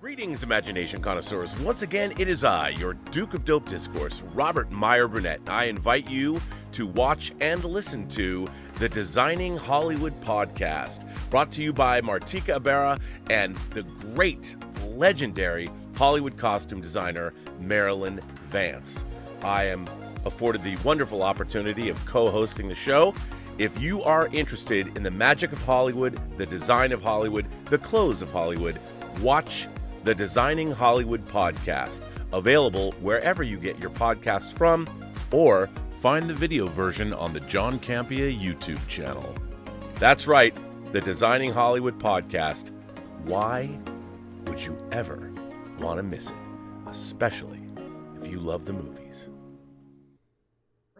Greetings, imagination connoisseurs. Once again, it is I, your Duke of Dope Discourse, Robert Meyer Burnett. I invite you to watch and listen to the Designing Hollywood podcast, brought to you by Martika Ibarra and the great, legendary Hollywood costume designer, Marilyn Vance. I am afforded the wonderful opportunity of co-hosting the show. If you are interested in the magic of Hollywood, the design of Hollywood, the clothes of Hollywood, watch the Designing Hollywood podcast, available wherever you get your podcasts from, or find the video version on the John Campea YouTube channel. That's right, the Designing Hollywood podcast. Why would you ever want to miss it, especially if you love the movies?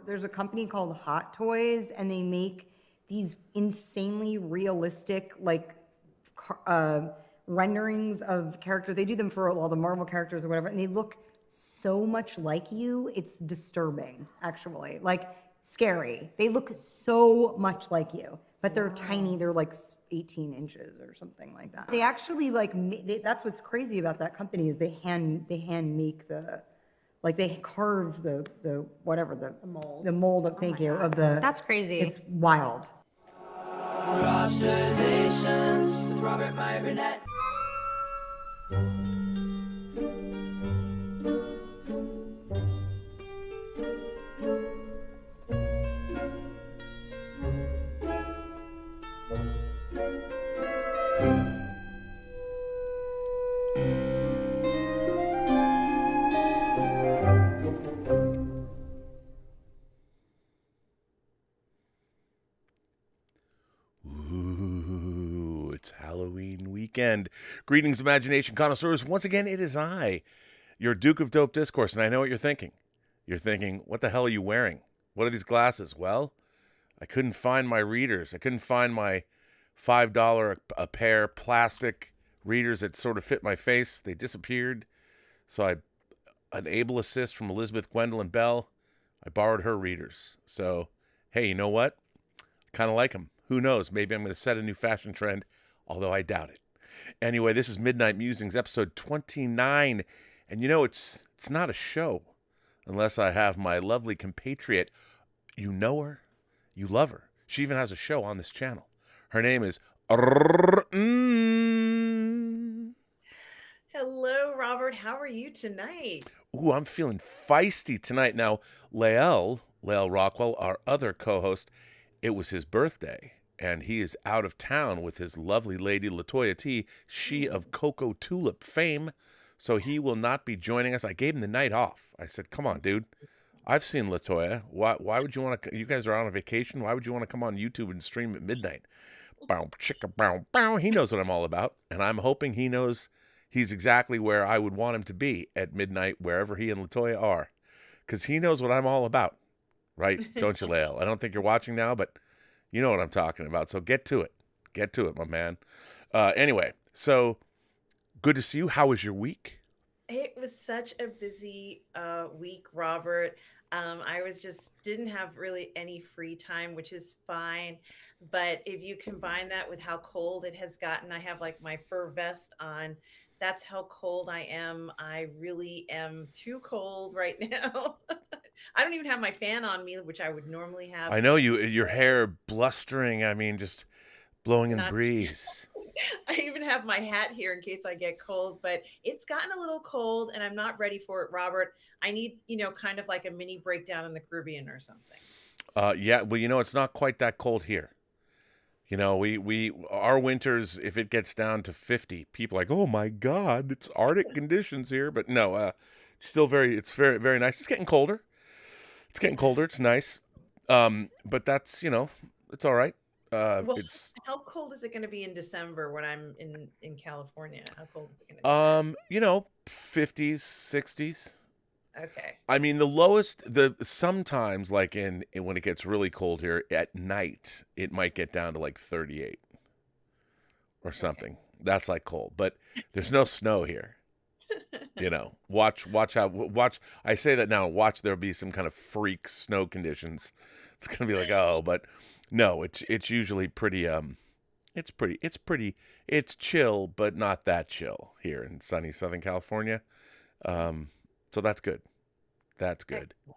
There's a company called Hot Toys, and they make these insanely realistic, renderings of characters. They do them for all the Marvel characters or whatever, and they look so much like you. It's disturbing, actually. Like, scary. They look so much like you, but they're tiny. They're like 18 inches or something like that. They actually that's what's crazy about that company is they hand make they carve the mold. The mold of That's crazy. It's wild. Robservations with Robert Meyer Burnett. Weekend. Greetings, imagination connoisseurs. Once again, it is I, your Duke of Dope Discourse, and I know what you're thinking. You're thinking, what the hell are you wearing? What are these glasses? Well, I couldn't find my readers. I couldn't find my $5 a pair plastic readers that sort of fit my face. They disappeared. So an able assist from Elizabeth Gwendolyn Bell, I borrowed her readers. So, hey, you know what? I kind of like them. Who knows? Maybe I'm going to set a new fashion trend, although I doubt it. Anyway, this is Midnight Musings, episode 29. And you know, it's not a show unless I have my lovely compatriot. You know her. You love her. She even has a show on this channel. Her name is Mmmm. Hello, Robert. How are you tonight? Ooh, I'm feeling feisty tonight. Now, Lael Rockwell, our other co-host, it was his birthday. And he is out of town with his lovely lady, Latoya T., she of Cocoa Tulip fame. So he will not be joining us. I gave him the night off. I said, come on, dude. I've seen Latoya. Why would you want to? You guys are on a vacation. Why would you want to come on YouTube and stream at midnight? Bow, chicka, bow, bow. He knows what I'm all about. And I'm hoping he knows he's exactly where I would want him to be at midnight, wherever he and Latoya are. Because he knows what I'm all about. Right? Don't you, Lael? I don't think you're watching now, but you know what I'm talking about, so get to it. Get to it, my man. Anyway, so good to see you. How was your week? It was such a busy week, Robert. I didn't have really any free time, which is fine. But if you combine that with how cold it has gotten, I have like my fur vest on. That's how cold I am. I really am too cold right now. I don't even have my fan on me, which I would normally have. I know your hair blustering. I mean, just blowing in the breeze. I even have my hat here in case I get cold, but it's gotten a little cold and I'm not ready for it, Robert. I need, kind of like a mini breakdown in the Caribbean or something. Yeah, well, it's not quite that cold here. Our winters, if it gets down to 50, people are like, oh my God, it's Arctic conditions here. But no, still it's very, very nice. It's getting colder. It's nice. But that's, it's all right. How cold is it going to be in December when I'm in California? How cold is it going to be? 50s, 60s. Okay. I mean, the lowest, sometimes like when it gets really cold here at night, it might get down to like 38 or something. Okay. That's like cold, but there's no snow here. Watch out. I say that now, watch there'll be some kind of freak snow conditions. It's going to be like, oh, but no, it's usually pretty It's chill, but not that chill here in sunny Southern California. So that's good. That's good. Excellent.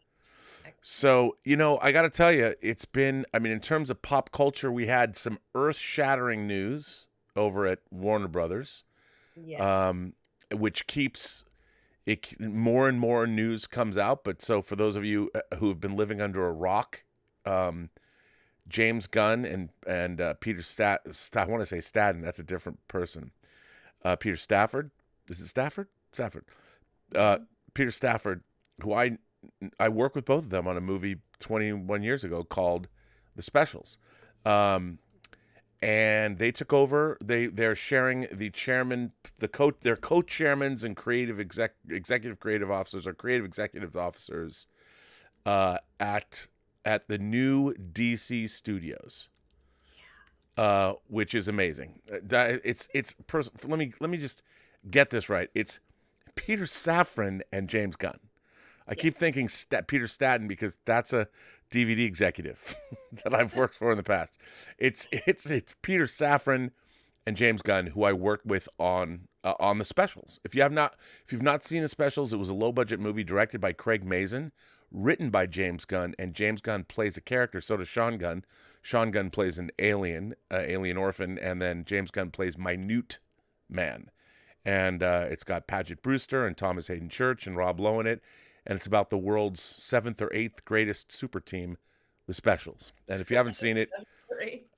Excellent. So, I got to tell you, in terms of pop culture, we had some earth-shattering news over at Warner Brothers, Yes. which keeps more and more news comes out. But so for those of you who have been living under a rock, James Gunn and Peter I want to say Staten. That's a different person. Peter Stafford. Is it Stafford? Stafford. Peter Stafford, who I worked with both of them on a movie 21 years ago called The Specials. And they took over. They're sharing the chairman, their co-chairmans and executive creative officers or creative executive officers at the new DC studios, which is amazing. Let me just get this right. It's Peter Safran and James Gunn. I keep thinking Peter Staten because that's a DVD executive that I've worked for in the past. It's Peter Safran and James Gunn, who I worked with on The Specials. If you've not seen The Specials, it was a low budget movie directed by Craig Mazin, written by James Gunn, and James Gunn plays a character. So does Sean Gunn. Sean Gunn plays an alien orphan, and then James Gunn plays Minute Man. And it's got Paget Brewster and Thomas Hayden Church and Rob Lowe in it. And it's about the world's 7th or 8th greatest super team, The Specials. And if you haven't seen it,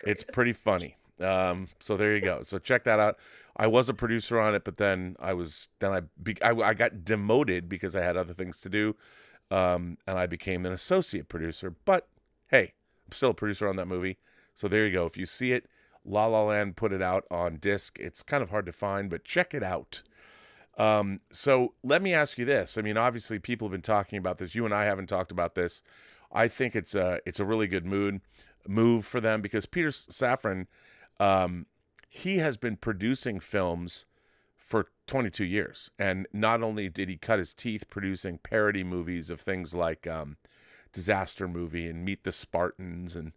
it's pretty funny. So there you go. So check that out. I was a producer on it, but then I got demoted because I had other things to do, and I became an associate producer. But hey, I'm still a producer on that movie. So there you go. If you see it, La La Land put it out on disc. It's kind of hard to find, but check it out. So let me ask you this. Obviously people have been talking about this. You and I haven't talked about this. I think it's a really good move for them because Peter Safran, he has been producing films for 22 years. And not only did he cut his teeth producing parody movies of things like, Disaster Movie and Meet the Spartans and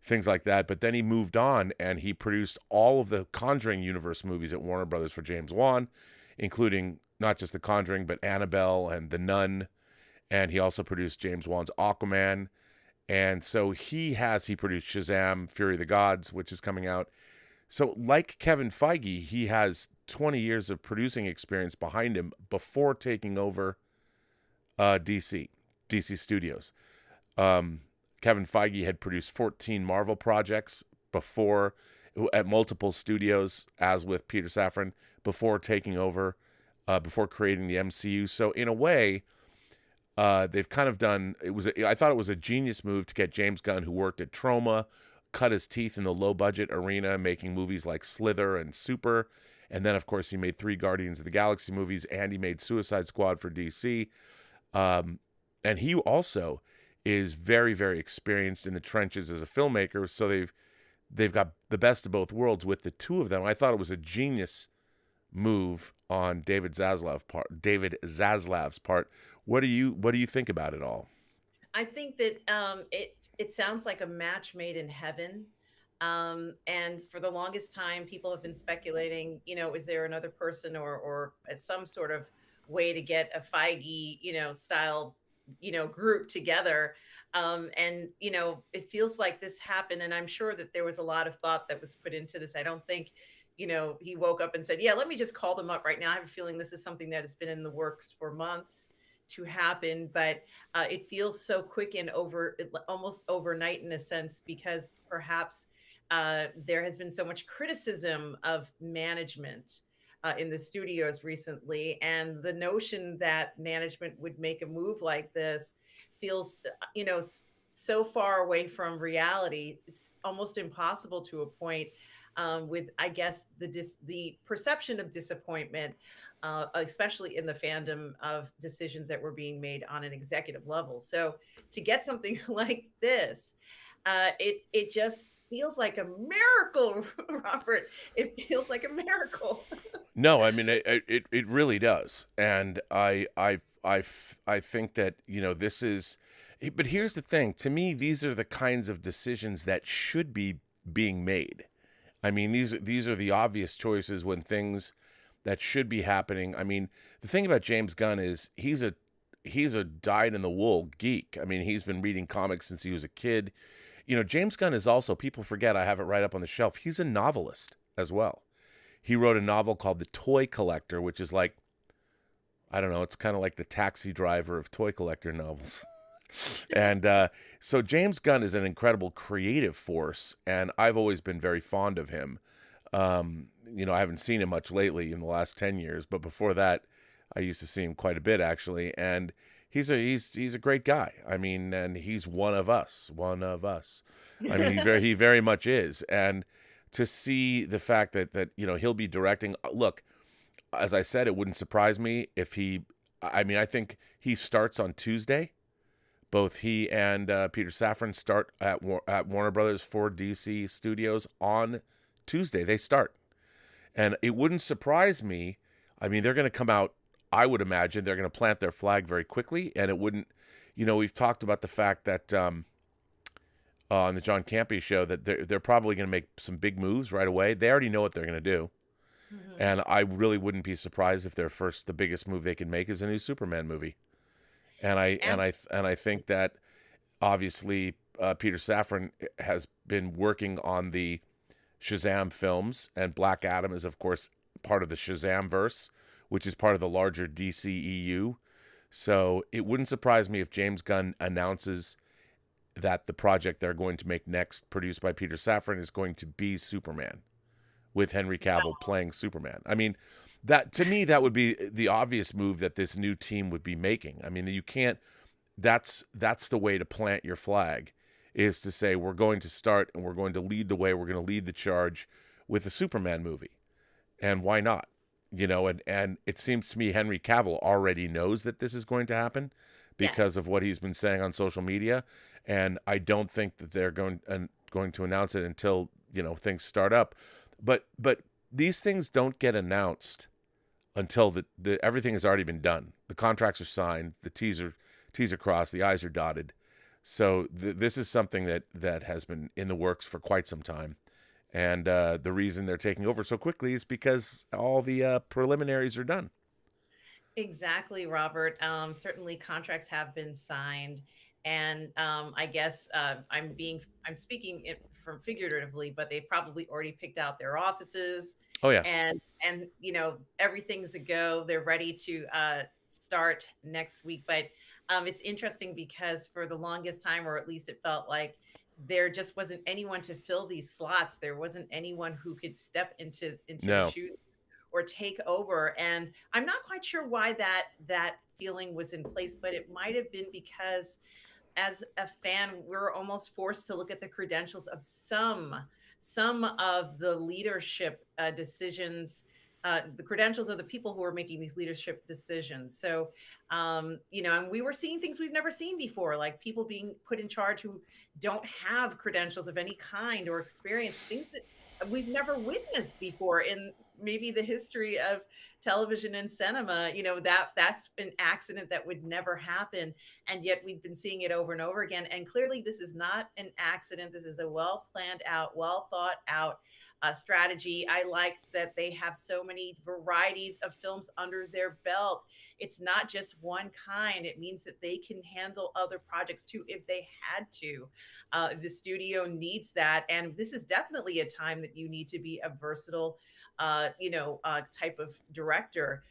things like that, but then he moved on and he produced all of the Conjuring universe movies at Warner Brothers for James Wan, including not just The Conjuring, but Annabelle and The Nun. And he also produced James Wan's Aquaman. And so he produced Shazam, Fury of the Gods, which is coming out. So like Kevin Feige, he has 20 years of producing experience behind him before taking over DC Studios. Kevin Feige had produced 14 Marvel projects before at multiple studios, as with Peter Safran, before taking over, before creating the MCU. So in a way, they've kind of done. I thought it was a genius move to get James Gunn, who worked at Troma, cut his teeth in the low budget arena, making movies like Slither and Super, and then of course he made 3 Guardians of the Galaxy movies, and he made Suicide Squad for DC, and he also is very, very experienced in the trenches as a filmmaker. So they've got the best of both worlds with the two of them. I thought it was a genius move on David Zaslav's part. What do you think about it all? I think that it sounds like a match made in heaven. And for the longest time, people have been speculating, is there another person or some sort of way to get a Feige, style, group together. And, it feels like this happened. And I'm sure that there was a lot of thought that was put into this. I don't think, he woke up and said, yeah, let me just call them up right now. I have a feeling this is something that has been in the works for months to happen, but it feels so quick and almost overnight in a sense, because perhaps there has been so much criticism of management in the studios recently, and the notion that management would make a move like this feels, so far away from reality. It's almost impossible to a point, with, I guess, the perception of disappointment, especially in the fandom of decisions that were being made on an executive level. So to get something like this, it just feels like a miracle, Robert. It feels like a miracle. No, it really does, and I think that this is. But here's the thing: to me, these are the kinds of decisions that should be being made. I mean, these are the obvious choices when things that should be happening. I mean, the thing about James Gunn is he's a dyed in the wool geek. I mean, he's been reading comics since he was a kid. You know, James Gunn is also, people forget, I have it right up on the shelf, he's a novelist as well. He wrote a novel called The Toy Collector, which is like, I don't know, it's kind of like the Taxi Driver of toy collector novels. And so James Gunn is an incredible creative force, and I've always been very fond of him. You know, I haven't seen him much lately in the last 10 years, but before that, I used to see him quite a bit, actually. And he's a great guy. I mean, and he's one of us. I mean, he very much is. And to see the fact that you know, he'll be directing. Look, as I said, it wouldn't surprise me if I mean, I think he starts on Tuesday. Both he and Peter Safran start at Warner Brothers for DC Studios on Tuesday. They start. And it wouldn't surprise me. I mean, they're going to come out, I would imagine, they're going to plant their flag very quickly. And it wouldn't, you know, we've talked about the fact that on the John Campea show that they're probably going to make some big moves right away. They already know what they're going to do. Mm-hmm. And I really wouldn't be surprised if the biggest move they can make is a new Superman movie. And I think that obviously Peter Safran has been working on the Shazam films, and Black Adam is of course part of the Shazam verse, which is part of the larger DCEU. So it wouldn't surprise me if James Gunn announces that the project they're going to make next, produced by Peter Safran, is going to be Superman, with Henry Cavill playing Superman. I mean, that to me, that would be the obvious move that this new team would be making. I mean, you can't. That's the way to plant your flag, is to say we're going to start and we're going to lead the way. We're going to lead the charge with a Superman movie, and why not? You know, and it seems to me Henry Cavill already knows that this is going to happen because of what he's been saying on social media, and I don't think that they're going to announce it until, you know, things start up. But these things don't get announced until the everything has already been done. The contracts are signed, the T's are crossed, the I's are dotted. So this is something that has been in the works for quite some time. And the reason they're taking over so quickly is because all the preliminaries are done. Exactly, Robert. Certainly contracts have been signed. And I guess I'm speaking from figuratively, but they've probably already picked out their offices. Oh yeah. And you know, everything's a go. They're ready to start next week. But it's interesting because for the longest time, or at least it felt like, there just wasn't anyone to fill these slots. There wasn't anyone who could step into the shoes or take over. And I'm not quite sure why that feeling was in place, but it might have been because as a fan, we're almost forced to look at the credentials of some of the leadership decisions, the credentials of the people who are making these leadership decisions. So, you know, and we were seeing things we've never seen before, like people being put in charge who don't have credentials of any kind or experience, things that we've never witnessed before in maybe the history of television and cinema. You know, that's an accident that would never happen. And yet we've been seeing it over and over again. And clearly this is not an accident. This is a well planned out, well thought out strategy. I like that they have so many varieties of films under their belt. It's not just one kind. It means that they can handle other projects too if they had to. The studio needs that. And this is definitely a time that you need to be a versatile type of director.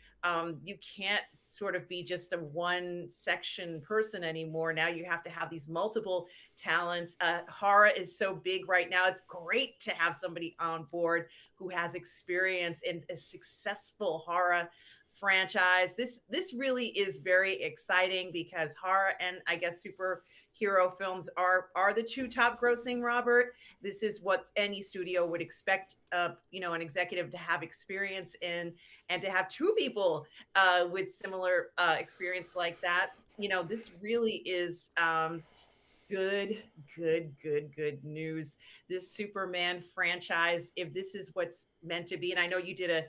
You can't sort of be just a one section person anymore. Now you have to have these multiple talents. Horror is so big right now. It's great to have somebody on board who has experience in a successful horror franchise. This really is very exciting because horror and I guess superhero films are the two top grossing, Robert. This is what any studio would expect an executive to have experience in, and to have two people with similar experience like that. You know, this really is good news. This Superman franchise, if this is what's meant to be, and I know you did a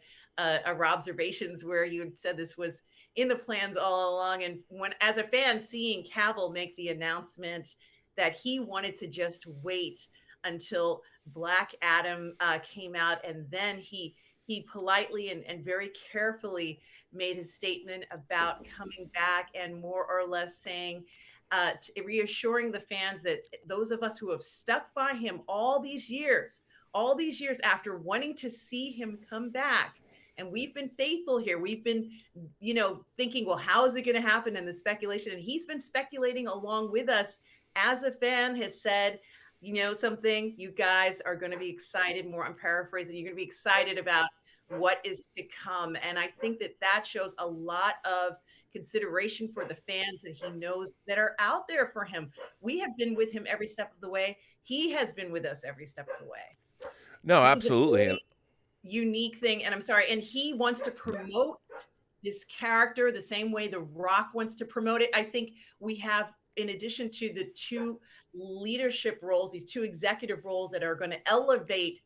Robservations where you had said this was in the plans all along. And when, as a fan, seeing Cavill make the announcement that he wanted to just wait until Black Adam came out, and then he politely and very carefully made his statement about coming back, and more or less saying, reassuring the fans that those of us who have stuck by him all these years after wanting to see him come back, and we've been faithful here. We've been, thinking, well, how is it going to happen? And the speculation, and he's been speculating along with us as a fan has said, something, you guys are going to be excited more. I'm paraphrasing. You're going to be excited about what is to come. And I think that that shows a lot of consideration for the fans that he knows that are out there for him. We have been with him every step of the way. He has been with us every step of the way. No, This is a absolutely. very unique thing. And I'm sorry. And he wants to promote this character the same way The Rock wants to promote it. I think we have, in addition to the two leadership roles, these two executive roles that are going to elevate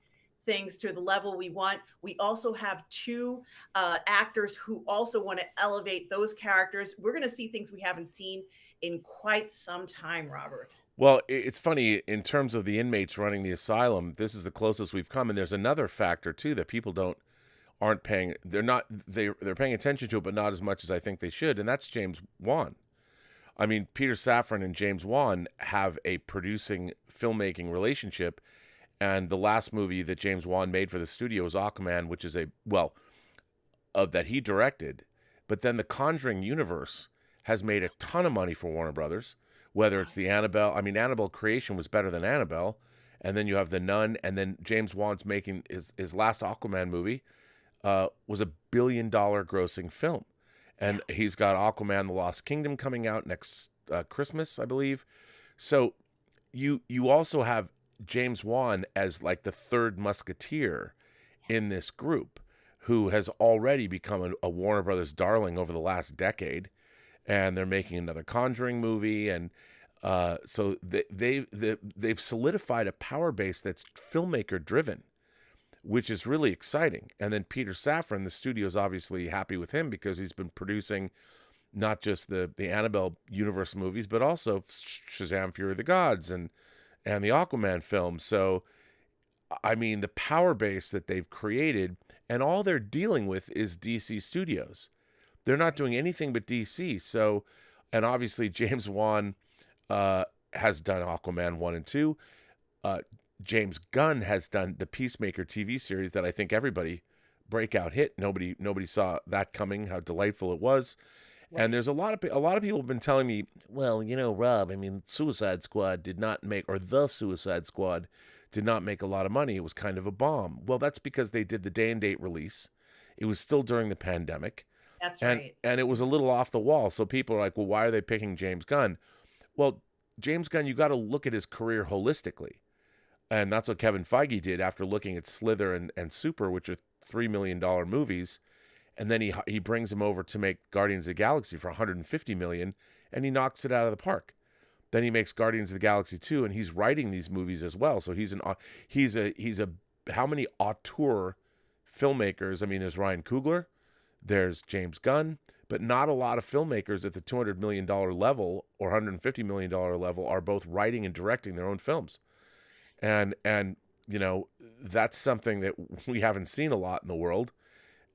things to the level we want, we also have two actors who also want to elevate those characters. We're going to see things we haven't seen in quite some time, Robert. Well, it's funny in terms of the inmates running the asylum. This is the closest we've come, and there's another factor too that people aren't paying. They're paying attention to it, but not as much as I think they should, and that's James Wan. I mean, Peter Safran and James Wan have a producing filmmaking relationship, and the last movie that James Wan made for the studio was Aquaman, which is that he directed. But then the Conjuring universe has made a ton of money for Warner Brothers, whether it's the Annabelle. I mean, Annabelle Creation was better than Annabelle, and then you have The Nun, and then James Wan's making his last Aquaman movie was $1 billion grossing film. And he's got Aquaman: The Lost Kingdom coming out next Christmas, I believe. So you also have James Wan as like the third musketeer in this group, who has already become a Warner Brothers darling over the last decade. And they're making another Conjuring movie, and so they've solidified a power base that's filmmaker driven, which is really exciting. And then Peter Safran, the studio's obviously happy with him because he's been producing not just the Annabelle universe movies, but also Shazam! Fury of the Gods and the Aquaman film. So, I mean, the power base that they've created, and all they're dealing with is DC Studios. They're not doing anything but DC. So, and obviously James Wan has done Aquaman 1 and 2. James Gunn has done the Peacemaker TV series that I think everybody breakout hit. Nobody saw that coming, how delightful it was. Right. And there's a lot of people have been telling me, well, Rob, I mean, Suicide Squad did not make a lot of money. It was kind of a bomb. Well, that's because they did the day and date release. It was still during the pandemic. That's right. And it was a little off the wall. So people are like, well, why are they picking James Gunn? Well, James Gunn, you got to look at his career holistically. And that's what Kevin Feige did after looking at Slither and Super, which are $3 million movies. And then he brings him over to make Guardians of the Galaxy for $150 million, and he knocks it out of the park. Then he makes Guardians of the Galaxy 2, and he's writing these movies as well. So he's how many auteur filmmakers? I mean, there's Ryan Coogler, there's James Gunn, but not a lot of filmmakers at the $200 million level or $150 million level are both writing and directing their own films. And that's something that we haven't seen a lot in the world.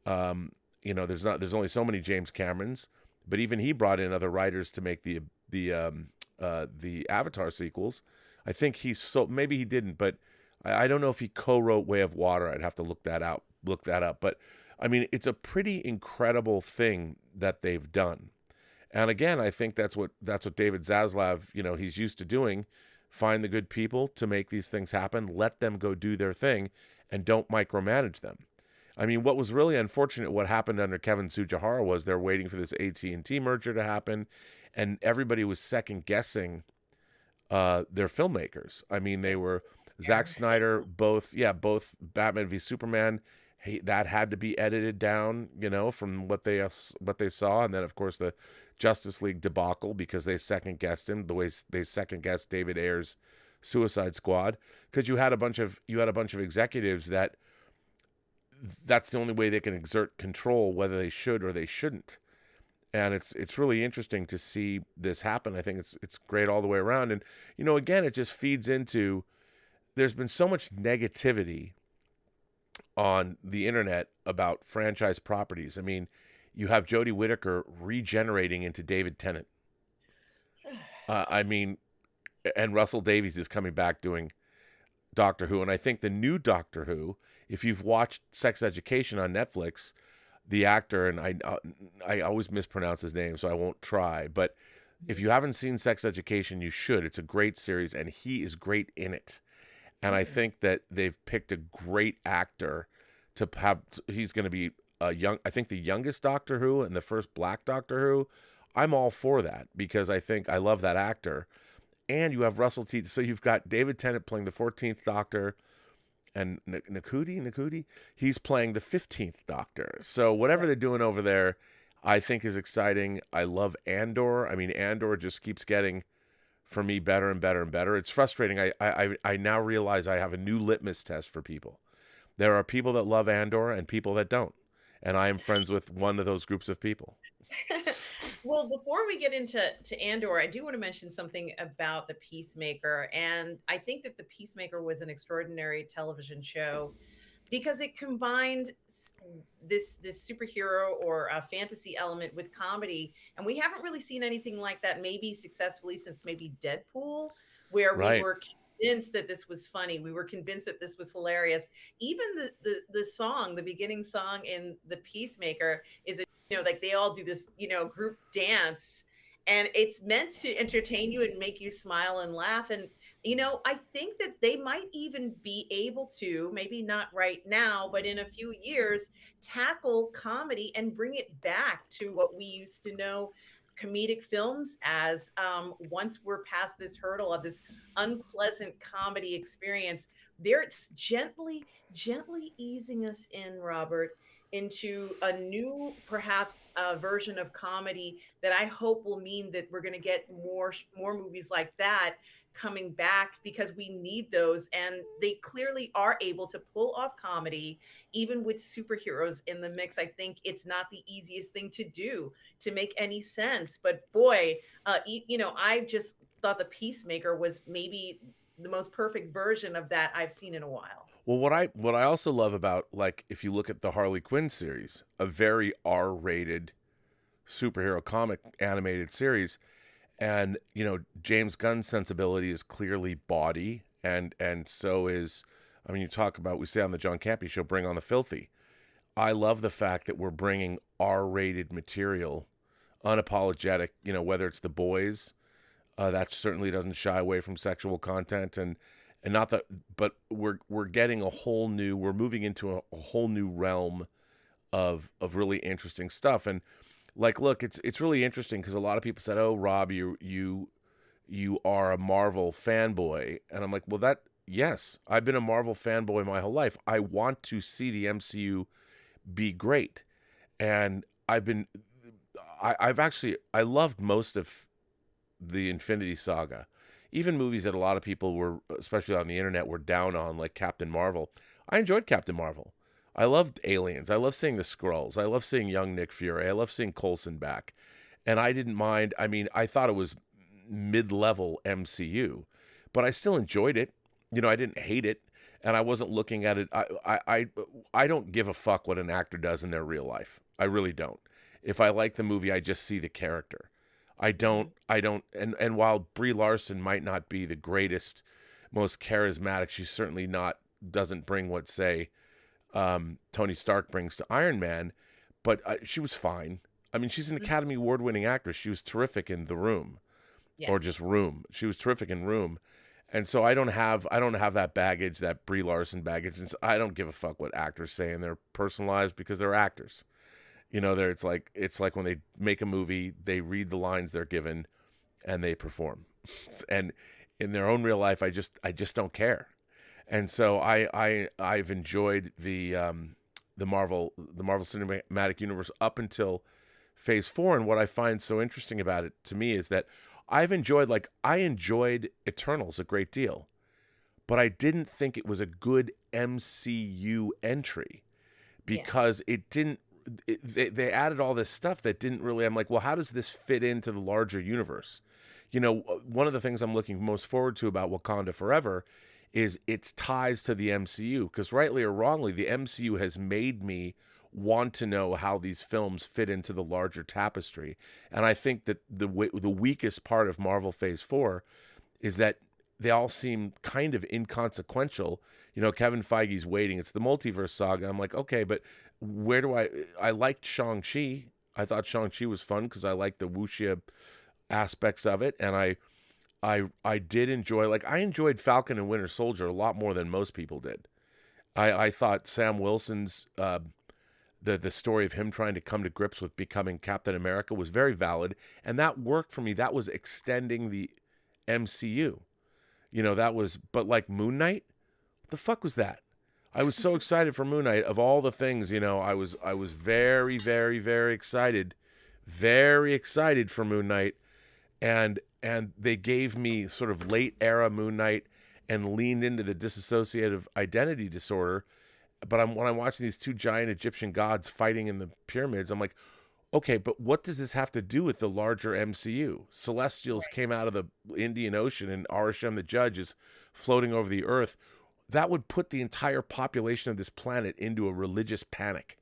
There's only so many James Camerons, but even he brought in other writers to make the Avatar sequels. I think maybe he didn't, but I don't know if he co-wrote Way of Water. I'd have to look that up. But I mean, it's a pretty incredible thing that they've done. And again, I think that's what David Zaslav, he's used to doing. Find the good people to make these things happen. Let them go do their thing, and don't micromanage them. I mean, what was really unfortunate, what happened under Kevin Tsujihara, was they're waiting for this AT&T merger to happen, and everybody was second guessing their filmmakers. I mean, they were Zack Snyder, both Batman v Superman. That had to be edited down, from what they saw, and then of course the Justice League debacle, because they second guessed him the way they second guessed David Ayer's Suicide Squad, because you had a bunch of executives that's the only way they can exert control, whether they should or they shouldn't. And it's really interesting to see this happen. I think it's great all the way around. And again, it just feeds into there's been so much negativity on the internet about franchise properties. I mean, you have Jodie Whittaker regenerating into David Tennant. I mean, and Russell Davies is coming back doing Doctor Who. And I think the new Doctor Who, if you've watched Sex Education on Netflix, the actor, and I always mispronounce his name, so I won't try. But if you haven't seen Sex Education, you should. It's a great series, and he is great in it. And I think that they've picked a great actor to have. He's going to be I think the youngest Doctor Who and the first Black Doctor Who. I'm all for that because I love that actor. And you have Russell T. So you've got David Tennant playing the 14th Doctor, and Nakuti, he's playing the 15th Doctor. So whatever they're doing over there, I think is exciting. I love Andor. I mean, Andor just keeps getting, for me, better and better and better. It's frustrating. I now realize I have a new litmus test for people. There are people that love Andor and people that don't. And I am friends with one of those groups of people. Well, before we get into Andor, I do want to mention something about The Peacemaker. And I think that The Peacemaker was an extraordinary television show because it combined this superhero or a fantasy element with comedy. And we haven't really seen anything like that, maybe successfully, since maybe Deadpool, where we were convinced that this was funny. We were convinced that this was hilarious. Even the song, the beginning song in The Peacemaker is like they all do this, group dance, and it's meant to entertain you and make you smile and laugh. And, I think that they might even be able to, maybe not right now, but in a few years, tackle comedy and bring it back to what we used to know comedic films as. Once we're past this hurdle of this unpleasant comedy experience, they're gently easing us in, Robert, into a new, perhaps, version of comedy that I hope will mean that we're going to get more movies like that coming back, because we need those. And they clearly are able to pull off comedy, even with superheroes in the mix. I think it's not the easiest thing to do to make any sense. But boy, I just thought The Peacemaker was maybe the most perfect version of that I've seen in a while. Well, what I also love about, like, if you look at the Harley Quinn series, a very R-rated superhero comic animated series, and James Gunn's sensibility is clearly body, and so is, I mean, we say on the John Campea show, bring on the filthy. I love the fact that we're bringing R-rated material, unapologetic. Whether it's The Boys, that certainly doesn't shy away from sexual content, and not that, but we're getting we're moving into a whole new realm of really interesting stuff. And like, look, it's really interesting because a lot of people said, "Oh, Rob, you are a Marvel fanboy," and I'm like, well, yes, I've been a Marvel fanboy my whole life. I want to see the MCU be great, and I loved most of the Infinity Saga. Even movies that a lot of people were, especially on the internet, were down on, like Captain Marvel. I enjoyed Captain Marvel. I loved Aliens. I love seeing the Skrulls. I love seeing young Nick Fury. I love seeing Coulson back. And I didn't mind. I mean, I thought it was mid-level MCU, but I still enjoyed it. I didn't hate it, and I wasn't looking at it. I don't give a fuck what an actor does in their real life. I really don't. If I like the movie, I just see the character. I don't, and while Brie Larson might not be the greatest, most charismatic, she certainly doesn't bring what, say, Tony Stark brings to Iron Man, but she was fine. I mean, she's an Academy Award-winning actress. She was terrific in The Room, or just Room. She was terrific in Room, and so I don't have that baggage, that Brie Larson baggage, and so I don't give a fuck what actors say in their personal lives because they're actors. It's like when they make a movie, they read the lines they're given, and they perform. And in their own real life, I just don't care. And so I've enjoyed the Marvel Cinematic Universe up until Phase 4. And what I find so interesting about it to me is that I enjoyed Eternals a great deal, but I didn't think it was a good MCU entry because it didn't. They added all this stuff that didn't really. I'm like, well, how does this fit into the larger universe? One of the things I'm looking most forward to about Wakanda Forever is its ties to the MCU, because rightly or wrongly, the MCU has made me want to know how these films fit into the larger tapestry. And I think that the weakest part of Marvel Phase 4 is that they all seem kind of inconsequential. You know, Kevin Feige's waiting. It's the multiverse saga. I'm like, okay, but where do I liked Shang-Chi. I thought Shang-Chi was fun because I liked the wuxia aspects of it. And I did enjoy, like, I enjoyed Falcon and Winter Soldier a lot more than most people did. I thought Sam Wilson's, the story of him trying to come to grips with becoming Captain America was very valid. And that worked for me. That was extending the MCU. You know, that was, but like Moon Knight, what the fuck was that? I was so excited for Moon Knight. Of all the things, you know, I was very, very, very excited for Moon Knight. And they gave me sort of late era Moon Knight and leaned into the dissociative identity disorder. But when I'm watching these two giant Egyptian gods fighting in the pyramids, I'm like, okay, but what does this have to do with the larger MCU? Celestials came out of the Indian Ocean and Arishem the Judge is floating over the earth. That would put the entire population of this planet into a religious panic.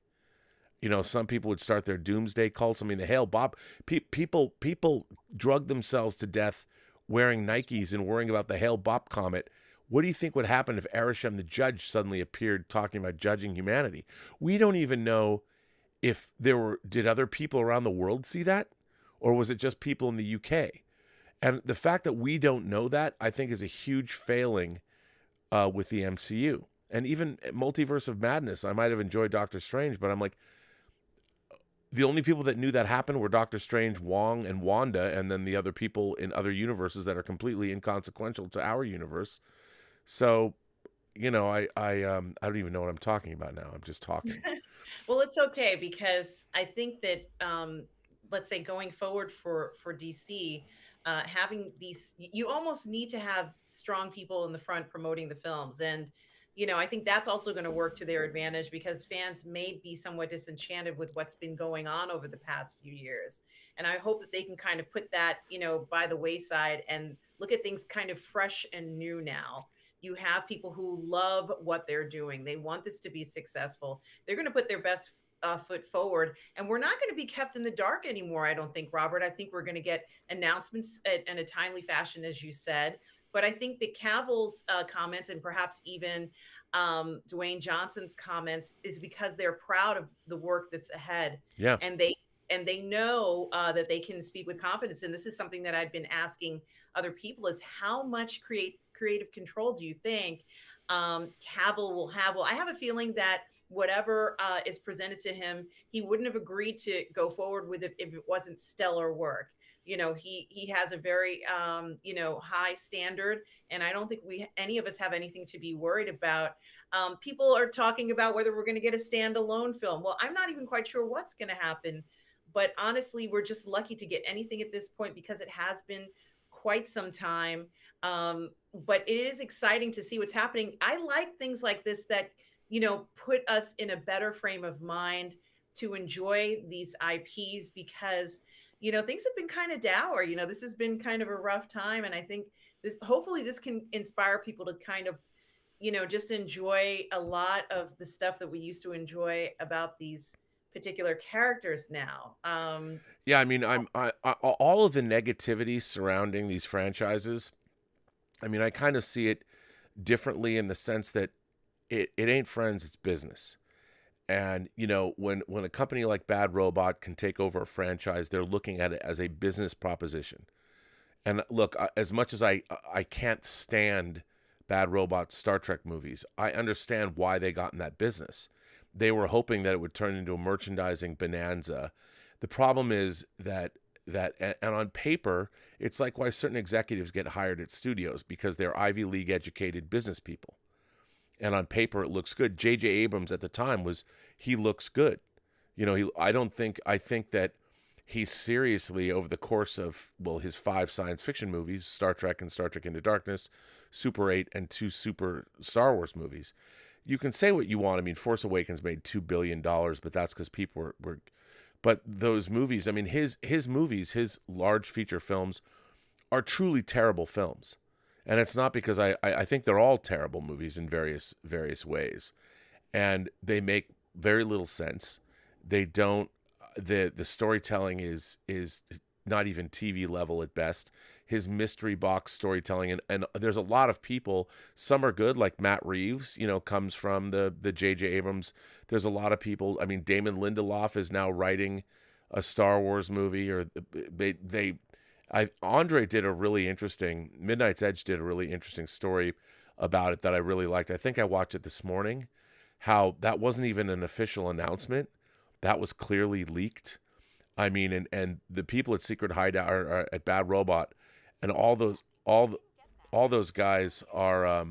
You know, some people would start their doomsday cults. I mean, the Hale Bob, people drug themselves to death wearing Nikes and worrying about the Hale Bob comet. What do you think would happen if Arishem the Judge suddenly appeared talking about judging humanity? We don't even know if did other people around the world see that? Or was it just people in the UK? And the fact that we don't know that, I think, is a huge failing with the MCU. And even Multiverse of Madness, I might have enjoyed Doctor Strange, but I'm like, the only people that knew that happened were Doctor Strange, Wong, and Wanda, and then the other people in other universes that are completely inconsequential to our universe. So, you know, I don't even know what I'm talking about now. I'm just talking. Well, it's okay because I think that let's say going forward for DC, having these, you almost need to have strong people in the front promoting the films. And, you know, I think that's also going to work to their advantage because fans may be somewhat disenchanted with what's been going on over the past few years. And I hope that they can kind of put that, you know, by the wayside and look at things kind of fresh and new now. You have people who love what they're doing. They want this to be successful. They're going to put their best foot forward. And we're not going to be kept in the dark anymore, I don't think, Robert. I think we're going to get announcements in a timely fashion, as you said. But I think that Cavill's comments and perhaps even Dwayne Johnson's comments is because they're proud of the work that's ahead. Yeah. And they know that they can speak with confidence. And this is something that I've been asking other people is how much creative control do you think Cavill will have? Well, I have a feeling that whatever is presented to him, he wouldn't have agreed to go forward with it if it wasn't stellar work. You know, he has a very, you know, high standard. And I don't think any of us have anything to be worried about. People are talking about whether we're going to get a standalone film. Well, I'm not even quite sure what's going to happen. But honestly, we're just lucky to get anything at this point because it has been quite some time. But it is exciting to see what's happening. I like things like this that, you know, put us in a better frame of mind to enjoy these IPs because, you know, things have been kind of dour. You know, this has been kind of a rough time. And I think hopefully this can inspire people to kind of, you know, just enjoy a lot of the stuff that we used to enjoy about these particular characters now. Yeah, I mean, I all of the negativity surrounding these franchises, I mean, I kind of see it differently in the sense that it ain't friends, it's business. And, you know, when a company like Bad Robot can take over a franchise, they're looking at it as a business proposition. And look, as much as I can't stand Bad Robot's Star Trek movies, I understand why they got in that business. They were hoping that it would turn into a merchandising bonanza. The problem is that and on paper, it's like why certain executives get hired at studios because they're Ivy League educated business people. And on paper, it looks good. J.J. Abrams at the time he looks good. You know, I think that he seriously, over the course of, well, his 5 science fiction movies, Star Trek and Star Trek Into Darkness, Super 8, and 2 Super Star Wars movies. You can say what you want. I mean, Force Awakens made $2 billion, but that's because people were. But those movies, I mean, his movies, his large feature films are truly terrible films. And it's not because I think they're all terrible movies in various ways, and they make very little sense. They don't. The storytelling is not even TV level at best. His mystery box storytelling, and there's a lot of people. Some are good, like Matt Reeves. Comes from the J.J. Abrams. There's a lot of people. I mean, Damon Lindelof is now writing a Star Wars movie, or Andre did a really interesting, Midnight's Edge did a really interesting story about it that I really liked. I think I watched it this morning, how that wasn't even an official announcement. That was clearly leaked. I mean, and the people at Secret Hideout are at Bad Robot, and all those guys are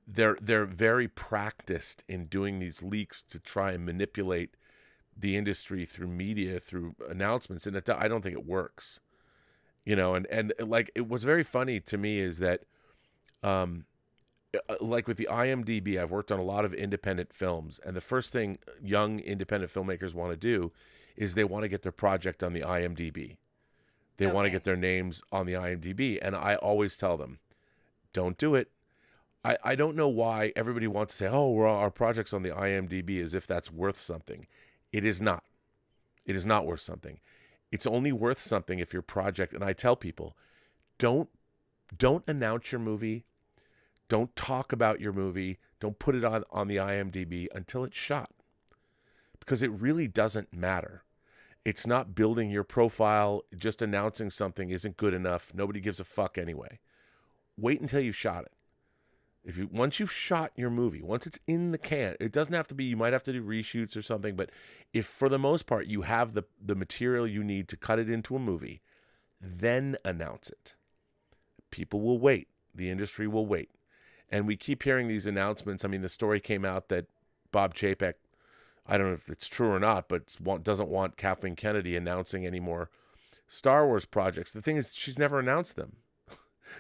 they're very practiced in doing these leaks to try and manipulate the industry through media, through announcements, and I don't think it works. And like, it was very funny to me is that like with the IMDb, I've worked on a lot of independent films, and the first thing young independent filmmakers want to do is they want to get their project on the IMDb. They want to get their names on the IMDb, and I always tell them, don't do it. I don't know why everybody wants to say, oh, our project's on the IMDb, as if that's worth something. It is not. It is not worth something. It's only worth something if your project, and I tell people, don't announce your movie. Don't talk about your movie. Don't put it on the IMDb until it's shot, because it really doesn't matter. It's not building your profile. Just announcing something isn't good enough. Nobody gives a fuck anyway. Wait until you've shot it. Once you've shot your movie, once it's in the can, it doesn't have to be, you might have to do reshoots or something, but if for the most part you have the material you need to cut it into a movie, then announce it. People will wait. The industry will wait. And we keep hearing these announcements. I mean, the story came out that Bob Chapek, I don't know if it's true or not, but doesn't want Kathleen Kennedy announcing any more Star Wars projects. The thing is, she's never announced them.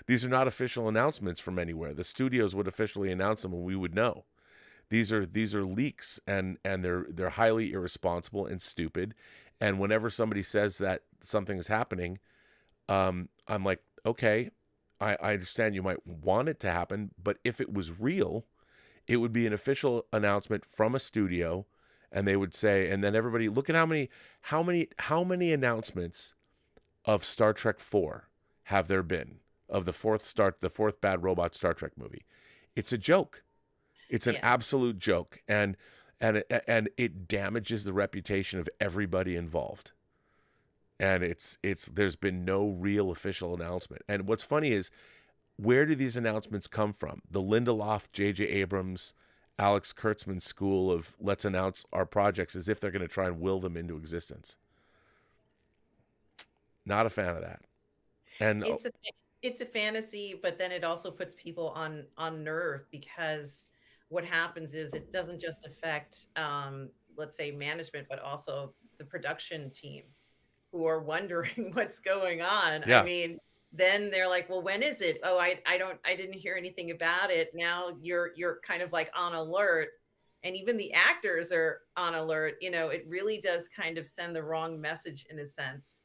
These are not official announcements from anywhere. The studios would officially announce them, and we would know. These are leaks, and they're highly irresponsible and stupid. And whenever somebody says that something is happening, I'm like, okay, I understand you might want it to happen, but if it was real, it would be an official announcement from a studio, and they would say, and then everybody, look at how many announcements of Star Trek IV have there been, of the fourth Bad Robot Star Trek movie. It's a joke. It's an absolute joke, and it damages the reputation of everybody involved. And there's been no real official announcement. And what's funny is, where do these announcements come from? The Lindelof, J.J. Abrams, Alex Kurtzman school of let's announce our projects as if they're going to try and will them into existence. Not a fan of that. And it's a fantasy, but then it also puts people on nerve, because what happens is it doesn't just affect, let's say, management, but also the production team, who are wondering what's going on. Yeah. I mean, then they're like, well, when is it? Oh, I didn't hear anything about it. Now you're kind of like on alert, and even the actors are on alert. It really does kind of send the wrong message in a sense.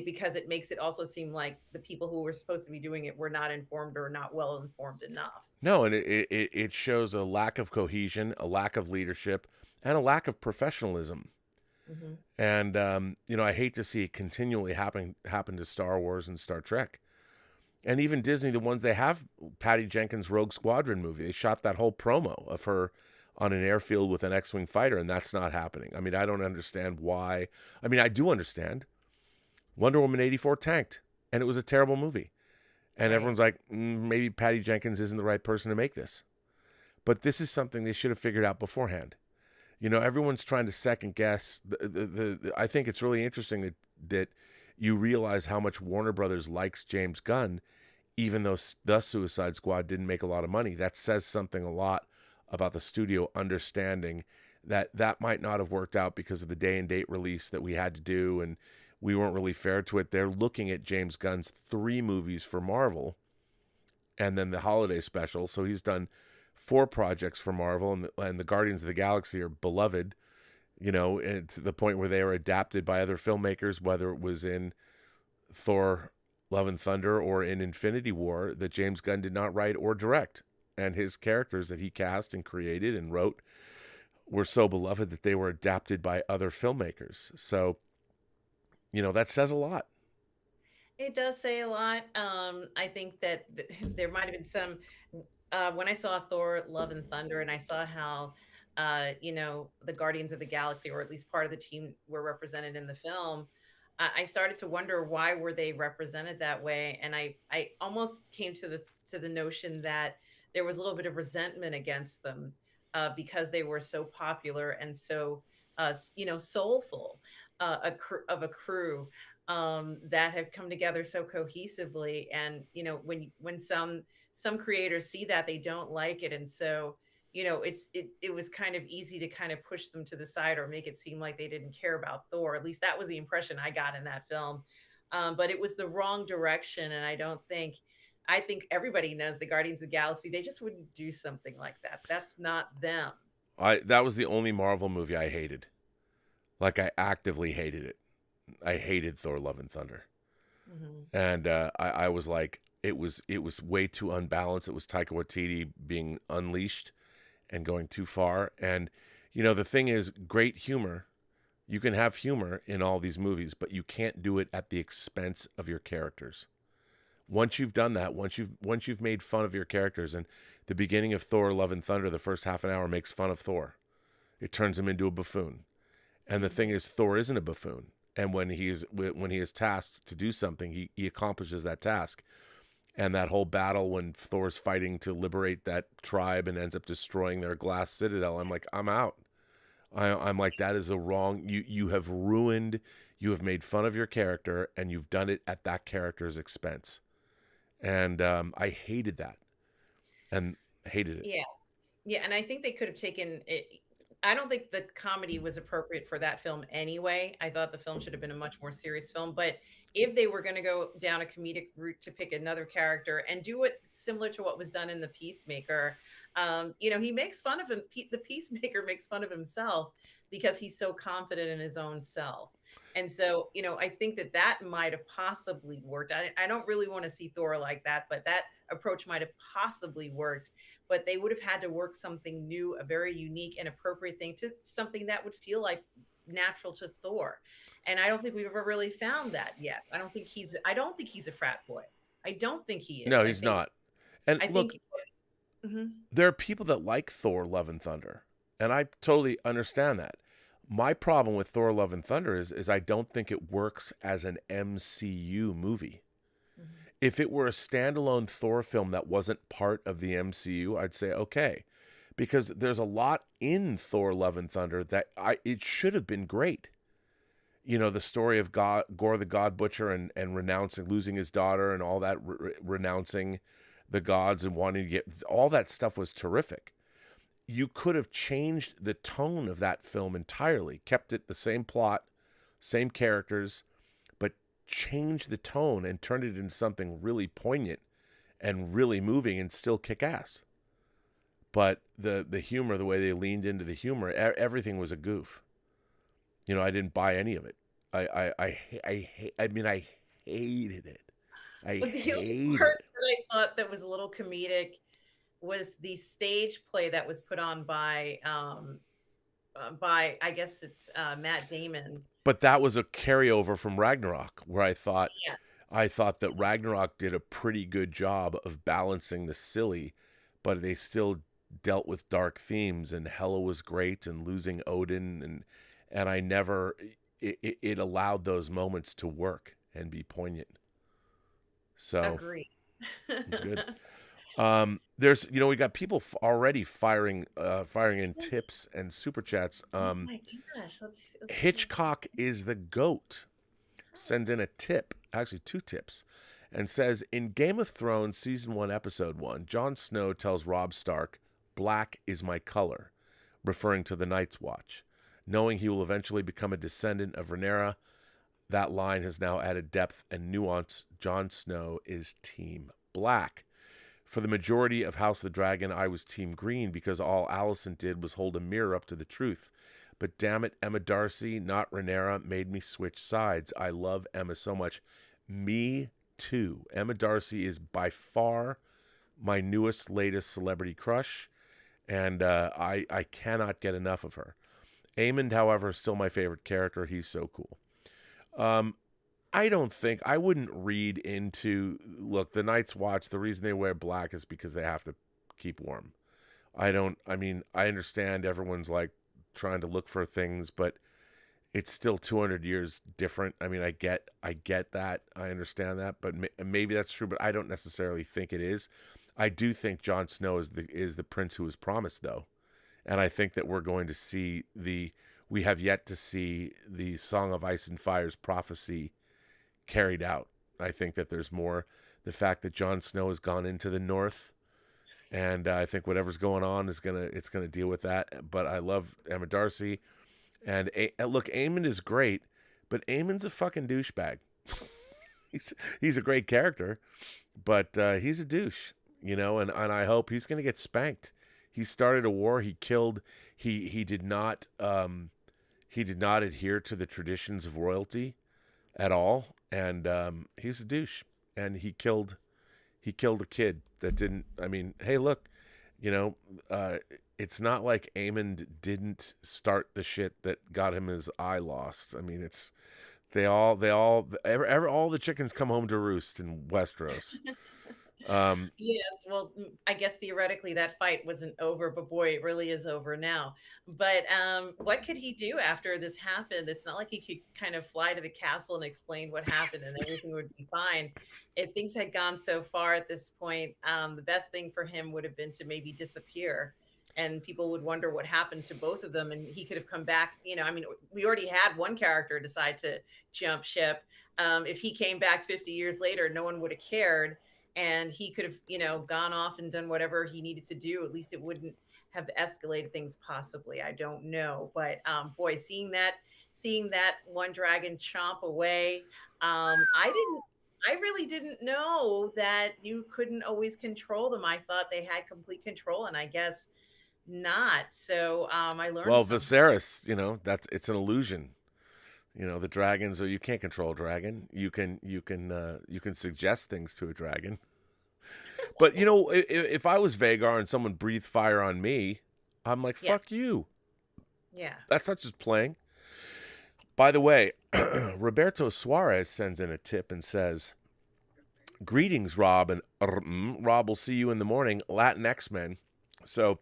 Because it makes it also seem like the people who were supposed to be doing it were not informed or not well informed enough. No, and it shows a lack of cohesion, a lack of leadership, and a lack of professionalism. Mm-hmm. And I hate to see it continually happen to Star Wars and Star Trek, and even Disney. The ones they have, Patty Jenkins' Rogue Squadron movie, they shot that whole promo of her on an airfield with an X-wing fighter, and that's not happening. I mean, I don't understand why. I mean, I do understand. Wonder Woman 84 tanked, and it was a terrible movie. And everyone's like, maybe Patty Jenkins isn't the right person to make this. But this is something they should have figured out beforehand. Everyone's trying to second guess. I think it's really interesting that you realize how much Warner Brothers likes James Gunn, even though the Suicide Squad didn't make a lot of money. That says something a lot about the studio understanding that might not have worked out because of the day and date release that we had to do, and we weren't really fair to it. They're looking at James Gunn's 3 movies for Marvel and then the holiday special. So he's done 4 projects for Marvel, and the Guardians of the Galaxy are beloved, to the point where they are adapted by other filmmakers, whether it was in Thor, Love and Thunder or in Infinity War that James Gunn did not write or direct. And his characters that he cast and created and wrote were so beloved that they were adapted by other filmmakers. So, that says a lot. It does say a lot. I think that there might have been some when I saw Thor: Love and Thunder, and I saw how the Guardians of the Galaxy, or at least part of the team, were represented in the film. I started to wonder, why were they represented that way, and I almost came to the notion that there was a little bit of resentment against them because they were so popular and so soulful, of a crew that have come together so cohesively. And when some creators see that, they don't like it, and so it was kind of easy to kind of push them to the side or make it seem like they didn't care about Thor. At least that was the impression I got in that film. But it was the wrong direction, and I think everybody knows the Guardians of the Galaxy, they just wouldn't do something like that. That's not them. That was the only Marvel movie I hated. Like, I actively hated it. I hated Thor: Love and Thunder. Mm-hmm. And I was like, it was way too unbalanced. It was Taika Waititi being unleashed and going too far. And the thing is, great humor, you can have humor in all these movies, but you can't do it at the expense of your characters. Once you've done that, once you've made fun of your characters, and the beginning of Thor: Love and Thunder, the first half an hour makes fun of Thor. It turns him into a buffoon. And the thing is, Thor isn't a buffoon. And when he is tasked to do something, he accomplishes that task. And that whole battle when Thor's fighting to liberate that tribe and ends up destroying their glass citadel, I'm like, I'm out. I'm like, that is a wrong. You have ruined. You have made fun of your character, and you've done it at that character's expense. And I hated that, and hated it. Yeah. Yeah, and I think they could have taken it. I don't think the comedy was appropriate for that film anyway. I thought the film should have been a much more serious film. But if they were going to go down a comedic route to pick another character and do it similar to what was done in The Peacemaker, he makes fun of him. The Peacemaker makes fun of himself because he's so confident in his own self. And so, I think that might have possibly worked. I don't really want to see Thor like that, but that approach might have possibly worked. But they would have had to work something new, a very unique and appropriate thing, to something that would feel like natural to Thor. And I don't think we've ever really found that yet. I don't think he's a frat boy. I don't think he is. No, he's not. And I look, think there are people that like Thor: Love and Thunder, and I totally understand that. My problem with Thor: Love and Thunder is I don't think it works as an MCU movie. Mm-hmm. If it were a standalone Thor film that wasn't part of the MCU, I'd say okay, because there's a lot in Thor: Love and Thunder that it should have been great. The story of Gore the God Butcher and losing his daughter and all that, renouncing the gods and wanting to get, all that stuff was terrific. You could have changed the tone of that film entirely, kept it the same plot, same characters, but changed the tone and turned it into something really poignant and really moving and still kick ass. But the humor, the way they leaned into the humor, everything was a goof. I didn't buy any of it. I hated it. But the only part that I thought that was a little comedic was the stage play that was put on by I guess it's Matt Damon. But that was a carryover from Ragnarok, where I thought Yes. that Ragnarok did a pretty good job of balancing the silly, but they still dealt with dark themes, and Hela was great, and losing Odin, and I never it allowed those moments to work and be poignant. So Agree. it's good. There's we got people already firing in tips and super chats. Oh my gosh, let's Hitchcock is the GOAT sends in a tip, actually 2 tips, and says, in Game of Thrones season 1 episode 1, Jon Snow tells Robb Stark, "Black is my color," referring to the Night's Watch. Knowing he will eventually become a descendant of Rhaenyra, that line has now added depth and nuance. Jon Snow is Team Black. For the majority of House of the Dragon, I was Team Green because all Alicent did was hold a mirror up to the truth. But damn it, Emma Darcy, not Rhaenyra, made me switch sides. I love Emma so much. Me too. Emma Darcy is by far my latest celebrity crush, and I cannot get enough of her. Aemond, however, is still my favorite character. He's so cool. I wouldn't read into, look, the Night's Watch, the reason they wear black is because they have to keep warm. I understand everyone's like trying to look for things, but it's still 200 years different. I mean, I get that. I understand that, but maybe that's true, but I don't necessarily think it is. I do think Jon Snow is the prince who was promised, though. And I think that we're going to see we have yet to see the Song of Ice and Fire's prophecy carried out. I think that there's more the fact that Jon Snow has gone into the north, and I think whatever's going on it's gonna deal with that. But I love Emma Darcy, and look, Aemond is great, but Aemond's a fucking douchebag. he's a great character, but he's a douche, and I hope he's gonna get spanked. He started a war. He killed. He did not adhere to the traditions of royalty at all, and he's a douche. And he killed a kid that didn't. I mean, hey, look, it's not like Aemond didn't start the shit that got him his eye lost. I mean, all the chickens come home to roost in Westeros. Yes, well, I guess theoretically that fight wasn't over, but boy, it really is over now. But what could he do after this happened? It's not like he could kind of fly to the castle and explain what happened and everything would be fine. If things had gone so far at this point, the best thing for him would have been to maybe disappear, and people would wonder what happened to both of them, and he could have come back. I mean, we already had one character decide to jump ship. If he came back 50 years later, no one would have cared. And he could have, gone off and done whatever he needed to do. At least it wouldn't have escalated things possibly. I don't know. But boy, seeing that one dragon chomp away, I really didn't know that you couldn't always control them. I thought they had complete control, and I guess not. So I learned. Well, Viserys, it's an illusion. The dragons, you can't control a dragon. You can suggest things to a dragon. But if I was Vhagar and someone breathed fire on me, I'm like, fuck you. Yeah. That's not just playing. By the way, Roberto Suarez sends in a tip and says, "Greetings, Rob and Rob will see you in the morning, Latin X-Men." So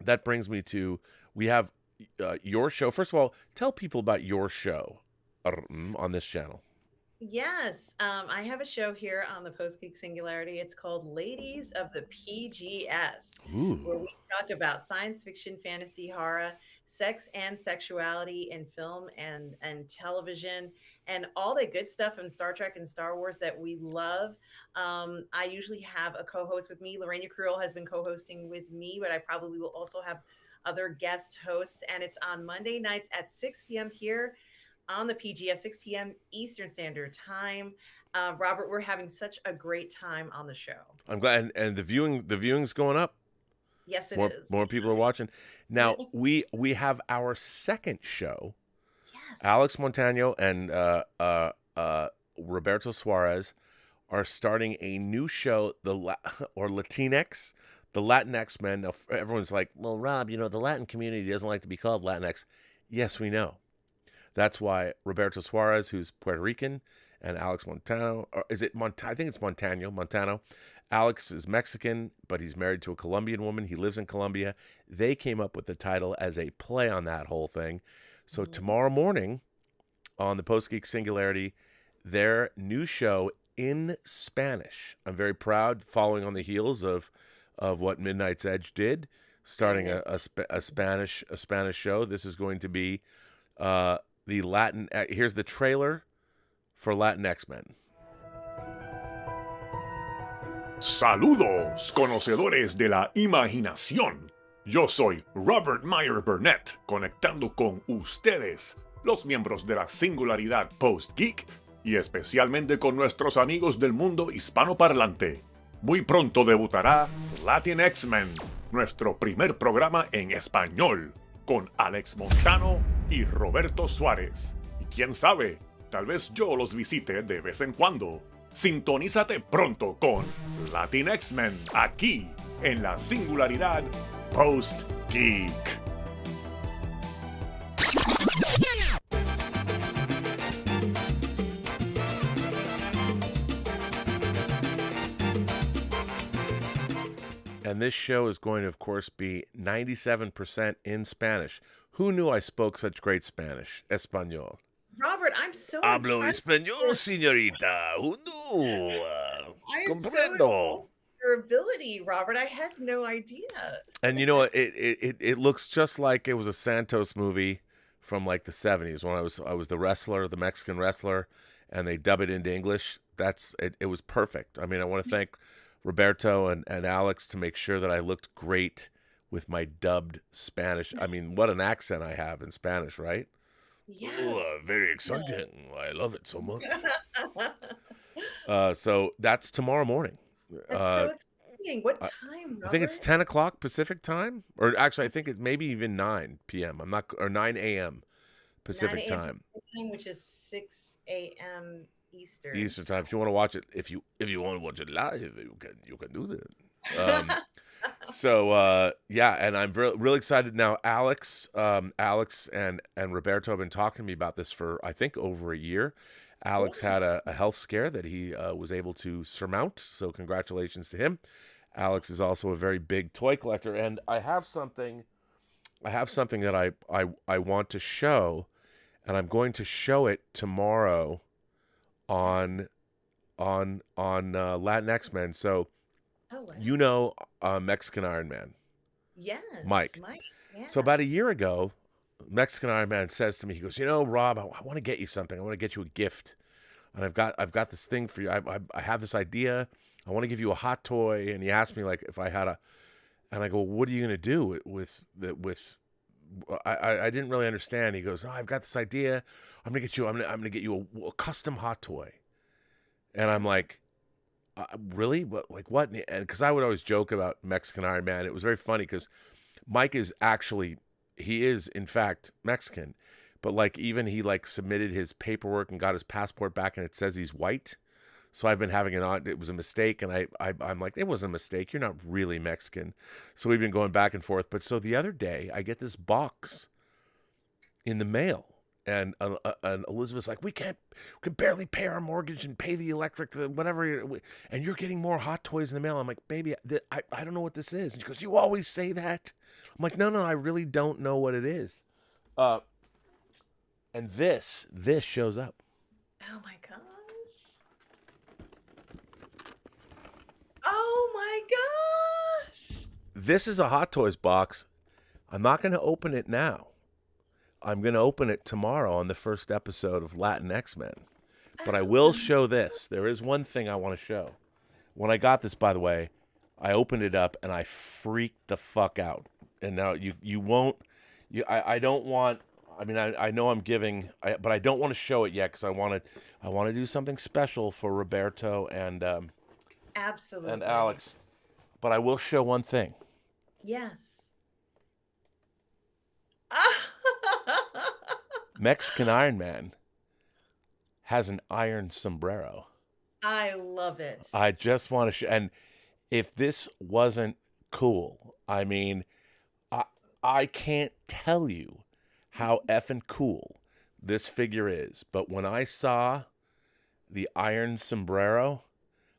that brings me to, we have your show. First of all, tell people about your show on this channel. Yes, I have a show here on the Post-Geek Singularity. It's called Ladies of the PGS, where we talk about science fiction, fantasy, horror, sex and sexuality in film and television, and all the good stuff in Star Trek and Star Wars that we love. I usually have a co-host with me. Lorena Creel has been co-hosting with me, but I probably will also have other guest hosts, and it's on Monday nights at 6 p.m. here on the PGS, 6 p.m. Eastern Standard Time. Robert, we're having such a great time on the show. I'm glad, and the viewing's going up. Yes, it is. More people are watching. Now we have our second show. Yes. Alex Montano and Roberto Suarez are starting a new show, Latinx. The Latin X-Men. Now, everyone's like, well, Rob, the Latin community doesn't like to be called Latinx. Yes, we know. That's why Roberto Suarez, who's Puerto Rican, and Alex Montano, or is it I think it's Montano. Alex is Mexican, but he's married to a Colombian woman. He lives in Colombia. They came up with the title as a play on that whole thing. So tomorrow morning on the Post-Geek Singularity, their new show in Spanish. I'm very proud, following on the heels of what Midnight's Edge did, starting a Spanish show. This is going to be the Latin. Here's the trailer for Latin X-Men. Saludos, conocedores de la imaginación. Yo soy Robert Meyer Burnett, conectando con ustedes, los miembros de la singularidad Post-Geek, y especialmente con nuestros amigos del mundo hispanoparlante. Muy pronto debutará Latin X-Men, nuestro primer programa en español, con Alex Montano y Roberto Suárez. Y quién sabe, tal vez yo los visite de vez en cuando. Sintonízate pronto con Latin X-Men aquí en la singularidad Post-Geek. And this show is going to, of course, be 97% in Spanish. Who knew I spoke such great Spanish? Español. Robert, I'm so Hablo impressed español, with- señorita. Who knew? I am so Comprendo. impressed with your ability, Robert. I had no idea. And you know what? It looks just like it was a Santos movie from like the 70s when I was the wrestler, the Mexican wrestler, and they dub it into English. It was perfect. I mean, I want to thank Roberto and Alex to make sure that I looked great with my dubbed Spanish. I mean, what an accent I have in Spanish, right? Yes. Oh, very exciting. I love it so much. So that's tomorrow morning. That's so exciting. What time, Robert? I think it's 10 o'clock Pacific time, or actually, I think it's maybe even 9 p.m. Or 9 a.m. Pacific 9 a.m. time. Pacific time, which is 6 a.m. Eastern. Eastern time. If you want to watch it, if you want to watch it live, you can do that. Yeah, and I'm really excited now. Alex and Roberto have been talking to me about this for I think over a year. Alex had a health scare that he was able to surmount, so congratulations to him. Alex is also a very big toy collector, and I have something that I want to show, and I'm going to show it tomorrow on Latin X-Men. So you know Mexican Iron Man. Yes. Mike. Yeah. So about a year ago, Mexican Iron Man says to me, he goes, you know, Rob, I want to get you something. I want to get you a gift. And I've got this thing for you. I have this idea. I want to give you a hot toy. And he asked me like if I had and I go, what are you going to do with I didn't really understand. He goes, oh, I've got this idea. I'm going to get you a custom hot toy. And I'm like, really? What? Like what? And because I would always joke about Mexican Iron Man. It was very funny because Mike is actually, he is in fact Mexican, but like even he like submitted his paperwork and got his passport back and it says he's white. So I've been having it was a mistake. And I'm like, it wasn't a mistake. You're not really Mexican. So we've been going back and forth. But so the other day I get this box in the mail. And Elizabeth's like, we can barely pay our mortgage and pay the electric, whatever. And you're getting more hot toys in the mail. I'm like, baby, I don't know what this is. And she goes, you always say that. I'm like, no, I really don't know what it is. And this shows up. Oh my gosh. Oh my gosh. This is a Hot Toys box. I'm not going to open it now. I'm going to open it tomorrow on the first episode of Latin X-Men. But I will show this. There is one thing I want to show. When I got this, by the way, I opened it up and I freaked the fuck out. And now you won't. I don't want. I mean, I know I'm giving, but I don't want to show it yet because I want to do something special for Roberto and Absolutely. and Alex. But I will show one thing. Yes. Mexican Iron Man has an iron sombrero. I love it. I just want to show, and if this wasn't cool, I mean, I can't tell you how effing cool this figure is. But when I saw the iron sombrero,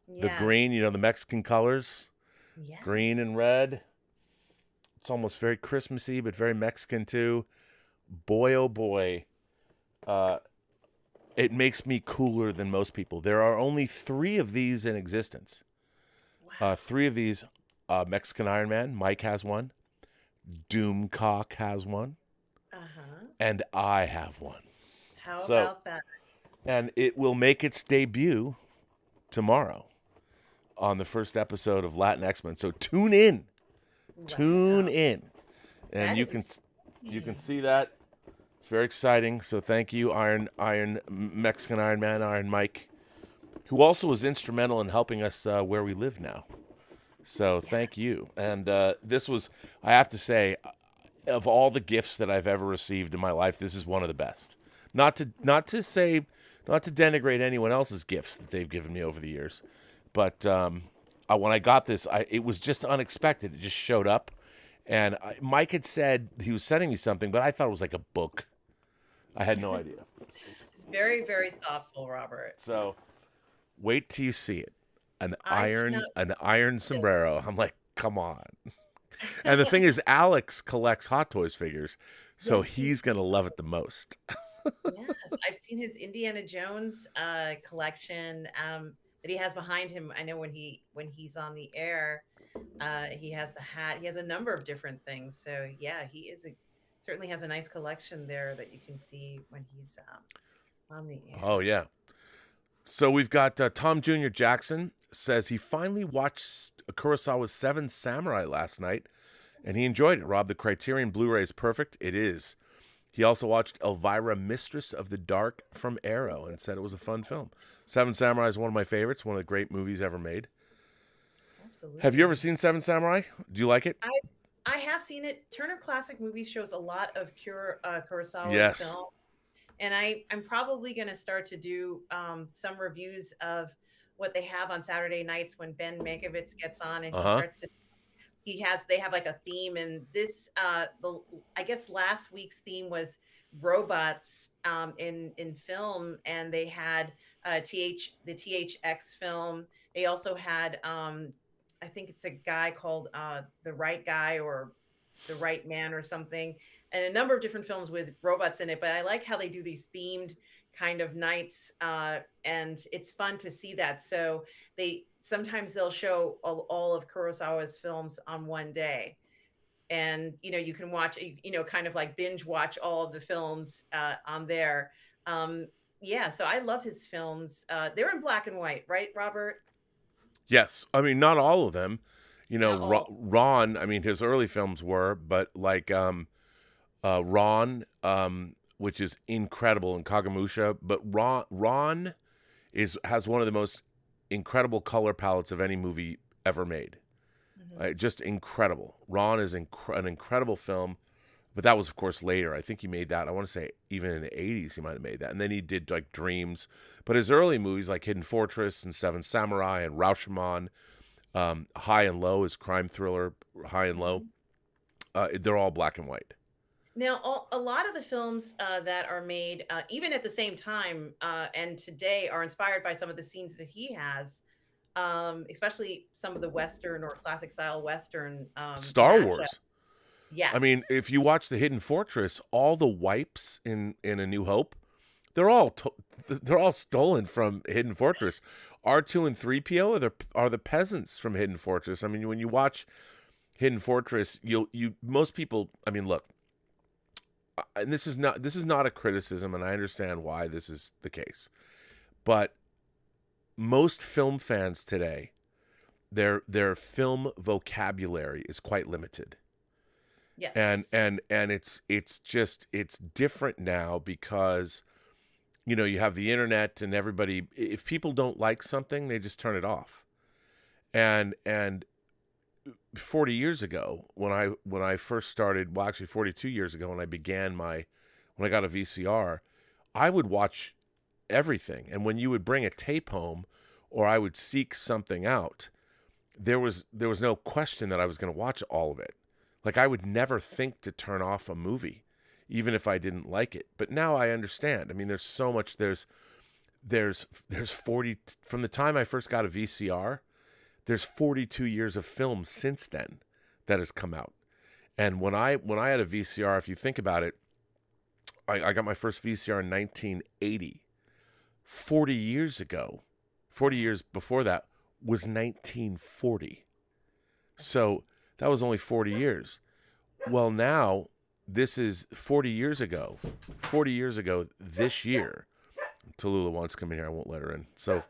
the green, you know, the Mexican colors, green and red, it's almost very Christmassy, but very Mexican too. Boy, oh boy, it makes me cooler than most people. There are only 3 of these in existence. Wow. 3 of these, Mexican Iron Man, Mike has one, Doomcock has one, and I have one. How about that? And it will make its debut tomorrow on the first episode of Latin X-Men. So tune in. Tune in. And That you is can see that. It's very exciting. So thank you, Mexican Iron Man, Iron Mike, who also was instrumental in helping us where we live now. So thank you. And this was, I have to say, of all the gifts that I've ever received in my life, this is one of the best. Not to denigrate anyone else's gifts that they've given me over the years, but when I got this, it was just unexpected. It just showed up, and Mike had said he was sending me something, but I thought it was like a book. I had no idea. It's very, very thoughtful, Robert. So, wait till you see it. An I iron sombrero. I'm like, come on. And the thing is, Alex collects Hot Toys figures, so he's gonna love it the most. Yes, I've seen his Indiana Jones collection that he has behind him. I know when he's on the air, he has the hat. He has a number of different things. So yeah, certainly has a nice collection there that you can see when he's on the air. Oh yeah. So we've got Tom Jr. Jackson says he finally watched Kurosawa's Seven Samurai last night, and he enjoyed it. Rob, the Criterion Blu-ray is perfect. It is. He also watched Elvira, Mistress of the Dark from Arrow, and said it was a fun film. Seven Samurai is one of my favorites, one of the great movies ever made. Absolutely. Have you ever seen Seven Samurai? Do you like it? I have seen it. Turner Classic Movies shows a lot of Kurosawa's film. And I'm probably going to start to do some reviews of what they have on Saturday nights when Ben Mankiewicz gets on and he starts to. They have like a theme, and this I guess last week's theme was robots in film, and they had the THX film. They also had I think it's a guy called The Right Guy or The Right Man or something, and a number of different films with robots in it. But I like how they do these themed kind of nights, and it's fun to see that. So sometimes they'll show all of Kurosawa's films on one day, and you can watch, kind of like binge watch all of the films on there. Yeah, so I love his films. They're in black and white, right, Robert? Yes, I mean not all of them. Ron. I mean his early films were, but like Ron, which is incredible, in Kagemusha. But Ron has one of the most incredible color palettes of any movie ever made. Just incredible. Ron is an incredible film, but that was of course later. I think he made that, I want to say even in the 80s he might have made that, and then he did like Dreams. But his early movies like Hidden Fortress and Seven Samurai and Rashomon, High and Low, his crime thriller High and Low, they're all black and white. Now, a lot of the films that are made, even at the same time and today, are inspired by some of the scenes that he has, especially some of the Western or classic style Western. Star mashups. Wars. Yes. I mean, if you watch The Hidden Fortress, all the wipes in A New Hope, they're all stolen from Hidden Fortress. R2 and 3PO are the peasants from Hidden Fortress. I mean, when you watch Hidden Fortress, most people. I mean, look. And this is not a criticism, and I understand why this is the case, but most film fans today, their film vocabulary is quite limited. Yes. And it's different now because you have the internet, and everybody, if people don't like something, they just turn it off. And 40 years ago, when I first started, well, actually 42 years ago, when I got a VCR, I would watch everything. And when you would bring a tape home, or I would seek something out, there was no question that I was going to watch all of it. Like, I would never think to turn off a movie, even if I didn't like it. But now I understand. I mean, there's so much. There's 40 from the time I first got a VCR. There's 42 years of film since then that has come out. And when I had a VCR, if you think about it, I got my first VCR in 1980. 40 years ago, 40 years before that was 1940. So that was only 40 years. Well, now this is 40 years ago. 40 years ago this year. Tallulah wants to come in here. I won't let her in. So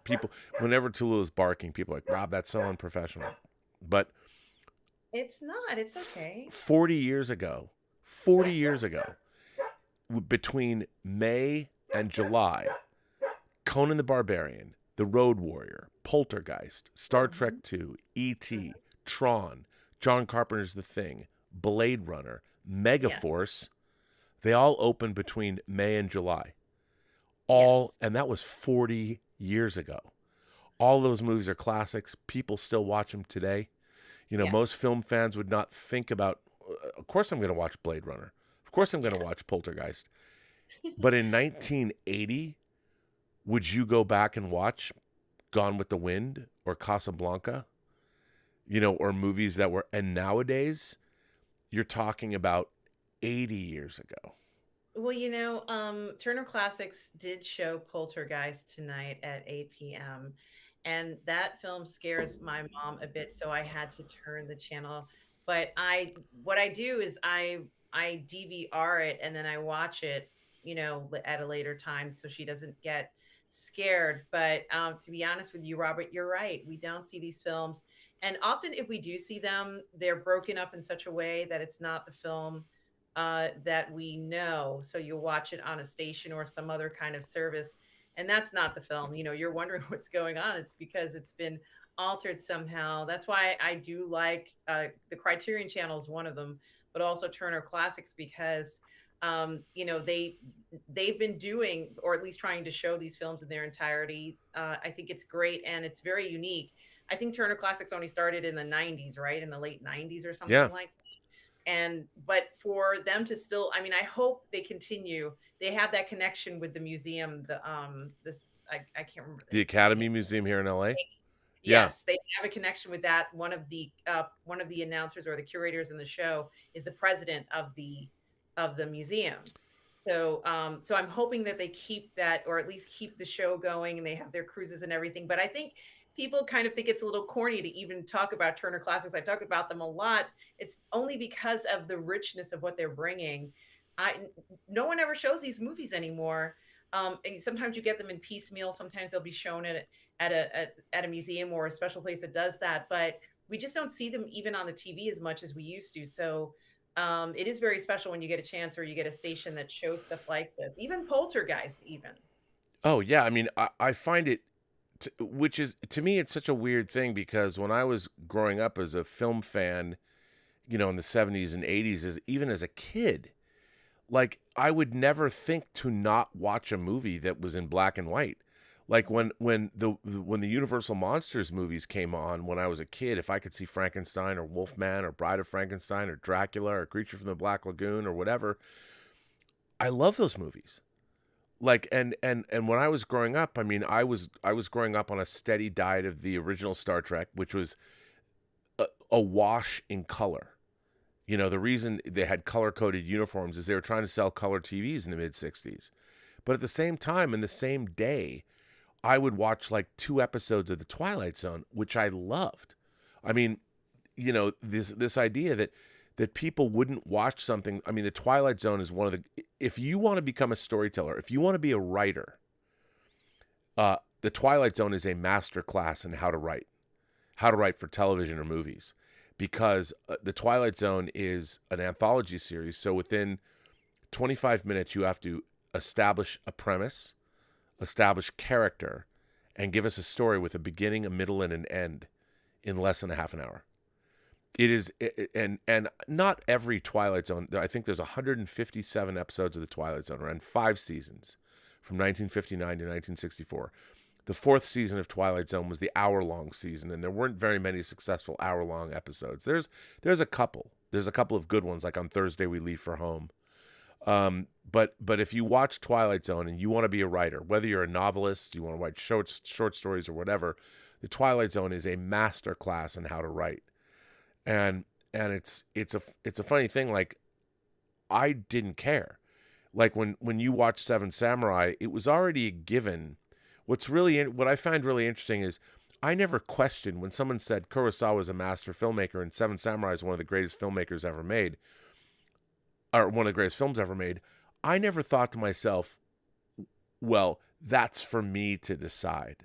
whenever Tallulah's barking, people are like, Rob, that's so unprofessional. But it's not. It's okay. 40 years ago, between May and July, Conan the Barbarian, The Road Warrior, Poltergeist, Star Trek II, E.T., Tron, John Carpenter's The Thing, Blade Runner, Megaforce, they all opened between May and July. All, Yes. and that was 40 years ago. All those movies are classics. People still watch them today. You know, Yeah. most film fans would not think about, of course I'm going to watch Blade Runner. Of course I'm going to Yeah. watch Poltergeist. But in 1980, would you go back and watch Gone with the Wind or Casablanca? You know, or movies that were, and nowadays you're talking about 80 years ago. Well, Turner Classics did show Poltergeist tonight at 8 p.m. And that film scares my mom a bit, so I had to turn the channel. But what I do is I DVR it and then I watch it, at a later time so she doesn't get scared. But to be honest with you, Robert, you're right. We don't see these films, and often if we do see them, they're broken up in such a way that it's not the film that we know. So you'll watch it on a station or some other kind of service, and that's not the film. You're wondering what's going on. It's because it's been altered somehow. That's why I do like the Criterion Channel is one of them, but also Turner Classics because they've been doing, or at least trying to show these films in their entirety. I think it's great and it's very unique. I think Turner Classics only started in the 90s, right? In the late 90s or Yeah. something like that. But for them to still, I mean, I hope they continue. They have that connection with the museum, I can't remember The Academy Museum here in LA. Yeah. Yes, they have a connection with that. One of the announcers or the curators in the show is the president of the museum. So I'm hoping that they keep that, or at least keep the show going, and they have their cruises and everything. But I think people kind of think it's a little corny to even talk about Turner Classics. I talk about them a lot. It's only because of the richness of what they're bringing. No one ever shows these movies anymore. And sometimes you get them in piecemeal. Sometimes they'll be shown at a museum or a special place that does that. But we just don't see them even on the TV as much as we used to. So it is very special when you get a chance or you get a station that shows stuff like this. Even Poltergeist, even. Oh, yeah. I mean, I find it, which is, to me, it's such a weird thing because when I was growing up as a film fan, in the 70s and 80s, even as a kid, like I would never think to not watch a movie that was in black and white. Like when the Universal Monsters movies came on when I was a kid, if I could see Frankenstein or Wolfman or Bride of Frankenstein or Dracula or Creature from the Black Lagoon or whatever, I love those movies. Like and when I was growing up, I mean, I was growing up on a steady diet of the original Star Trek, which was a wash in color. The reason they had color-coded uniforms is they were trying to sell color TVs in the mid-'60s. But at the same time, in the same day, I would watch like 2 episodes of The Twilight Zone, which I loved. I mean, this idea that people wouldn't watch something. I mean, The Twilight Zone is one of the, if you want to become a storyteller, if you want to be a writer, The Twilight Zone is a master class in how to write for television or movies. Because The Twilight Zone is an anthology series. So within 25 minutes, you have to establish a premise, establish character, and give us a story with a beginning, a middle, and an end in less than a half an hour. It is, and not every Twilight Zone, I think there's 157 episodes of The Twilight Zone, around 5 seasons from 1959 to 1964. The 4th season of Twilight Zone was the hour-long season, and there weren't very many successful hour-long episodes. There's a couple. There's a couple of good ones, like On Thursday We Leave for Home. But if you watch Twilight Zone and you want to be a writer, whether you're a novelist, you want to write short stories or whatever, The Twilight Zone is a master class in how to write. And it's a funny thing. Like, I didn't care. Like when you watch Seven Samurai, it was already a given. What I find really interesting is I never questioned when someone said Kurosawa is a master filmmaker and Seven Samurai is one of the greatest filmmakers ever made, or one of the greatest films ever made. I never thought to myself, well, that's for me to decide.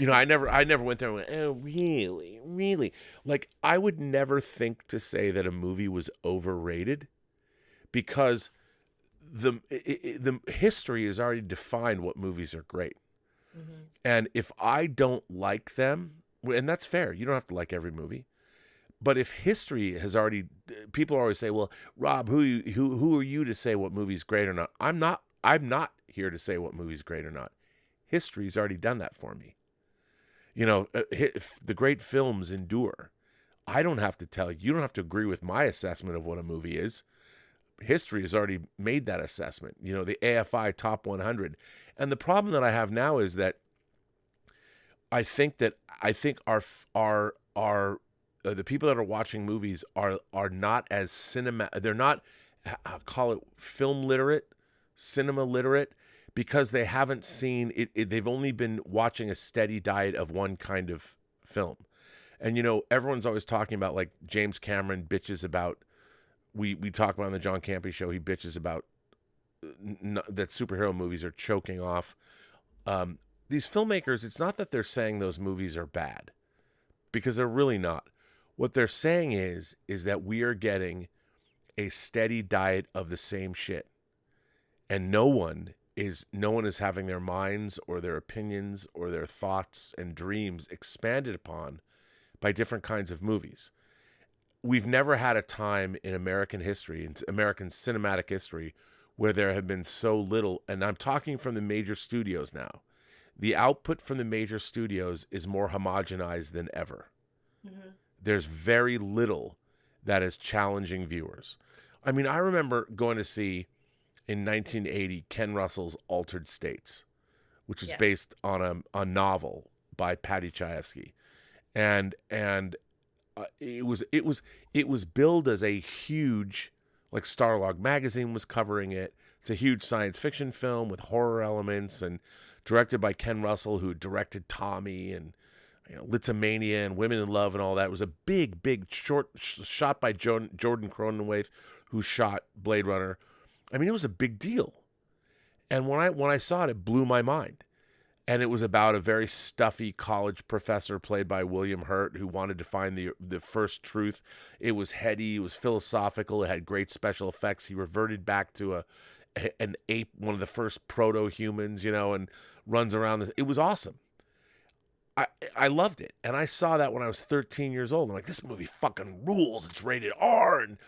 I never went there and went, oh, really? Like, I would never think to say that a movie was overrated because the history has already defined what movies are great. Mm-hmm. And if I don't like them, and that's fair, you don't have to like every movie. But if history has already, people always say, well, Rob, who are you to say what movie's great or not? I'm not here to say what movie's great or not. History's already done that for me. The great films endure. I don't have to tell you. You don't have to agree with my assessment of what a movie is. History has already made that assessment. The AFI Top 100. And the problem that I have now is that I think our the people that are watching movies are not as they're not, I'll call it film literate, cinema literate, because they haven't seen it. They've only been watching a steady diet of one kind of film. And everyone's always talking about, like, James Cameron bitches about, we talk about on the John Campy show, he bitches about that superhero movies are choking off these filmmakers. It's not that they're saying those movies are bad, because they're really not. What they're saying is that we are getting a steady diet of the same shit, and no one is having their minds or their opinions or their thoughts and dreams expanded upon by different kinds of movies. We've never had a time in American history, in American cinematic history, where there have been so little, and I'm talking from the major studios now. The output from the major studios is more homogenized than ever. Mm-hmm. There's very little that is challenging viewers. I mean, I remember going to see in 1980 Ken Russell's Altered States, which is based on a novel by Paddy Chayefsky, and it was billed as a huge, like, Starlog magazine was covering it. It's a huge science fiction film with horror elements, and directed by Ken Russell, who directed Tommy and Litzomania and Women in Love and all that. It was a big short shot by Jordan Cronenweth, who shot Blade Runner. I mean, it was a big deal. And when I saw it, it blew my mind. And it was about a very stuffy college professor played by William Hurt, who wanted to find the first truth. It was heady, it was philosophical, it had great special effects. He reverted back to an ape, one of the first proto-humans, and runs around this. It was awesome. I loved it. And I saw that when I was 13 years old. I'm like, this movie fucking rules. It's rated R. And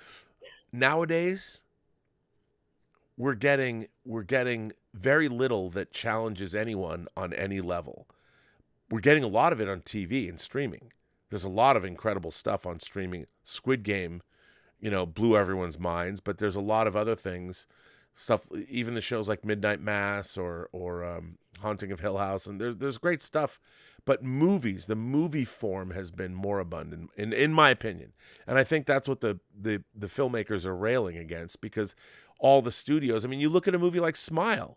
nowadays, we're getting very little that challenges anyone on any level. We're getting a lot of it on TV and streaming. There's a lot of incredible stuff on streaming. Squid Game, blew everyone's minds, but there's a lot of other things, stuff, even the shows like Midnight Mass or Haunting of Hill House, and there's great stuff. But movies, the movie form has been more abundant, in my opinion. And I think that's what the filmmakers are railing against, because all the studios, I mean, you look at a movie like Smile,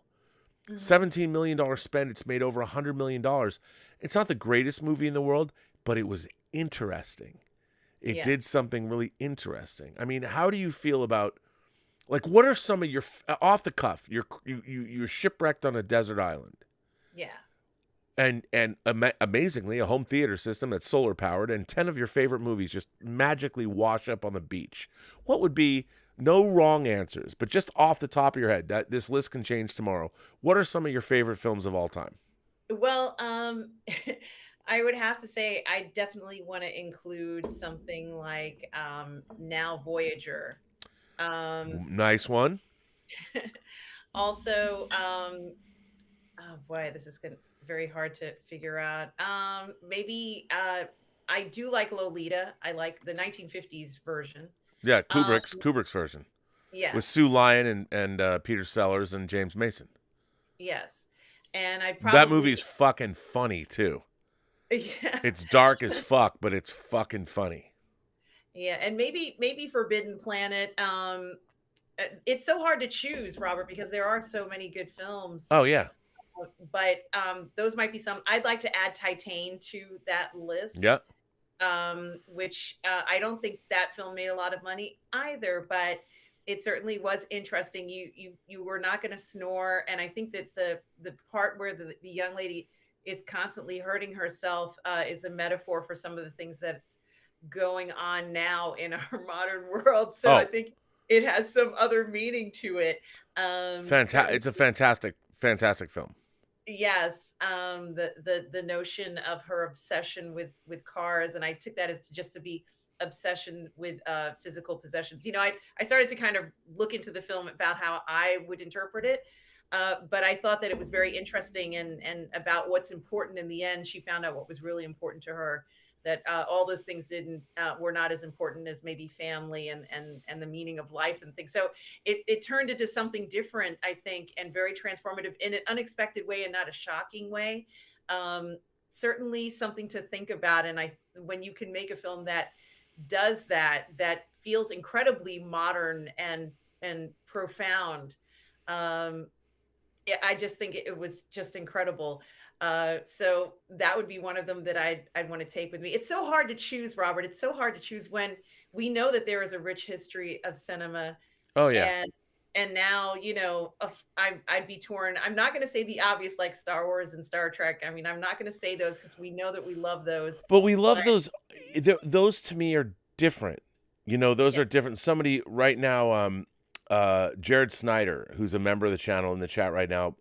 $17 million spend, it's made over $100 million. It's not the greatest movie in the world, but it was interesting. It did something really interesting. I mean, how do you feel about, like, what are some of your, off the cuff, you're shipwrecked on a desert island. Yeah. And amazingly, a home theater system that's solar powered, and 10 of your favorite movies just magically wash up on the beach. What would be, no wrong answers, but just off the top of your head, that this list can change tomorrow. What are some of your favorite films of all time? Well, I would have to say I definitely want to include something like Now Voyager. Nice one. Also, oh boy, this is very hard to figure out. Maybe I do like Lolita. I like the 1950s version. Yeah, Kubrick's version. Yeah. With Sue Lyon and Peter Sellers and James Mason. Yes. And I probably... That movie's fucking funny, too. Yeah. It's dark as fuck, but it's fucking funny. Yeah, and maybe Forbidden Planet. It's so hard to choose, Robert, because there are so many good films. Oh, yeah. But those might be some. I'd like to add Titan to that list. Yeah. Which I don't think that film made a lot of money either, but it certainly was interesting. You were not going to snore, and I think that the part where the young lady is constantly hurting herself is a metaphor for some of the things that's going on now in our modern world. So I think it has some other meaning to it. It's a fantastic film. Yes, the notion of her obsession with cars, and I took that as just to be obsession with physical possessions. I started to kind of look into the film about how I would interpret it. But I thought that it was very interesting and about what's important in the end. She found out what was really important to her, that all those things didn't were not as important as maybe family and the meaning of life and things. So it turned into something different, I think, and very transformative in an unexpected way and not a shocking way. Certainly something to think about. And when you can make a film that does that feels incredibly modern and profound. Yeah, I just think it was just incredible. So that would be one of them that I'd want to take with me. It's so hard to choose, Robert. It's so hard to choose when we know that there is a rich history of cinema, Oh yeah. and now I'd be torn. I'm not going to say the obvious like Star Wars and Star Trek. I mean, I'm not going to say those because we know that we love those. But we love But those. Those to me are different. Those are yes, different. Somebody right now, Jared Snyder, who's a member of the channel in the chat right now,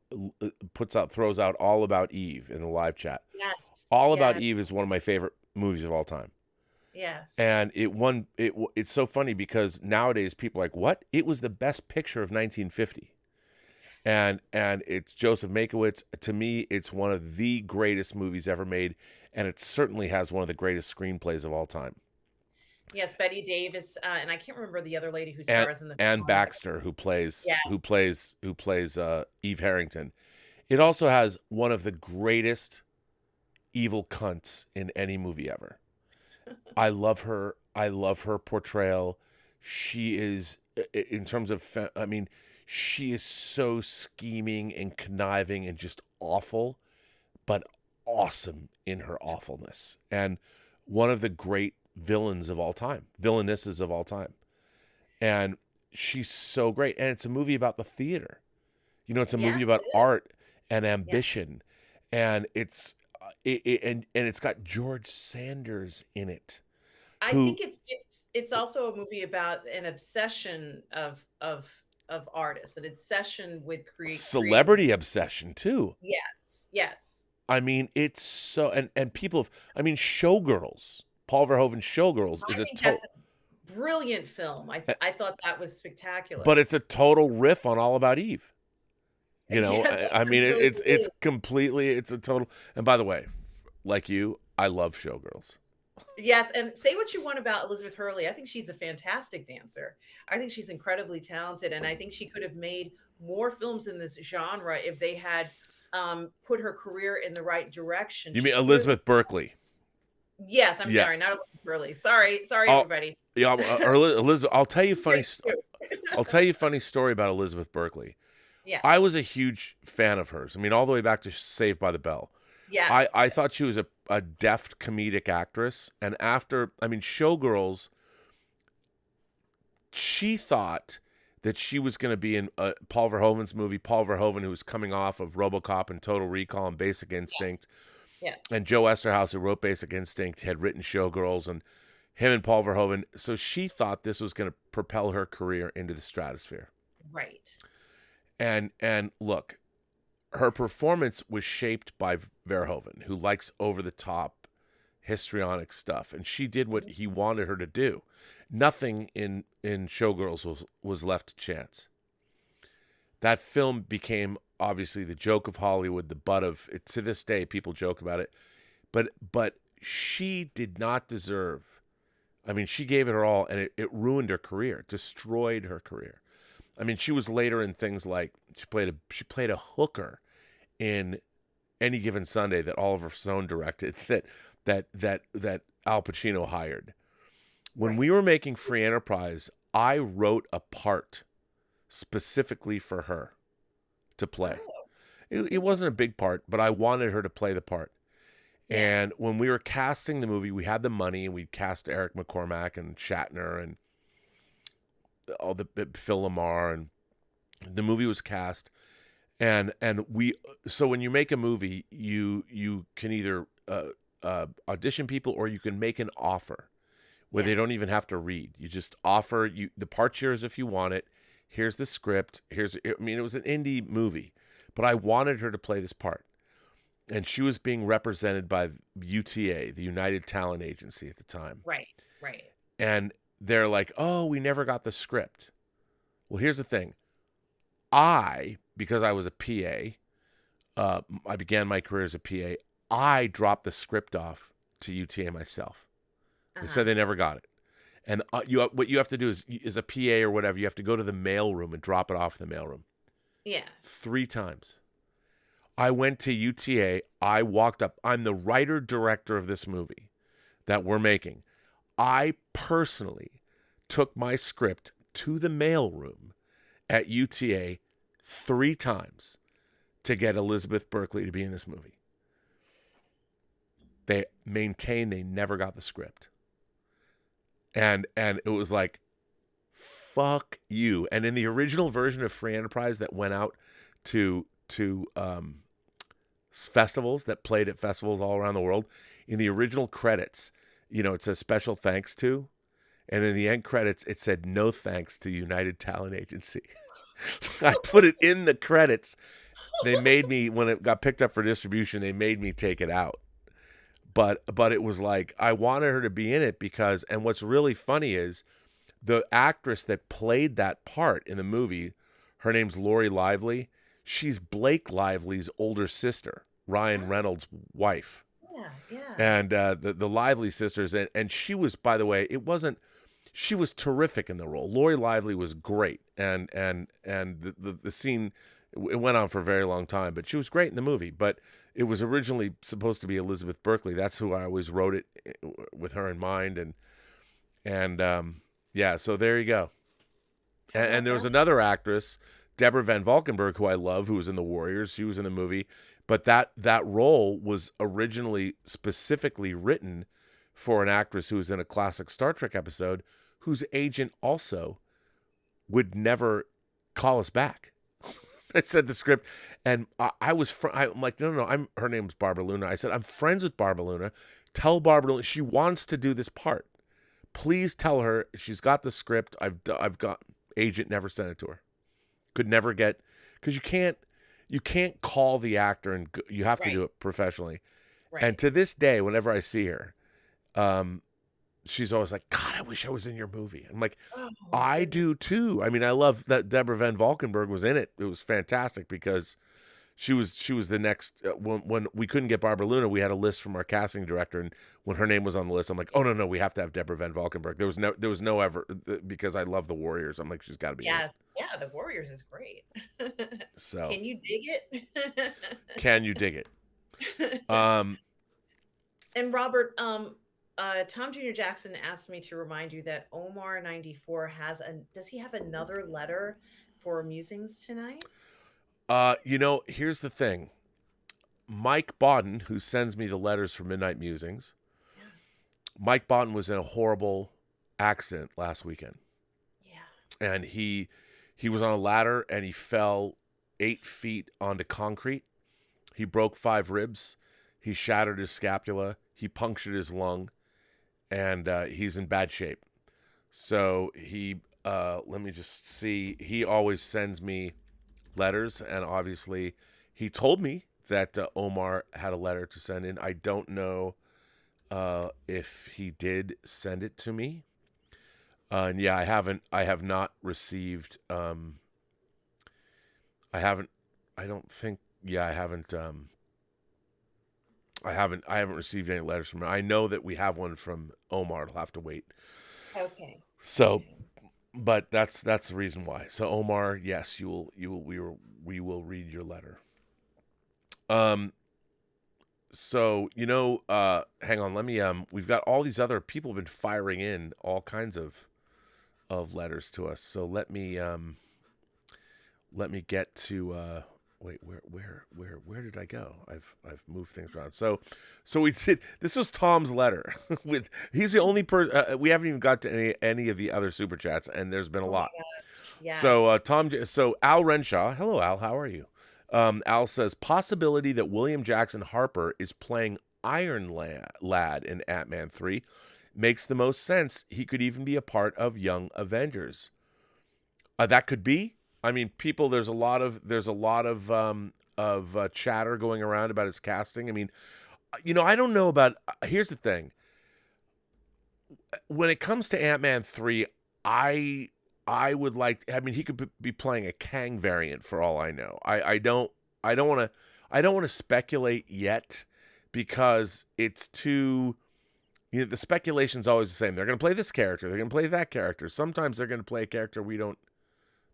throws out All About Eve in the live chat. yes, All About yes, Eve is one of my favorite movies of all time. yes. And it's so funny because nowadays people are like, what? It was the best picture of 1950. And it's Joseph Mankiewicz. To me, it's one of the greatest movies ever made, and it certainly has one of the greatest screenplays of all time. Yes, Betty Davis, and I can't remember the other lady who And stars in the Ann film. Baxter, who plays Yeah, Eve Harrington. It also has one of the greatest evil cunts in any movie ever. I love her. I love her portrayal. She is, in terms of, she is so scheming and conniving and just awful, but awesome in her awfulness. And one of the great villainesses of all time. And she's so great. And it's a movie about the theater. It's a movie yes, about it is. art and Yeah, ambition. And and it's got George Sanders in it, I who think it's also a movie about an obsession of artists, an obsession with creating. celebrity obsession too. Yes, yes. I mean, it's so and people have, Showgirls. Paul Verhoeven's Showgirls is I a think that's a brilliant film. I thought that was spectacular. but it's a total riff on All About Eve. Yes, I it mean, really it's is. completely, it's a total. And by the way, like you, I love Showgirls. Yes, and say what you want about Elizabeth Hurley. I think she's a fantastic dancer. I think she's incredibly talented, and I think she could have made more films in this genre if they had put her career in the right direction. You mean She's really, Elizabeth Berkley? yes, I'm Yeah. sorry, not Elizabeth Hurley. Sorry, I'll, everybody. yeah, Elizabeth. I'll tell you Great too. a funny story about Elizabeth Berkley. I Yes, was a huge fan of hers. I mean, all the way back to Saved by the Bell. yes, I thought she was a deft comedic actress. And after, Showgirls, she thought that she was going to be in Paul Verhoeven's movie. Paul Verhoeven, who was coming off of RoboCop and Total Recall and Basic Instinct. yes, And Joe Esterhaus, who wrote Basic Instinct, had written Showgirls, and him and Paul Verhoeven. So she thought this was going to propel her career into the stratosphere. right. And look, her performance was shaped by Verhoeven, who likes over-the-top histrionic stuff, and she did what he wanted her to do. Nothing in Showgirls was left to chance. That film became obviously the joke of Hollywood, the butt of it. To this day, people joke about it, but she did not deserve. I mean, she gave it her all, and it ruined her career, destroyed her career. I mean, she was later in things like she played a hooker in Any Given Sunday that Oliver Stone directed that Al Pacino hired. When Right. we were making Free Enterprise, I wrote a part specifically for her to play. Oh, It wasn't a big part, but I wanted her to play the part. yeah, And when we were casting the movie, we had the money, and we cast Eric McCormack and Shatner and all the Phil Lamar, and the movie was cast. And so when you make a movie, you can either audition people, or you can make an offer where yeah, they don't even have to read. You just offer the part's yours if you want it. Here's the script. It was an indie movie, but I wanted her to play this part. And she was being represented by UTA, the United Talent Agency at the time. right, right. And they're like, oh, we never got the script. Well, here's the thing. I because I was a PA, I began my career as a PA. I dropped the script off to UTA myself. They said they never got it. And what you have to do is a PA or whatever, you have to go to the mailroom and drop it off in the mailroom. Yeah. 3 times. I went to UTA. I walked up. I'm the writer-director of this movie that we're making. I personally took my script to the mailroom at UTA 3 times to get Elizabeth Berkley to be in this movie. They maintained they never got the script. And it was like, fuck you. And in the original version of Free Enterprise that went out to festivals, that played at festivals all around the world, in the original credits, it says special thanks to, and in the end credits, it said no thanks to United Talent Agency. I put it in the credits. They made me, when it got picked up for distribution, they made me take it out. But it was like, I wanted her to be in it because, and what's really funny is the actress that played that part in the movie, her name's Lori Lively. She's Blake Lively's older sister, Ryan Reynolds' wife. Yeah. And the Lively sisters, and she was, by the way, she was terrific in the role. Lori Lively was great, and the scene, it went on for a very long time, but she was great in the movie. But it was originally supposed to be Elizabeth Berkley. That's who I always wrote it with her in mind, and yeah. So there you go. And there was another actress, Deborah Van Valkenburg, who I love, who was in The Warriors. She was in the movie, but that role was originally specifically written for an actress who was in a classic Star Trek episode, whose agent also would never call us back. I said the script, and I'm like, no, her name's Barbara Luna. I said, I'm friends with Barbara Luna. Tell Barbara Luna she wants to do this part. Please tell her she's got the script. I've got agent, never sent it to her. Could never get, because you can't call the actor, and you have to do it professionally. Right. And to this day, whenever I see her, she's always like, God, I wish I was in your movie. I'm like, I do too. I mean, I love that Deborah Van Valkenburg was in it. It was fantastic because she was the next, when we couldn't get Barbara Luna, we had a list from our casting director. And when her name was on the list, I'm like, oh no, we have to have Deborah Van Valkenburg. There was no ever, because I love the Warriors. I'm like, she's got to be in it. Yeah, the Warriors is great. So can you dig it? Can you dig it? And Robert, Tom Jr. Jackson asked me to remind you that Omar 94 does he have another letter for Musings tonight? Here's the thing. Mike Bodden, who sends me the letters for Midnight Musings, Mike Bodden was in a horrible accident last weekend. Yeah. And he was on a ladder and he fell 8 feet onto concrete. He broke 5 ribs. He shattered his scapula. He punctured his lung. And he's in bad shape. So he, let me just see. He always sends me letters, and obviously he told me that Omar had a letter to send in. I don't know if he did send it to me. And yeah, I have not received. I haven't received any letters from him. I know that we have one from Omar. It'll have to wait. Okay. So, but that's the reason why. So Omar, yes, we will read your letter. So, hang on, let me, we've got all these other people have been firing in all kinds of letters to us. So let me get to, wait, where did I go? I've moved things around. So we did. This was Tom's letter. He's the only person. We haven't even got to any of the other super chats, and there's been a lot. Yeah. So Al Renshaw. Hello, Al. How are you? Al says possibility that William Jackson Harper is playing Iron Lad in Ant-Man 3 makes the most sense. He could even be a part of Young Avengers. That could be. I mean, people. There's a lot of chatter going around about his casting. I mean, I don't know about. Here's the thing. When it comes to Ant-Man 3, I I would like. I mean, he could be playing a Kang variant for all I know. I don't want to speculate yet because it's too. The speculation's always the same. They're going to play this character. They're going to play that character. Sometimes they're going to play a character we don't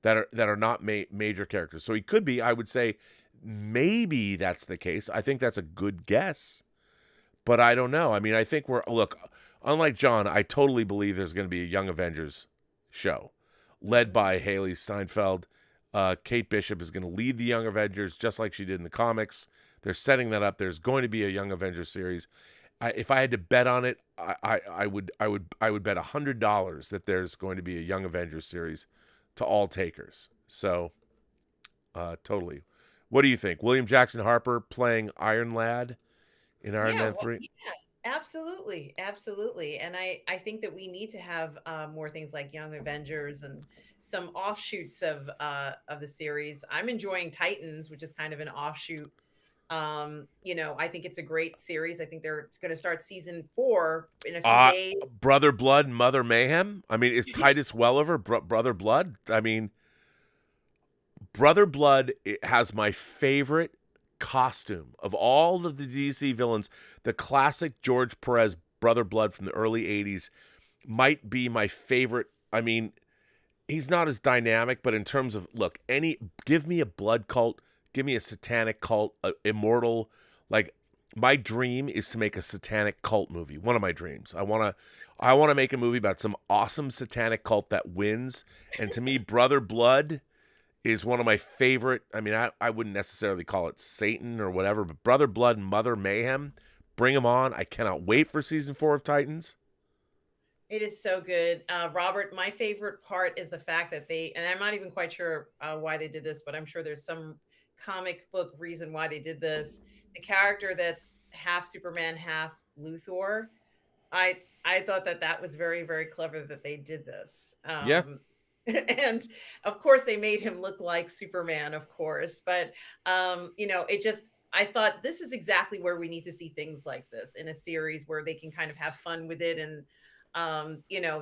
that are not major characters. So he could be. I would say maybe that's the case. I think that's a good guess, but I don't know. I mean, I think look. Unlike John, I totally believe there's going to be a Young Avengers show led by Haley Steinfeld. Kate Bishop is going to lead the Young Avengers just like she did in the comics. They're setting that up. There's going to be a Young Avengers series. If I had to bet on it, I would bet $100 that there's going to be a Young Avengers series to all takers. So, totally. What do you think? William Jackson Harper playing Iron Lad in Iron Man 3? Yeah, absolutely, absolutely. And I think that we need to have more things like Young Avengers and some offshoots of the series. I'm enjoying Titans, which is kind of an offshoot. I think it's a great series. I think they're going to start season 4 in a few days. Brother Blood, Mother Mayhem. I mean, is Titus Welliver Brother Blood? I mean, Brother Blood has my favorite costume of all of the DC villains. The classic George Perez Brother Blood from the early 80s might be my favorite. I mean, he's not as dynamic, but in terms of, look, give me a blood cult. Give me a satanic cult, immortal. Like, my dream is to make a satanic cult movie. One of my dreams. I want to make a movie about some awesome satanic cult that wins. And to me, Brother Blood is one of my favorite. I mean, I wouldn't necessarily call it Satan or whatever, but Brother Blood and Mother Mayhem, bring them on. I cannot wait for season 4 of Titans. It is so good. Robert, my favorite part is the fact that and I'm not even quite sure why they did this, but I'm sure there's some comic book reason why they did this. The character that's half Superman, half Luthor. I thought that was very, very clever that they did this. Yeah. And of course they made him look like Superman, of course. But I thought this is exactly where we need to see things like this in a series where they can kind of have fun with it. And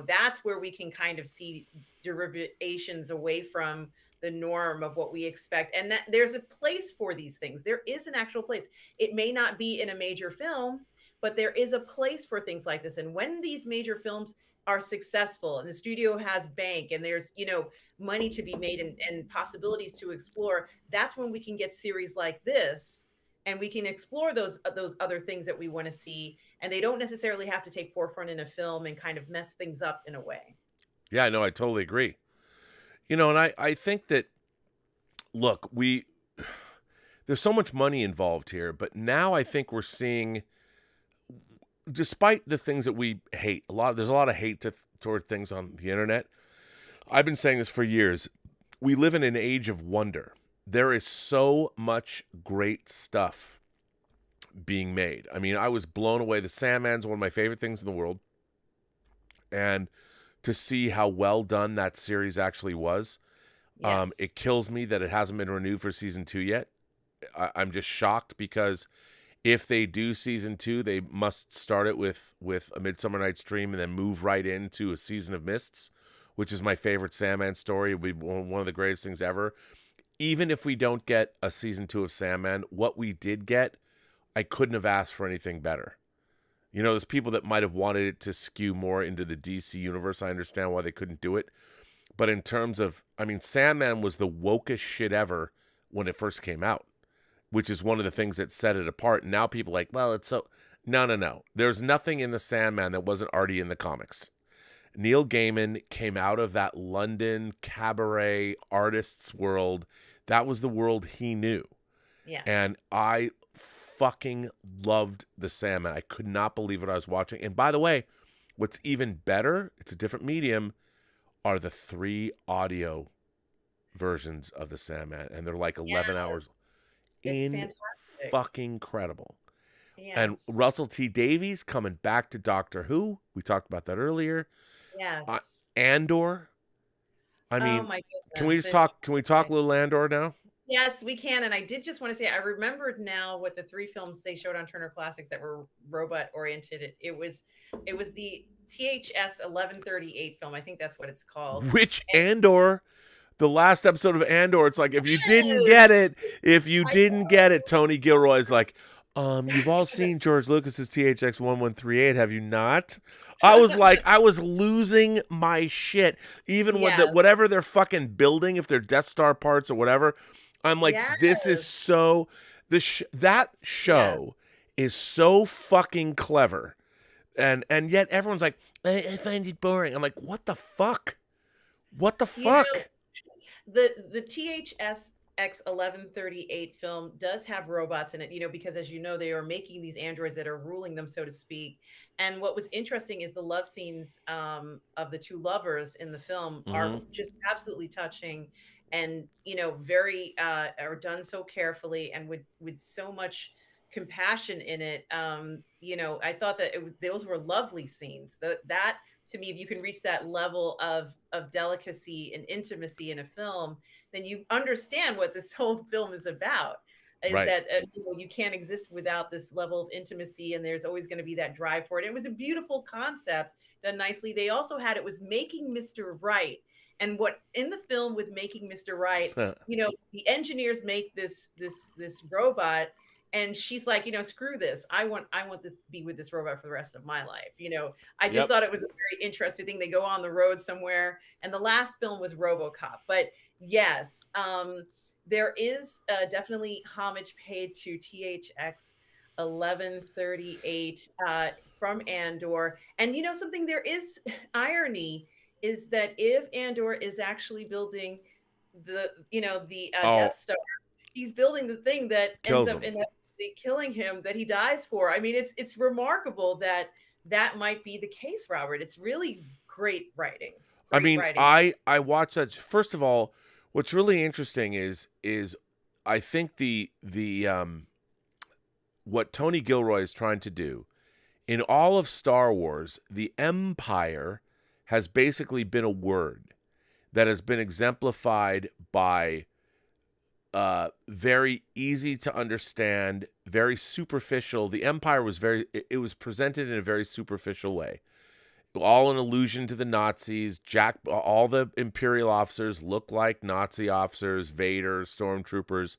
that's where we can kind of see derivations away from the norm of what we expect, and that there's a place for these things. There is an actual place. It may not be in a major film, but there is a place for things like this. And when these major films are successful and the studio has bank and there's money to be made and possibilities to explore, that's when we can get series like this and we can explore those other things that we want to see, and they don't necessarily have to take forefront in a film and kind of mess things up in a way. Yeah, no, I totally agree. And I think that, look, there's so much money involved here, but now I think we're seeing, despite the things that we hate, there's a lot of hate toward things on the internet. I've been saying this for years. We live in an age of wonder. There is so much great stuff being made. I mean, I was blown away. The Sandman's one of my favorite things in the world. And to see how well done that series actually was. Yes. It kills me that it hasn't been renewed for season 2 yet. I'm just shocked because if they do season 2, they must start it with A Midsummer Night's Dream and then move right into A Season of Mists, which is my favorite Sandman story. It would be one of the greatest things ever. Even if we don't get a season 2 of Sandman, what we did get, I couldn't have asked for anything better. There's people that might have wanted it to skew more into the DC universe. I understand why they couldn't do it. But in terms of, Sandman was the wokest shit ever when it first came out, which is one of the things that set it apart. And now people are like, well, it's so... No. There's nothing in the Sandman that wasn't already in the comics. Neil Gaiman came out of that London cabaret artists world. That was the world he knew. Yeah. And I fucking loved the Sandman. I could not believe what I was watching. And by the way, what's even better, it's a different medium, are the 3 audio versions of the Sandman. And they're like 11 hours. It's fantastic. Fucking incredible. Yes. And Russell T. Davies coming back to Doctor Who. We talked about that earlier. Yes. Andor. Oh my goodness. Can we just talk? Can we talk a little Andor now? Yes, we can. And I did just want to say, I remembered now what the 3 films they showed on Turner Classics that were robot oriented. It was the THS 1138 film. I think that's what it's called. Which Andor, the last episode of Andor, it's like, if you didn't get it, Tony Gilroy's like, you've all seen George Lucas's THX 1138, have you not? I was like, I was losing my shit. Even with whatever they're fucking building, if they're Death Star parts or whatever, I'm like, this is so, that show is so fucking clever. And yet everyone's like, I find it boring. I'm like, what the fuck? What the fuck? The THS X 1138 film does have robots in it, because as you know, they are making these androids that are ruling them, so to speak. And what was interesting is the love scenes of the two lovers in the film are just absolutely touching, and very are done so carefully and with so much compassion in it. I thought that those were lovely scenes. That to me, if you can reach that level of delicacy and intimacy in a film, then you understand what this whole film is about. Is that you can't exist without this level of intimacy, and there's always going to be that drive for it. It was a beautiful concept done nicely. They also had it was Making Mr. Right, and what in the film with Making Mr. Right, the engineers make this robot. And she's like, screw this. I want this to be with this robot for the rest of my life. I just thought it was a very interesting thing. They go on the road somewhere, and the last film was RoboCop. But yes, there is definitely homage paid to THX 1138 from Andor. And something, there is irony is that if Andor is actually building the Death Star, he's building the thing that ends up killing him, that he dies for. I mean, it's remarkable that might be the case, Robert. It's really great writing. I watched that. First of all, what's really interesting is I think the what Tony Gilroy is trying to do in all of Star Wars, the Empire has basically been a word that has been exemplified by very easy to understand, very superficial. The Empire was it was presented in a very superficial way. All an allusion to the Nazis. All the Imperial officers look like Nazi officers, Vader, stormtroopers.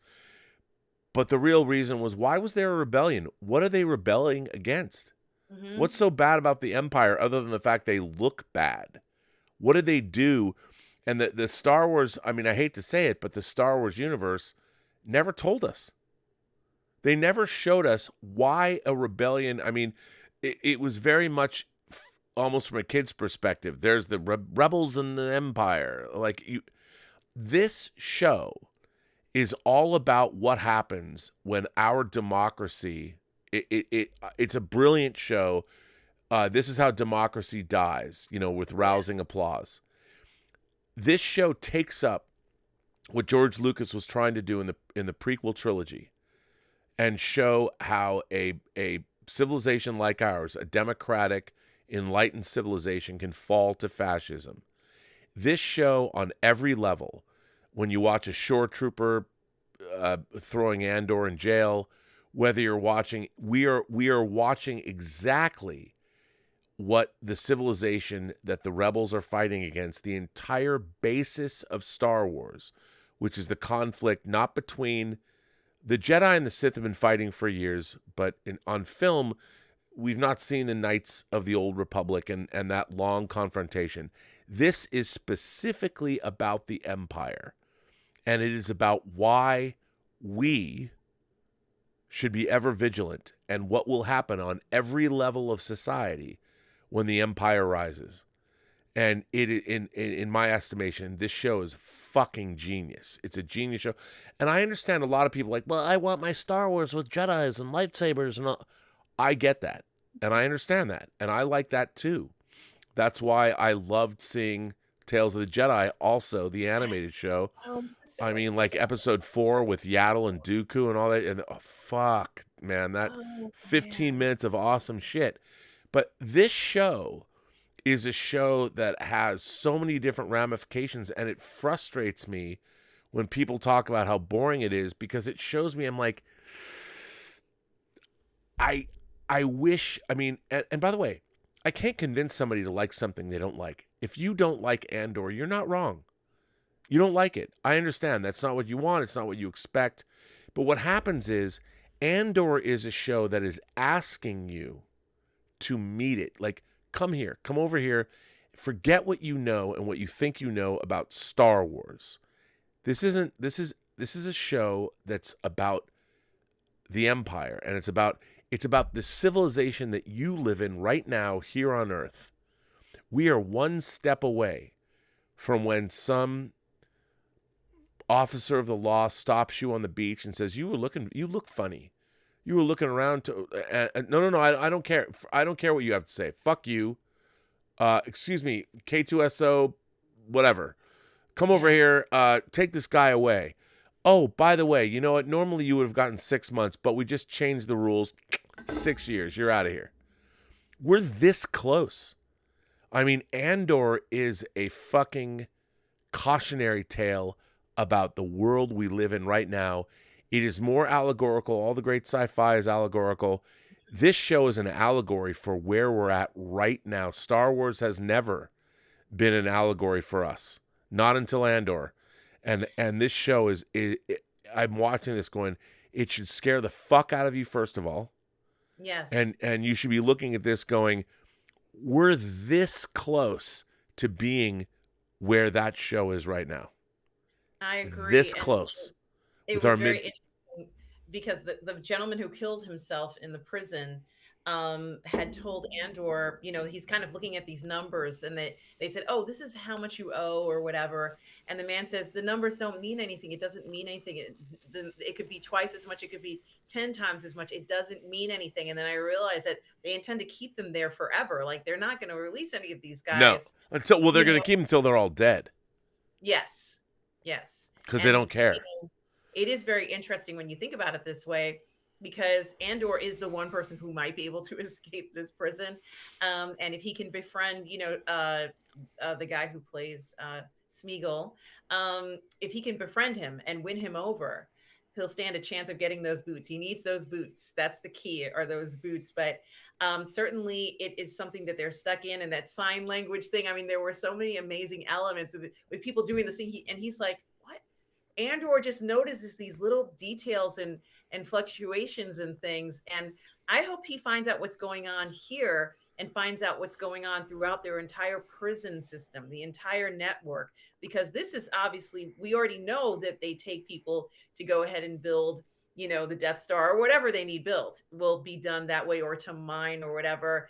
But the real reason was, why was there a rebellion? What are they rebelling against? What's so bad about the Empire other than the fact they look bad? What did they do? And the Star Wars, I mean, I hate to say it, but the Star Wars universe never told us. They never showed us why a rebellion. I mean, it was very much almost from a kid's perspective. There's the rebels in the Empire. This show is all about what happens when our democracy. It's a brilliant show. This is how democracy dies. With rousing applause. This show takes up what George Lucas was trying to do in the prequel trilogy, and show how a civilization like ours, a democratic, enlightened civilization, can fall to fascism. This show, on every level, when you watch a shore trooper throwing Andor in jail, whether you're watching, we are watching exactly what the civilization that the rebels are fighting against, the entire basis of Star Wars, which is the conflict not between the Jedi and the Sith have been fighting for years, but on film, we've not seen the Knights of the Old Republic and that long confrontation. This is specifically about the Empire, and it is about why we should be ever vigilant and what will happen on every level of society when the Empire rises. And in my estimation, this show is fucking genius. It's a genius show. And I understand a lot of people well, I want my Star Wars with Jedis and lightsabers and all. I get that. And I understand that. And I like that too. That's why I loved seeing Tales of the Jedi, also the animated show. I mean, episode 4 with Yaddle and Dooku and all that. And fuck, man, that 15 minutes of awesome shit. But this show is a show that has so many different ramifications, and it frustrates me when people talk about how boring it is, because it shows me, I'm like, I wish, I mean, and by the way, I can't convince somebody to like something they don't like. If you don't like Andor, you're not wrong. You don't like it. I understand. That's not what you want. It's not what you expect. But what happens is Andor is a show that is asking you to meet it. Like, come here, come over here. Forget what you know and what you think you know about Star Wars. This is a show that's about the Empire, and it's about the civilization that you live in right now here on Earth. We are one step away from when some officer of the law stops you on the beach and says, you look funny. You were looking around to, no, I don't care. I don't care what you have to say. Fuck you. Excuse me, K2SO, whatever. Come over here, take this guy away. Oh, by the way, you know what? Normally you would have gotten 6 months, but we just changed the rules. 6 years, you're out of here. We're this close. I mean, Andor is a fucking cautionary tale about the world we live in right now. It is more allegorical. All the great sci-fi is allegorical. This show is an allegory for where we're at right now. Star Wars has never been an allegory for us. Not until Andor. And this show is I'm watching this going, it should scare the fuck out of you, first of all. Yes. And you should be looking at this going, we're this close to being where that show is right now. I agree. This And close. it With was our very interesting because the gentleman who killed himself in the prison had told Andor, he's kind of looking at these numbers, and they said, oh, this is how much you owe or whatever. And the man says, the numbers don't mean anything. It doesn't mean anything. It could be twice as much. It could be 10 times as much. It doesn't mean anything. And then I realized that they intend to keep them there forever. Like, they're not going to release any of these guys. No. They're going to keep them until they're all dead. Yes. Because they don't care. It is very interesting when you think about it this way, because Andor is the one person who might be able to escape this prison. And if he can befriend, the guy who plays Smeagol, if he can befriend him and win him over, he'll stand a chance of getting those boots. He needs those boots. That's the key, are those boots. But certainly it is something that they're stuck in. And that sign language thing, I mean, there were so many amazing elements with people doing this thing. And he's like, what? Andor just notices these little details and fluctuations and things. And I hope he finds out what's going on here and finds out what's going on throughout their entire prison system, the entire network, because this is obviously, we already know that they take people to go ahead and build, the Death Star or whatever they need built will be done that way, or to mine or whatever.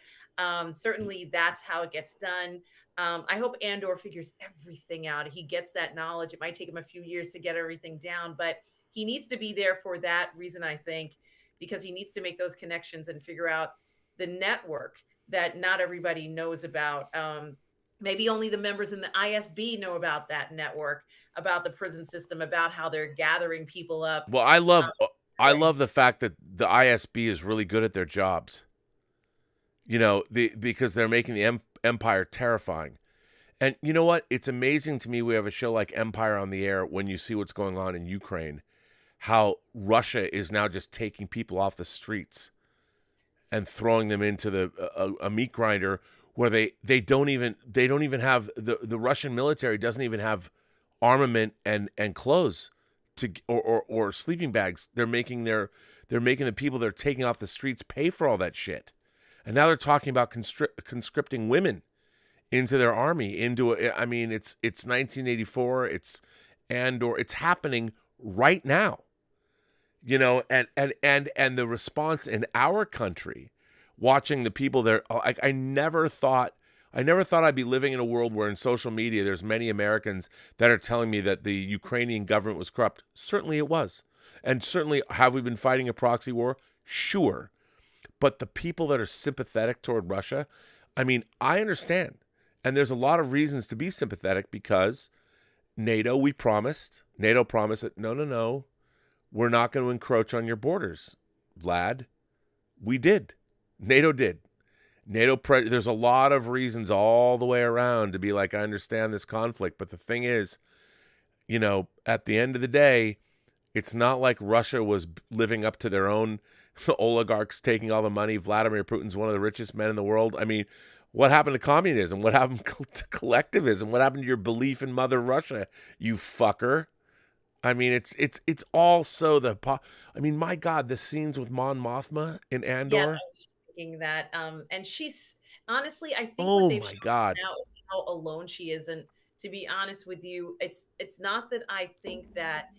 Certainly that's how it gets done. I hope Andor figures everything out. He gets that knowledge. It might take him a few years to get everything down, but he needs to be there for that reason, I think, because he needs to make those connections and figure out the network that not everybody knows about. Maybe only the members in the ISB know about that network, about the prison system, about how they're gathering people up. Well, I love the fact that the ISB is really good at their jobs. Because they're making the Empire terrifying. And you know what? It's amazing to me we have a show like Empire on the air when you see what's going on in Ukraine, how Russia is now just taking people off the streets and throwing them into a meat grinder where they don't even have the Russian military doesn't even have armament and clothes or sleeping bags. They're making the people they're taking off the streets pay for all that shit. And now they're talking about conscripting women into their army. It's 1984. It's Andor. It's happening right now. And the response in our country, watching the people there. I never thought I'd be living in a world where in social media there's many Americans that are telling me that the Ukrainian government was corrupt. Certainly it was. And certainly, have we been fighting a proxy war? Sure. But the people that are sympathetic toward Russia, I mean, I understand. And there's a lot of reasons to be sympathetic because NATO promised that, no, we're not going to encroach on your borders, Vlad. We did. NATO did. There's a lot of reasons all the way around to be like, I understand this conflict. But the thing is, at the end of the day, it's not like Russia was living up to their own, the oligarchs taking all the money. Vladimir Putin's one of the richest men in the world. I mean, What happened to communism? What happened to collectivism? What happened to your belief in Mother Russia, you fucker? I mean, it's also I mean, my God, the scenes with Mon Mothma in Yes, Andor. I was thinking that. And she's honestly, I think what Oh they've my shown us God. now is how alone she is. And to be honest with you, it's not that I think that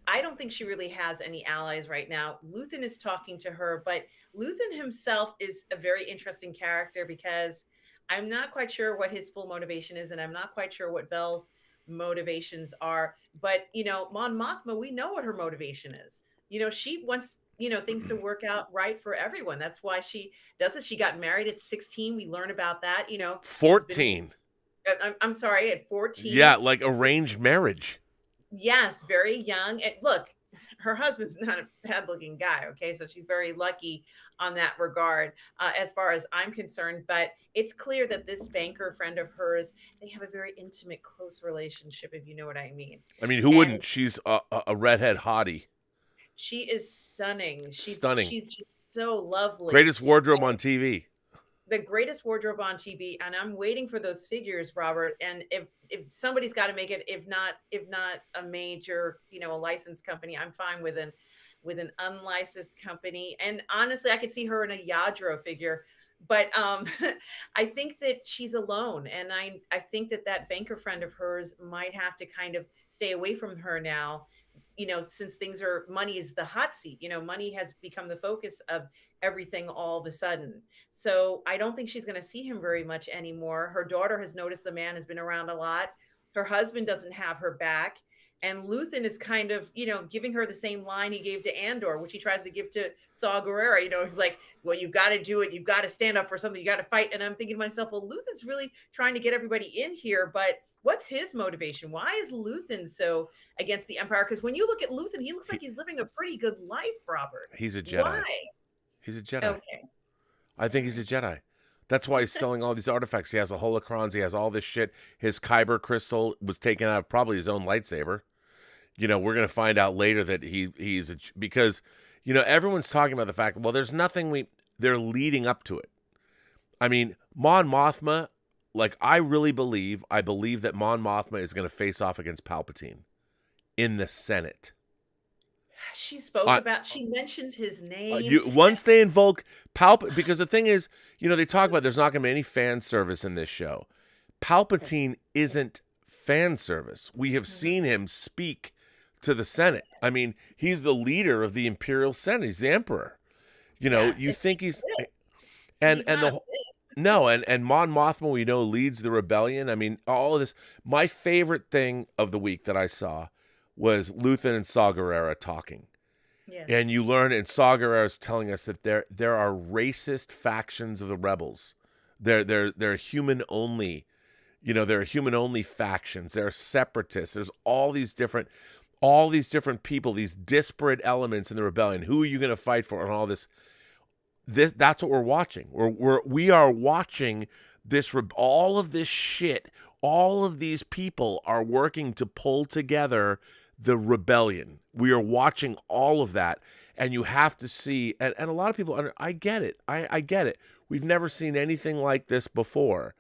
I don't think she really has any allies right now. Luthen is talking to her, but Luthen himself is a very interesting character because I'm not quite sure what his full motivation is, and I'm not quite sure what Vel's motivations are. But Mon Mothma, we know what her motivation is. She wants things to work out right for everyone. That's why she does it. She got married at 16. We learn about that. She's been. 14. I'm sorry, at 14. Yeah, like arranged marriage. Yes, very young. And look, her husband's not a bad looking guy. Okay. So she's very lucky on that regard, as far as I'm concerned. But it's clear that this banker friend of hers, they have a very intimate, close relationship, if you know what I mean. I mean, who And wouldn't? She's a redhead hottie. she is stunning. Stunning. She's just so lovely. Greatest wardrobe on TV. The greatest wardrobe on TV, and I'm waiting for those figures, Robert. And if somebody's got to make it, if not a major, a licensed company, I'm fine with an unlicensed company. And honestly, I could see her in a Yadro figure. But I think that she's alone, and I think that banker friend of hers might have to kind of stay away from her now. Since money is the hot seat. Money has become the focus of everything all of a sudden. So I don't think she's going to see him very much anymore. Her daughter has noticed the man has been around a lot. Her husband doesn't have her back. And Luthen is kind of, giving her the same line he gave to Andor, which he tries to give to Saw Gerrera. He's like, well, you've got to do it. You've got to stand up for something. You got to fight. And I'm thinking to myself, well, Luthen's really trying to get everybody in here. But what's his motivation? Why is Luthen so against the Empire? Because when you look at Luthen, he looks like he's living a pretty good life, Robert. He's a Jedi. Why? He's a Jedi. Okay. I think he's a Jedi. That's why he's selling all these artifacts. He has a holocrons. He has all this shit. His Kyber crystal was taken out of probably his own lightsaber. We're going to find out later that because everyone's talking about the fact, well, there's nothing they're leading up to it. I mean, Mon Mothma, like I believe that Mon Mothma is going to face off against Palpatine in the Senate. She mentions his name. Once they invoke Palpatine, because the thing is, they talk about there's not going to be any fan service in this show. Palpatine isn't fan service. We have seen him speak to the Senate. I mean, he's the leader of the Imperial Senate. He's the Emperor. You think he's and Mon Mothma, we know, leads the rebellion. I mean, all of this. My favorite thing of the week that I saw was Luthen and Saw Gerrera talking. Yes. And you learn, and Saw Gerrera is telling us that there are racist factions of the rebels. They're human only. There are human only factions. There are separatists. There's all these different people, these disparate elements in the rebellion. Who are you going to fight for? And all this. That's what we're watching. We are watching this. All of this shit. All of these people are working to pull together the rebellion. We are watching all of that, and you have to see. And a lot of people. I get it. I get it. We've never seen anything like this before.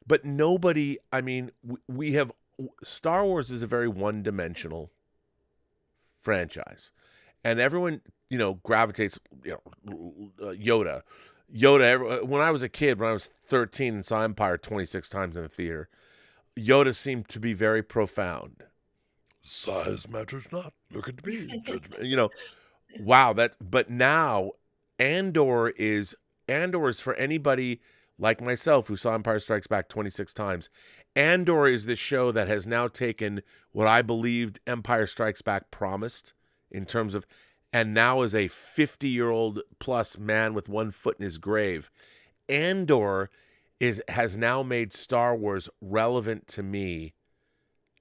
But nobody, I mean, we have, Star Wars is a very one-dimensional franchise. And everyone, gravitates, Yoda. When I was a kid, when I was 13 and saw Empire 26 times in the theater, Yoda seemed to be very profound. Size matters not. Look at me. Wow. But now, Andor is for anybody like myself, who saw Empire Strikes Back 26 times. Andor is the show that has now taken what I believed Empire Strikes Back promised in terms of, and now is a 50-year-old plus man with one foot in his grave. Andor has now made Star Wars relevant to me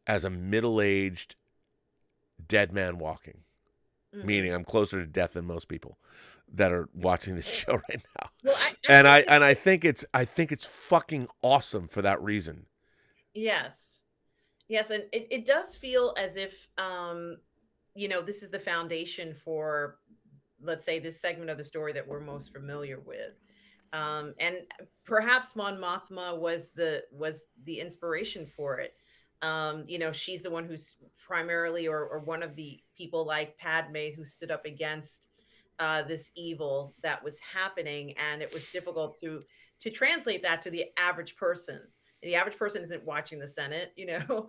as a middle-aged dead man walking, meaning I'm closer to death than most people that are watching this show right now. Well, I think it's fucking awesome for that reason. Yes, and it does feel as if this is the foundation for, let's say, this segment of the story that we're most familiar with. And perhaps Mon Mothma was the inspiration for it. She's the one who's primarily, or one of the people like Padme who stood up against this evil that was happening, and it was difficult to translate that to the average person. The average person isn't watching the Senate, they know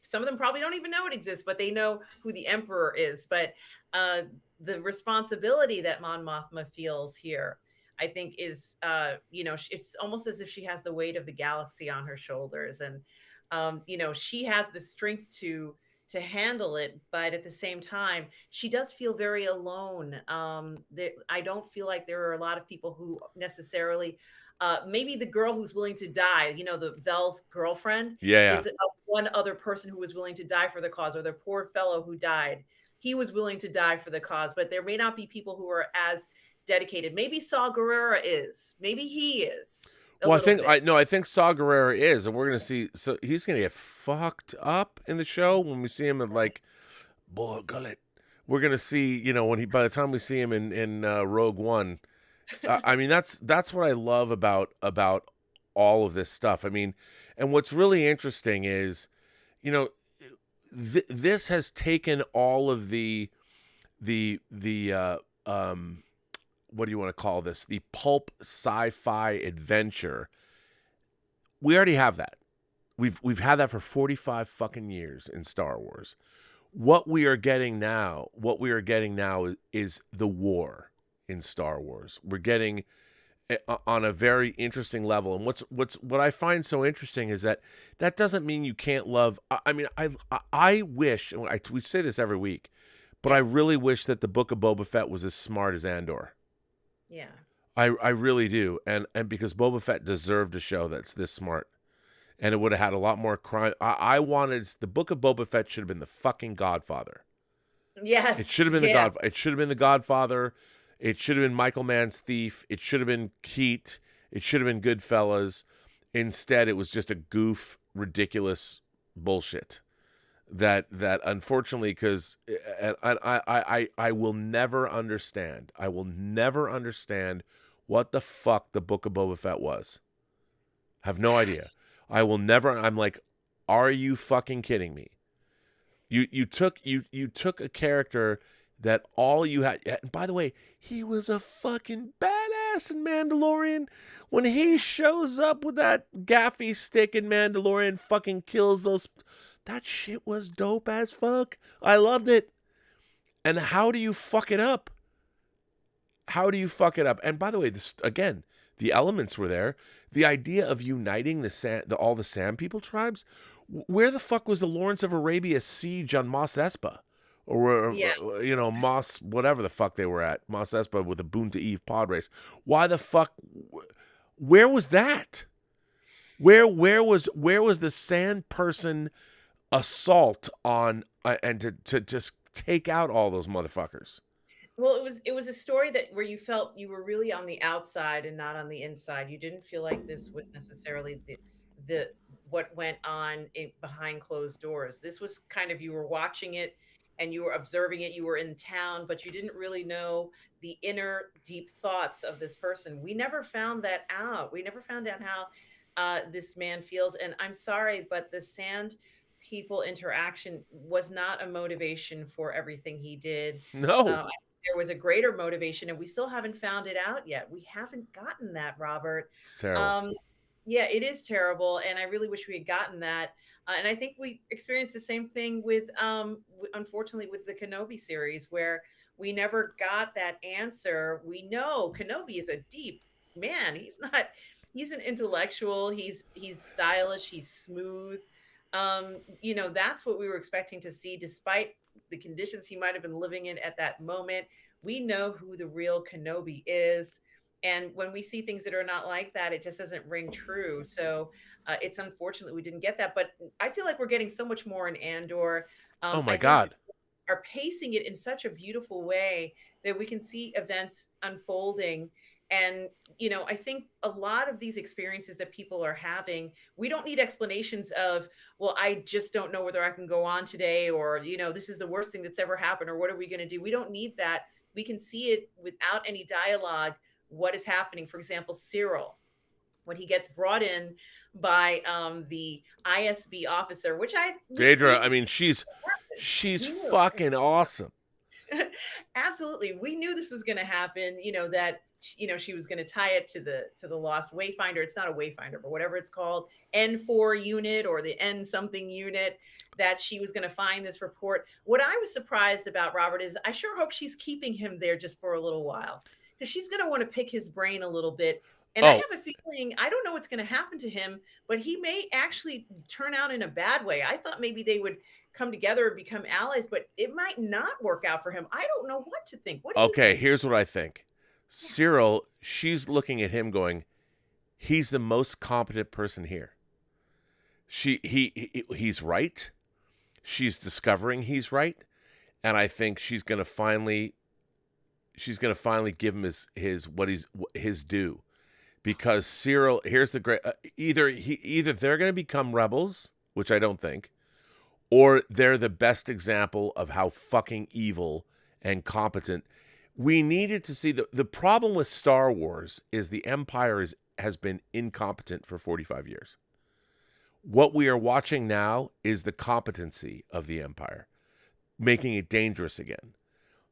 some of them probably don't even know it exists, but they know who the emperor is. But uh, the responsibility that Mon Mothma feels here, I think, is, it's almost as if she has the weight of the galaxy on her shoulders, and she has the strength to handle it, but at the same time, she does feel very alone. I don't feel like there are a lot of people who necessarily. Maybe the girl who's willing to die, the Vel's girlfriend, Yeah, is one other person who was willing to die for the cause, or the poor fellow who died. He was willing to die for the cause, but there may not be people who are as dedicated. Maybe Saw Gerrera is. Maybe he is a well, little bit. I think Saw Gerrera is, and we're gonna see. So he's gonna get fucked up in the show when we see him at like, boy, gullet. We're gonna see, when by the time we see him in Rogue One. I mean, that's what I love about all of this stuff. I mean, and what's really interesting is, this has taken all of the what do you want to call this? The pulp sci-fi adventure. We already have that. We've had that for 45 fucking years in Star Wars. What we are getting now is the war in Star Wars. We're getting on a very interesting level. And what I find so interesting is that doesn't mean you can't love. I mean, I wish, we say this every week, but I really wish that the Book of Boba Fett was as smart as Andor. Yeah. I really do. And because Boba Fett deserved a show that's this smart. And it would have had a lot more crime. I wanted, the Book of Boba Fett should have been the fucking Godfather. Yes. It should have been the Godfather. It should have been the Godfather. It should have been Michael Mann's Thief. It should have been Heat. It should have been Goodfellas. Instead, it was just a goof, ridiculous bullshit. That unfortunately, because I will never understand. I will never understand what the fuck the Book of Boba Fett was. Have no idea. I will never. I'm like, are you fucking kidding me? You took a character that all you had. And by the way, he was a fucking badass in Mandalorian. When he shows up with that gaffy stick in Mandalorian, fucking kills those. That shit was dope as fuck. I loved it. And how do you fuck it up? How do you fuck it up? And by the way, this again, the elements were there. The idea of uniting all the Sand People tribes. Where the fuck was the Lawrence of Arabia siege on Mos Espa? Or, Mos, whatever the fuck they were at. Mos Espa with the Boon to Eve pod race. Why the fuck? Where was that? Where was the Sand Person assault on and to just take out all those motherfuckers? Well, it was a story where you felt you were really on the outside and not on the inside. You didn't feel like this was necessarily the what went on behind closed doors. This was kind of, you were watching it and you were observing it. You were in town, but you didn't really know the inner deep thoughts of this person. We never found that out. We never found out how this man feels. And I'm sorry, but the Sand People interaction was not a motivation for everything he did. No. There was a greater motivation, and we still haven't found it out yet. We haven't gotten that, Robert. It's terrible. Yeah, it is terrible, and I really wish we had gotten that. And I think we experienced the same thing with, unfortunately, with the Kenobi series, where we never got that answer. We know Kenobi is a deep man. He's an intellectual. He's stylish. He's smooth. That's what we were expecting to see, despite the conditions he might have been living in at that moment. We know who the real Kenobi is. And when we see things that are not like that, it just doesn't ring true. So it's unfortunate we didn't get that. But I feel like we're getting so much more in Andor. Oh my God. Are pacing it in such a beautiful way that we can see events unfolding. And, I think a lot of these experiences that people are having, we don't need explanations of, well, I just don't know whether I can go on today, or, this is the worst thing that's ever happened, or what are we going to do? We don't need that. We can see it without any dialogue what is happening. For example, Cyril, when he gets brought in by the ISB officer, which Daedra, I mean, she's We knew. fucking awesome. Absolutely, we knew this was going to happen. That she was going to tie it to the lost wayfinder. It's not a wayfinder, but whatever it's called, N4 unit or the N something unit. That she was going to find this report. What I was surprised about, Robert, is I sure hope she's keeping him there just for a little while, because she's going to want to pick his brain a little bit. And I have a feeling, I don't know what's going to happen to him, but he may actually turn out in a bad way. I thought maybe they would come together and become allies, but it might not work out for him. I don't know what to think. What do you think? Here's what I think. Cyril, she's looking at him going, he's the most competent person here. He's right. She's discovering he's right, and I think she's going to finally give him his due, because Cyril, here's the great either they're going to become rebels, which I don't think, or they're the best example of how fucking evil and competent. We needed to see the problem with Star Wars is the Empire has been incompetent for 45 years. What we are watching now is the competency of the Empire, making it dangerous again.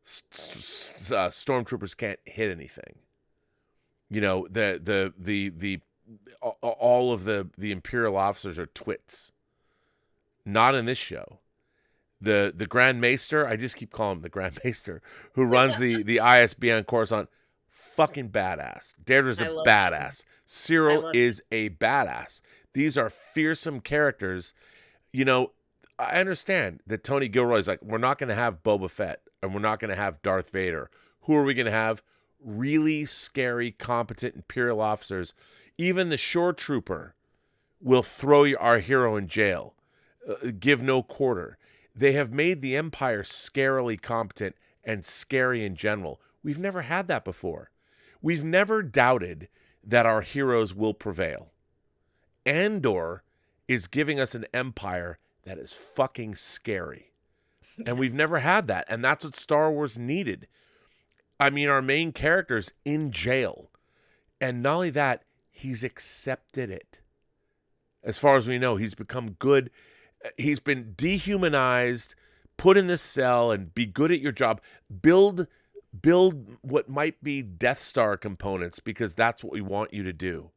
Stormtroopers can't hit anything. All of the Imperial officers are twits. Not in this show. The Grand Maester, I just keep calling him the Grand Maester, who runs the ISB on Coruscant, fucking badass. Deirdre's a badass. Cyril is a badass. These are fearsome characters. I understand that Tony Gilroy's like, we're not going to have Boba Fett and we're not going to have Darth Vader. Who are we going to have? Really scary, competent Imperial officers. Even the shore trooper will throw our hero in jail. Give no quarter. They have made the Empire scarily competent and scary in general. We've never had that before. We've never doubted that our heroes will prevail. Andor is giving us an Empire that is fucking scary. And we've never had that. And that's what Star Wars needed. I mean, our main character's in jail. And not only that, he's accepted it. As far as we know, he's become good. He's been dehumanized, put in this cell, and be good at your job. Build what might be Death Star components, because that's what we want you to do.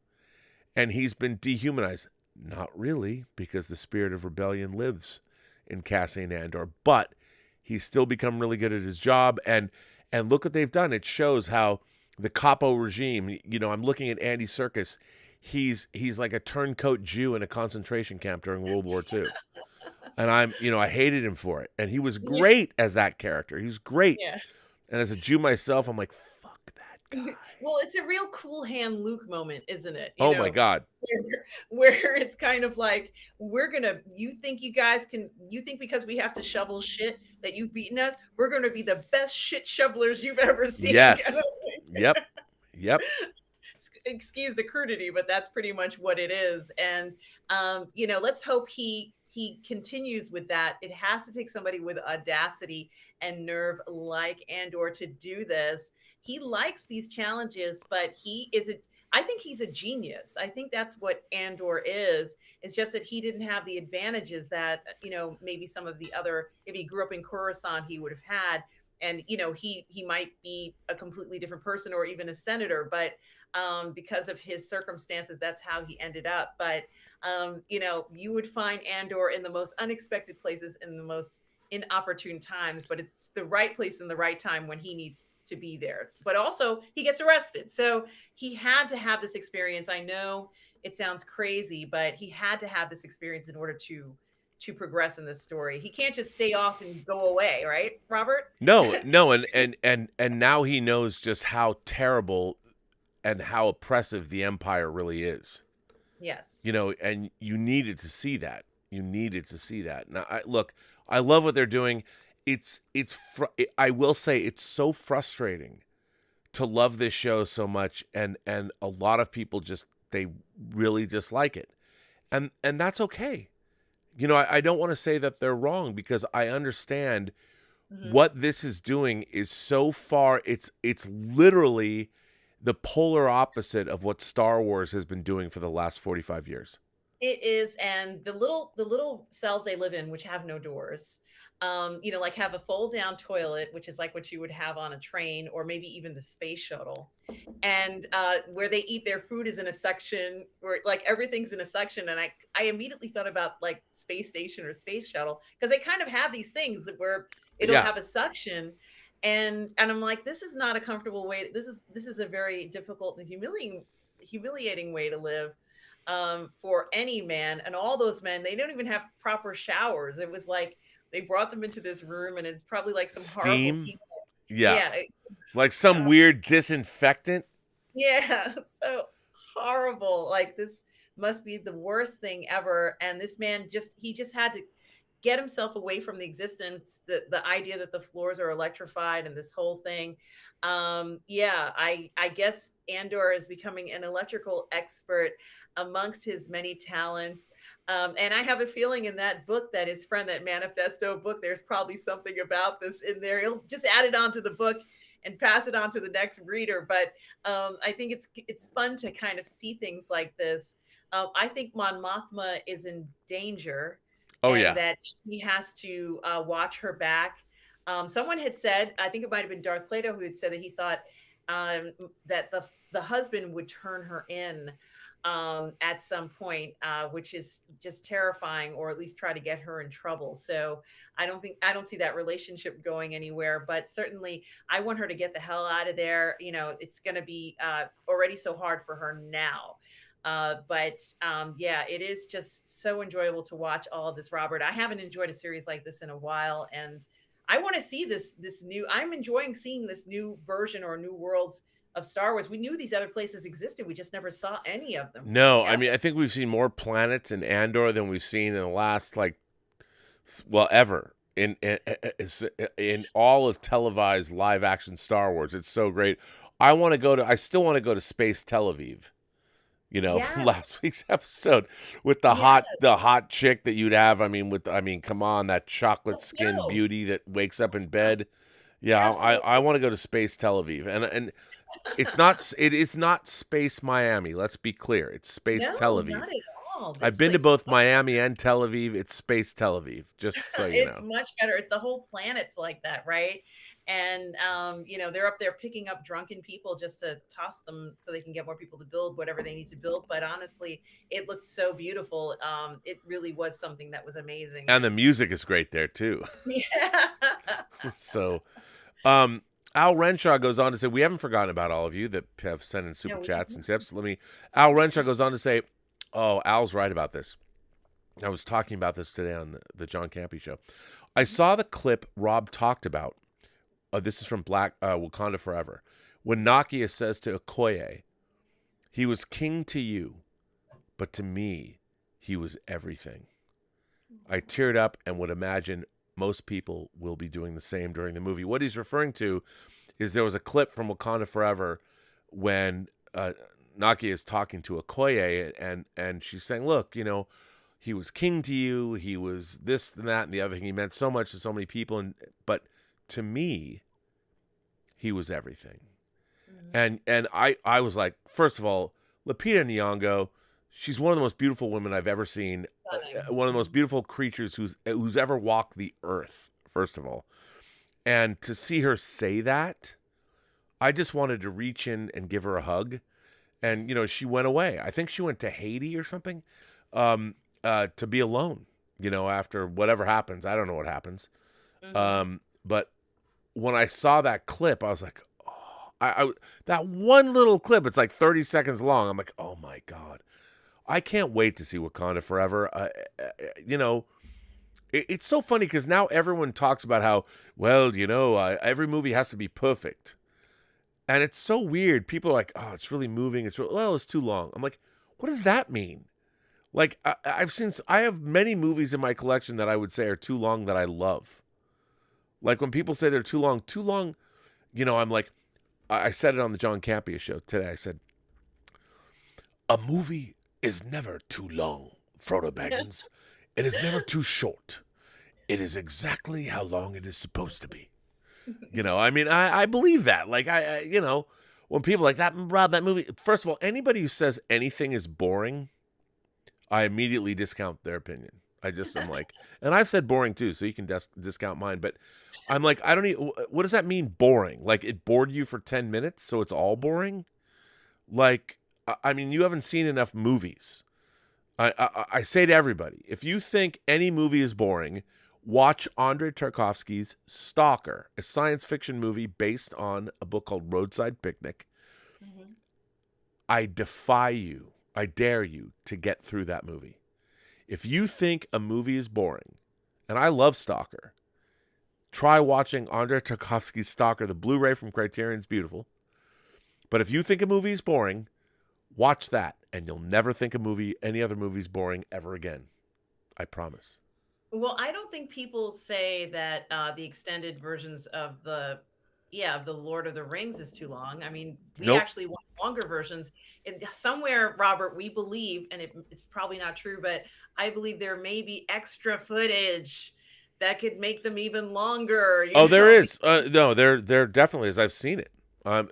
And he's been dehumanized. Not really, because the spirit of rebellion lives in Cassian Andor. But he's still become really good at his job. And look what they've done. It shows how the Capo regime, I'm looking at Andy Serkis. He's like a turncoat Jew in a concentration camp during World War II. And I hated him for it. And he was great as that character. He was great. Yeah. And as a Jew myself, I'm like, fuck that guy. Well, it's a real Cool Hand Luke moment, isn't it? My God. Where it's kind of like, you think because we have to shovel shit that you've beaten us, we're going to be the best shit shovelers you've ever seen. Yes. Yep. Excuse the crudity, but that's pretty much what it is. And, let's hope he continues with that. It has to take somebody with audacity and nerve like Andor to do this. He likes these challenges, but I think he's a genius. I think that's what Andor is. It's just that he didn't have the advantages that, maybe some of the other, if he grew up in Coruscant, he would have had. And, he might be a completely different person or even a senator, but because of his circumstances, that's how he ended up. But, you would find Andor in the most unexpected places, in the most inopportune times, but it's the right place in the right time when he needs to be there. But also he gets arrested. So he had to have this experience. I know it sounds crazy, but he had to have this experience in order to progress in this story. He can't just stay off and go away, right, Robert? No, and now he knows just how terrible and how oppressive the Empire really is. Yes. And you needed to see that. Now, I love what they're doing. I will say it's so frustrating to love this show so much, and a lot of people they really dislike it, and that's okay. I don't want to say that they're wrong, because I understand what this is doing is so far. It's literally the polar opposite of what Star Wars has been doing for the last 45 years. It is, and the little cells they live in, which have no doors, like have a fold down toilet, which is like what you would have on a train or maybe even the space shuttle, and where they eat their food is in a section where like everything's in a section, and I immediately thought about like space station or space shuttle because they kind of have these things where it'll Yeah. have a suction. And I'm like, this is not a comfortable way. This is a very difficult and humiliating way to live for any man. And all those men, they don't even have proper showers. It was like they brought them into this room, and it's probably like some horrible Steam. people. Yeah. Yeah, Like some weird disinfectant. yeah, so horrible. Like this must be the worst thing ever. And this man he just had to get himself away from the existence, the idea that the floors are electrified and this whole thing. Yeah, I guess Andor is becoming an electrical expert amongst his many talents. And I have a feeling in that book, that his friend, that manifesto book, there's probably something about this in there. He'll just add it onto the book and pass it on to the next reader. But I think it's fun to kind of see things like this. I think Mon Mothma is in danger. Oh, And yeah. that she has to watch her back. Someone had said, I think it might have been Darth Plato, who had said that he thought that the husband would turn her in at some point, which is just terrifying, or at least try to get her in trouble. So I don't see that relationship going anywhere. But certainly, I want her to get the hell out of there. It's going to be already so hard for her now. But yeah, it is just so enjoyable to watch all of this, Robert. I haven't enjoyed a series like this in a while, and I want to see this new. I'm enjoying seeing this new version or new worlds of Star Wars. We knew these other places existed, we just never saw any of them. No, Yeah. I mean, I think we've seen more planets in Andor than we've seen in the last, ever. In all of televised live action Star Wars. It's so great. I still want to go to Space Tel Aviv. From Yes. last week's episode with the hot chick that you'd have. Come on, that chocolate skinned No. beauty that wakes up in bed. Yeah, Absolutely. I want to go to Space Tel Aviv, and it is not Space Miami. Let's be clear, it's Space Tel No, Aviv. not at all. This I've been to place is both so Miami and Tel Aviv. It's Space Tel Aviv, just so you it's know. much better. It's the whole planet's like that, right? And they're up there picking up drunken people just to toss them so they can get more people to build whatever they need to build. But honestly, it looked so beautiful. It really was something that was amazing. And the music is great there too. Yeah. So, Al Renshaw goes on to say, we haven't forgotten about all of you that have sent in super No, we chats haven't. and tips. Al Renshaw goes on to say, oh, Al's right about this. I was talking about this today on the John Campy show. I saw the clip Rob talked about. This is from Black Wakanda Forever. When Nakia says to Okoye, he was king to you, but to me, he was everything. I teared up and would imagine most people will be doing the same during the movie. What he's referring to is there was a clip from Wakanda Forever when Nakia is talking to Okoye, and she's saying, look, he was king to you, he was this and that and the other thing. He meant so much to so many people, but to me, he was everything. Mm-hmm. And I was like, first of all, Lupita Nyong'o, she's one of the most beautiful women I've ever seen. One of the most beautiful creatures who's ever walked the earth, first of all. And to see her say that, I just wanted to reach in and give her a hug. And, she went away. I think she went to Haiti or something to be alone, after whatever happens. I don't know what happens. Mm-hmm. But when I saw that clip, I was like, oh, that one little clip, it's like 30 seconds long. I'm like, oh my God. I can't wait to see Wakanda Forever. It's so funny because now everyone talks about how, every movie has to be perfect. And it's so weird. People are like, oh, it's really moving. It's too long. I'm like, what does that mean? Like, I have many movies in my collection that I would say are too long that I love. Like when people say they're too long, I'm like, I said it on the John Campia show today. I said, a movie is never too long, Frodo Baggins. It is never too short. It is exactly how long it is supposed to be. I believe that. Like, when people are like that, Rob, that movie. First of all, anybody who says anything is boring, I immediately discount their opinion. I'm like, and I've said boring too, so you can discount mine. But I'm like, I don't even. What does that mean, boring? Like it bored you for 10 minutes, so it's all boring? Like, I mean, you haven't seen enough movies. I say to everybody, if you think any movie is boring, watch Andrei Tarkovsky's Stalker, a science fiction movie based on a book called Roadside Picnic. Mhm. I defy you, I dare you to get through that movie. If you think a movie is boring, and I love Stalker, try watching Andrei Tarkovsky's Stalker. The Blu-ray from Criterion's beautiful. But if you think a movie is boring, watch that, and you'll never think any other movie is boring ever again. I promise. Well, I don't think people say that the extended versions of the Lord of the Rings is too long. I mean, we Nope. actually want longer versions. Somewhere, Robert, we believe, and it's probably not true, but I believe there may be extra footage that could make them even longer. Oh, there is. No, there definitely is. I've seen it.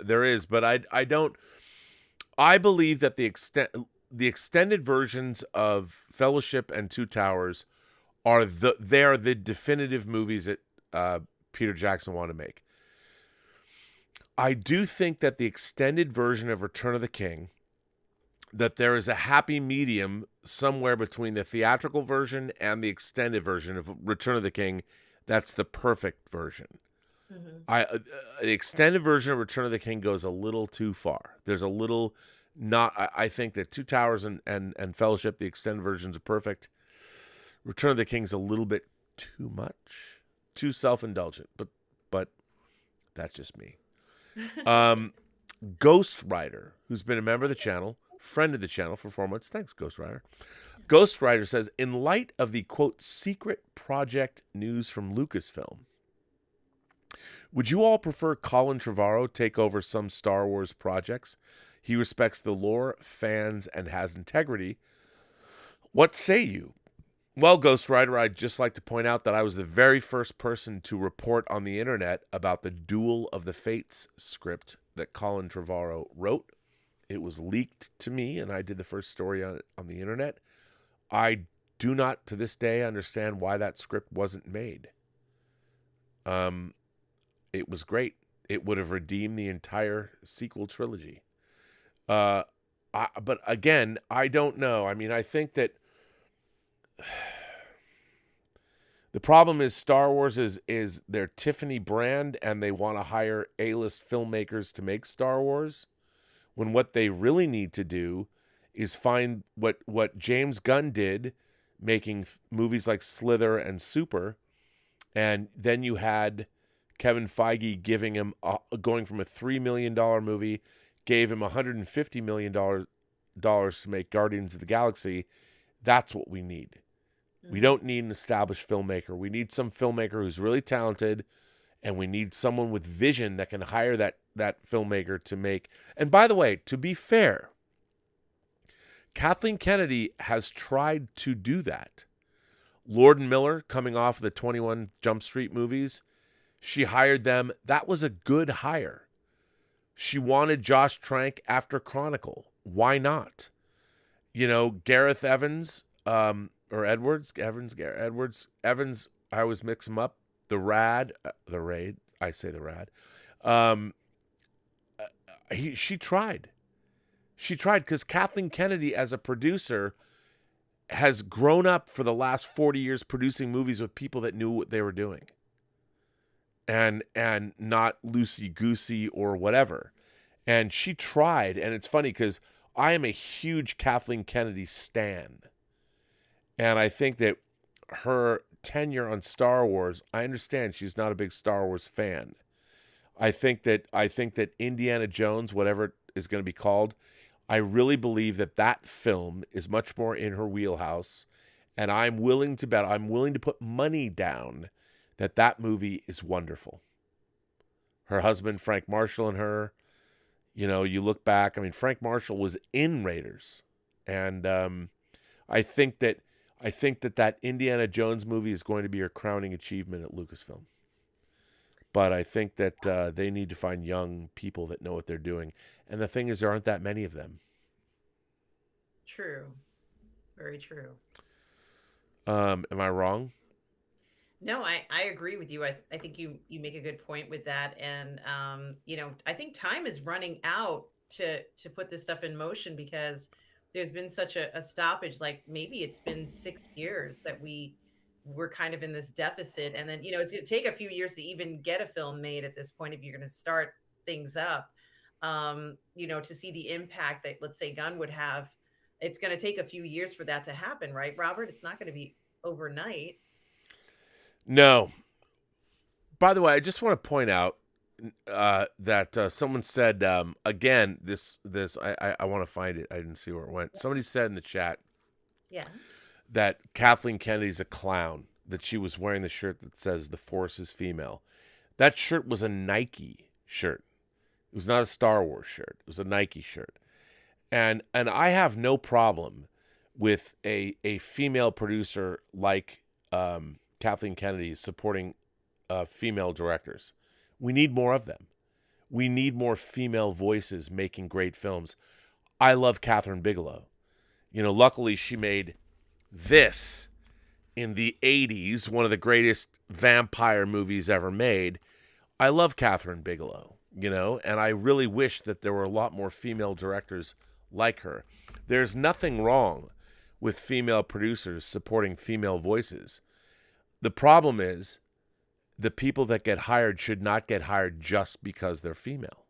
There is, but I don't. I believe that the extended versions of Fellowship and Two Towers are the definitive movies that Peter Jackson wanted to make. I do think that the extended version of Return of the King, that there is a happy medium somewhere between the theatrical version and the extended version of Return of the King. That's the perfect version. Mhm. The extended version of Return of the King goes a little too far. There's a little not. I think that Two Towers and Fellowship, the extended versions, are perfect. Return of the King's a little bit too much, too self-indulgent. But that's just me. Ghost Rider, who's been a member of the channel, friend of the channel for 4 months. Thanks, Ghost Rider. Ghost Rider says, in light of the quote secret project news from Lucasfilm, would you all prefer Colin Trevorrow take over some Star Wars projects? He respects the lore, fans, and has integrity. What say you? Well, Ghost Rider, I'd just like to point out that I was the very first person to report on the internet about the Duel of the Fates script that Colin Trevorrow wrote. It was leaked to me, and I did the first story on it on the internet. I do not, to this day, understand why that script wasn't made. It was great. It would have redeemed the entire sequel trilogy. But again, I don't know. I mean, I think that the problem is Star Wars is their Tiffany brand, and they want to hire A-list filmmakers to make Star Wars, when what they really need to do is find what James Gunn did, making movies like Slither and Super, and then you had Kevin Feige giving him going from a $3 million movie, gave him $150 million to make Guardians of the Galaxy. That's what we need. We don't need an established filmmaker. We need some filmmaker who's really talented, and we need someone with vision that can hire that filmmaker to make. And by the way, to be fair, Kathleen Kennedy has tried to do that. Lord and Miller, coming off of the 21 Jump Street movies, she hired them. That was a good hire. She wanted Josh Trank after Chronicle. Why not? You know, Gareth Evans, or Edwards, Evans, I always mix them up. The Raid, I say the Rad. She tried. She tried because Kathleen Kennedy, as a producer, has grown up for the last 40 years producing movies with people that knew what they were doing. And not loosey-goosey or whatever. And she tried, and it's funny because I am a huge Kathleen Kennedy stan. And I think that her tenure on Star Wars, I understand she's not a big Star Wars fan. I think that Indiana Jones, whatever it is going to be called, I really believe that film is much more in her wheelhouse. And I'm willing to put money down that movie is wonderful. Her husband, Frank Marshall, and her, you know, you look back, I mean, Frank Marshall was in Raiders. And I think that Indiana Jones movie is going to be her crowning achievement at Lucasfilm. but I think that they need to find young people that know what they're doing. And the thing is, there aren't that many of them. True. Very true. Am I wrong? No, I agree with you. I think you make a good point with that. And I think time is running out to put this stuff in motion because there's been such a stoppage. Like maybe it's been 6 years that we're kind of in this deficit. And then, it's gonna take a few years to even get a film made at this point if you're gonna start things up. To see the impact that let's say Gunn would have, it's gonna take a few years for that to happen, right, Robert? It's not gonna be overnight. No. By the way, I just want to point out that someone said again. I want to find it. I didn't see where it went. Somebody said in the chat Yes. that Kathleen Kennedy's a clown. That she was wearing the shirt that says "The Force is female." That shirt was a Nike shirt. It was not a Star Wars shirt. It was a Nike shirt. And I have no problem with a female producer like Kathleen Kennedy supporting female directors. We need more of them. We need more female voices making great films. I love Catherine Bigelow. Luckily she made this in the 80s, one of the greatest vampire movies ever made. I love Catherine Bigelow, and I really wish that there were a lot more female directors like her. There's nothing wrong with female producers supporting female voices. The problem is the people that get hired should not get hired just because they're female.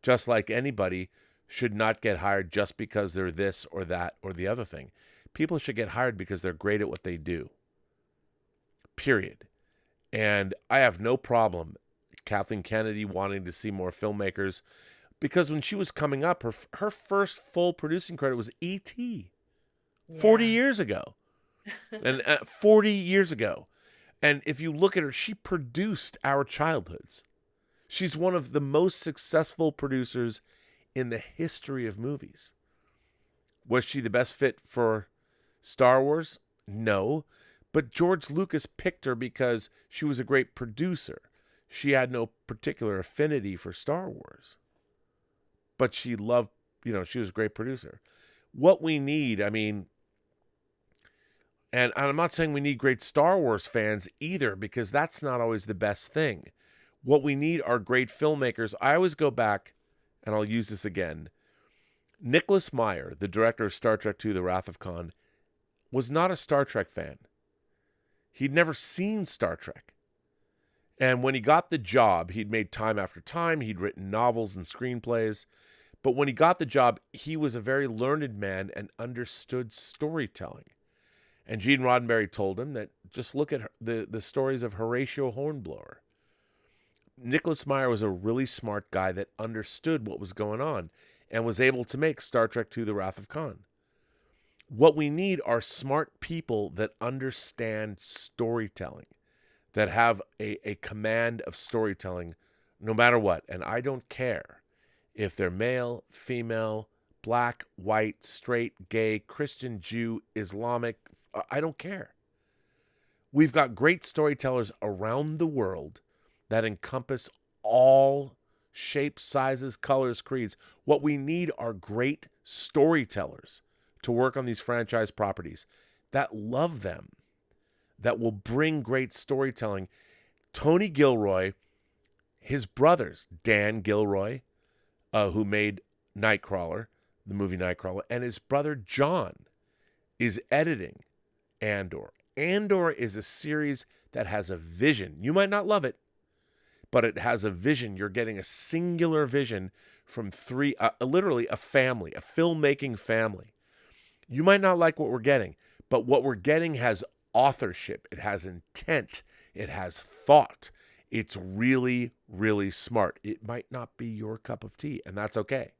Just like anybody should not get hired just because they're this or that or the other thing. People should get hired because they're great at what they do. Period. And I have no problem Kathleen Kennedy wanting to see more filmmakers because when she was coming up, her first full producing credit was E.T. 40 years ago. And 40 years ago. And if you look at her, she produced our childhoods. She's one of the most successful producers in the history of movies. Was she the best fit for Star Wars? No. But George Lucas picked her because she was a great producer. She had no particular affinity for Star Wars. But she loved, she was a great producer. What we need, and I'm not saying we need great Star Wars fans either, because that's not always the best thing. What we need are great filmmakers. I always go back, and I'll use this again. Nicholas Meyer, the director of Star Trek II, The Wrath of Khan, was not a Star Trek fan. He'd never seen Star Trek. And when he got the job, he'd made time after time. He'd written novels and screenplays. But when he got the job, he was a very learned man and understood storytelling. And Gene Roddenberry told him that just look at the stories of Horatio Hornblower. Nicholas Meyer was a really smart guy that understood what was going on and was able to make Star Trek II, The Wrath of Khan. What we need are smart people that understand storytelling, that have a command of storytelling no matter what. And I don't care if they're male, female, black, white, straight, gay, Christian, Jew, Islamic. I don't care. We've got great storytellers around the world that encompass all shapes, sizes, colors, creeds. What we need are great storytellers to work on these franchise properties that love them, that will bring great storytelling. Tony Gilroy, his brothers, Dan Gilroy, who made Nightcrawler, the movie Nightcrawler, and his brother John is editing Andor. Andor is a series that has a vision. You might not love it, but it has a vision. You're getting a singular vision from literally a family, a filmmaking family. You might not like what we're getting, but what we're getting has authorship. It has intent. It has thought. It's really, really smart. It might not be your cup of tea, and that's okay.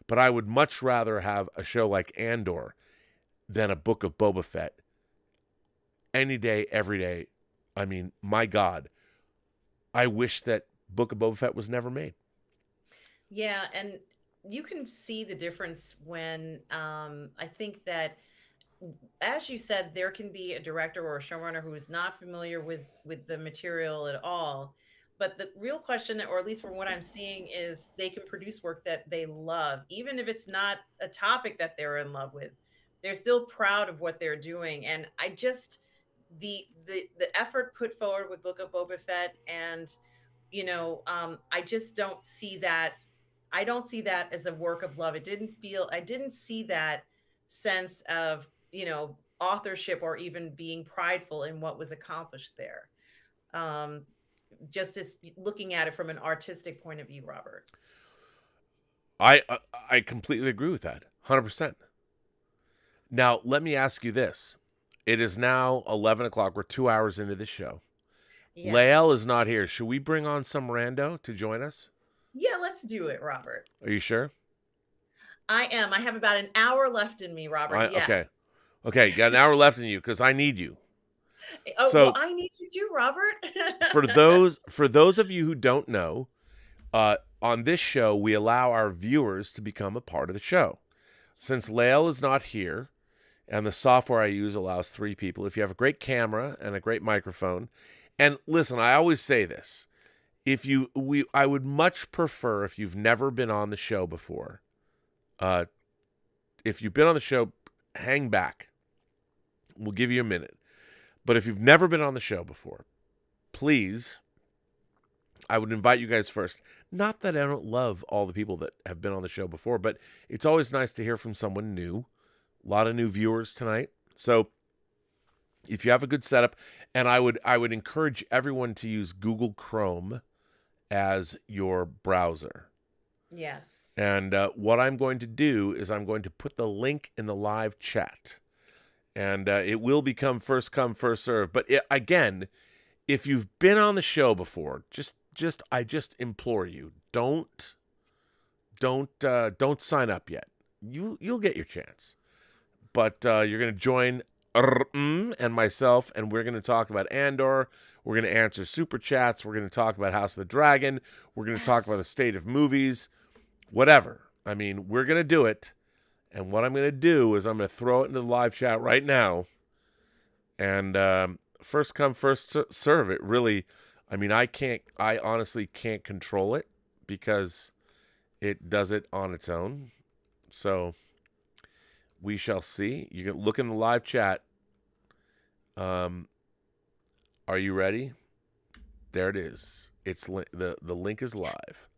But I would much rather have a show like Andor than a Book of Boba Fett. Any day, every day. My God. I wish that Book of Boba Fett was never made. Yeah, and you can see the difference when I think that, as you said, there can be a director or a showrunner who is not familiar with the material at all, But the real question, or at least from what I'm seeing, is they can produce work that they love, even if it's not a topic that they're in love with. They're still proud of what they're doing, and I just the effort put forward with Book of Boba Fett, and I just don't see that. I don't see that as a work of love. I didn't see that sense of authorship or even being prideful in what was accomplished there. Um, just as looking at it from an artistic point of view, Robert. I completely agree with that, 100%. Now, let me ask you this. It is now 11 o'clock. We're 2 hours into the show. Yes. Lael is not here. Should we bring on some rando to join us? Yeah, let's do it, Robert. Are you sure? I am. I have about an hour left in me, Robert. Yes. Okay, you got an hour left in you because I need you. Oh, So- well, I need you too, Robert. For those of you who don't know, on this show, we allow our viewers to become a part of the show. Since Lael is not here, and the software I use allows 3 people, if you have a great camera and a great microphone, and listen, I always say this, I would much prefer if you've never been on the show before. If you've been on the show, hang back. We'll give you a minute. But if you've never been on the show before, please, I would invite you guys first. Not that I don't love all the people that have been on the show before, but it's always nice to hear from someone new. A lot of new viewers tonight. So if you have a good setup, and I would encourage everyone to use Google Chrome as your browser. Yes. And what I'm going to do is I'm going to put the link in the live chat. And it will become first come, first serve. But again, if you've been on the show before, I just implore you, don't sign up yet. You'll get your chance. But you're going to join and myself, and we're going to talk about Andor. We're going to answer super chats. We're going to talk about House of the Dragon. We're going to talk about the state of movies, whatever. I mean, we're going to do it. And what I'm going to do is I'm going to throw it into the live chat right now. And first come, first serve. It really, I mean, I honestly can't control it because it does it on its own. So we shall see. You can look in the live chat. Are you ready? There it is. It's the link is live.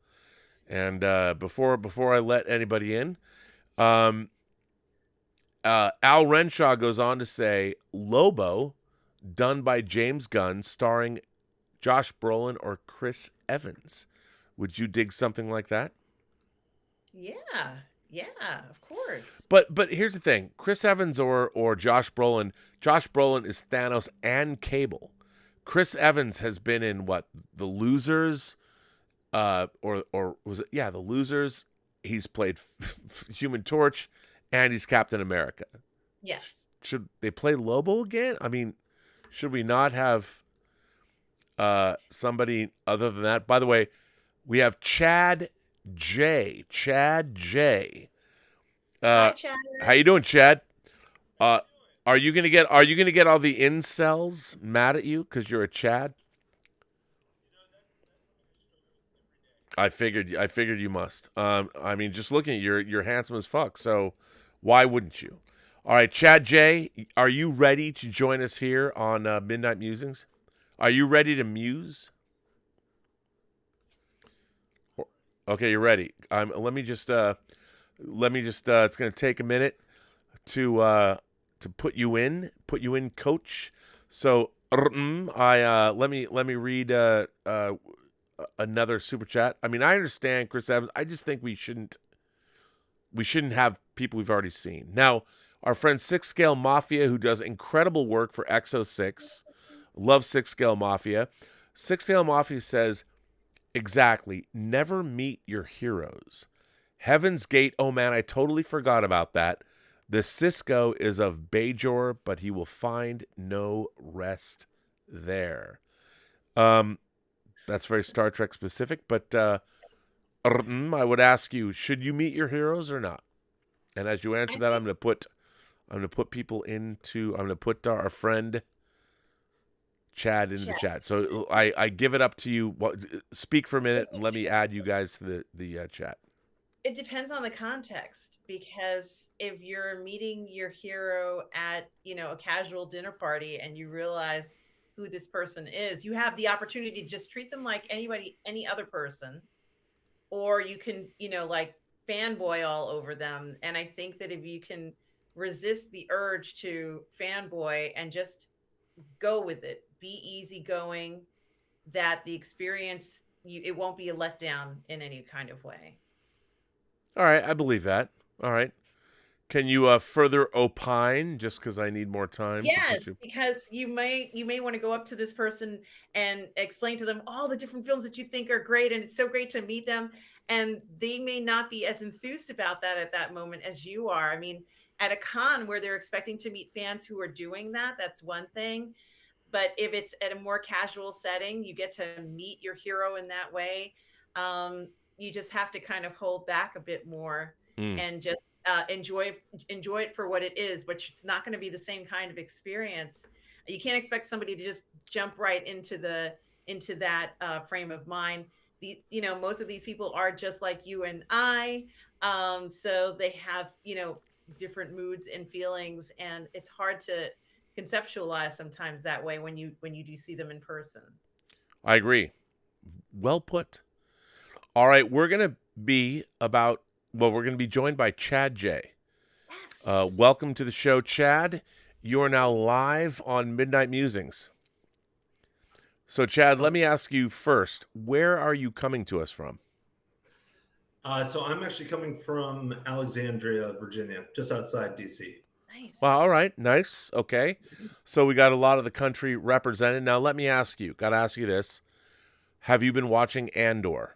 And before I let anybody in, Al Renshaw goes on to say, Lobo, done by James Gunn, starring Josh Brolin or Chris Evans. Would you dig something like that? Yeah, of course. But here's the thing. Chris Evans or Josh Brolin. Josh Brolin is Thanos and Cable. Chris Evans has been in what? The Losers? Or was it? Yeah, The Losers. He's played Human Torch, and he's Captain America. Yes. Should they play Lobo again? I mean, should we not have somebody other than that? By the way, we have Chad J. Hi, Chad. How you doing, Chad? Are you gonna get all the incels mad at you because you're a Chad? I figured you must. I mean, just looking at you're handsome as fuck. So why wouldn't you? All right, Chad J, are you ready to join us here on Midnight Musings? Are you ready to muse? Okay, you're ready. Let me just. It's going to take a minute to put you in, coach. So, let me read another super chat. I mean, I understand Chris Evans. I just think we shouldn't have people we've already seen. Now, our friend Six Scale Mafia, who does incredible work for Exo6, love Six Scale Mafia. Six Scale Mafia says, exactly, never meet your heroes. Heaven's Gate, oh man, I totally forgot about that. The Cisco is of Bajor, but he will find no rest there. That's very Star Trek specific, but I would ask you, should you meet your heroes or not? And as you answer that, I'm going to put people into. I'm going to put our friend Chad into the chat. So I give it up to you. Speak for a minute and let me add you guys to the chat. It depends on the context, because if you're meeting your hero at, a casual dinner party and you realize who this person is, you have the opportunity to just treat them like any other person, or you can, like fanboy all over them. And I think that if you can resist the urge to fanboy and just go with it, be easygoing, that the experience, it won't be a letdown in any kind of way. All right, I believe that. All right. Can you further opine, just because I need more time? Yes, because you may want to go up to this person and explain to them all the different films that you think are great, and it's so great to meet them. And they may not be as enthused about that at that moment as you are. I mean, at a con where they're expecting to meet fans who are doing that, that's one thing. But if it's at a more casual setting, you get to meet your hero in that way. You just have to kind of hold back a bit more and just enjoy it for what it is. But it's not going to be the same kind of experience. You can't expect somebody to just jump right into that frame of mind. Most of these people are just like you and I, so they have different moods and feelings, and it's hard to conceptualize sometimes that way when you do see them in person. I agree. Well put. All right, we're going to be joined by Chad J. Yes. Welcome to the show, Chad. You are now live on Midnight Musings. So, Chad, let me ask you first, where are you coming to us from? So I'm actually coming from Alexandria, Virginia, just outside DC. Nice. Wow, all right, nice. Okay. So we got a lot of the country represented. Now, let me ask you, this. Have you been watching Andor?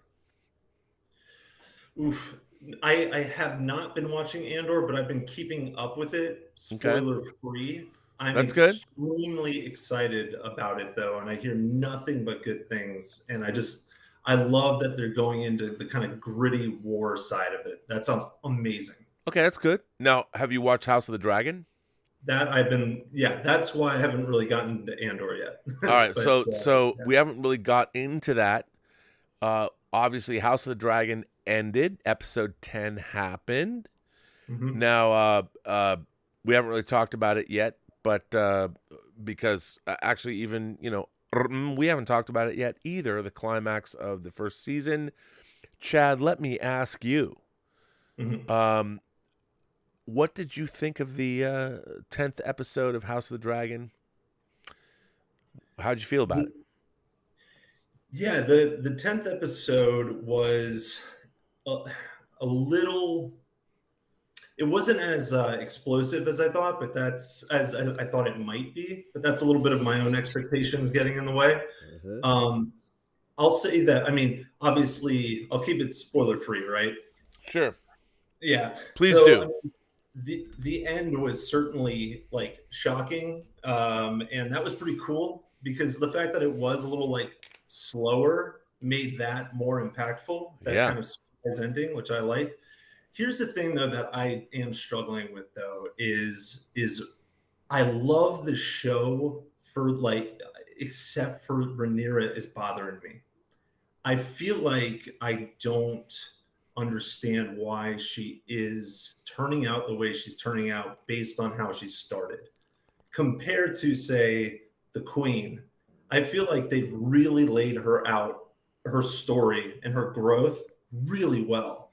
Oof. I have not been watching Andor, but I've been keeping up with it, spoiler free. I'm That's good. Extremely excited about it, though, and I hear nothing but good things. And I love that they're going into the kind of gritty war side of it. That sounds amazing. Okay, that's good. Now, have you watched House of the Dragon? That's why I haven't really gotten to Andor yet. All right, But, so we haven't really got into that. Obviously, House of the Dragon ended. Episode 10 happened. Mhm. Now, we haven't really talked about it yet, but because actually even, we haven't talked about it yet either, the climax of the first season. Chad, let me ask you, Mhm. what did you think of the 10th episode of House of the Dragon? How'd you feel about it? Yeah, the 10th episode was a little. It wasn't as explosive as I thought, but that's as I thought it might be. But that's a little bit of my own expectations getting in the way. Um, I'll say that. I mean, obviously, I'll keep it spoiler free, right? Sure. Yeah. Please So, do. I mean, the end was certainly like shocking, and that was pretty cool because the fact that it was a little like slower made that more impactful. That Yeah. kind of surprise ending, which I liked. Here's the thing, though, that I am struggling with, though, is I love the show for like, except for Rhaenyra is bothering me. I feel like I don't understand why she is turning out the way she's turning out based on how she started. Compared to, say, the Queen, I feel like they've really laid her out, her story and her growth really well.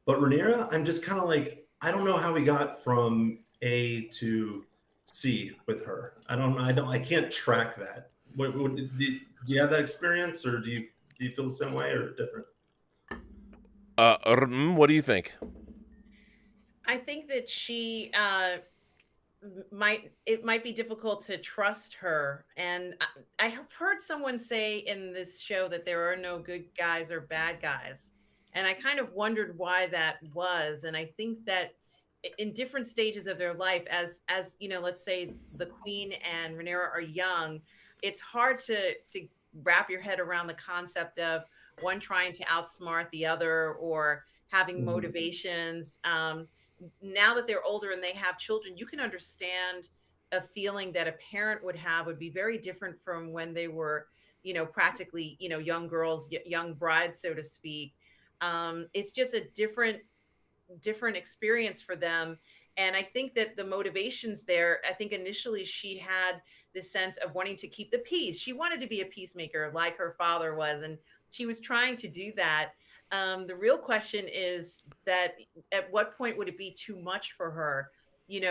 But Rhaenyra, I'm just kind of like, I don't know how we got from A to C with her. I can't track that. Do you have that experience, or do you feel the same way or different? What do you think? I think that she might be difficult to trust her, and I have heard someone say in this show that there are no good guys or bad guys, and I kind of wondered why that was. And I think that in different stages of their life, as let's say the Queen and Rhaenyra are young, it's hard to wrap your head around the concept of one trying to outsmart the other or having Mhm. motivations. Now that they're older and they have children, you can understand a feeling that a parent would have would be very different from when they were, practically, young girls, young brides, so to speak. It's just a different experience for them. And I think that the motivations there, I think initially she had this sense of wanting to keep the peace. She wanted to be a peacemaker like her father was, and she was trying to do that. The real question is that at what point would it be too much for her?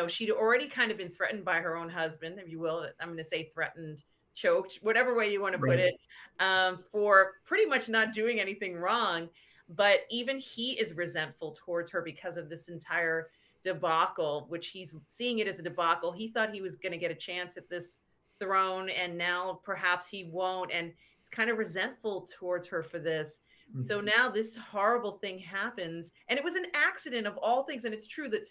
She'd already kind of been threatened by her own husband, if you will. I'm going to say threatened, choked, whatever way you want to put Right. it, for pretty much not doing anything wrong. But even he is resentful towards her because of this entire debacle, which he's seeing it as a debacle. He thought he was going to get a chance at this throne, and now perhaps he won't. And he's kind of resentful towards her for this. So Mhm. now this horrible thing happens, and it was an accident of all things. And it's true that,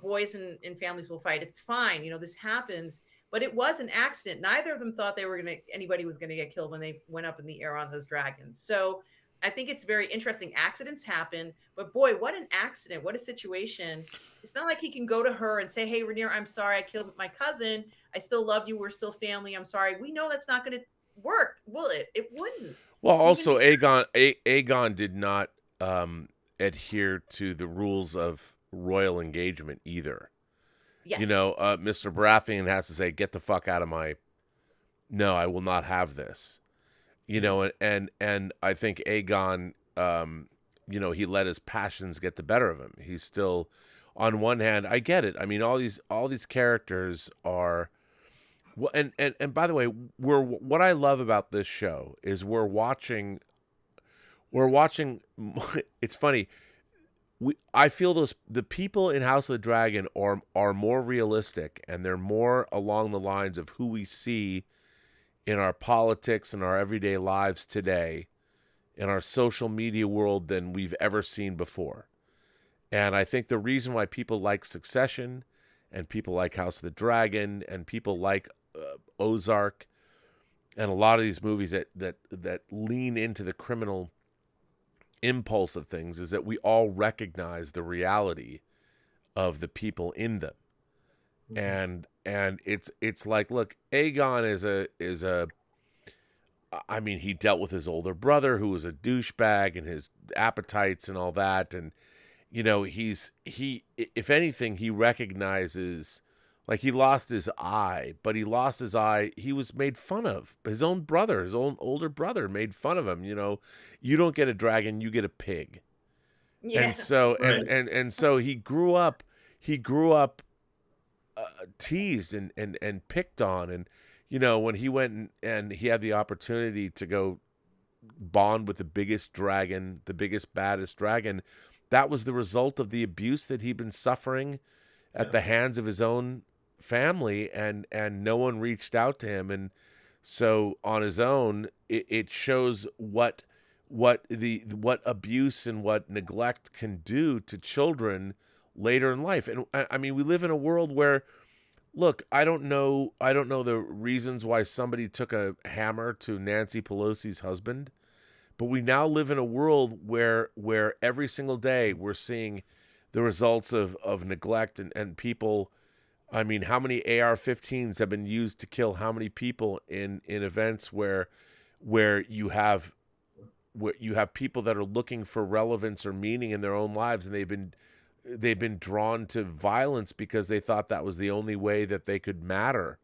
boys and families will fight. It's fine. This happens, but it was an accident. Neither of them thought anybody was going to get killed when they went up in the air on those dragons. So I think it's very interesting. Accidents happen, but boy, what an accident. What a situation. It's not like he can go to her and say, "Hey, Rhaenyra, I'm sorry I killed my cousin. I still love you. We're still family. I'm sorry." We know that's not going to work, will it? It wouldn't. Well, Even also Aegon did not adhere to the rules of royal engagement either. yes. Mr. Baratheon has to say, "Get the fuck out of my." No, I will not have this. And I think Aegon, he let his passions get the better of him. He's still, on one hand, I get it. I mean, all these characters are, well, and by the way, what I love about this show is we're watching. It's funny. I feel the people in House of the Dragon are more realistic, and they're more along the lines of who we see in our politics and our everyday lives today, in our social media world, than we've ever seen before. And I think the reason why people like Succession, and people like House of the Dragon, and people like Ozark, and a lot of these movies that lean into the criminal impulse of things, is that we all recognize the reality of the people in them. And it's like, look, Aegon is a I mean, he dealt with his older brother who was a douchebag and his appetites and all that, and he if anything, he recognizes, like, he lost his eye, but he lost his eye. He was made fun of. His own older brother made fun of him. You don't get a dragon, you get a pig. Yeah. And so Right. and so he grew up teased and picked on. And when he went and he had the opportunity to go bond with the biggest dragon, the biggest, baddest dragon, that was the result of the abuse that he'd been suffering at the hands of his own family, and no one reached out to him. And so on his own, it shows what abuse and what neglect can do to children later in life. And I mean, we live in a world where, look, I don't know the reasons why somebody took a hammer to Nancy Pelosi's husband, but we now live in a world where every single day we're seeing the results of neglect and people. I mean, how many AR-15s have been used to kill how many people in events where you have people that are looking for relevance or meaning in their own lives, and they've been drawn to violence because they thought that was the only way that they could matter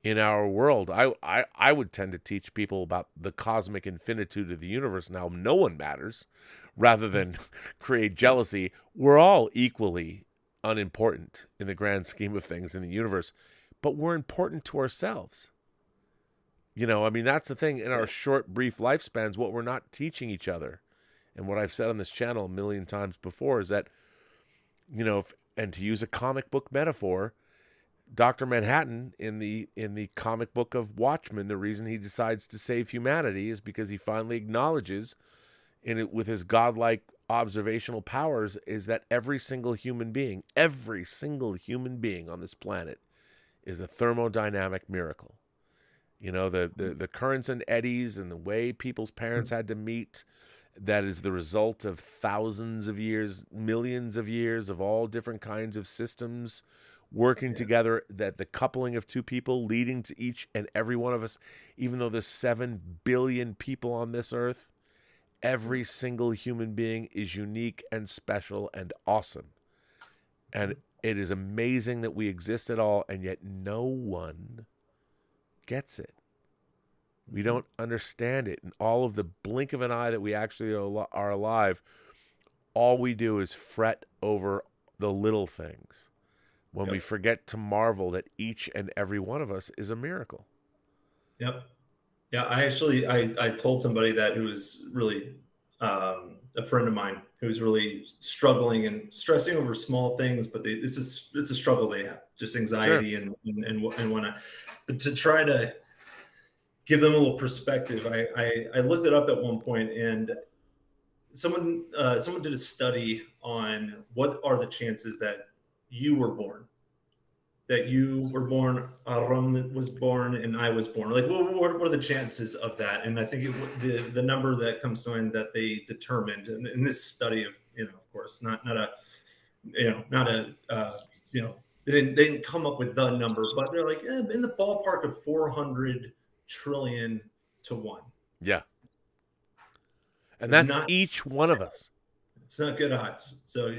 in our world. I would tend to teach people about the cosmic infinitude of the universe and how no one matters, rather than create jealousy. We're all equally unimportant in the grand scheme of things in the universe, but we're important to ourselves. I mean, that's the thing. In our short, brief lifespans, what we're not teaching each other, and what I've said on this channel a million times before, is that, and to use a comic book metaphor, Dr. Manhattan in the comic book of Watchmen, the reason he decides to save humanity is because he finally acknowledges, with his godlike observational powers, is that every single human being on this planet is a thermodynamic miracle. The currents and eddies and the way people's parents had to meet, that is the result of thousands of years, millions of years of all different kinds of systems working together, that the coupling of two people leading to each and every one of us, even though there's 7 billion people on this earth, every single human being is unique and special and awesome. And it is amazing that we exist at all, and yet no one gets it. We don't understand it. And all of the blink of an eye that we actually are alive, all we do is fret over the little things when we forget to marvel that each and every one of us is a miracle. Yep. Yeah, I told somebody that who was really a friend of mine who's really struggling and stressing over small things, but it's a struggle they have, just anxiety and whatnot. But to try to give them a little perspective, I looked it up at one point, and someone did a study on what are the chances that you were born, Aaron was born, and I was born. Like, what are the chances of that? And I think the number that comes to mind that they determined in this study of, of course, they didn't come up with the number, but they're like in the ballpark of 400 trillion to 1. Yeah. And that's each one of us. It's not good odds. So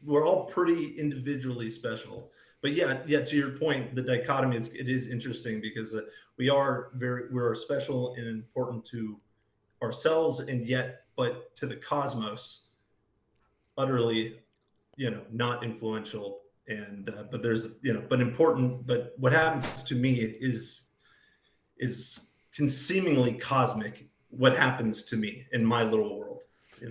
we're all pretty individually special. But yeah, to your point, the dichotomy it is interesting because we are special and important to ourselves, and yet, but to the cosmos, utterly, not influential. And but there's but important. But what happens to me is seemingly cosmic. What happens to me in my little world.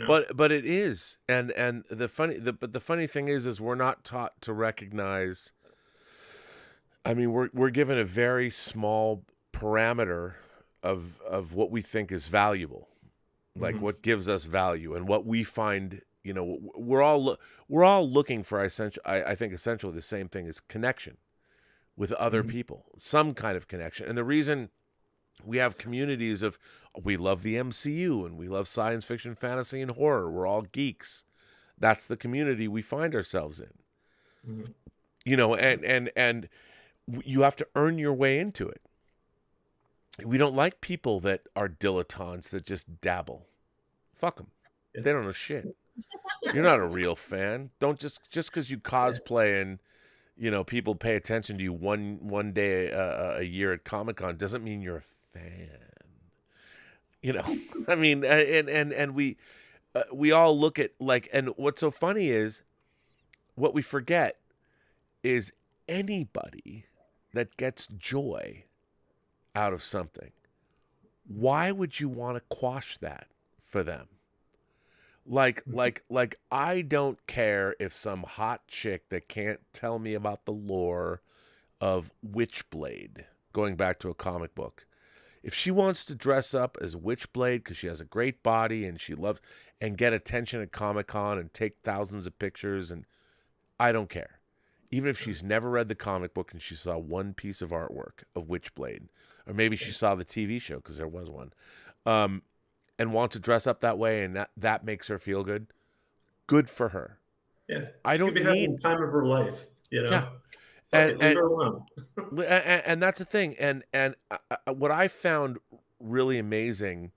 But it is, and the funny thing is we're not taught to recognize. I mean, we're given a very small parameter of what we think is valuable, like what gives us value and what we find. We're all looking for I think essentially the same thing as connection with other people, some kind of connection, and the reason. We have communities of, we love the MCU and we love science fiction, fantasy, and horror. We're all geeks. That's the community we find ourselves in. And you have to earn your way into it. We don't like people that are dilettantes that just dabble. Fuck them. They don't know shit. You're not a real fan. Don't just because you cosplay and people pay attention to you one day a year at Comic-Con doesn't mean you're a fan. I mean, and we all look at and what's so funny is what we forget is anybody that gets joy out of something, why would you want to quash that for them? Like I don't care if some hot chick that can't tell me about the lore of Witchblade, going back to a comic book, if she wants to dress up as Witchblade because she has a great body and she loves and get attention at Comic-Con and take thousands of pictures, and I don't care. Even if she's never read the comic book and she saw one piece of artwork of Witchblade, or maybe she saw the TV show because there was one, and wants to dress up that way, and that makes her feel good. Good for her. Yeah, I don't need having the time of her life. Yeah, leave her alone. and that's the thing. And what I found really amazing,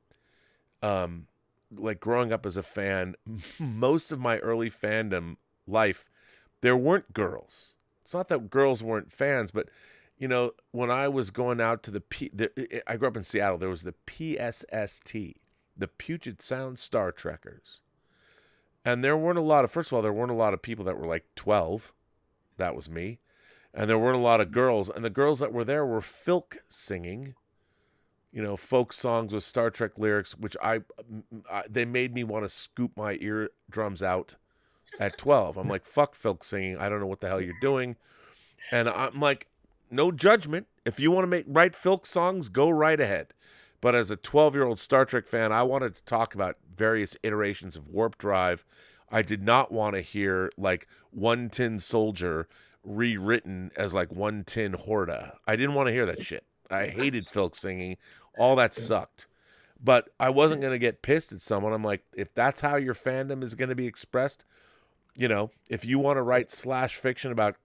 like growing up as a fan, most of my early fandom life, there weren't girls. It's not that girls weren't fans, but when I was going out to I grew up in Seattle. There was the PSST. The Puget Sound Star Trekkers. And there weren't a lot of people that were like 12. That was me. And there weren't a lot of girls. And the girls that were there were filk singing, folk songs with Star Trek lyrics, which they made me want to scoop my eardrums out at 12. I'm like, fuck filk singing. I don't know what the hell you're doing. And I'm like, no judgment. If you want to write filk songs, go right ahead. But as a 12-year-old Star Trek fan, I wanted to talk about various iterations of warp drive. I did not want to hear like One Tin Soldier rewritten as like One Tin Horda. I didn't want to hear that shit. I hated filk singing. All that sucked. But I wasn't going to get pissed at someone. I'm like, if that's how your fandom is going to be expressed, if you want to write slash fiction about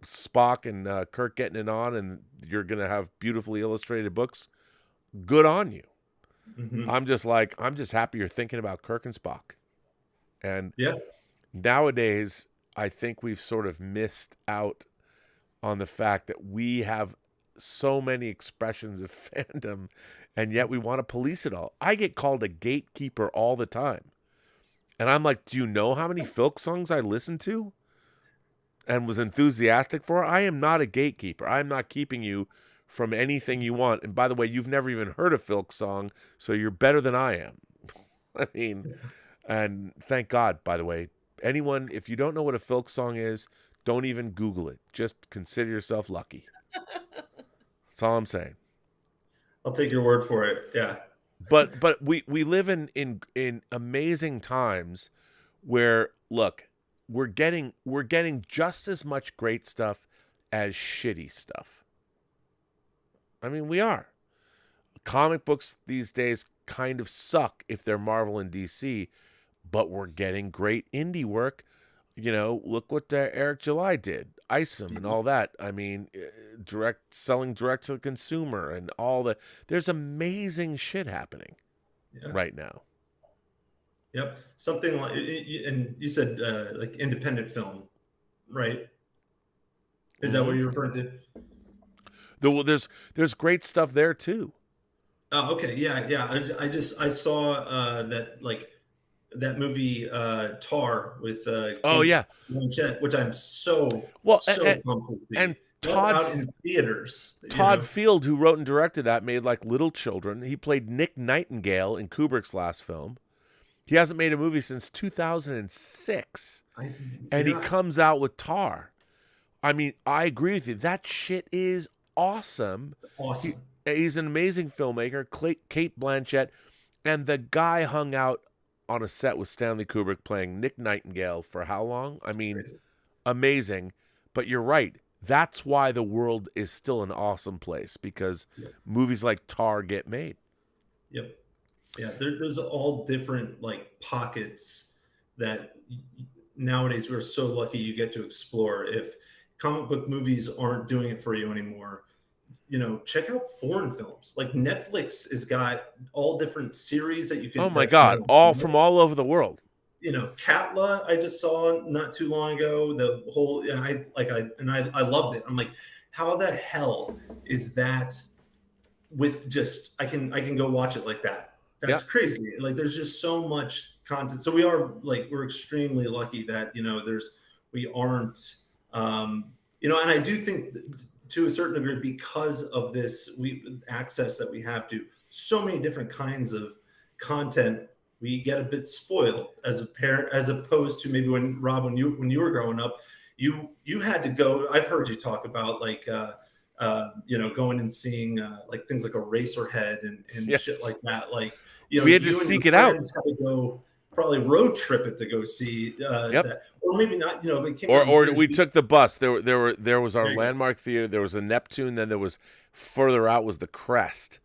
Spock and Kirk getting it on, and you're gonna have beautifully illustrated books. Good on you. Mhm. I'm just happy you're thinking about Kirk and Spock. And Yeah. nowadays, I think we've sort of missed out on the fact that we have so many expressions of fandom, and yet we want to police it all. I get called a gatekeeper all the time. And I'm like, do you know how many folk songs I listened to and was enthusiastic for? I am not a gatekeeper. I'm not keeping you from anything you want. And by the way, you've never even heard a folk song, so you're better than I am. I mean, and thank God, by the way, anyone, if you don't know what a folk song is, don't even Google it. Just consider yourself lucky. That's all I'm saying. I'll take your word for it. Yeah. But we live in amazing times where, look, we're getting just as much great stuff as shitty stuff. I mean, we are. Comic books these days kind of suck if they're Marvel and DC, but we're getting great indie work. You know, look what Eric July did, Isom and all that. I mean, selling direct to the consumer and all the. There's amazing shit happening right now. Yep. Something like, and you said like independent film, right? Is that what you're referring to? There's great stuff there too. Oh, okay. Yeah. I saw that like that movie Tar with Kate Blanchett, which I'm so pumped to see. And out in theaters. Todd Field, who wrote and directed that, made like Little Children. He played Nick Nightingale in Kubrick's last film. He hasn't made a movie since 2006, and he comes out with Tar. I mean, I agree with you. That shit is awesome. Awesome. He's an amazing filmmaker, Kate Blanchett, and the guy hung out on a set with Stanley Kubrick playing Nick Nightingale for how long? I mean, amazing. But you're right. That's why the world is still an awesome place, because movies like Tar get made. Yep. Yeah, there's all different like pockets that nowadays we're so lucky you get to explore. If comic book movies aren't doing it for you anymore, check out foreign films. Like Netflix has got all different series that you can. Oh my God! All from all over the world. Katla, I just saw not too long ago. The whole, I loved it. I'm like, how the hell is that? With just, I can go watch it like that. That's crazy. Like, there's just so much content. So we're extremely lucky that we aren't, and I do think to a certain degree, because of this access that we have to so many different kinds of content, we get a bit spoiled as a parent, as opposed to maybe when you were growing up, you had to go. I've heard you talk about like going and seeing like things like Eraserhead and shit like that. Like we had to seek it out. Had to go probably road trip it to go see that, or maybe not. Or we took the bus. There was our landmark theater. There was a Neptune. Then there was further out was the Crest.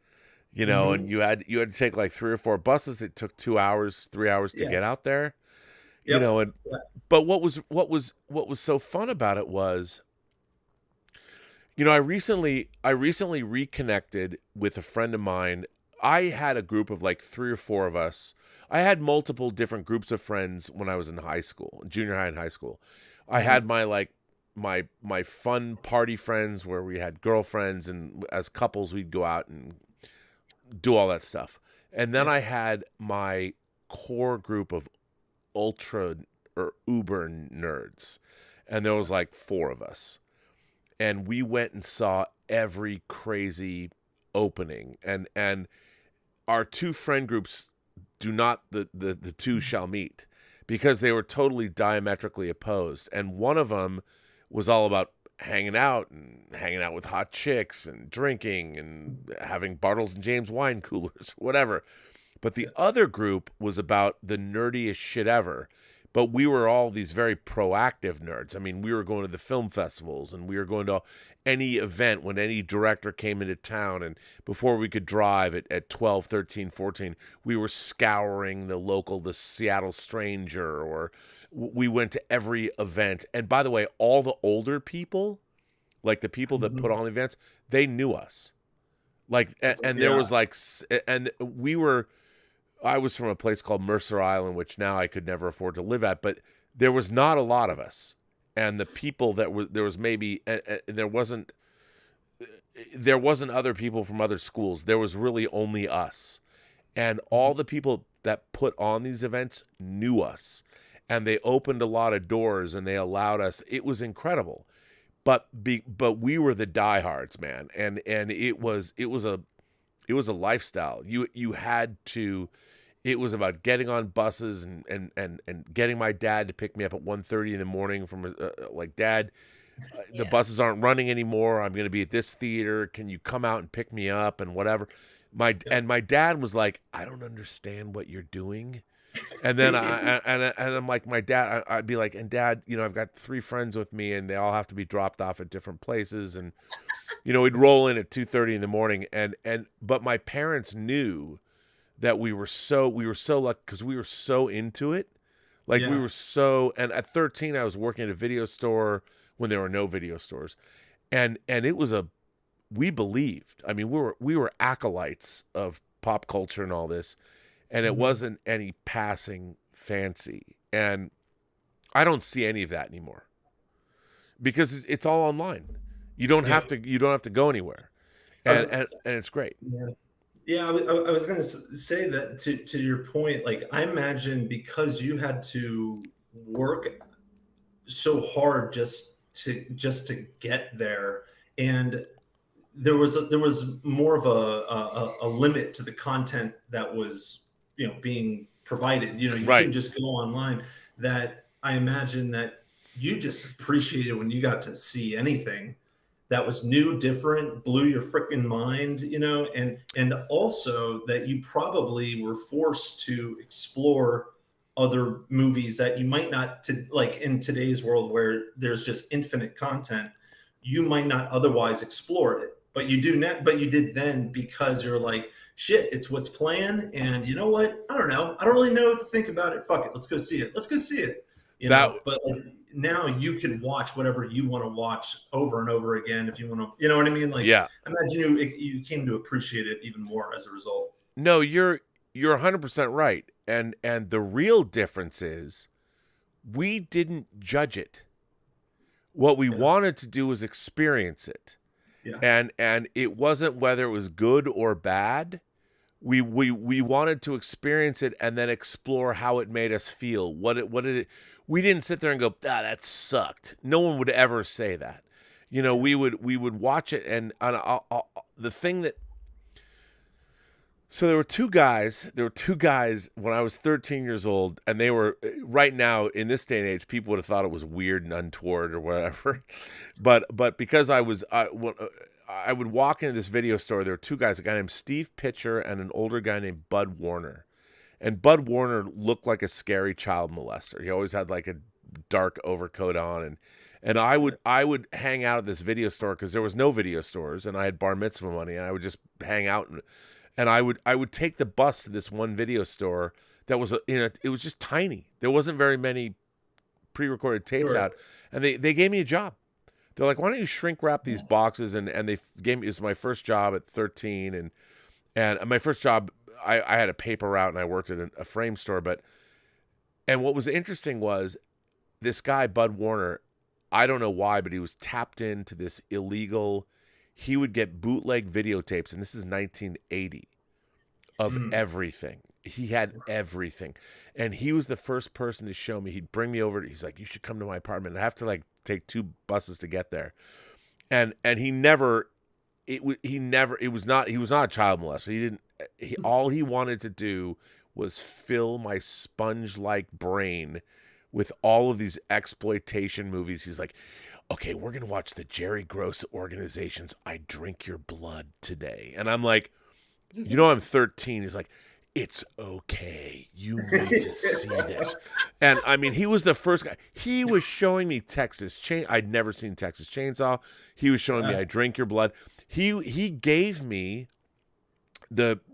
And you had to take like 3 or 4 buses. It took 2 hours, 3 hours to get out there. But what was so fun about it was, I recently reconnected with a friend of mine. I had a group of like 3 or 4 of us. I had multiple different groups of friends when I was in high school, junior high and high school. I had my fun party friends where we had girlfriends, and as couples we'd go out and do all that stuff. And then I had my core group of ultra or uber nerds, and there was like 4 of us. And we went and saw every crazy opening. And our 2 friend groups do not, the 2 shall meet, because they were totally diametrically opposed. And one of them was all about hanging out with hot chicks and drinking and having Bartles and James wine coolers, whatever. But the other group was about the nerdiest shit ever. But we were all these very proactive nerds. I mean, we were going to the film festivals, and we were going to any event when any director came into town. And before we could drive at 12, 13, 14, we were scouring the Seattle Stranger, or we went to every event. And by the way, all the older people like the people that put on the events, they knew us. Like, and there was like, and I was from a place called Mercer Island, which now I could never afford to live at, but there was not a lot of us. And the people that were, there was maybe, there wasn't other people from other schools. There was really only us. And all the people that put on these events knew us. And they opened a lot of doors and they allowed us. It was incredible. But we were the diehards, man. And it was a lifestyle. You had to. It was about getting on buses and getting my dad to pick me up at 1:30 in the morning from like, Dad, the buses aren't running anymore. I'm going to be at this theater. Can you come out and pick me up and whatever? And my dad was like, I don't understand what you're doing. And then I'm like, my dad, I'd be like, and Dad, you know, I've got 3 friends with me and they all have to be dropped off at different places. And, you know, we'd roll in at 2:30 in the morning. But my parents knew that we were so lucky because we were so into it. Like we were so, and at 13, I was working at a video store when there were no video stores. And it was we believed, I mean, we were acolytes of pop culture and all this. And it wasn't any passing fancy. And I don't see any of that anymore because it's all online. You don't have to go anywhere. And it's great. Yeah, I was going to say that to your point. Like, I imagine because you had to work so hard just to get there, and there was more of a limit to the content that was, you know, being provided. You know, you couldn't just go online. That I imagine that you just appreciated when you got to see anything that was new, different, blew your freaking mind, you know, and also that you probably were forced to explore other movies that you might not, like in today's world where there's just infinite content, you might not otherwise explore it, but you did then because you're like, shit, it's what's playing, and you know what? I don't know. I don't really know what to think about it. Fuck it, let's go see it. You know, but like, now you can watch whatever you want to watch over and over again if you want to, you know what I mean? Like, I imagine you came to appreciate it even more as a result. No, you're 100% right. And the real difference is we didn't judge it. What we wanted to do was experience it. Yeah. And it wasn't whether it was good or bad. We wanted to experience it and then explore how it made us feel. What did it? We didn't sit there and go, that sucked. No one would ever say that. You know, we would watch it, and the thing that. So there were two guys when I was 13 years old, and they were, right now in this day and age, people would have thought it was weird and untoward or whatever, but because I would walk into this video store, there were 2 guys, a guy named Steve Pitcher and an older guy named Bud Warner. And Bud Warner looked like a scary child molester. He always had like a dark overcoat on, and I would hang out at this video store because there was no video stores, and I had bar mitzvah money, and I would just hang out and I would take the bus to this one video store that was it was just tiny. There wasn't very many pre-recorded tapes out, and they gave me a job. They're like, why don't you shrink wrap these boxes? And they gave me, it was my first job at 13, and my first job, I had a paper route and I worked at a frame store. And what was interesting was this guy, Bud Warner, I don't know why, but he was tapped into this illegal, he would get bootleg videotapes, and this is 1980, of everything. He had everything. And he was the first person to show me. He'd bring me over. He's like, you should come to my apartment. I have to like take 2 buses to get there. And he was not a child molester. All he wanted to do was fill my sponge-like brain with all of these exploitation movies. He's like, okay, we're going to watch the Jerry Gross Organization's I Drink Your Blood today. And I'm like, you know, I'm 13. He's like, it's okay. You need to see this. And I mean, he was the first guy. He was showing me Texas Chainsaw. I'd never seen Texas Chainsaw. He was showing me I Drink Your Blood. He gave me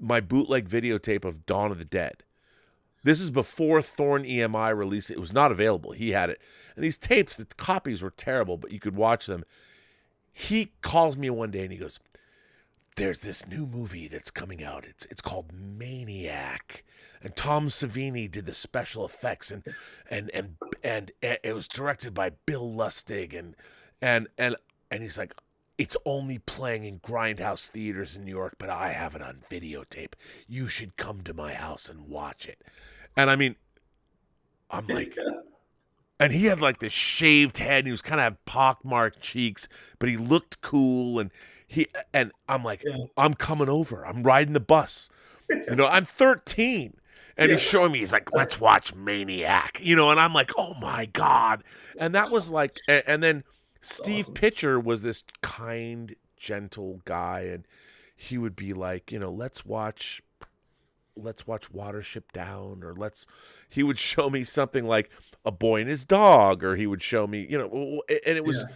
my bootleg videotape of Dawn of the Dead. This is before Thorn EMI released it. It was not available. He had it. And these tapes, the copies were terrible, but you could watch them. he calls me one day and he goes, there's this new movie that's coming out. It's called Maniac, and Tom Savini did the special effects, and it was directed by Bill Lustig, and he's like, it's only playing in grindhouse theaters in New York, but I have it on videotape. You should come to my house and watch it. And I mean, I'm like, and he had like this shaved head. And he was kind of pockmarked cheeks, but he looked cool. And I'm like, I'm coming over. I'm riding the bus. You know, I'm 13. And he's showing me, he's like, let's watch Maniac. You know, and I'm like, oh my God. And that was like, and then Steve Pitcher was this kind, gentle guy. And he would be like, you know, let's watch Watership Down, or he would show me something like A Boy and His Dog, or he would show me, you know, and it was,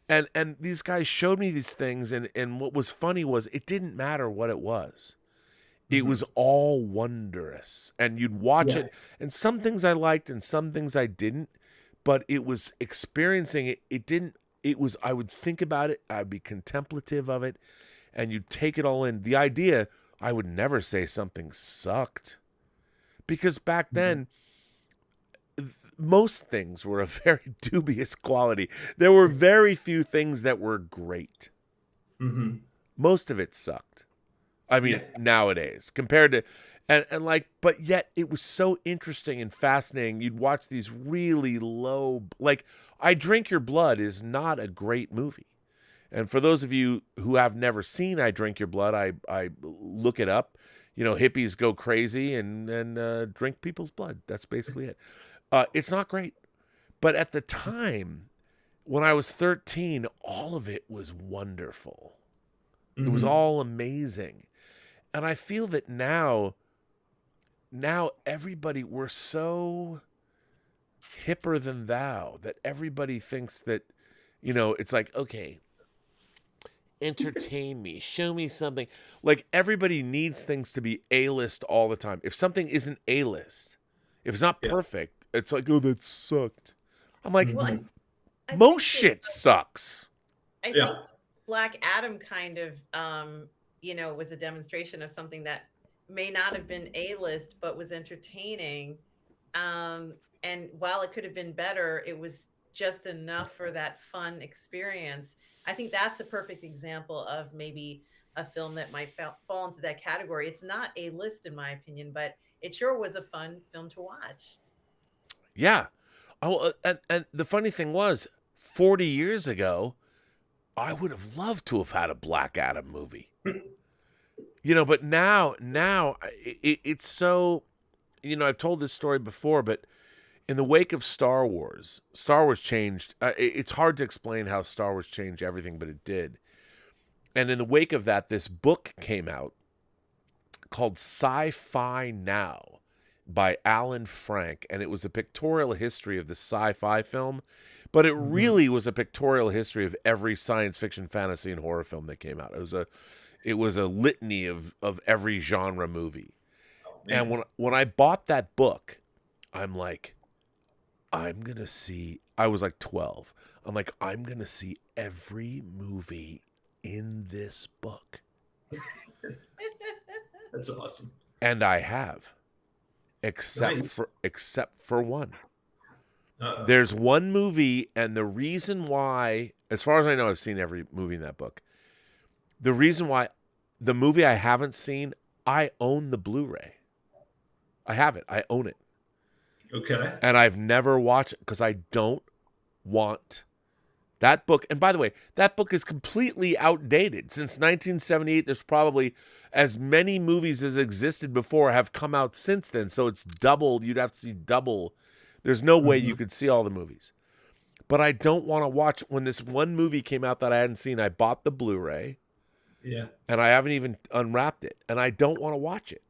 and these guys showed me these things, and what was funny was it didn't matter what it was. It was all wondrous, and you'd watch it, and some things I liked and some things I didn't, but it was experiencing it. I would think about it, I'd be contemplative of it, and you'd take it all in. The idea, I would never say something sucked, because back then, most things were of very dubious quality. There were very few things that were great. Most of it sucked. I mean, nowadays, compared to, and like, but yet it was so interesting and fascinating. You'd watch these really low, like, I Drink Your Blood is not a great movie. And for those of you who have never seen I Drink Your Blood, I look it up. You know, hippies go crazy and drink people's blood. That's basically it. It's not great. But at the time, when I was 13, all of it was wonderful. It was all amazing. And I feel that now everybody, we're so hipper than thou that everybody thinks that, you know, it's like, okay, entertain me, show me something. Like, everybody needs things to be A-list all the time. If something isn't A-list, if it's not perfect, it's like, oh, that sucked. I'm like, Well, I most think shit sucks. I think Black Adam kind of, you know, was a demonstration of something that may not have been A-list, but was entertaining. And while it could have been better, it was just enough for that fun experience. I think that's a perfect example of maybe a film that might fall into that category. It's not A-list in my opinion, but it sure was a fun film to watch. Yeah. Oh, and the funny thing was, 40 years ago, I would have loved to have had a Black Adam movie. You know, but now it's so, you know, I've told this story before, but in the wake of Star Wars changed. It's hard to explain how Star Wars changed everything, but it did. And in the wake of that, this book came out called Sci-Fi Now by Alan Frank, and it was a pictorial history of the sci-fi film, but it really was a pictorial history of every science fiction, fantasy, and horror film that came out. It was a litany of every genre movie. And when I bought that book, I'm like, I was like 12. I'm like, I'm going to see every movie in this book. That's awesome. And I have, except for one. There's one movie, and the reason why, as far as I know, I've seen every movie in that book. The reason why, the movie I haven't seen, I own the Blu-ray. I have it. I own it. Okay. And I've never watched it because I don't want that book. And by the way, that book is completely outdated. Since 1978, there's probably as many movies as existed before have come out since then. So it's doubled. You'd have to see double. There's no way you could see all the movies. But I don't want to watch. When this one movie came out that I hadn't seen, I bought the Blu-ray. Yeah. And I haven't even unwrapped it. And I don't want to watch it.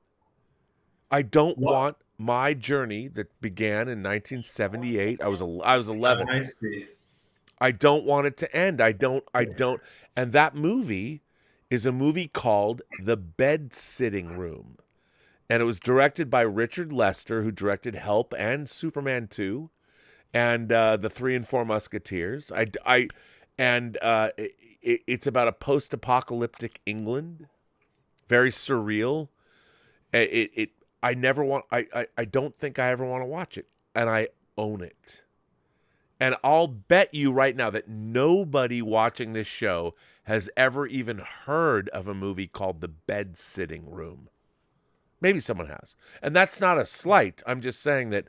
I don't want my journey that began in 1978. I was 11. I see. I don't want it to end. I don't. And that movie is a movie called The Bed Sitting Room. And it was directed by Richard Lester, who directed Help and Superman 2 and The 3 and 4 Musketeers. and it's about a post-apocalyptic England, very surreal. I never want. I don't think I ever want to watch it, and I own it. And I'll bet you right now that nobody watching this show has ever even heard of a movie called The Bed Sitting Room. Maybe someone has. And that's not a slight. I'm just saying that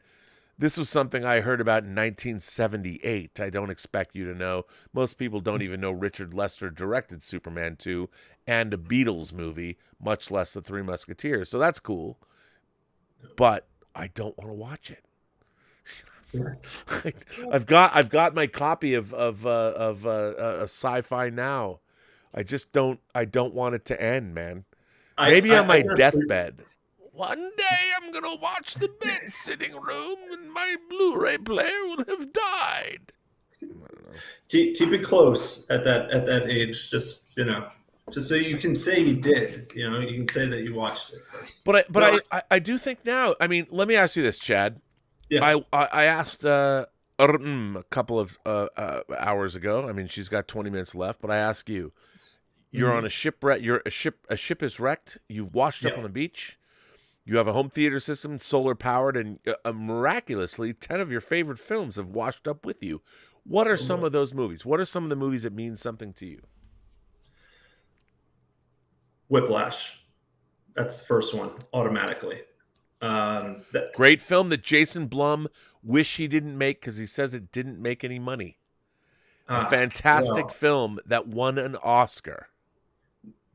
this was something I heard about in 1978. I don't expect you to know. Most people don't even know Richard Lester directed Superman 2 and a Beatles movie, much less The Three Musketeers. So that's cool. But I don't want to watch it. I've got my copy of Sci-Fi Now. I don't want it to end, man. Maybe on my deathbed. One day I'm gonna watch The Bed Sitting Room, and my Blu-ray player will have died. I don't know. Keep it close at that age, just so you can say you did. You can say that you watched it. But I do think now. I mean, let me ask you this, Chad. Yeah. I asked a couple of hours ago. I mean, she's got 20 minutes left, but I ask you. You're on a shipwreck. A ship is wrecked. You've washed up on the beach. You have a home theater system, solar powered, and miraculously, 10 of your favorite films have washed up with you. What are some of those movies? What are some of the movies that mean something to you? Whiplash. That's the first one, automatically. Great film that Jason Blum wish he didn't make because he says it didn't make any money. A fantastic film that won an Oscar.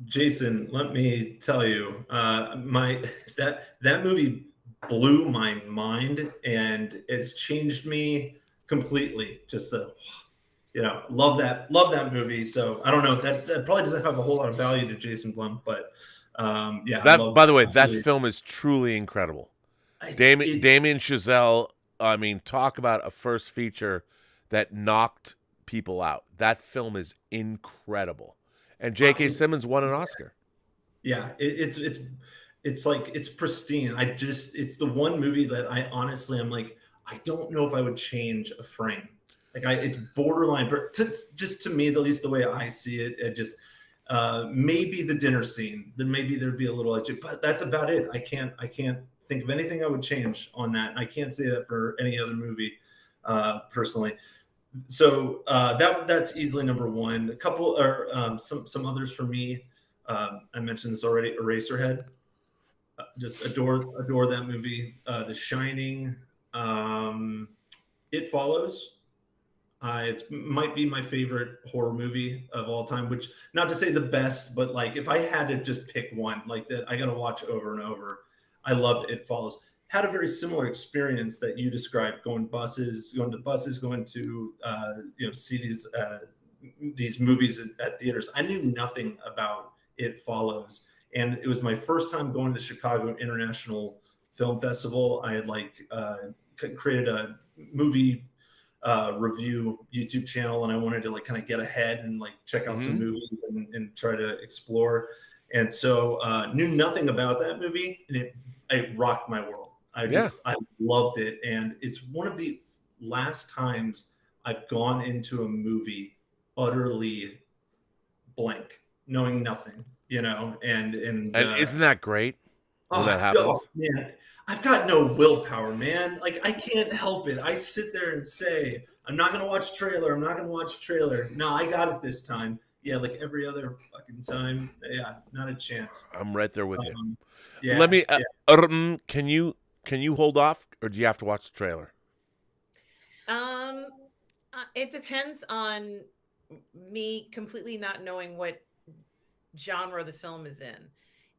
Jason, let me tell you, that movie blew my mind, and it's changed me completely. Just love that movie. So I don't know, that probably doesn't have a whole lot of value to Jason Blum, but by the way, that film is truly incredible. Damien Chazelle. I mean, talk about a first feature that knocked people out. That film is incredible. And J.K. Simmons won an Oscar. Yeah, it's like, it's pristine. It's the one movie that I'm like, I don't know if I would change a frame. Like it's borderline, just to me, at least the way I see it, it just maybe the dinner scene. Then maybe there'd be a little edge, but that's about it. I can't think of anything I would change on that. I can't say that for any other movie, personally. So that's easily number one. A couple or some others for me. I mentioned this already. Eraserhead. Just adore that movie. The Shining. It Follows. It might be my favorite horror movie of all time. Which, not to say the best, but like if I had to just pick one, like that I got to watch over and over. I love It Follows. Had a very similar experience that you described, going to buses, going to see these movies at theaters. I knew nothing about It Follows, and it was my first time going to the Chicago International Film Festival. I had created a movie review YouTube channel, and I wanted to kind of get ahead and check out some movies and try to explore. And so knew nothing about that movie, and it rocked my world. I loved it. And it's one of the last times I've gone into a movie utterly blank, knowing nothing, and isn't that great when that happens? Man, I've got no willpower, man. I can't help it. I sit there and say, I'm not going to watch trailer. No, I got it this time. Yeah, like every other fucking time. Yeah, not a chance. I'm right there with you. Yeah. Let me. Can you hold off, or do you have to watch the trailer? It depends on me completely not knowing what genre the film is in.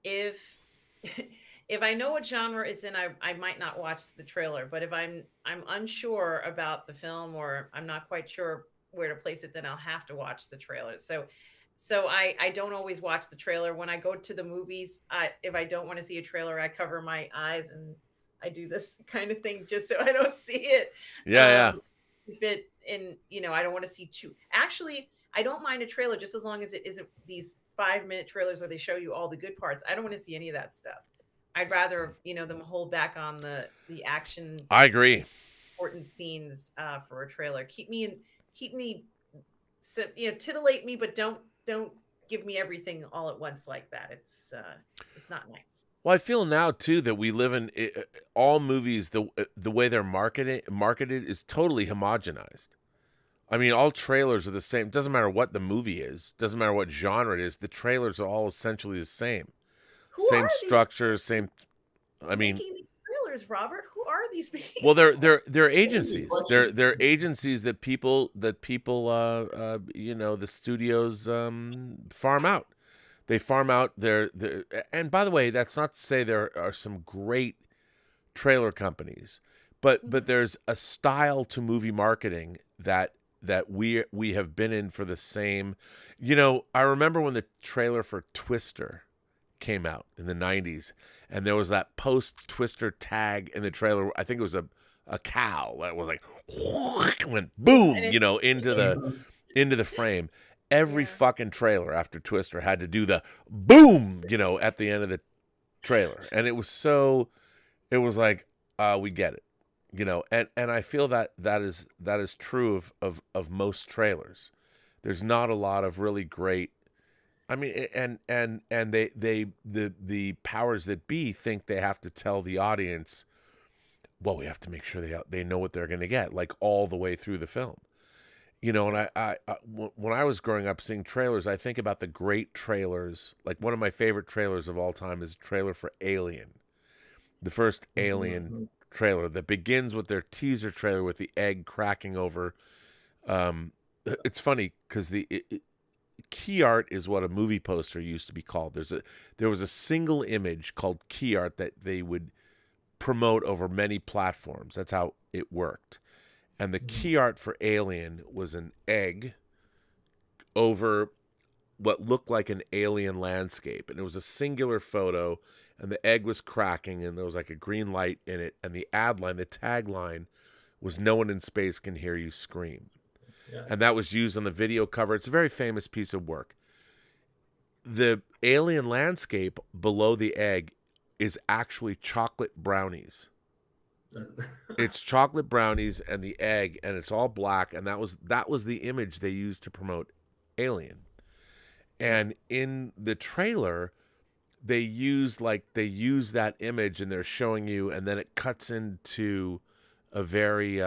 If I know what genre it's in, I might not watch the trailer. But if I'm unsure about the film, or I'm not quite sure where to place it, then I'll have to watch the trailer. So I don't always watch the trailer. When I go to the movies, if I don't want to see a trailer, I cover my eyes and I do this kind of thing just so I don't see it. Yeah. Keep it in, I don't want to see too. Actually, I don't mind a trailer just as long as it isn't these 5-minute trailers where they show you all the good parts. I don't want to see any of that stuff. I'd rather, them hold back on the action. I agree. Important scenes for a trailer. Keep me titillate me, but don't give me everything all at once like that. It's not nice. Well, I feel now too that we live in all movies. The way they're marketed is totally homogenized. I mean, all trailers are the same. Doesn't matter what the movie is. Doesn't matter what genre it is. The trailers are all essentially the same. Same structure, same. I mean, making these trailers, Robert. Who are these people? well, they're agencies. They're agencies that people the studios farm out. They farm out their and by the way, that's not to say there are some great trailer companies, but there's a style to movie marketing that we have been in for the same. I remember when the trailer for Twister came out in the 90s, and there was that post-Twister tag in the trailer. I think it was a cow that was like went boom, into the frame. Every fucking trailer after Twister had to do the boom, at the end of the trailer. And it was like, we get it, and I feel that is true of most trailers. There's not a lot of really great, I mean, and the powers that be think they have to tell the audience, well, we have to make sure they know what they're going to get, like all the way through the film. And I when I was growing up seeing trailers, I think about the great trailers. Like one of my favorite trailers of all time is a trailer for Alien, the first Alien trailer that begins with their teaser trailer with the egg cracking over. It's funny because the key art is what a movie poster used to be called. There was a single image called key art that they would promote over many platforms. That's how it worked. And the key art for Alien was an egg over what looked like an alien landscape. And it was a singular photo, and the egg was cracking, and there was like a green light in it. And the ad line, the tagline, was "No one in space can hear you scream." Yeah. And that was used on the video cover. It's a very famous piece of work. The alien landscape below the egg is actually chocolate brownies. It's chocolate brownies and the egg, and it's all black, and that was the image they used to promote Alien. And in the trailer, they use that image, and they're showing you, and then it cuts into a very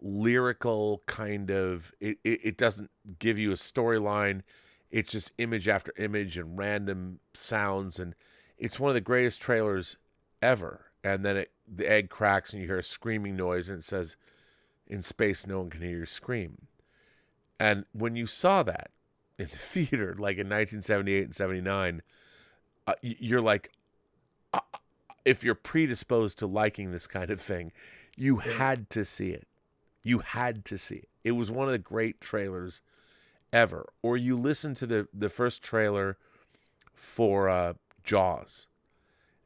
lyrical kind of. It doesn't give you a storyline. It's just image after image and random sounds, and it's one of the greatest trailers ever. And then the egg cracks and you hear a screaming noise, and it says, "In space, no one can hear you scream." And when you saw that in the theater, like in 1978 and 79, you're like, if you're predisposed to liking this kind of thing, you had to see it. You had to see it. It was one of the great trailers ever. Or you listen to the first trailer for Jaws.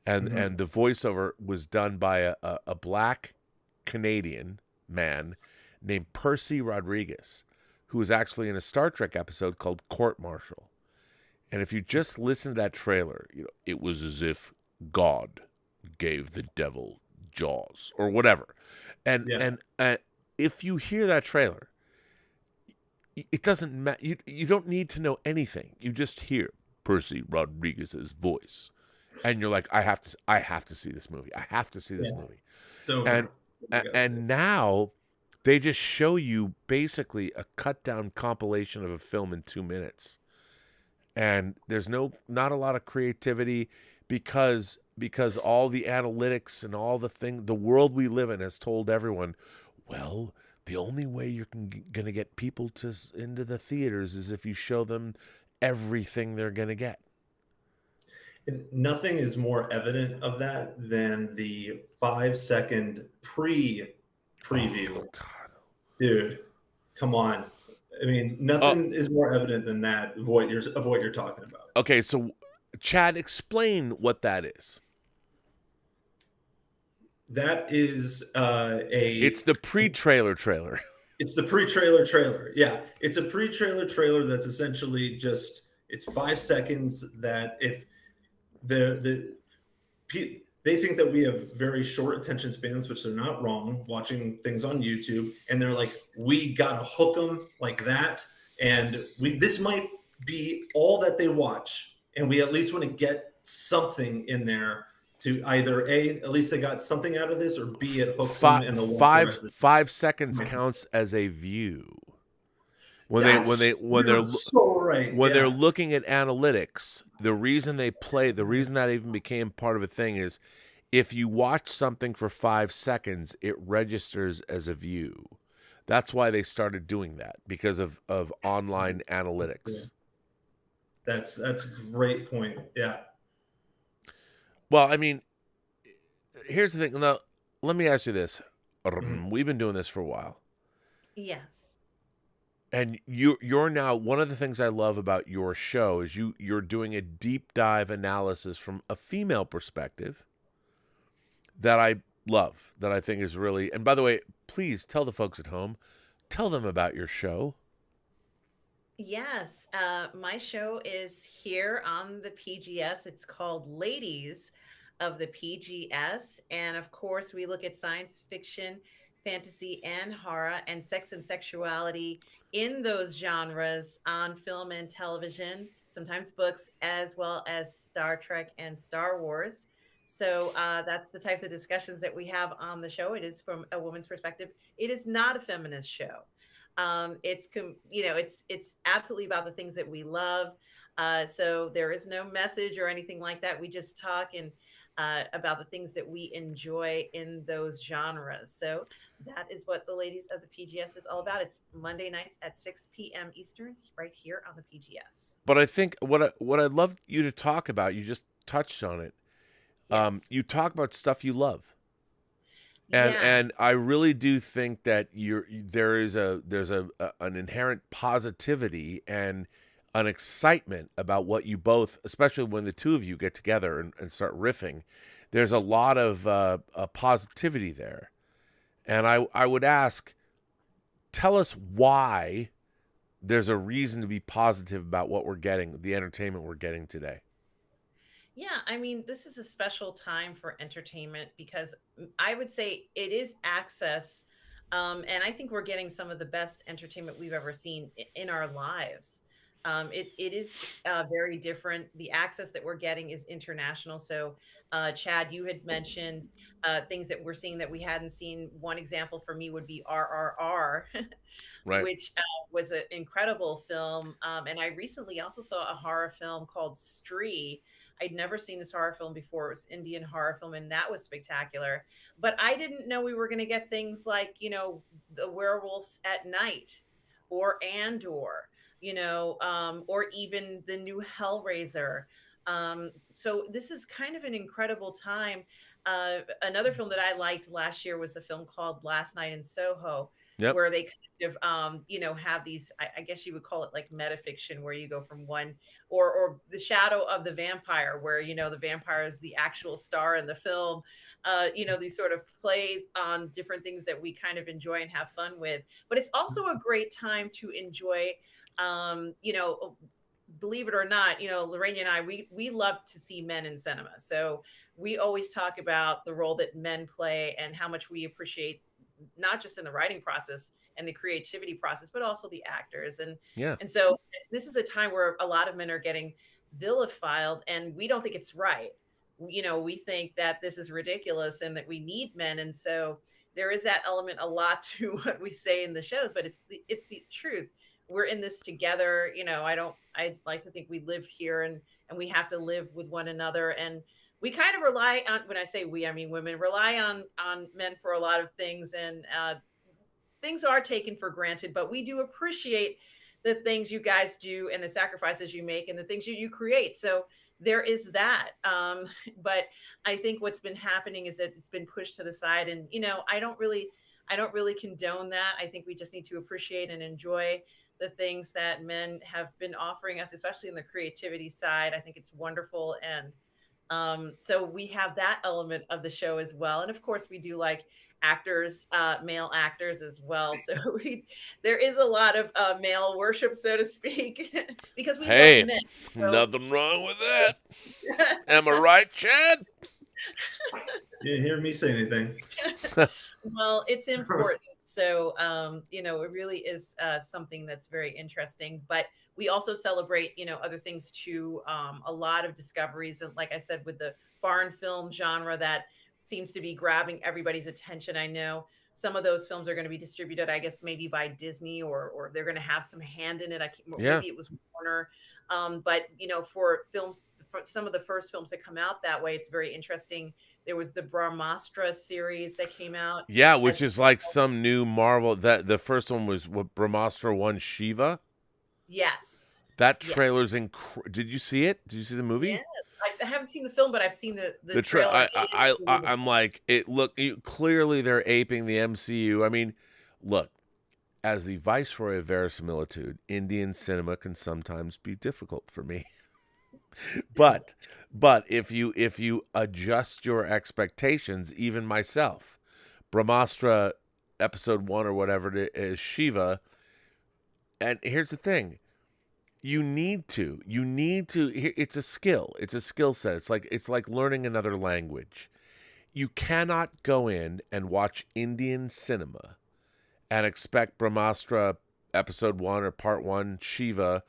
And the voiceover was done by a black Canadian man named Percy Rodriguez, who was actually in a Star Trek episode called Court Martial. And if you just listen to that trailer, it was as if God gave the devil jaws or whatever. And if you hear that trailer, it doesn't matter. You don't need to know anything. You just hear Percy Rodriguez's voice. And you're like, I have to see this movie. I have to see this movie. So and now they just show you basically a cut down compilation of a film in 2 minutes. And there's not a lot of creativity because all the analytics and all the world we live in has told everyone, well, the only way you're going to get people into the theaters is if you show them everything they're going to get. And nothing is more evident of that than the 5-second preview. Oh, God. Dude, come on. I mean, nothing is more evident than that of what you're talking about. Okay, so Chad, explain what that is. That is It's the pre-trailer trailer. It's the pre-trailer trailer. Yeah, it's a pre-trailer trailer that's essentially it's 5 seconds that if they they think that we have very short attention spans, which they're not wrong, watching things on YouTube. And they're like, we got to hook them like that. And this might be all that they watch. And we at least want to get something in there to either A, at least they got something out of this, or B, it hooks them and they'll watch the rest of it. 5 seconds counts as a view. When You're so right. They're looking at analytics, the reason that even became part of a thing is if you watch something for 5 seconds, it registers as a view. That's why they started doing that, because of online analytics. That's a great point. Yeah. Well, I mean, here's the thing. Now, let me ask you this. We've been doing this for a while. Yes. And you're now, one of the things I love about your show is you're doing a deep dive analysis from a female perspective that I love, that I think is really, and by the way, please tell the folks at home, tell them about your show. Yes, my show is here on the PGS. It's called Ladies of the PGS. And of course, we look at science fiction, fantasy, and horror, and sex and sexuality in those genres on film and television, sometimes books, as well as Star Trek and Star Wars. So that's the types of discussions that we have on the show. It is from a woman's perspective. It is not a feminist show. It's absolutely about the things that we love. So there is no message or anything like that. We just talk and about the things that we enjoy in those genres. So that is what the Ladies of the PGS is all about. It's Monday nights at 6 p.m. Eastern, right here on the PGS. But I think what I'd love you to talk about, you just touched on it. Yes. You talk about stuff you love. And I really do think that there's an inherent positivity and an excitement about what you both, especially when the two of you get together and start riffing. There's a lot of positivity there, and I would ask, tell us why there's a reason to be positive about what we're getting, the entertainment we're getting today. Yeah, I mean, this is a special time for entertainment because I would say it is access. And I think we're getting some of the best entertainment we've ever seen in our lives. It is very different. The access that we're getting is international. So, Chad, you had mentioned things that we're seeing that we hadn't seen. One example for me would be RRR, Right. which was an incredible film. And I recently also saw a horror film called Stree. I'd never seen this horror film before. It was Indian horror film, and that was spectacular. But I didn't know we were going to get things like, The Werewolves at Night or Andor, or even the new Hellraiser. So this is kind of an incredible time. Another film that I liked last year was a film called Last Night in Soho, Yep. where they kind of, have these, I guess you would call it like metafiction, where you go from one, or The Shadow of the Vampire, where, the vampire is the actual star in the film. These sort of plays on different things that we kind of enjoy and have fun with. But it's also a great time to enjoy, believe it or not, Lorraine and I, we love to see men in cinema. So we always talk about the role that men play and how much we appreciate, not just in the writing process and the creativity process, but also the actors. And so this is a time where a lot of men are getting vilified, and we don't think it's right. We think that this is ridiculous and that we need men. And so there is that element a lot to what we say in the shows, but it's the truth. We're in this together. I like to think we live here and we have to live with one another. And we kind of rely on, when I say we, I mean women, rely on men for a lot of things, and things are taken for granted, but we do appreciate the things you guys do and the sacrifices you make and the things you create. So there is that. But I think what's been happening is that it's been pushed to the side, and, I don't really condone that. I think we just need to appreciate and enjoy the things that men have been offering us, especially in the creativity side. I think it's wonderful. And so we have that element of the show as well. And of course we do like actors, male actors as well. So there is a lot of male worship, so to speak, because we love men. So. Nothing wrong with that. Am I right, Chad? You didn't hear me say anything. Well, it's important. So, it really is something that's very interesting. But we also celebrate, other things too. A lot of discoveries, and like I said, with the foreign film genre that seems to be grabbing everybody's attention. I know some of those films are going to be distributed, I guess, maybe by Disney, or they're going to have some hand in it. Yeah. Maybe it was Warner. But for films, for some of the first films that come out that way, it's very interesting. There was the Brahmastra series that came out. Yeah, which As is like some new Marvel. That the first one was what Brahmastra 1 Shiva. Yes, That yes, trailer's Did you see it? Did you see the movie? yes. I haven't seen the film, but I've seen the The trailer. I'm like it. Clearly they're aping the MCU. I mean, look, as the viceroy of verisimilitude, Indian cinema can sometimes be difficult for me. but if you adjust your expectations, even myself, Brahmastra episode 1 or whatever it is, Shiva. And here's the thing. You need to. It's a skill. It's a skill set. It's like learning another language. You cannot go in and watch Indian cinema and expect Brahmastra episode 1 or part 1 Shiva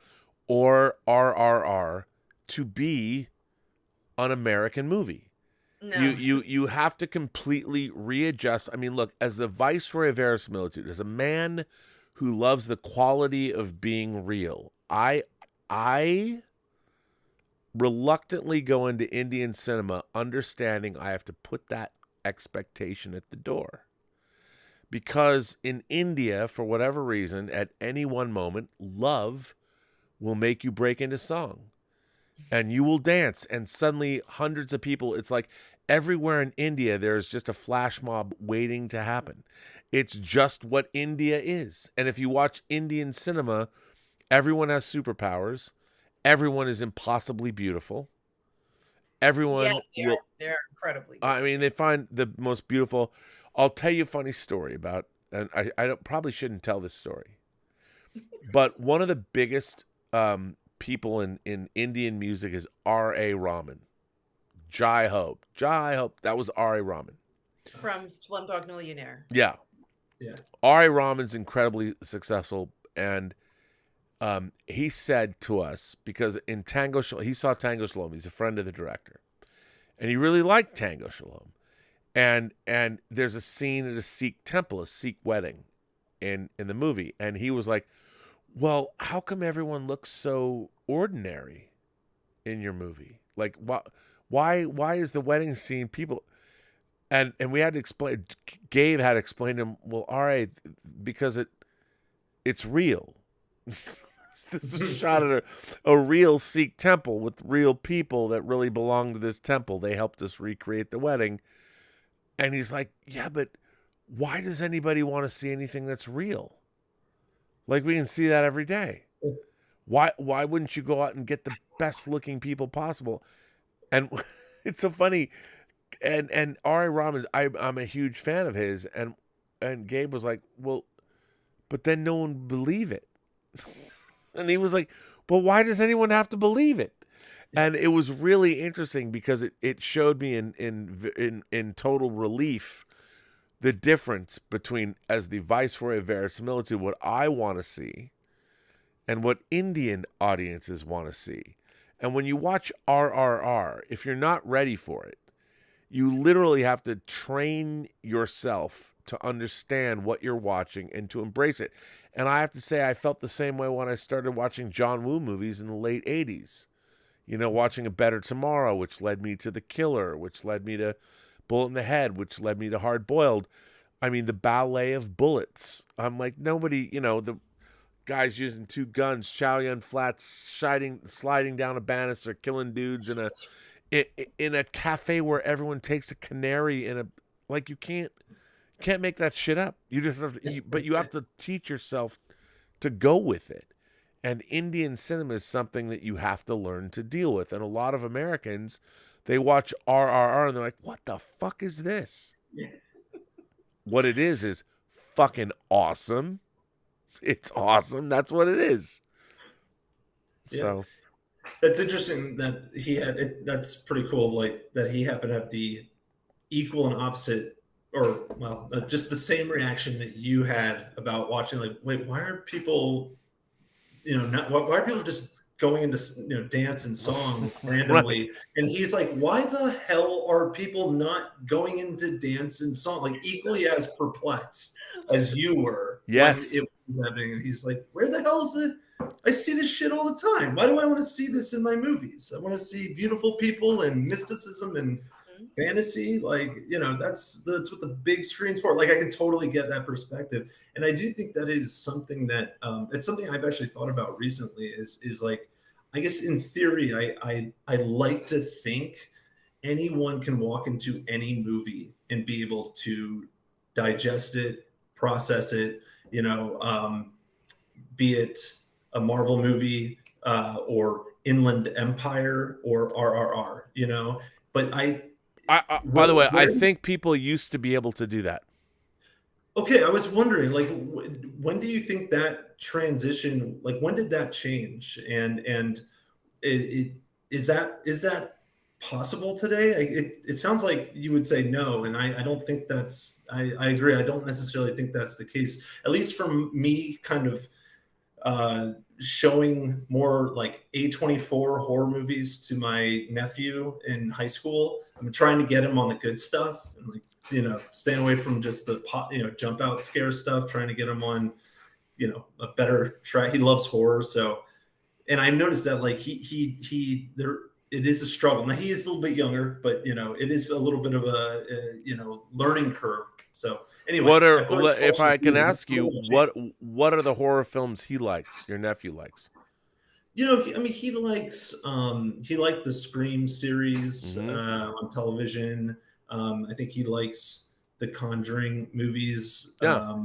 or RRR to be an American movie. No. You have to completely readjust. I mean, look, as the viceroy of verisimilitude, as a man who loves the quality of being real, I reluctantly go into Indian cinema understanding I have to put that expectation at the door. Because in India, for whatever reason, at any one moment, love will make you break into song. And you will dance, and suddenly hundreds of people, it's like everywhere in India, there's just a flash mob waiting to happen. It's just what India is. And if you watch Indian cinema, everyone has superpowers. Everyone is impossibly beautiful. Everyone they're incredibly good. I mean, they find the most beautiful. I'll tell you a funny story about, and I probably shouldn't tell this story, but one of the biggest people in Indian music is R.A. Rahman. Jai Ho. That was R.A. Rahman. From Slumdog Millionaire. Yeah. Yeah. R.A. Rahman's incredibly successful, and he said to us, because in Tango Shalom, he saw Tango Shalom. He's a friend of the director, and he really liked Tango Shalom. And there's a scene at a Sikh temple, a Sikh wedding, in the movie, and he was like, "Well, how come everyone looks so ordinary in your movie? Like, why is the wedding scene people?" And we had to explain. Gabe had to explain to him, "Well, all right, because it's real." This is shot at a real Sikh temple with real people that really belong to this temple. They helped us recreate the wedding. And he's like, "Yeah, but why does anybody want to see anything that's real? Like, we can see that every day. Why wouldn't you go out and get the best looking people possible?" And it's so funny. And R.A. Rahman, I'm a huge fan of his. And Gabe was like, "Well, but then no one would believe it." And he was like, "Well, why does anyone have to believe it?" And it was really interesting because it showed me in total relief the difference between, as the viceroy of verisimilitude, what I want to see and what Indian audiences want to see. And when you watch RRR, if you're not ready for it, you literally have to train yourself to understand what you're watching and to embrace it. And I have to say, I felt the same way when I started watching John Woo movies in the late 80s. You know, watching A Better Tomorrow, which led me to The Killer, which led me to Bullet in the Head, which led me to Hard Boiled. I mean, the ballet of bullets. I'm like, nobody, the guys using 2 guns, Chow Yun Flats, sliding down a banister, killing dudes in a cafe where everyone takes a canary you can't make that shit up. You just have to, but you have to teach yourself to go with it. And Indian cinema is something that you have to learn to deal with. And a lot of Americans, they watch RRR and they're like, "What the fuck is this?" Yeah. What it is fucking awesome. It's awesome. That's what it is. Yeah. So, That's interesting that he had it. That's pretty cool. Like that he happened to have the equal and opposite, or well, just the same reaction that you had about watching. Like, wait, why are people, not why are people just going into dance and song Right. randomly? And he's like, why the hell are people not going into dance and song? Like equally as perplexed as you were when Yes. it was happening. And he's like, where the hell is it? I see this shit all the time. Why do I want to see this in my movies? I want to see beautiful people and mysticism and fantasy. Like, that's what the big screen's for. Like, I can totally get that perspective. And I do think that is something that it's something I've actually thought about recently is like, I guess in theory, I like to think anyone can walk into any movie and be able to digest it, process it, be it a Marvel movie or Inland Empire or RRR. But By the way, I think people used to be able to do that. Okay, I was wondering, like, when do you think that transition, like, when did that change? And is that possible today? It sounds like you would say no, and I don't think that's. I agree. I don't necessarily think that's the case. At least from me, kind of showing more like A24 horror movies to my nephew in high school. I'm trying to get him on the good stuff and like, staying away from just the jump out scare stuff, trying to get him on, a better track. He loves horror. So, and I noticed that like there, it is a struggle. Now he is a little bit younger, but it is a little bit of a learning curve. So anyway, if I can ask you, what are the horror films he likes? Your nephew likes. I mean, he likes he liked the Scream series on television. I think he likes the Conjuring movies. Yeah.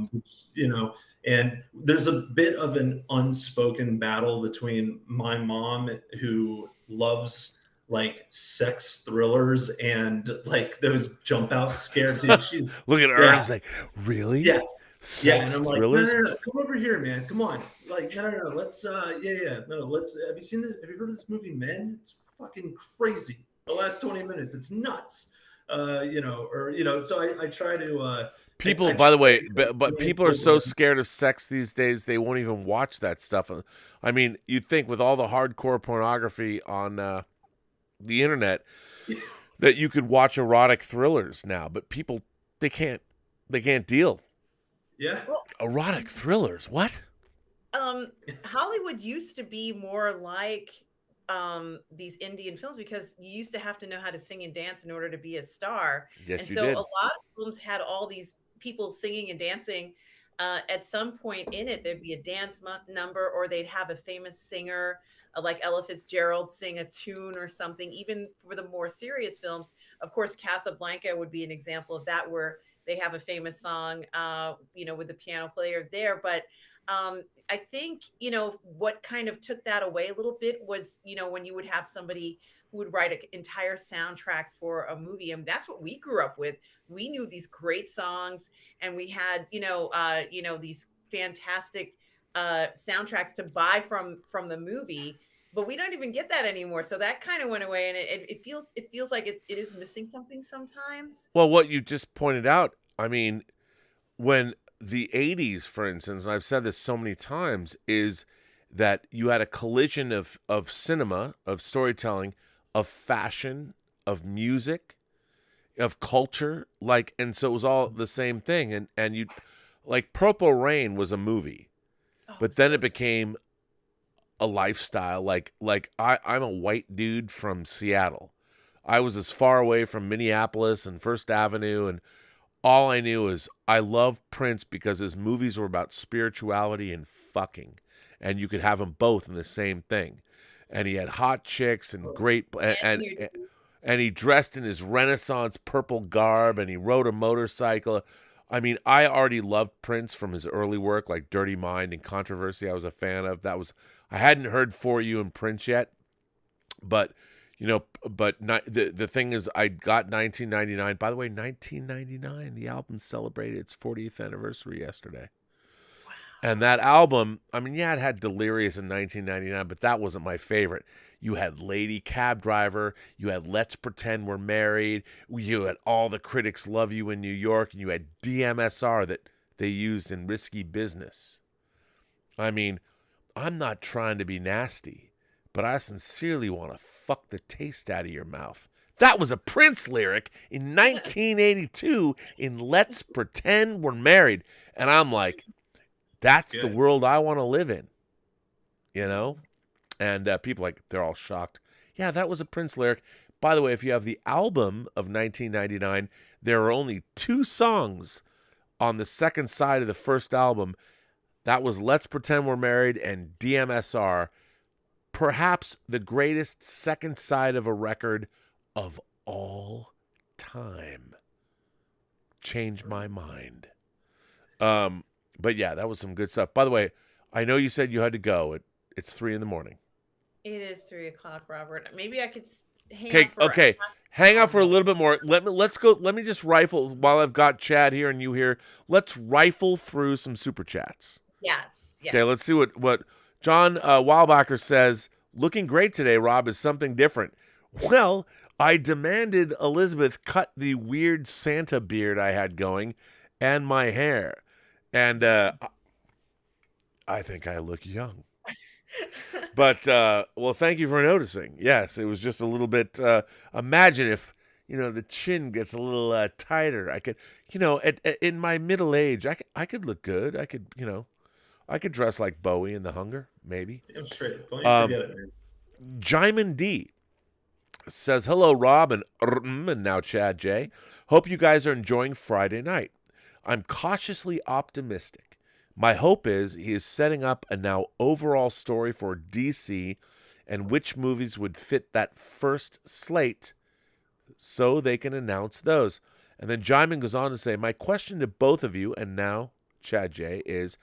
And there's a bit of an unspoken battle between my mom, who loves like sex thrillers and like those jump out scare things. She's look at her. I was like, really? Yeah. Sex and I'm like, thrillers? no, come over here, man. Come on. Like, no. Let's let's have you seen this? Have you heard of this movie Men? It's fucking crazy. The last 20 minutes, it's nuts. So I try to people, by the way, but people are so scared of sex these days, they won't even watch that stuff. I mean, you'd think with all the hardcore pornography on the internet that you could watch erotic thrillers now, but people, they can't deal. Yeah. Erotic thrillers, what? Hollywood used to be more like these Indian films because you used to have to know how to sing and dance in order to be a star. Yes, and you so did. a lot of films had all these people singing and dancing. At some point in it, there'd be a dance number, or they'd have a famous singer like Ella Fitzgerald sing a tune or something. Even for the more serious films, of course, Casablanca would be an example of that, where they have a famous song, with the piano player there. But I think, what kind of took that away a little bit was, when you would have somebody who would write an entire soundtrack for a movie. And that's what we grew up with. We knew these great songs, and we had, these fantastic soundtracks to buy from the movie. But we don't even get that anymore. So that kind of went away, and it feels like it is missing something sometimes. Well, what you just pointed out, I mean, when the 80s, for instance, and I've said this so many times, is that you had a collision of cinema, of storytelling, of fashion, of music, of culture, and so it was all the same thing. And you, like, Purple Rain was a movie, but then it became a lifestyle. Like I'm a white dude from Seattle. I was as far away from Minneapolis and First Avenue, and all I knew is I loved Prince because his movies were about spirituality and fucking, and you could have them both in the same thing. And he had hot chicks and great, and he dressed in his Renaissance purple garb, and he rode a motorcycle. I mean, I already loved Prince from his early work, like Dirty Mind and Controversy. I was a fan of. I hadn't heard For You and Prince yet, but the thing is, I got 1999. By the way, 1999, the album celebrated its 40th anniversary yesterday. And that album, I mean, yeah, it had Delirious in 1999, but that wasn't my favorite. You had Lady Cab Driver, you had Let's Pretend We're Married, you had All the Critics Love You in New York, and you had DMSR that they used in Risky Business. I mean, I'm not trying to be nasty, but I sincerely want to fuck the taste out of your mouth. That was a Prince lyric in 1982 in Let's Pretend We're Married. And I'm like, that's the world I want to live in, you know? And people like, they're all shocked. Yeah, that was a Prince lyric. By the way, if you have the album of 1999, there are only 2 songs on the second side of the first album. That was Let's Pretend We're Married and DMSR. Perhaps the greatest second side of a record of all time. Changed my mind. But yeah, that was some good stuff. By the way, I know you said you had to go. It's 3 a.m. It is 3:00, Robert. Maybe I could hang Okay, out for okay. half Hang out for a hour. little bit more. Let's go. Let me just rifle while I've got Chad here and you here. Let's rifle through some super chats. Yes. Okay, let's see what John Weilbacher says. Looking great today, Rob, is something different. Well, I demanded Elizabeth cut the weird Santa beard I had going and my hair. And I think I look young. But, well, thank you for noticing. Yes, it was just a little bit, imagine if, the chin gets a little tighter. I could, in my middle age, I could look good. I could, I could dress like Bowie in The Hunger, maybe. I'm straight. Don't you forget it, man. Jaimin D says, hello, Rob and now Chad J. Hope you guys are enjoying Friday night. I'm cautiously optimistic. My hope is he is setting up a now overall story for DC and which movies would fit that first slate so they can announce those. And then Jaimin goes on to say, my question to both of you, and now Chad J, is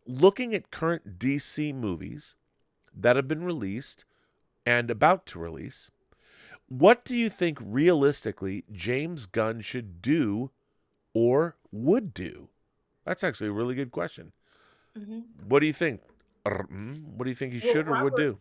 looking at current DC movies that have been released and about to release, what do you think realistically James Gunn should do or would do? That's actually a really good question. Mm-hmm. What do you think? What do you think he should or would do?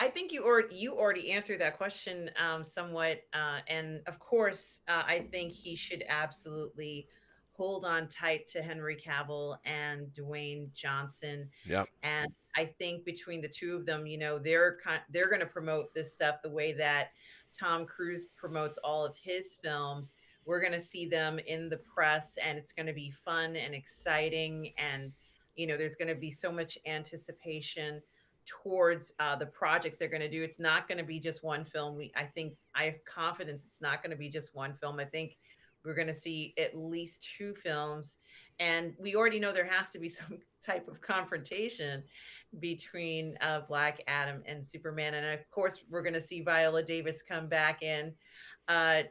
I think you already answered that question somewhat, and of course, I think he should absolutely hold on tight to Henry Cavill and Dwayne Johnson. Yep. And I think between the two of them, they're going to promote this stuff the way that Tom Cruise promotes all of his films. We're going to see them in the press, and it's going to be fun and exciting, and there's going to be so much anticipation towards the projects they're going to do. It's not going to be just one film. I have confidence it's not going to be just one film. I think we're going to see at least 2 films, and we already know there has to be some type of confrontation between Black Adam and Superman. And of course, we're going to see Viola Davis come back in,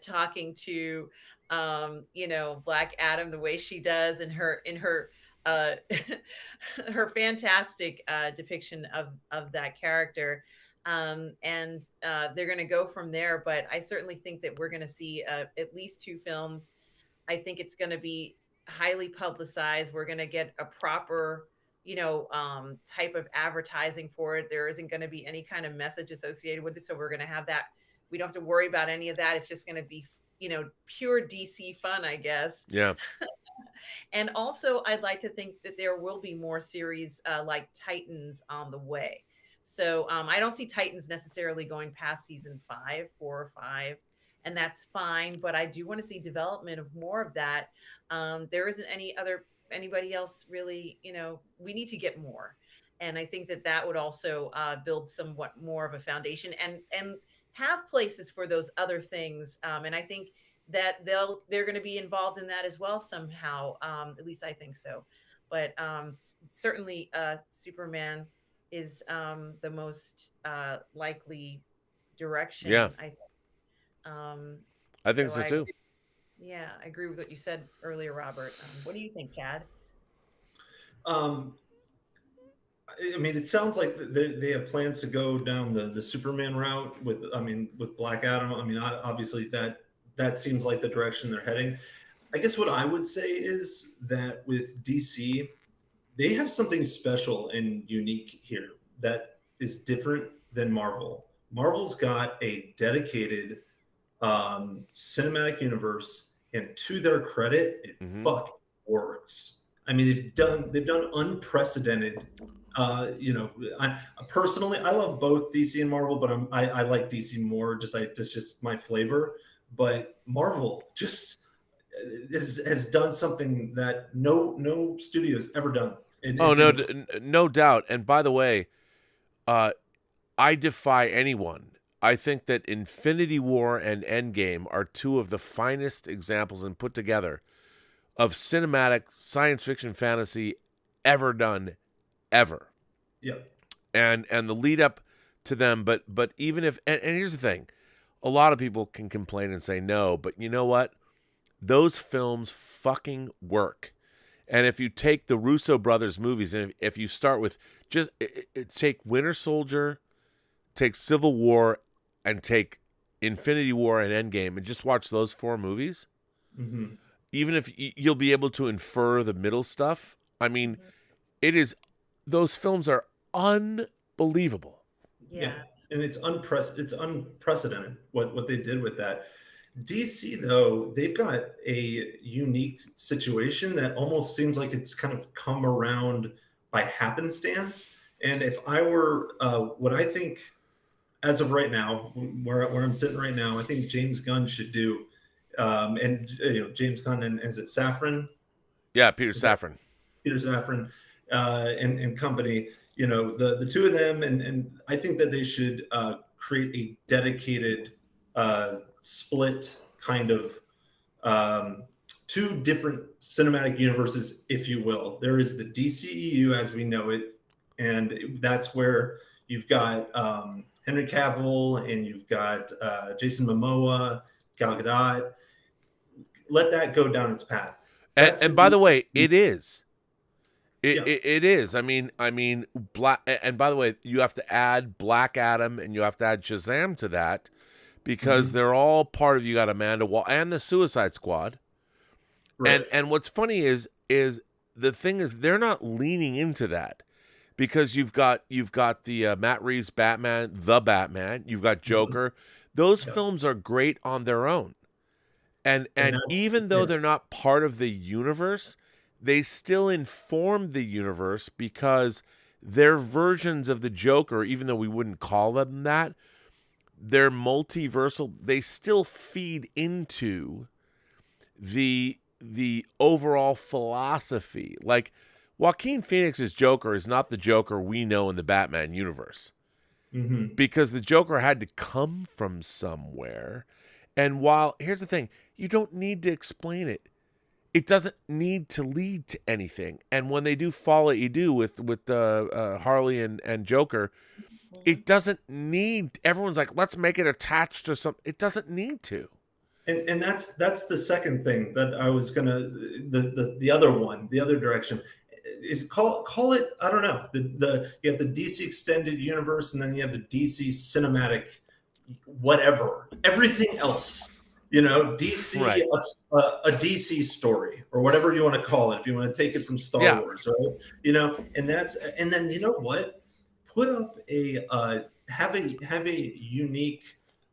talking to, Black Adam the way she does in her her fantastic depiction of that character. And they're going to go from there. But I certainly think that we're going to see at least 2 films. I think it's going to be highly publicized. We're going to get a proper, type of advertising for it. There isn't going to be any kind of message associated with it. So we're going to have that. We don't have to worry about any of that. It's just going to be, pure DC fun, I guess. Yeah. And also, I'd like to think that there will be more series like Titans on the way. So I don't see Titans necessarily going past season 5, 4 or 5, and that's fine. But I do want to see development of more of that. There isn't anybody else really. We need to get more, and I think that would also build somewhat more of a foundation and have places for those other things. And I think that they're going to be involved in that as well somehow. At least I think so. But certainly, Superman is the most likely direction. Yeah. I think so too. Yeah, I agree with what you said earlier, Robert. What do you think, Chad? I mean, it sounds like they have plans to go down the Superman route with Black Adam. I mean, obviously that seems like the direction they're heading. I guess what I would say is that with DC, they have something special and unique here that is different than Marvel. Marvel's got a dedicated cinematic universe, and to their credit, it fucking works. I mean, they've done unprecedented. I personally I love both DC and Marvel, but I like DC more. That's just my flavor. But Marvel just has done something that no studio's ever done. And Oh, it's no doubt. And by the way, I defy anyone. I think that Infinity War and Endgame are two of the finest examples and put together of cinematic science fiction fantasy ever done, ever. Yeah. And the lead up to them, but even if and here's the thing, a lot of people can complain and say no, but you know what? Those films fucking work. And if you take the Russo brothers movies, and if you start with take Winter Soldier, take Civil War, and take Infinity War and Endgame, and just watch those 4 movies, even if you'll be able to infer the middle stuff. I mean, those films are unbelievable. Yeah. And it's unprecedented what they did with that. DC, though, they've got a unique situation that almost seems like it's kind of come around by happenstance. And if I were, what I think, as of right now, where I'm sitting right now, I think James Gunn should do, James Gunn and is it Safran? Yeah, Peter Safran. Peter Safran and company. The two of them, and I think that they should create a dedicated split kind of 2 different cinematic universes, if you will. There is the DCEU as we know it, and that's where you've got Henry Cavill and you've got Jason Momoa, Gal Gadot. Let that go down its path. And by the way, it is. It is. I mean, Black. And by the way, you have to add Black Adam and you have to add Shazam to that, because they're all part of. You got Amanda Waller and the Suicide Squad. Right. And what's funny is the thing is they're not leaning into that, because you've got the Matt Reeves Batman, the Batman. You've got Joker. Those films are great on their own, and even though they're not part of the universe, they still inform the universe, because they're versions of the Joker, even though we wouldn't call them that. They're multiversal. They still feed into the overall philosophy. Like, Joaquin Phoenix's Joker is not the Joker we know in the Batman universe, because the Joker had to come from somewhere. And while, here's the thing, you don't need to explain it. It doesn't need to lead to anything. And when they do Fall That You Do with Harley and Joker, it doesn't need, everyone's like, let's make it attached to something. It doesn't need to. And that's the second thing that I was gonna, the other direction is call it, I don't know, you have the DC extended universe, and then you have the DC cinematic whatever, everything else. DC, right. a DC story, or whatever you want to call it, if you want to take it from Star Wars, right? And then you know what? Put up have a unique,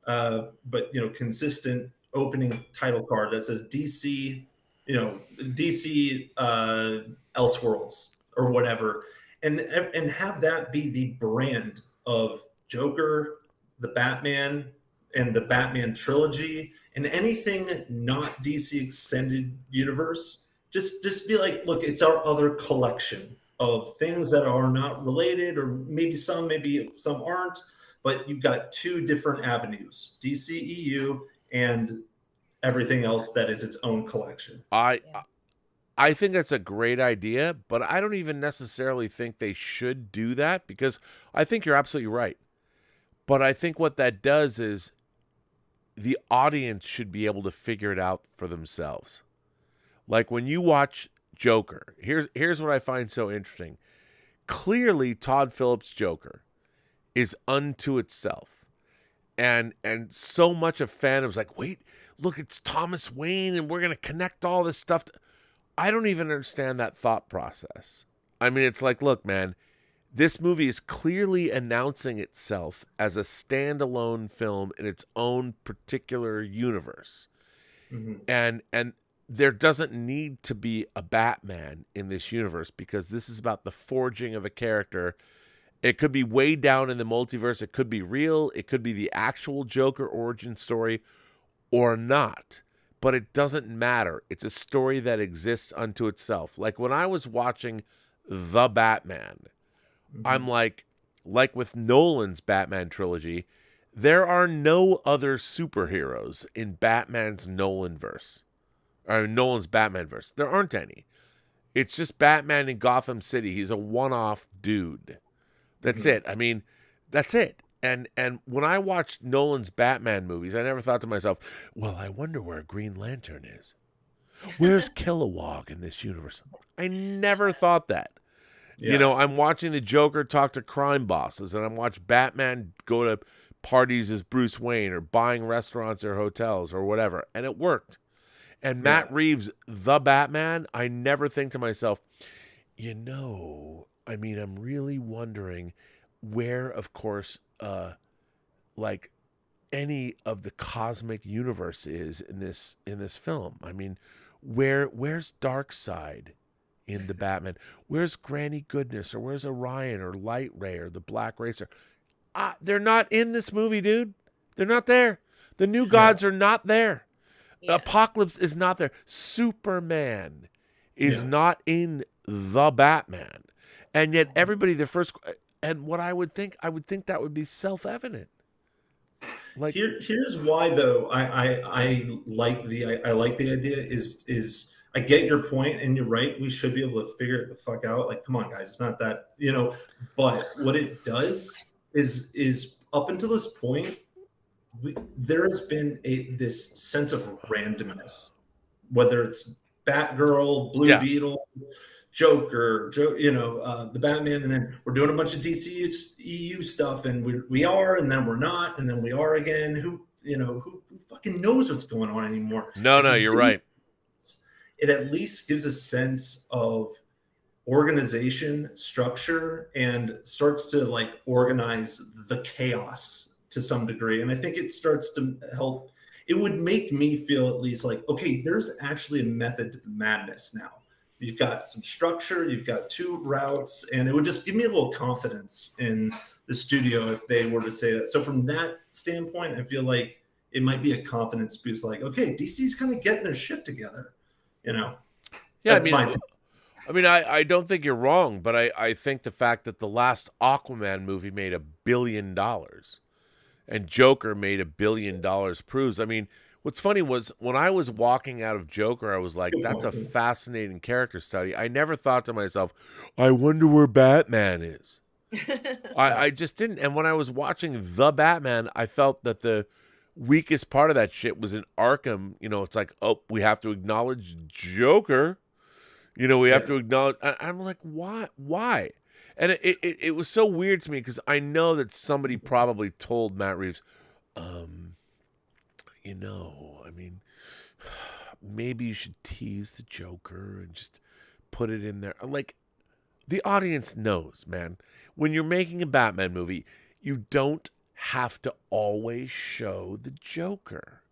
but consistent opening title card that says DC, DC Elseworlds or whatever, and have that be the brand of Joker, the Batman, and the Batman trilogy, and anything not DC extended universe. Just be like, look, it's our other collection of things that are not related, or maybe some aren't, but you've got 2 different avenues, DCEU and everything else that is its own collection. I think that's a great idea, but I don't even necessarily think they should do that, because I think you're absolutely right. But I think what that does is the audience should be able to figure it out for themselves. Like when you watch Joker, here's what I find so interesting. Clearly, Todd Phillips' Joker is unto itself. And so much of fandom's like, wait, look, it's Thomas Wayne, and we're going to connect all this stuff. I don't even understand that thought process. I mean, it's like, look, man, this movie is clearly announcing itself as a standalone film in its own particular universe. And there doesn't need to be a Batman in this universe because this is about the forging of a character. It could be way down in the multiverse. It could be real. It could be the actual Joker origin story or not. But it doesn't matter. It's a story that exists unto itself. Like when I was watching The Batman, I'm like with Nolan's Batman trilogy, there are no other superheroes in Batman's Nolanverse. Or Nolan's Batman verse. There aren't any. It's just Batman in Gotham City. He's a one-off dude. That's it. I mean, that's it. And when I watched Nolan's Batman movies, I never thought to myself, well, I wonder where Green Lantern is. Where's Kilowog in this universe? I never thought that. Yeah. You know, I'm watching the Joker talk to crime bosses, and I'm watching Batman go to parties as Bruce Wayne or buying restaurants or hotels or whatever, and it worked. And Matt Reeves, the Batman, I never think to myself, you know, I mean, I'm really wondering where, of course, like any of the cosmic universe is in this film. I mean, where's Darkseid in the Batman? Where's Granny Goodness, or where's Orion or Light Ray or the Black Racer? They're not in this movie, dude. They're not there. The new gods are not there. Yeah. Apocalypse is not there. Superman is not in the Batman. And yet everybody, and what I would think that would be self-evident. Like here's why though I like the idea is I get your point and you're right. We should be able to figure it the fuck out. Like, come on guys, it's not that, you know, but what it does is up until this point, there has been this sense of randomness, whether it's Batgirl, Blue Beetle, Joker, the Batman, and then we're doing a bunch of DCEU stuff, and we are, and then we're not, and then we are again. Who fucking knows what's going on anymore? No, you're right. It at least gives a sense of organization, structure, and starts to like organize the chaos to some degree. And I think it starts to help. It would make me feel at least like, okay, there's actually a method to the madness now. You've got some structure, you've got two routes, and it would just give me a little confidence in the studio if they were to say that. So from that standpoint, I feel like it might be a confidence boost, like, okay, DC's kind of getting their shit together, you know? Yeah, I mean, I don't think you're wrong, but I think the fact that the last Aquaman movie made $1 billion and Joker made $1 billion proves. I mean, what's funny was when I was walking out of Joker, I was like, that's a fascinating character study. I never thought to myself, I wonder where Batman is. I just didn't. And when I was watching The Batman, I felt that the weakest part of that shit was in Arkham. You know, it's like, oh, we have to acknowledge Joker. You know, we have to acknowledge. I'm like, why? And it was so weird to me because I know that somebody probably told Matt Reeves, you know, I mean, maybe you should tease the Joker and just put it in there. Like, the audience knows, man. When you're making a Batman movie, you don't have to always show the Joker.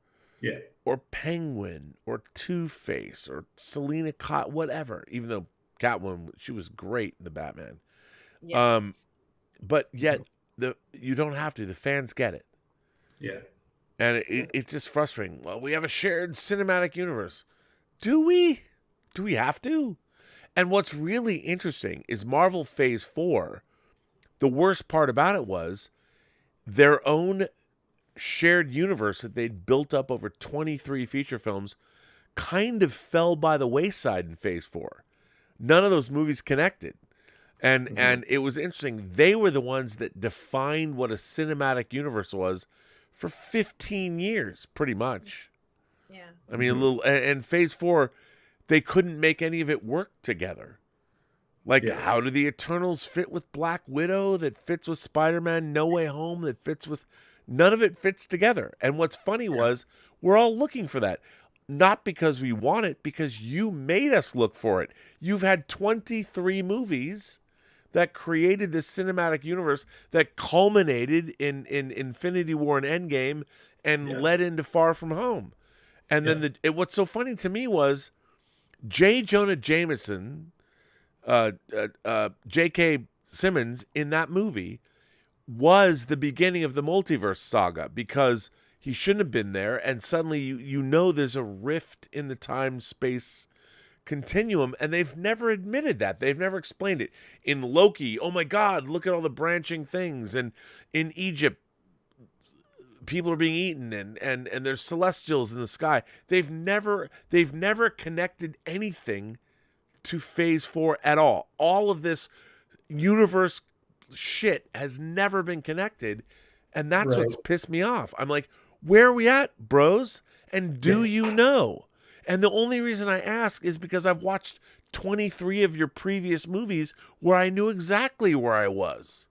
Yeah. Or Penguin, or Two-Face, or Selena Kyle, whatever. Even though Catwoman, she was great in the Batman. Yes. But yet, you don't have to. The fans get it. Yeah. And it's just frustrating. Well, we have a shared cinematic universe. Do we? Do we have to? And what's really interesting is Marvel Phase 4, the worst part about it was their own shared universe that they'd built up over 23 feature films kind of fell by the wayside in Phase 4. None of those movies connected. And it was interesting. They were the ones that defined what a cinematic universe was for 15 years, pretty much. Yeah. I mean, a little. And Phase 4, they couldn't make any of it work together. Like, how do the Eternals fit with Black Widow? That fits with Spider-Man No Way Home? That fits with... None of it fits together. And what's funny was, we're all looking for that. not because we want it, because you made us look for it. You've had 23 movies that created this cinematic universe that culminated in Infinity War and Endgame and led into Far From Home. And then what's so funny to me was J. Jonah Jameson, J.K. Simmons in that movie was the beginning of the multiverse saga, because he shouldn't have been there, and suddenly you know there's a rift in the time-space continuum, and they've never admitted that. They've never explained it. In Loki, oh my God, look at all the branching things. And in Egypt, people are being eaten, and there's celestials in the sky. They've never connected anything to Phase 4 at all. All of this universe shit has never been connected, and that's what's pissed me off. I'm like, where are we at, bros? And do you know? And the only reason I ask is because I've watched 23 of your previous movies where I knew exactly where I was.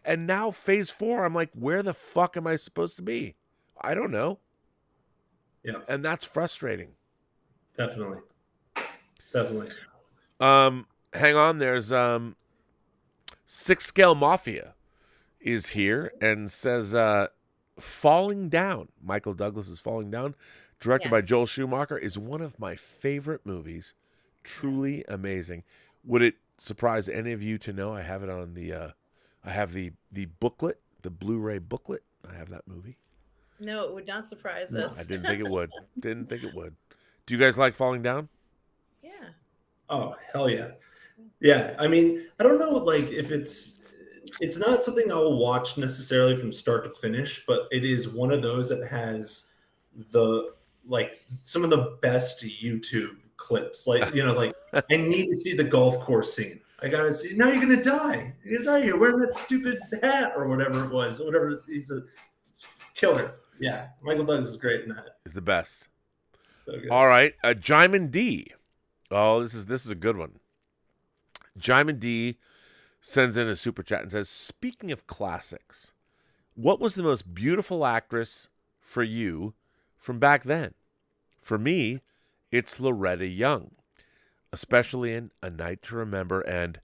And now Phase 4, I'm like, where the fuck am I supposed to be? I don't know. Yeah. And that's frustrating. Definitely. Hang on, there's 6 Scale Mafia is here and says Falling Down. Michael Douglas's Falling Down, directed by Joel Schumacher, is one of my favorite movies. Truly amazing. Would it surprise any of you to know I have it on the I have the booklet, the Blu-ray booklet. I have that movie. No, it would not surprise us. I didn't think it would. Do you guys like Falling Down? Yeah. Oh, hell yeah. Yeah, I mean, I don't know, like, if it's not something I'll watch necessarily from start to finish, but it is one of those that has some of the best YouTube clips. Like, like, I need to see the golf course scene. I gotta see. Now you're gonna die. You're gonna die. You're wearing that stupid hat or whatever it was. Whatever. He's a killer. Yeah, Michael Douglas is great in that. He's the best. So good. All right, Jaimin D. Oh, this is a good one. Jaimin D sends in a super chat and says, "Speaking of classics, what was the most beautiful actress for you from back then? For me, it's Loretta Young, especially in A Night to Remember and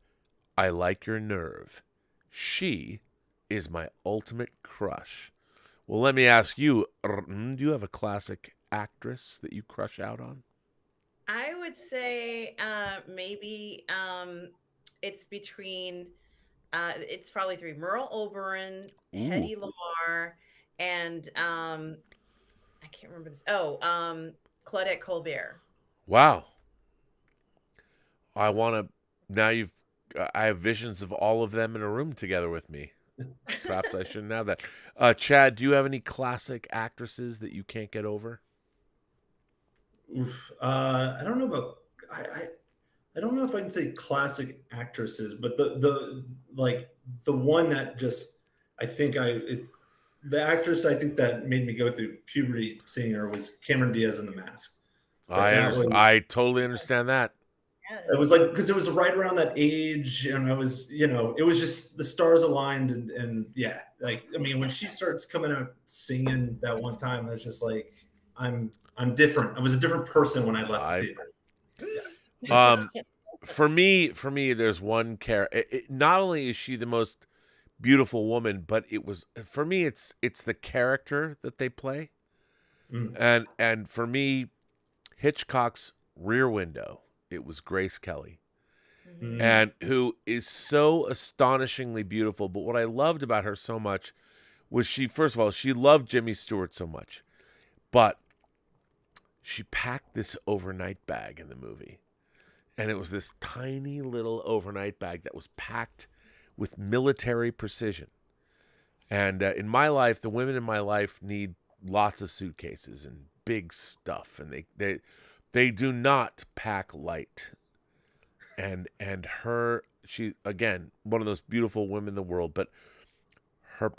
I Like Your Nerve. She is my ultimate crush." Well, let me ask you, do you have a classic actress that you crush out on? I would say maybe it's between, it's probably 3. Merle Oberon, Hedy Lamarr, and I can't remember this. Claudette Colbert. Wow. I have visions of all of them in a room together with me. Perhaps I shouldn't have that. Chad, do you have any classic actresses that you can't get over? Oof. I don't know about I don't know if I can say classic actresses, but the one that just the actress I think that made me go through puberty seeing her was Cameron Diaz in The Mask. I totally understand that. It was like, because it was right around that age, and I was, it was just the stars aligned, and yeah, like, I mean, when she starts coming out singing that one time, I was just like, I'm different. I was a different person when I left the theater. For me, there's one character. Not only is she the most beautiful woman, but for me, it's the character that they play, and for me, Hitchcock's Rear Window. It was Grace Kelly, and who is so astonishingly beautiful. But what I loved about her so much was first of all, she loved Jimmy Stewart so much, but she packed this overnight bag in the movie. And it was this tiny little overnight bag that was packed with military precision. And in my life, the women in my life need lots of suitcases and big stuff. And they do not pack light. And she, again, one of those beautiful women in the world, but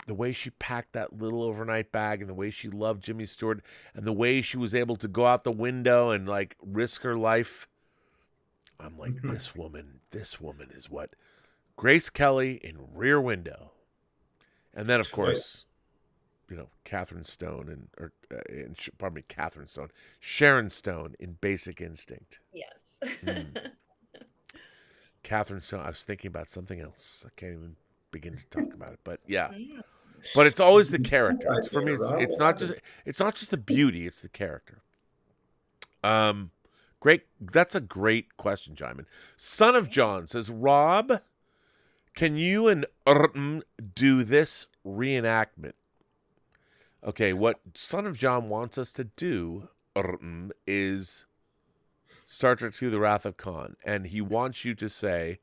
the way she packed that little overnight bag and the way she loved Jimmy Stewart and the way she was able to go out the window and like risk her life. I'm like, this woman is what Grace Kelly in Rear Window. And then, of course, Catherine Stone Catherine Stone, Sharon Stone in Basic Instinct. Yes. Catherine Stone. I was thinking about something else. I can't even begin to talk about it. But yeah, Mm. but it's always the character. Right It's for me. there, Rob. It's not just the beauty. It's the character. Great. That's a great question, Jaimin. Son of John says, Rob, can you and Mmmm do this reenactment? Okay, what Son of John wants us to do, Mmmm, is Star Trek II: The Wrath of Khan, and he wants you to say,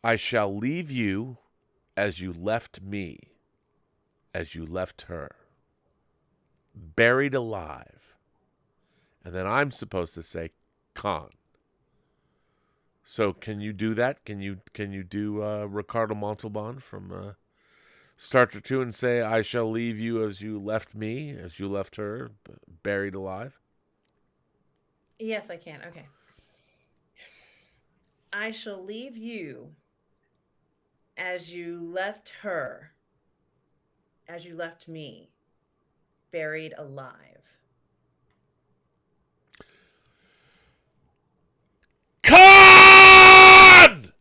I shall leave you as you left me, as you left her, buried alive. And then I'm supposed to say, Khan. So can you do that? Can you do Ricardo Montalban from Star Trek II and say, I shall leave you as you left me, as you left her, buried alive? Yes, I can. Okay. I shall leave you as you left her, as you left me, buried alive. Khan!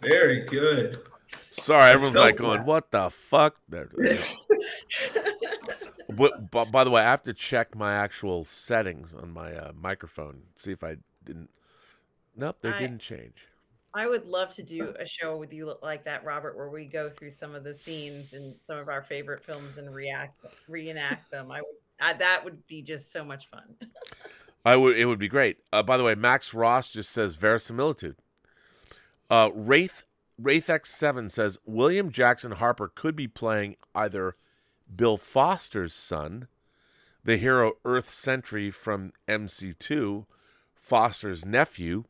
Very good. Sorry, everyone's felt like going, that. what the fuck? But by the way, I have to check my actual settings on my microphone, see if I didn't. Nope, they didn't change. I would love to do a show with you like that, Robert, where we go through some of the scenes in some of our favorite films and reenact them. That would be just so much fun. It would be great. By the way, Max Ross just says verisimilitude. Wraith X7 says William Jackson Harper could be playing either Bill Foster's son, the hero Earth Sentry from MC2, Foster's nephew,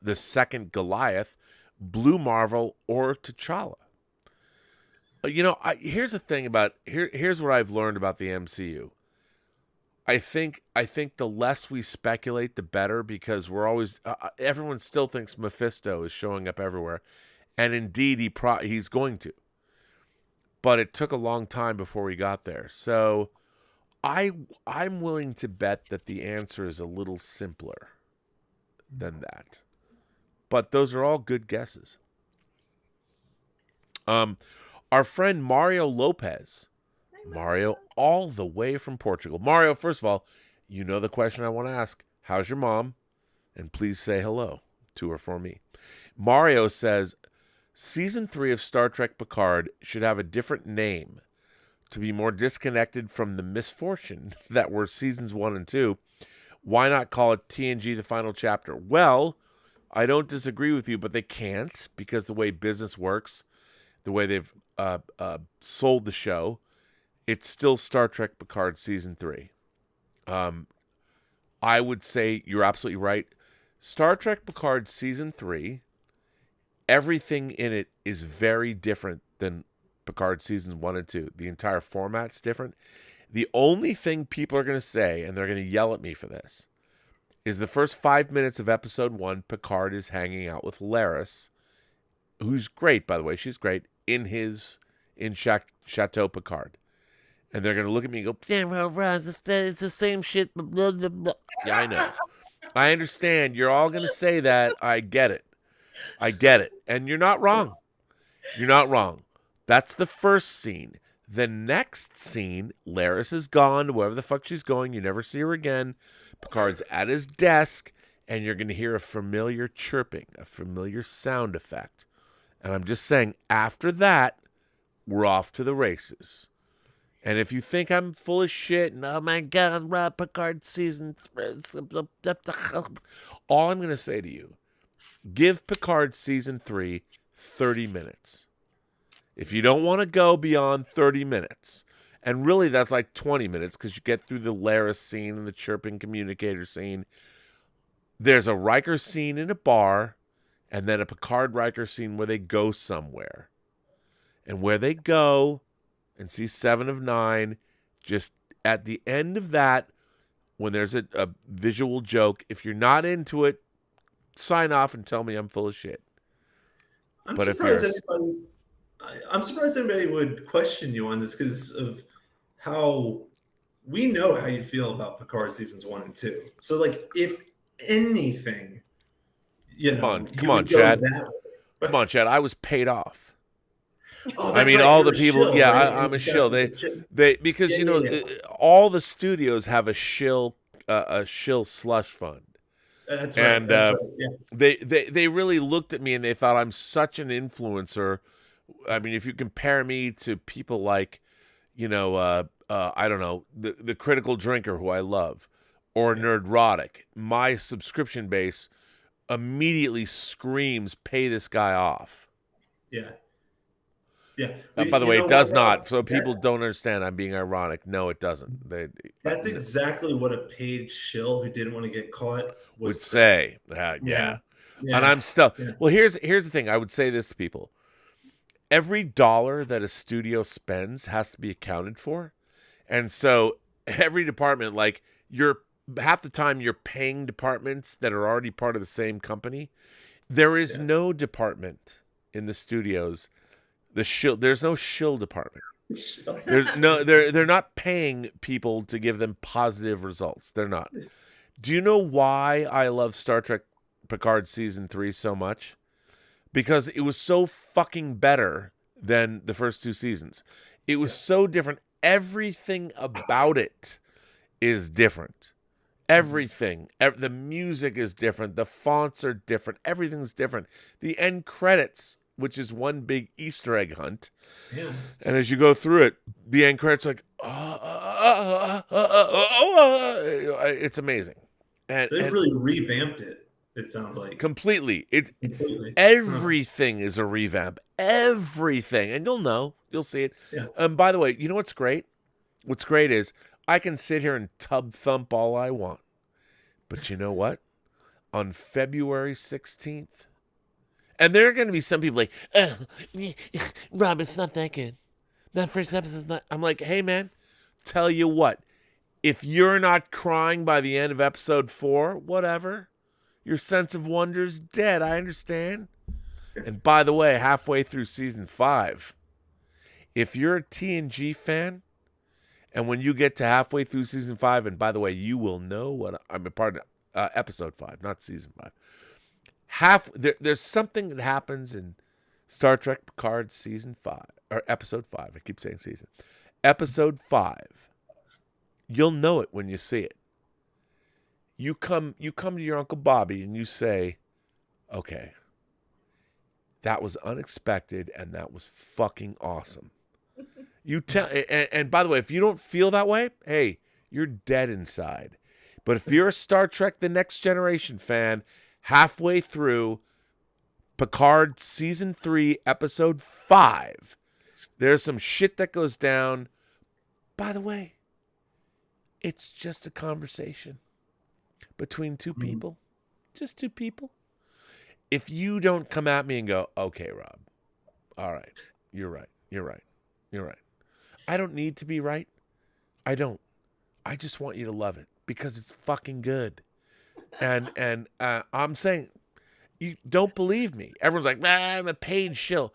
the second Goliath, Blue Marvel, or T'Challa. Here's the thing about here's what I've learned about the MCU. I think the less we speculate, the better, because we're always everyone still thinks Mephisto is showing up everywhere, and indeed he's going to. But it took a long time before we got there. So I'm willing to bet that the answer is a little simpler than that. But those are all good guesses. Our friend Mario Lopez. Mario, all the way from Portugal. Mario, first of all, you know the question I want to ask. How's your mom? And please say hello to her for me. Mario says, Season 3 of Star Trek Picard should have a different name to be more disconnected from the misfortune that were Seasons 1 and 2. Why not call it TNG The Final Chapter? Well, I don't disagree with you, but they can't, because the way business works, the way they've sold the show, it's still Star Trek Picard Season 3. I would say you're absolutely right. Star Trek Picard Season 3, everything in it is very different than Picard Seasons 1 and 2. The entire format's different. The only thing people are going to say, and they're going to yell at me for this, is the first 5 minutes of Episode 1, Picard is hanging out with Laris, who's great, by the way. She's great, in Chateau Picard. And they're going to look at me and go, yeah, well, it's the same shit. Blah, blah, blah. Yeah, I know. I understand. You're all going to say that. I get it. And you're not wrong. That's the first scene. The next scene, Laris is gone, wherever the fuck she's going. You never see her again. Picard's at his desk, and you're going to hear a familiar chirping, a familiar sound effect. And I'm just saying, after that, we're off to the races. And if you think I'm full of shit, and oh my God, Rob Picard Season 3, all I'm going to say to you, give Picard Season 3 30 minutes. If you don't want to go beyond 30 minutes, and really that's like 20 minutes because you get through the Laris scene and the chirping communicator scene, there's a Riker scene in a bar, and then a Picard-Riker scene where they go somewhere. And where they go and see 7 of 9, just at the end of that, when there's a visual joke, if you're not into it, sign off and tell me I'm full of shit. I'm But if you're surprised anybody. I'm surprised anybody would question you on this because of how we know how you feel about Picard seasons 1 and 2. So, like, if anything, come you on, would go Chad. that way. Come on, Chad. I was paid off. Oh, I that's mean, right. all You're the a people. shill, Yeah, right? I'm a You're shill. definitely a shill. Because Yeah, yeah, yeah. all the studios have a shill slush fund. That's right. And That's right. Yeah. they really looked at me and they thought I'm such an influencer. I mean, if you compare me to people like, I don't know, the Critical Drinker, who I love, or Nerdrotic, my subscription base immediately screams, "Pay this guy off." Yeah. Yeah. By the You way, know it does what, not. So Rob? people don't understand I'm being ironic. No, it doesn't. That's exactly what a paid shill who didn't want to get caught would say. Yeah. Yeah. And I'm still. Yeah. Well, here's the thing. I would say this to people. Every dollar that a studio spends has to be accounted for. And so every department, like half the time you're paying departments that are already part of the same company. There is no department in the studios. There's no shill department. They're not paying people to give them positive results. They're not. Do you know why I love Star Trek Picard season 3 so much? Because it was so fucking better than the first 2 seasons. It was so different. Everything about it is different. Everything. The music is different. The fonts are different. Everything's different. The end credits, which is one big Easter egg hunt. Yeah. And as you go through it, the end credits are like, it's amazing. And So they really revamped it, it sounds like. completely. Completely. Everything is a revamp. Everything. And you'll see it. Yeah. By the way, you know what's great? What's great is I can sit here and tub thump all I want. But you know what? On February 16th, and there are going to be some people like, Rob, it's not that good. That first episode's not. I'm like, hey, man, tell you what. If you're not crying by the end of episode 4, whatever. Your sense of wonder's dead. I understand. And by the way, halfway through season 5, if you're a TNG fan, and when you get to halfway through season 5, and by the way, you will know what episode 5, not season 5. There's something that happens in Star Trek Picard season 5 or episode 5. I keep saying season. Episode 5. You'll know it when you see it. You come to your Uncle Bobby and you say, "Okay, that was unexpected and that was fucking awesome." You tell, and by the way, if you don't feel that way, hey, you're dead inside. But if you're a Star Trek The Next Generation fan, halfway through Picard season 3, episode 5, there's some shit that goes down. By the way, it's just a conversation between two people, just two people. If you don't come at me and go, "Okay, Rob, all right, you're right. I don't need to be right. I don't. I just want you to love it because it's fucking good." And I'm saying, you don't believe me. Everyone's like, "I'm a paid shill."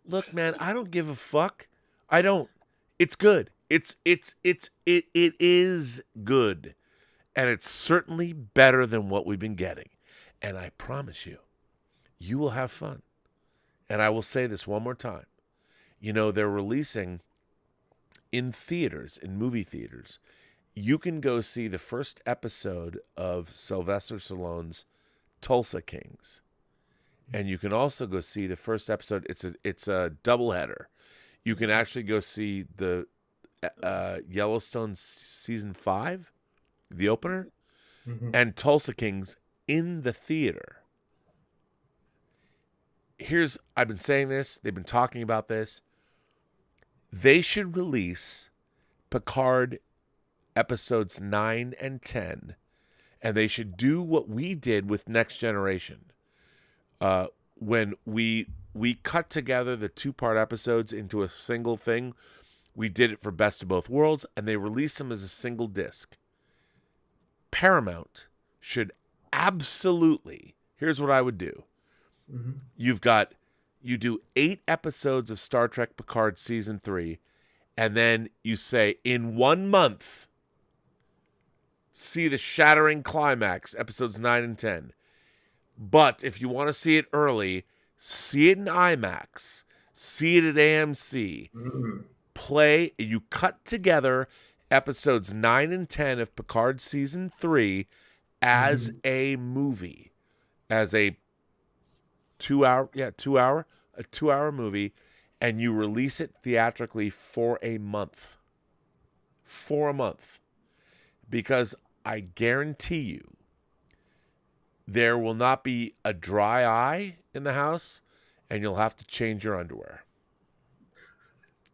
Look, man, I don't give a fuck. I don't. It's good. It is good. And it's certainly better than what we've been getting. And I promise you, you will have fun. And I will say this one more time. They're releasing in theaters, in movie theaters, you can go see the first episode of Sylvester Stallone's Tulsa Kings. And you can also go see the first episode. It's a doubleheader. You can actually go see the Yellowstone season 5, the opener, and Tulsa Kings in the theater. I've been saying this. They've been talking about this. They should release Picard episodes 9 and 10, and they should do what we did with Next Generation. When we cut together the 2-part episodes into a single thing, we did it for Best of Both Worlds, and they released them as a single disc. Paramount should absolutely, here's what I would do. You've got you do 8 episodes of Star Trek Picard Season 3, and then you say, in 1 month, see the shattering climax, episodes 9 and 10. But if you want to see it early, see it in IMAX, see it at AMC, you cut together episodes 9 and 10 of Picard Season 3 as a movie, as a 2-hour movie, and you release it theatrically for a month. For a month. Because I guarantee you, there will not be a dry eye in the house, and you'll have to change your underwear.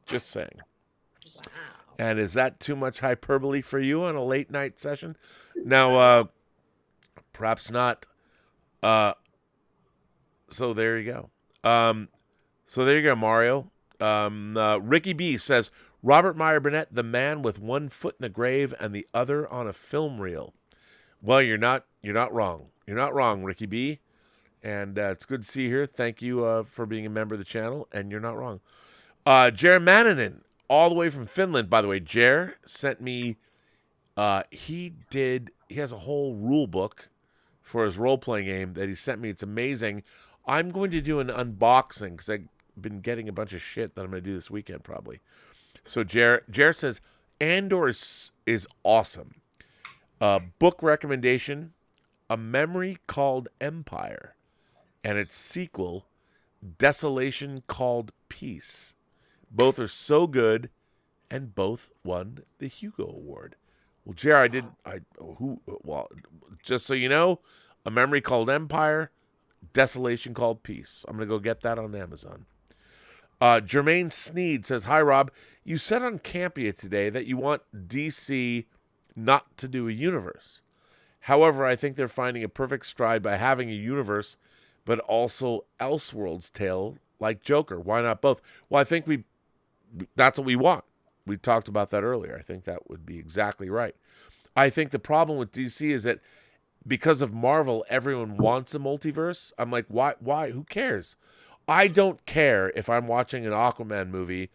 Just saying. Wow. And is that too much hyperbole for you on a late night session? Now, perhaps not. So there you go. Mario. Ricky B says, Robert Meyer Burnett, the man with one foot in the grave and the other on a film reel. Well, you're not wrong. You're not wrong, Ricky B. And it's good to see you here. Thank you for being a member of the channel, and you're not wrong. Jer Maninen, all the way from Finland, by the way. Jer sent me, he has a whole rule book for his role-playing game that he sent me. It's amazing. I'm going to do an unboxing because I've been getting a bunch of shit that I'm going to do this weekend probably. So Jer says, Andor is awesome. Book recommendation, A Memory Called Empire, and its sequel, Desolation Called Peace. Both are so good, and both won the Hugo Award. Well, Jer, just so you know, A Memory Called Empire, Desolation Called Peace. I'm going to go get that on Amazon. Jermaine Sneed says, hi, Rob. You said on Campia today that you want DC not to do a universe. However, I think they're finding a perfect stride by having a universe, but also Elseworlds tale like Joker. Why not both? Well, I think that's what we want. We talked about that earlier. I think that would be exactly right. I think the problem with DC is that because of Marvel, everyone wants a multiverse. I'm like, why? Who cares? I don't care if I'm watching an Aquaman movie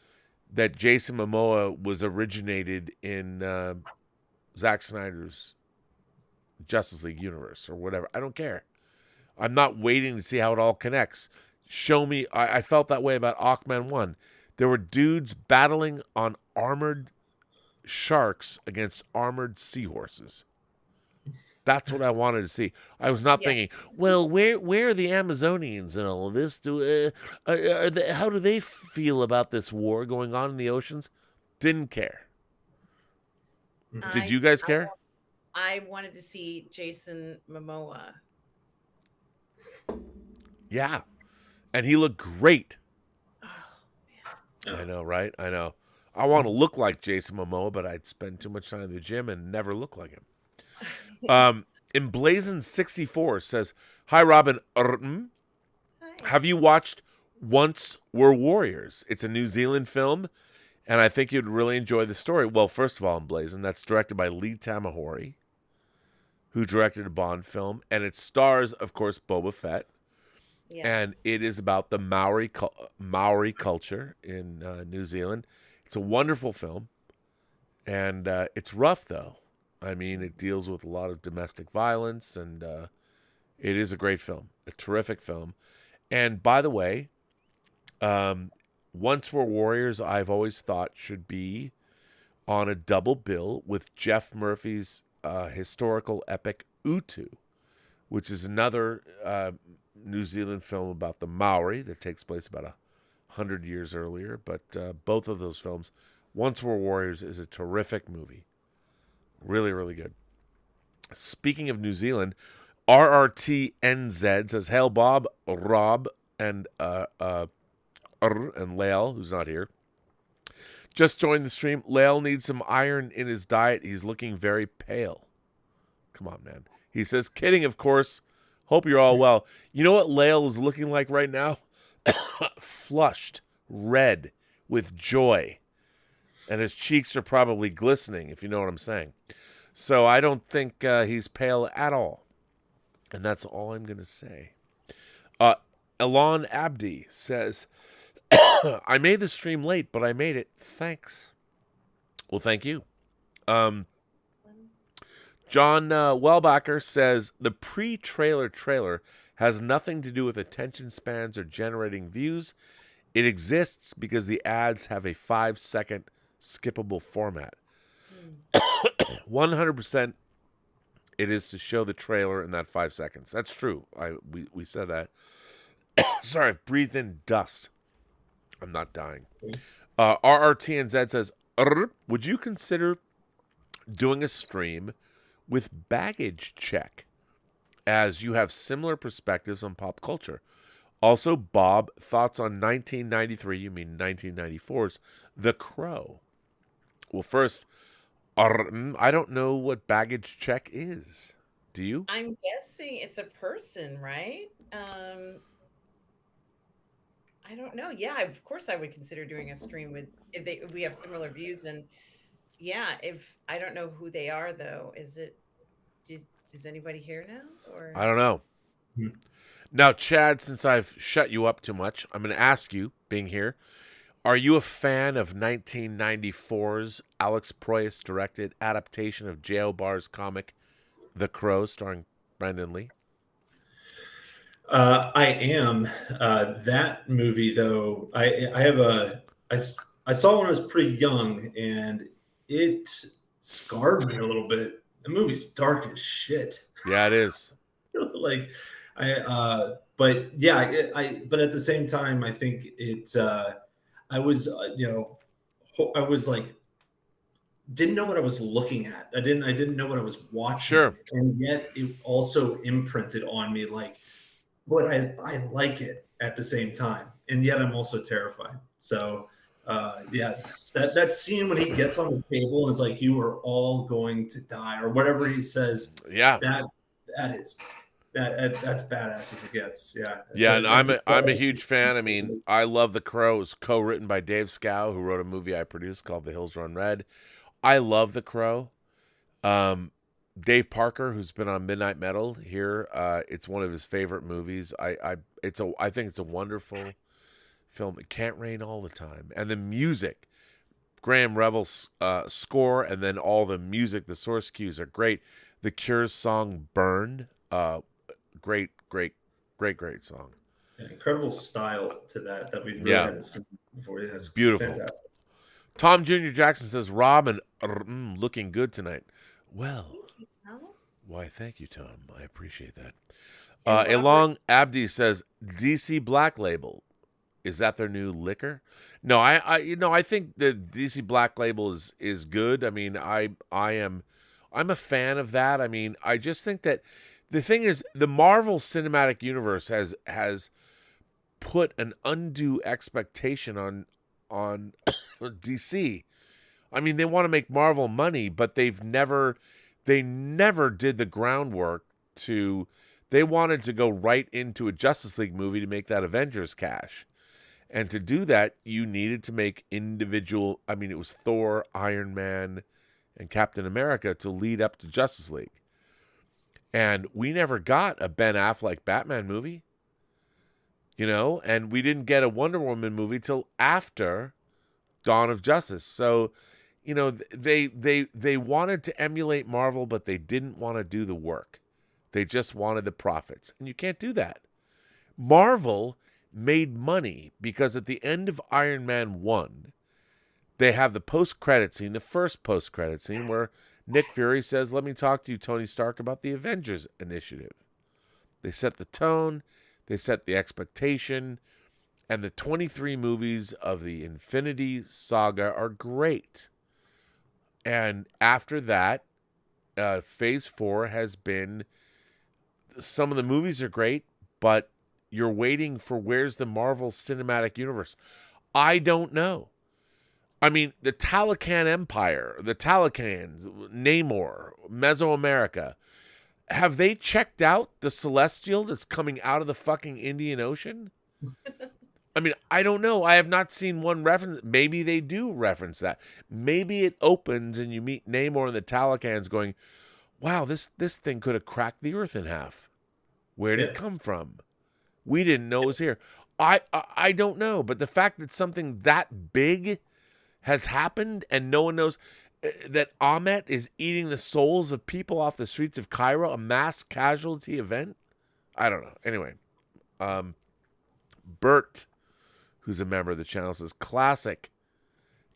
that Jason Momoa was originated in Zack Snyder's Justice League universe or whatever. I don't care. I'm not waiting to see how it all connects. Show me. I felt that way about Aquaman 1. There were dudes battling on armored sharks against armored seahorses. That's what I wanted to see. I was not thinking, well, where are the Amazonians and all of this? How do they feel about this war going on in the oceans? Didn't care. Did you guys care? I wanted to see Jason Momoa. Yeah. And he looked great. Oh, man. I know, right? I know. I want to look like Jason Momoa, but I'd spend too much time in the gym and never look like him. Emblazoned64 says, hi, Robin. Hi. Have you watched Once Were Warriors? It's a New Zealand film, and I think you'd really enjoy the story. Well, first of all, Emblazoned, that's directed by Lee Tamahori, who directed a Bond film, and it stars, of course, Boba Fett. Yes. And it is about the Maori culture in New Zealand. It's a wonderful film, and it's rough, though. I mean, it deals with a lot of domestic violence, and it is a great film, a terrific film. And by the way, Once Were Warriors, I've always thought should be on a double bill with Jeff Murphy's historical epic Utu, which is another New Zealand film about the Maori that takes place about 100 years earlier. But both of those films, Once Were Warriors is a terrific movie. Really, really good. Speaking of New Zealand, RRTNZ says, hail Bob, Rob, and Lael, who's not here. Just joined the stream. Lael needs some iron in his diet. He's looking very pale. Come on, man. He says, kidding, of course. Hope you're all well. You know what Lael is looking like right now? Flushed, red, with joy. And his cheeks are probably glistening, if you know what I'm saying. So I don't think he's pale at all. And that's all I'm going to say. Elon Abdi says, I made the stream late, but I made it. Thanks. Well, thank you. John Wellbacher says, the pre-trailer trailer has nothing to do with attention spans or generating views. It exists because the ads have a 5-second skippable format. 100% it is to show the trailer in that 5 seconds. That's true. We said that. Sorry, I've breathed in dust. I'm not dying. RRTNZ says, would you consider doing a stream with baggage check, as you have similar perspectives on pop culture? Also, Bob, thoughts on 1993, you mean 1994's The Crow? Well, first, I don't know what baggage check is. Do you? I'm guessing it's a person, right? I don't know. Yeah, of course I would consider doing a stream with if we have similar views, and yeah, if I don't know who they are though. Is it does anybody here know? Or I don't know. Now, Chad, since I've shut you up too much, I'm going to ask you, being here, are you a fan of 1994's Alex Proyas directed adaptation of J.O. Barr's comic The Crow, starring Brandon Lee? I am. That movie, though, I saw when I was pretty young, and it scarred me a little bit. The movie's dark as shit. Yeah, it is. Like, but yeah, but at the same time, I think it. I was, I was like, didn't know what I was looking at. I didn't know what I was watching. Sure. And yet, it also imprinted on me, like, but I like it at the same time, and yet I'm also terrified. So, yeah, that scene when he gets on the table and is like, "You are all going to die," or whatever he says. Yeah, that's badass as it gets. Yeah, yeah, and I'm a huge fan. I mean, I love The Crow. It was co-written by Dave Scow, who wrote a movie I produced called The Hills Run Red. I love The Crow. Dave Parker, who's been on Midnight Metal here, it's one of his favorite movies. I think it's a wonderful film. It can't rain all the time, and the music, Graham Revel's score, and then all the music, the source cues are great. The Cure's song "Burn," great song. Yeah, incredible style to that we really hadn't seen before. Yeah, it's beautiful. Fantastic. Tom Jr. Jackson says, "Rob and looking good tonight." Well, why, thank you, Tom. I appreciate that. Elong Abdi says, DC Black Label. Is that their new liquor? No, I think the DC Black Label is good. I mean, I'm a fan of that. I mean, I just think that the thing is, the Marvel Cinematic Universe has put an undue expectation on DC. I mean, they want to make Marvel money, but they never did the groundwork to. They wanted to go right into a Justice League movie to make that Avengers cash. And to do that, you needed to make individual. I mean, it was Thor, Iron Man, and Captain America to lead up to Justice League. And we never got a Ben Affleck Batman movie. And we didn't get a Wonder Woman movie till after Dawn of Justice. So, they wanted to emulate Marvel, but they didn't want to do the work. They just wanted the profits. And you can't do that. Marvel made money because at the end of Iron Man 1, they have the post-credit scene, the first post-credit scene, where Nick Fury says, "Let me talk to you, Tony Stark, about the Avengers Initiative." They set the tone, they set the expectation, and the 23 movies of the Infinity Saga are great. And after that, Phase 4 has been, some of the movies are great, but you're waiting for where's the Marvel Cinematic Universe. I don't know. I mean, the Talocan Empire, the Talocans, Namor, Mesoamerica, have they checked out the Celestial that's coming out of the fucking Indian Ocean? I mean, I don't know. I have not seen one reference. Maybe they do reference that. Maybe it opens and you meet Namor and the Talocans going, wow, this thing could have cracked the earth in half. Where did it come from? we didn't know it was here. I don't know, but the fact that something that big has happened and no one knows that Ahmet is eating the souls of people off the streets of Cairo, a mass casualty event. I don't know. Anyway, Bert, who's a member of the channel, says, classic.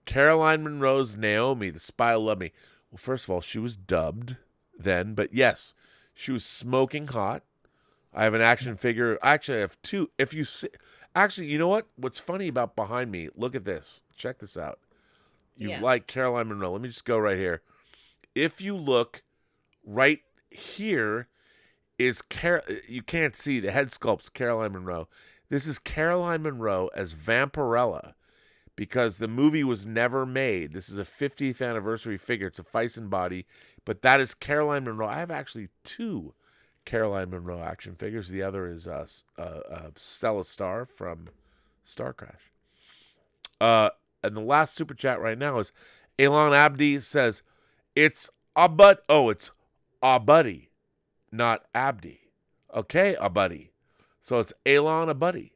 Caroline Munro's Naomi, the spy who loved me. Well, first of all, she was dubbed then, but yes, she was smoking hot. I have an action figure. Actually, I have two. If you see, actually, you know what? What's funny about behind me? Look at this. Check this out. You like Caroline Munro. Let me just go right here. If you look right here, you can't see the head sculpt's Caroline Munro. This is Caroline Munro as Vampirella, because the movie was never made. This is a 50th anniversary figure. It's a Fison body, but that is Caroline Munro. I have actually two Caroline Munro action figures. The other is Stella Star from Star Crash. And the last super chat right now is Elon Abdi says, it's it's Abudi, not Abdi. Okay, Abudi. So it's Elon Abudi.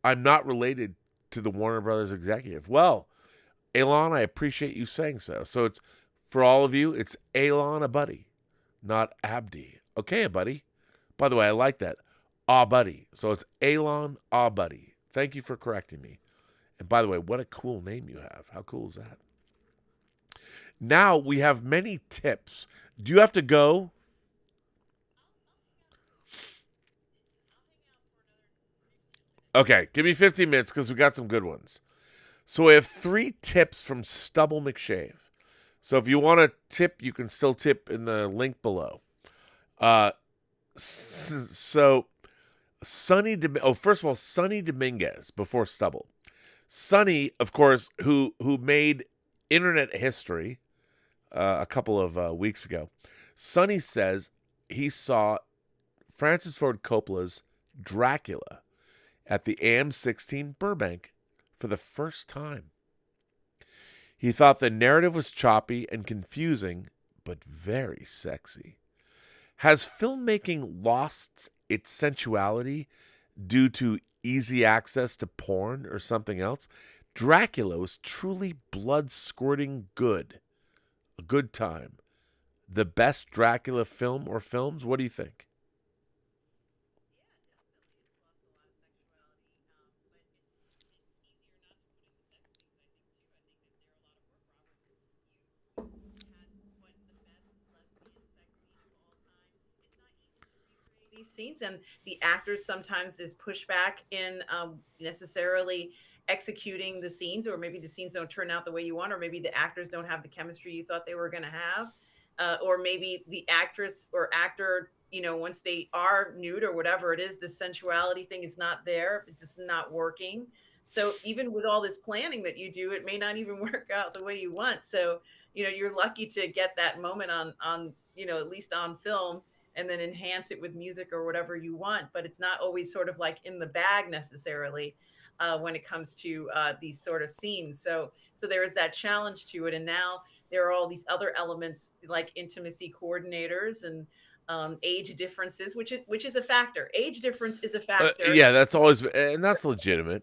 I'm not related to the Warner Brothers executive. Well, Elon, I appreciate you saying so. So it's, for all of you, it's Elon Abudi, not Abdi. Okay, buddy. By the way, I like that. Buddy. So it's Elon Buddy. Thank you for correcting me. And by the way, what a cool name you have. How cool is that? Now we have many tips. Do you have to go? Okay, give me 15 minutes because we got some good ones. So we have 3 tips from Stubble McShave. So if you want to tip, you can still tip in the link below. So Sonny, first of all, Sonny Dominguez before Stubble. Sonny, of course, who made internet history a couple of weeks ago. Sonny says he saw Francis Ford Coppola's Dracula at the AM16 Burbank for the first time. He thought the narrative was choppy and confusing, but very sexy. Has filmmaking lost its sensuality due to easy access to porn or something else? Dracula was truly blood-squirting good. A good time. The best Dracula film or films? What do you think? These scenes, and the actors sometimes is pushback in necessarily executing the scenes, or maybe the scenes don't turn out the way you want, or maybe the actors don't have the chemistry you thought they were going to have, or maybe the actress or actor, once they are nude or whatever it is, the sensuality thing is not there. It's just not working. So even with all this planning that you do, it may not even work out the way you want. So you're lucky to get that moment on at least on film, and then enhance it with music or whatever you want. But it's not always sort of like in the bag necessarily when it comes to these sort of scenes. So there is that challenge to it. And now there are all these other elements like intimacy coordinators and age differences, which is a factor. Age difference is a factor. Yeah, that's always, and that's legitimate.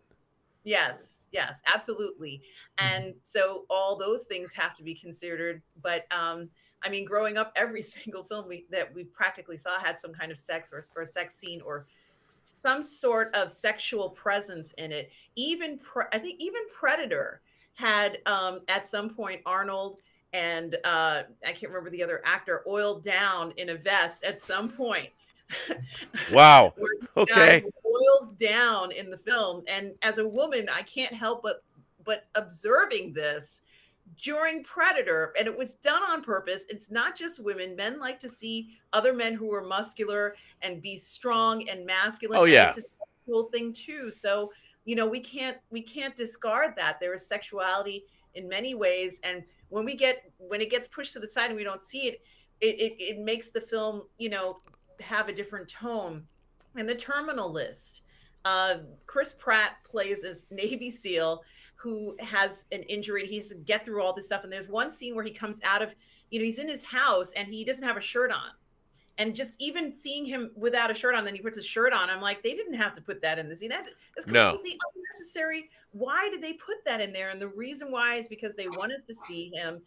Yes, absolutely. And so all those things have to be considered. But growing up, every single film that we practically saw had some kind of sex or a sex scene or some sort of sexual presence in it. I think even Predator had at some point Arnold and I can't remember the other actor oiled down in a vest at some point. Wow. Okay. Oiled down in the film, and as a woman, I can't help but observing this during Predator, and it was done on purpose. It's not just women. Men like to see other men who are muscular and be strong and masculine. Oh, yeah. And it's a sexual thing too. So, we can't discard that. There is sexuality in many ways. And when it gets pushed to the side and we don't see it, it makes the film, have a different tone. And the Terminal List, Chris Pratt plays as Navy SEAL who has an injury. He has to get through all this stuff. And there's one scene where he comes out of, he's in his house and he doesn't have a shirt on. And just even seeing him without a shirt on, then he puts his shirt on. I'm like, they didn't have to put that in the scene. That's No. completely unnecessary. Why did they put that in there? And the reason why is because they want us to see him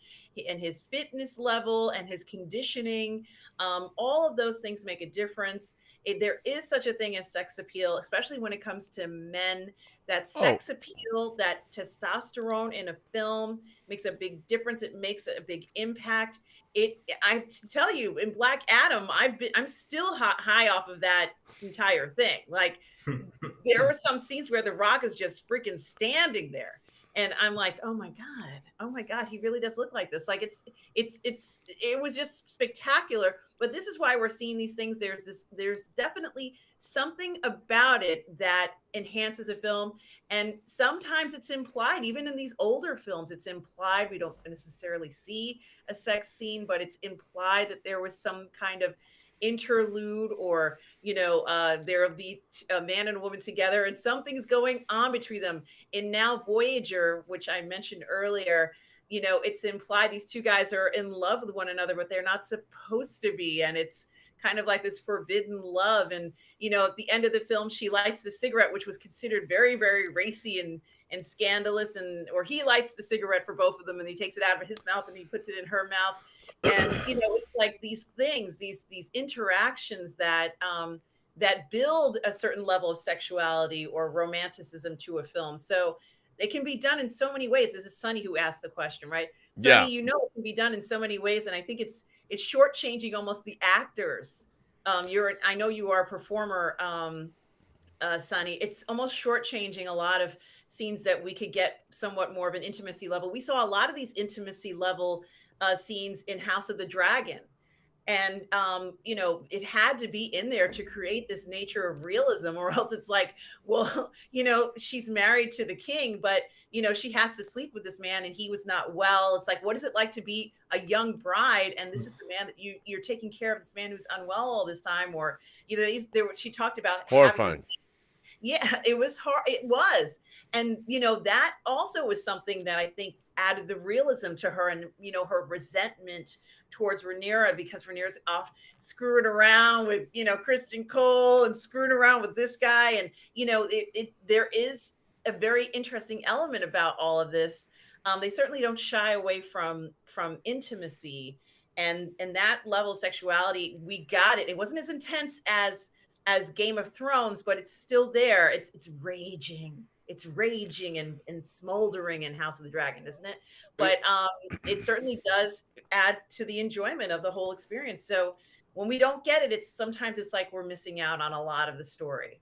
and his fitness level and his conditioning. All of those things make a difference. There is such a thing as sex appeal, especially when it comes to men. That sex appeal, that testosterone in a film makes a big difference. It makes a big impact. I tell you, in Black Adam, I'm still high off of that entire thing. Like, there were some scenes where The Rock is just freaking standing there, and I'm like, oh my god, he really does look like this. Like, it was just spectacular. But this is why we're seeing these things. There's definitely something about it that enhances a film, and sometimes it's implied. Even in these older films, it's implied. We don't necessarily see a sex scene, but it's implied that there was some kind of interlude, or there will be a man and a woman together and something's going on between them. In Now Voyager, which I mentioned earlier, it's implied these two guys are in love with one another, but they're not supposed to be, and it's kind of like this forbidden love. And at the end of the film, she lights the cigarette, which was considered very, very racy and scandalous, or he lights the cigarette for both of them, and he takes it out of his mouth and he puts it in her mouth. And it's like these things, these interactions that build a certain level of sexuality or romanticism to a film. So it can be done in so many ways. This is Sunny who asked the question, right? Sunny, Yeah. it can be done in so many ways, and I think it's shortchanging almost the actors. I know you are a performer, Sunny. It's almost shortchanging a lot of scenes that we could get somewhat more of an intimacy level. We saw a lot of these intimacy level scenes in House of the Dragon. And, it had to be in there to create this nature of realism, or else it's like, well, she's married to the king, but, she has to sleep with this man and he was not well. It's like, what is it like to be a young bride? And this is the man that you're taking care of, this man who's unwell all this time. Or, she talked about Horrifying. Yeah, it was hard. It was. And, that also was something that I think added the realism to her, and, her resentment towards Rhaenyra, because Rhaenyra's off screwing around with, Christian Cole, and screwing around with this guy. And, there is a very interesting element about all of this. They certainly don't shy away from intimacy and that level of sexuality. We got it. It wasn't as intense as Game of Thrones, but it's still there. It's raging. It's raging and smoldering in House of the Dragon, isn't it? But it certainly does add to the enjoyment of the whole experience. So when we don't get it, sometimes it's like we're missing out on a lot of the story.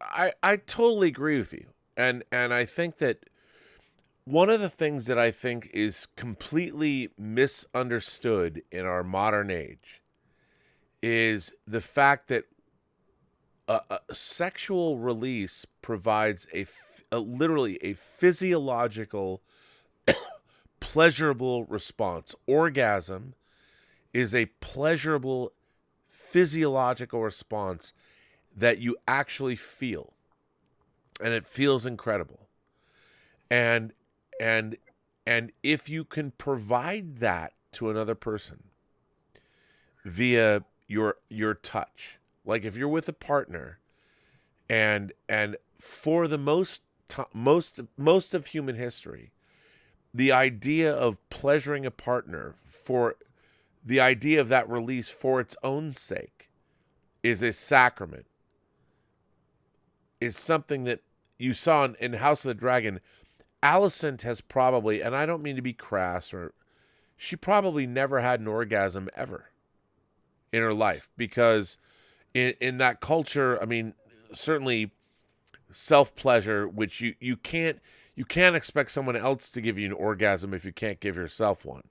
I totally agree with you. And I think that one of the things that I think is completely misunderstood in our modern age is the fact that a sexual release provides literally a physiological, pleasurable response. Orgasm is a pleasurable, physiological response that you actually feel, and it feels incredible. And if you can provide that to another person via your touch, like if you're with a partner, and for the most of human history, the idea of pleasuring a partner, for the idea of that release for its own sake, is a sacrament. Is something that you saw in House of the Dragon. Alicent has probably, and I don't mean to be crass, she probably never had an orgasm ever in her life, because in that culture, I mean, certainly self-pleasure, which you can't expect someone else to give you an orgasm if you can't give yourself one.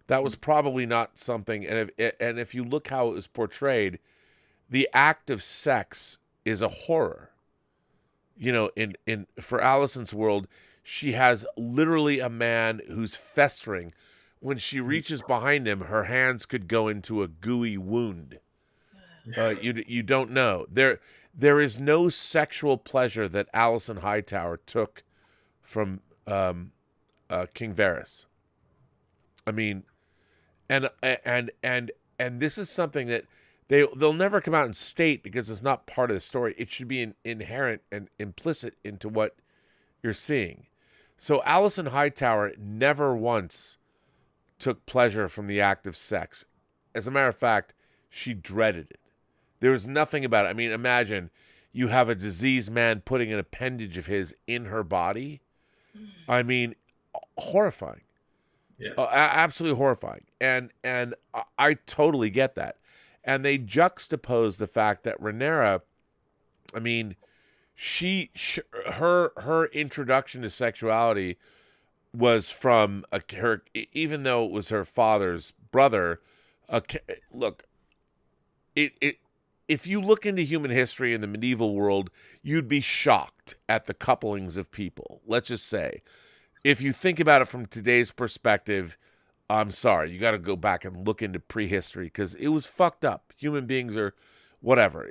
That was probably not something, and if you look how it was portrayed, the act of sex is a horror. For Alicent's world, she has literally a man who's festering. When she reaches behind him, her hands could go into a gooey wound. You don't know. There is no sexual pleasure that Alicent Hightower took from King Varys. I mean, And this is something that they'll never come out and state because it's not part of the story. It should be inherent and implicit into what you're seeing. So Allison Hightower never once took pleasure from the act of sex. As a matter of fact, she dreaded it. There was nothing about it. I mean, imagine you have a diseased man putting an appendage of his in her body. I mean, horrifying. Yeah. Absolutely horrifying. And I totally get that. And they juxtapose the fact that Rhaenyra, I mean, her introduction to sexuality was from her, even though it was her father's brother. Look, if you look into human history in the medieval world, you'd be shocked at the couplings of people. Let's just say, if you think about it from today's perspective, I'm sorry, you got to go back and look into prehistory because it was fucked up. Human beings are whatever.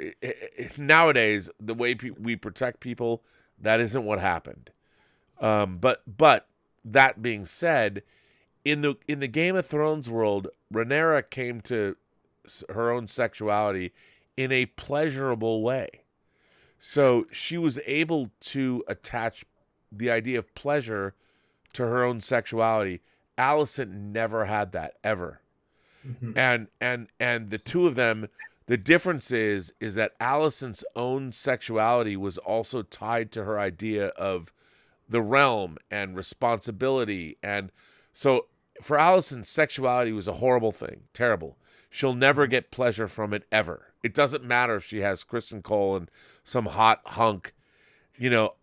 Nowadays, the way we protect people, that isn't what happened. But that being said, in the Game of Thrones world, Rhaenyra came to her own sexuality in a pleasurable way. So she was able to attach the idea of pleasure to her own sexuality. Alicent never had that ever. Mm-hmm. And the two of them, the difference is that Alicent's own sexuality was also tied to her idea of the realm and responsibility. And so for Alicent, sexuality was a horrible thing, terrible. She'll never get pleasure from it ever. It doesn't matter if she has Kristen Cole and some hot hunk. You know,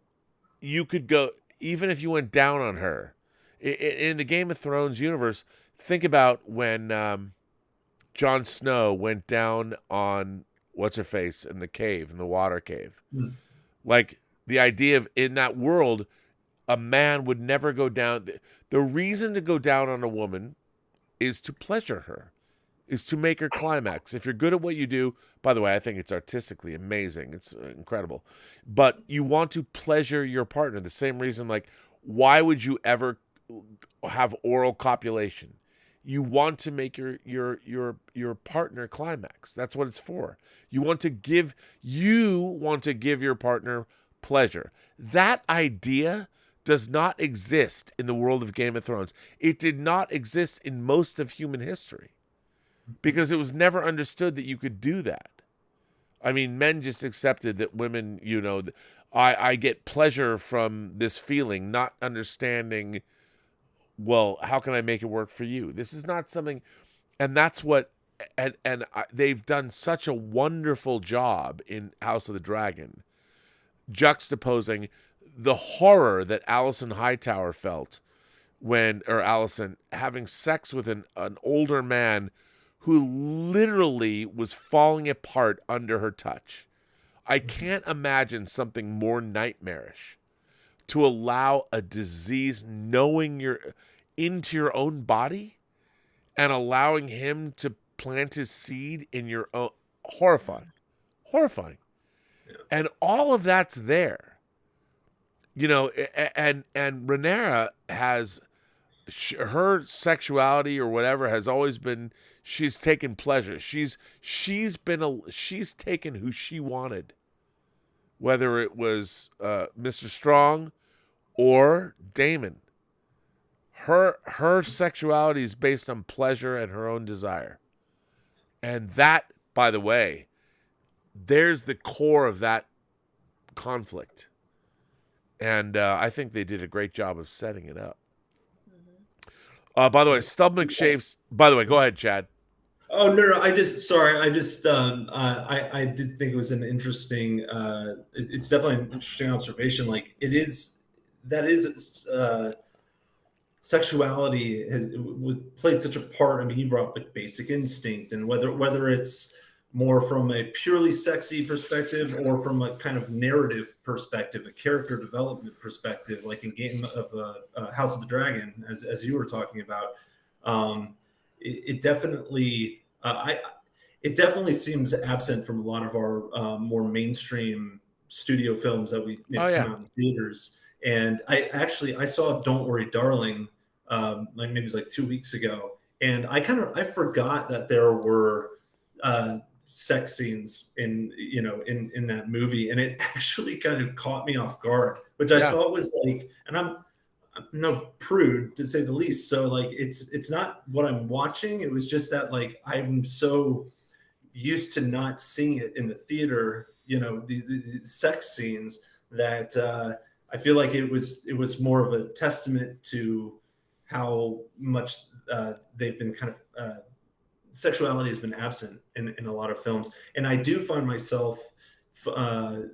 you could go, even if you went down on her. In the Game of Thrones universe, think about when Jon Snow went down on what's-her-face in the water cave. Mm. Like, the idea of, in that world, a man would never go down. The reason to go down on a woman is to pleasure her, is to make her climax. If you're good at what you do, by the way, I think it's artistically amazing. It's incredible. But you want to pleasure your partner. The same reason, like, why would you ever have oral copulation? You want to make your partner climax. That's what it's for. You want to give your partner pleasure. That idea does not exist in the world of Game of Thrones. It did not exist in most of human history because it was never understood that you could do that. I mean, men just accepted that women, I get pleasure from this feeling, not understanding, well, how can I make it work for you? This is not something, and that's what, and they've done such a wonderful job in House of the Dragon, juxtaposing the horror that Alicent Hightower felt Alicent having sex with an older man who literally was falling apart under her touch. I can't imagine something more nightmarish to allow a disease knowing you're into your own body and allowing him to plant his seed in your own. Horrifying. Yeah. And all of that's there, and Rhaenyra has her sexuality or whatever has always been, she's taken pleasure. She's taken who she wanted, whether it was Mr. Strong or Daemon. Her sexuality is based on pleasure and her own desire. And that, by the way, there's the core of that conflict. And I think they did a great job of setting it up. Mm-hmm. By the way, Stub McShave's, by the way, go ahead, Chad. Oh, no, I did think it was an interesting, it's definitely an interesting observation. Like sexuality was played such a part. I mean, you brought up Basic Instinct, and whether it's more from a purely sexy perspective or from a kind of narrative perspective, a character development perspective, like in Game of House of the Dragon, as you were talking about, it definitely seems absent from a lot of our more mainstream studio films that we come out in theaters. And I saw Don't Worry, Darling, maybe it was 2 weeks ago. And I forgot that there were sex scenes in that movie, and it actually kind of caught me off guard, which I Yeah. thought was like, and I'm no prude to say the least. So like it's not what I'm watching. It was just that like I'm so used to not seeing it in the theater, the sex scenes that I feel like it was more of a testament to how much they've been kind of sexuality has been absent in a lot of films. And I do find myself I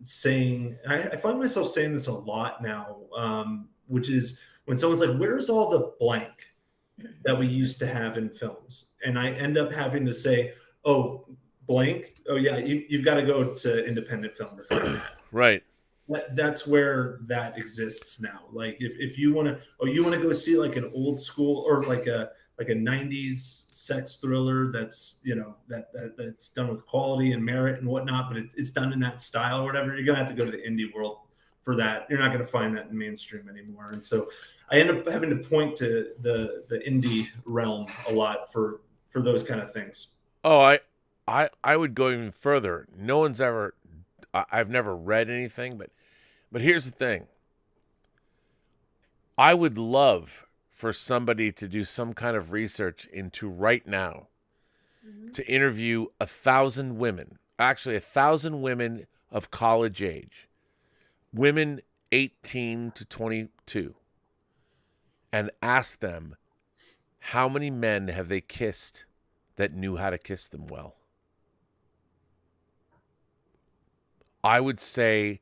find myself saying this a lot now, which is when someone's like, where's all the blank that we used to have in films? And I end up having to say, oh, blank. Oh yeah, you've got to go to independent film to find that. Right. That's where that exists now. Like if you want to go see like an old school or like a 90s sex thriller that's that's done with quality and merit and whatnot, but it's done in that style or whatever, you're gonna have to go to the indie world for that. You're not gonna find that in mainstream anymore. And so I end up having to point to the indie realm a lot for those kind of things. Oh, I would go even further. No one's ever, I've never read anything, but here's the thing. I would love for somebody to do some kind of research into right now to interview 1,000 women, actually 1,000 women of college age, women 18 to 22, and ask them how many men have they kissed that knew how to kiss them well. I would say,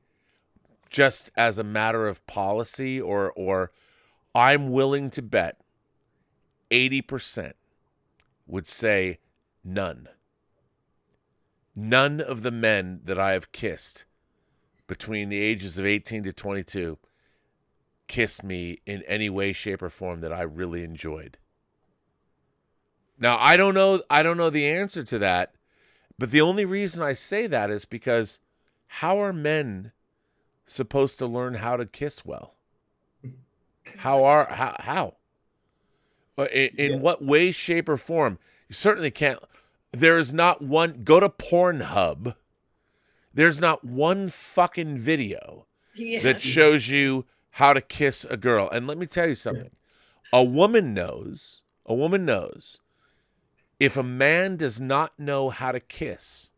just as a matter of policy, or I'm willing to bet 80% would say none. None of the men that I have kissed between the ages of 18 to 22 kissed me in any way, shape, or form that I really enjoyed. Now, I don't know the answer to that, but the only reason I say that is because how are men supposed to learn how to kiss well? How? In what way, shape, or form? You certainly can't. There is not one. Go to Pornhub. There's not one fucking video that shows you how to kiss a girl. And let me tell you something. A woman knows if a man does not know how to kiss,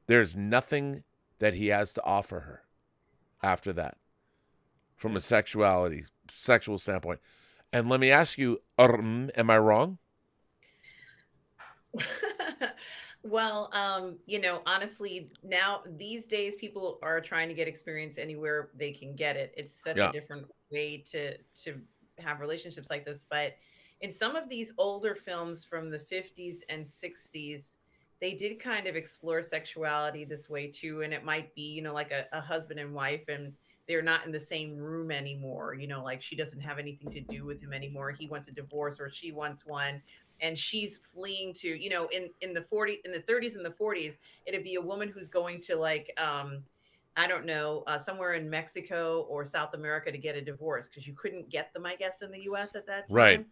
there's nothing that he has to offer her after that from a sexual standpoint. And let me ask you, am I wrong? Well, honestly, now these days people are trying to get experience anywhere they can get it. It's such a different way to have relationships like this. But in some of these older films from the 50s and 60s, they did kind of explore sexuality this way too. And it might be, like a husband and wife, and they're not in the same room anymore. Like she doesn't have anything to do with him anymore. He wants a divorce or she wants one. And she's fleeing to, in the 30s and the 40s, it'd be a woman who's going to like, I don't know, somewhere in Mexico or South America to get a divorce because you couldn't get them, I guess, in the U.S. at that time. Right.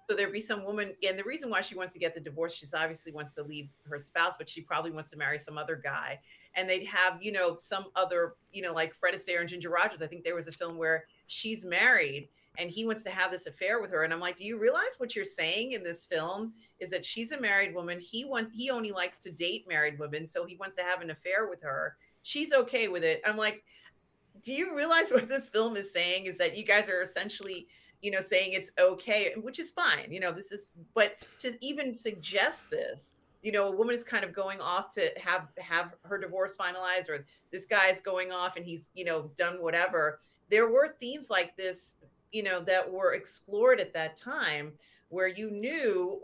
So there'd be some woman, and the reason why she wants to get the divorce, she's obviously wants to leave her spouse, but she probably wants to marry some other guy. And they'd have, some other, like Fred Astaire and Ginger Rogers. I think there was a film where she's married and he wants to have this affair with her. And I'm like, do you realize what you're saying in this film is that she's a married woman. He only likes to date married women. So he wants to have an affair with her. She's okay with it. I'm like, do you realize what this film is saying is that you guys are essentially, saying it's okay, which is fine. But to even suggest this, a woman is kind of going off to have her divorce finalized, or this guy is going off and he's, done whatever. There were themes like this, that were explored at that time where you knew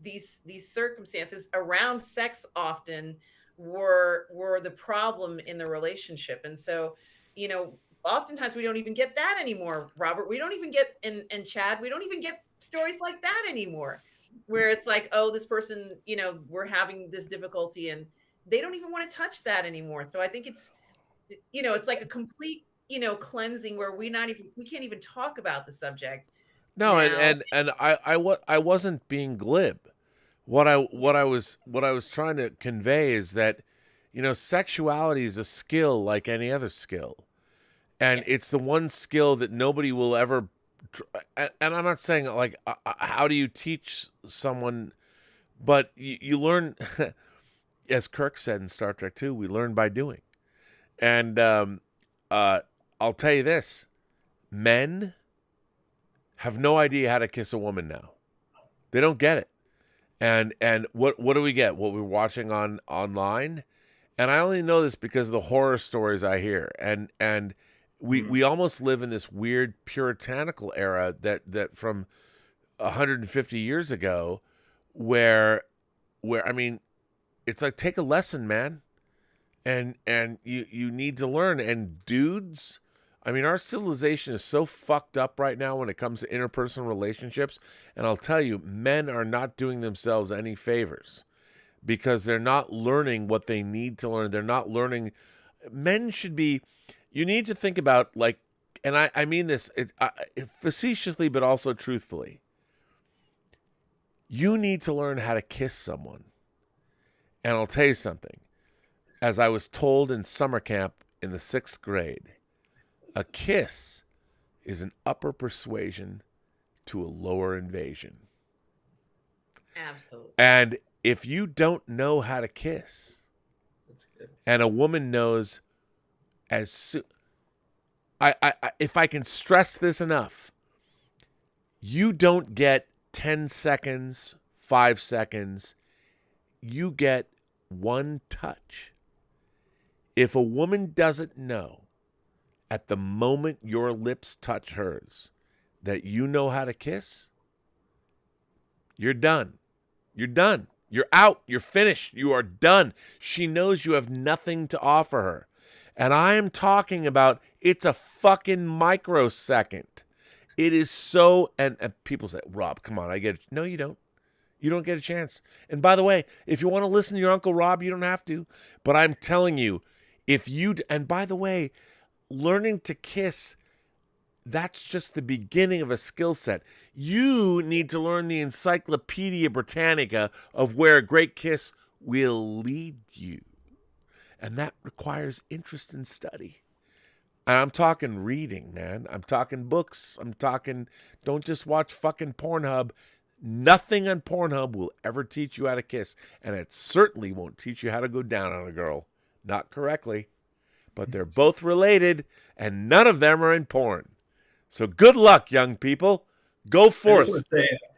these circumstances around sex often were the problem in the relationship. And so, oftentimes we don't even get that anymore, Robert. We don't even get, and Chad, we don't even get stories like that anymore, where it's like, oh, this person, we're having this difficulty, and they don't even want to touch that anymore. So I think it's, it's like a complete, cleansing where we can't even talk about the subject No, Now, I wasn't being glib. What I was trying to convey is that, sexuality is a skill like any other skill, and yes. it's the one skill that nobody will ever. And I'm not saying like how do you teach someone, but you learn, as Kirk said in Star Trek 2, we learn by doing. And I'll tell you this: men have no idea how to kiss a woman now. They don't get it. And what do we get? What we're watching online? And I only know this because of the horror stories I hear. And we almost live in this weird puritanical era that from 150 years ago where I mean, it's like, take a lesson, man. And you need to learn. And dudes, I mean, our civilization is so fucked up right now when it comes to interpersonal relationships. And I'll tell you, men are not doing themselves any favors because they're not learning what they need to learn. They're not learning. Men should be, you need to think about, like, and I mean this facetiously, but also truthfully. You need to learn how to kiss someone. And I'll tell you something. As I was told in summer camp in the 6th grade, a kiss is an upper persuasion to a lower invasion. Absolutely. And if you don't know how to kiss, That's good. and a woman knows as soon, if I can stress this enough, you don't get 10 seconds, 5 seconds, you get one touch. If a woman doesn't know at the moment your lips touch hers that you know how to kiss, you're done. You're done. You're out. You're finished. You are done. She knows you have nothing to offer her. And I am talking about, it's a fucking microsecond. It is so, and people say, Rob, come on, I get it. No, you don't. You don't get a chance. And by the way, if you want to listen to your Uncle Rob, you don't have to. But I'm telling you, and by the way, learning to kiss, that's just the beginning of a skill set. You need to learn the Encyclopedia Britannica of where a great kiss will lead you. And that requires interest in study. And I'm talking reading, man. I'm talking books. I'm talking, don't just watch fucking Pornhub. Nothing on Pornhub will ever teach you how to kiss. And it certainly won't teach you how to go down on a girl. Not correctly. But they're both related, and none of them are in porn. So good luck, young people. Go forth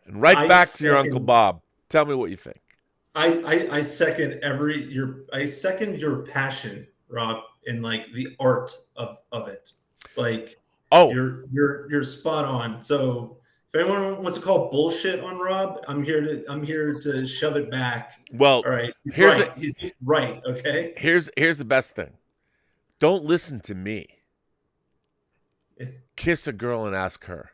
and right back to your Uncle Bob. Tell me what you think. I second I second your passion, Rob, in like the art of it. Like, you're spot on. So if anyone wants to call bullshit on Rob, I'm here to shove it back. Well, all right, he's right. Okay. Here's the best thing. Don't listen to me. Kiss a girl and ask her.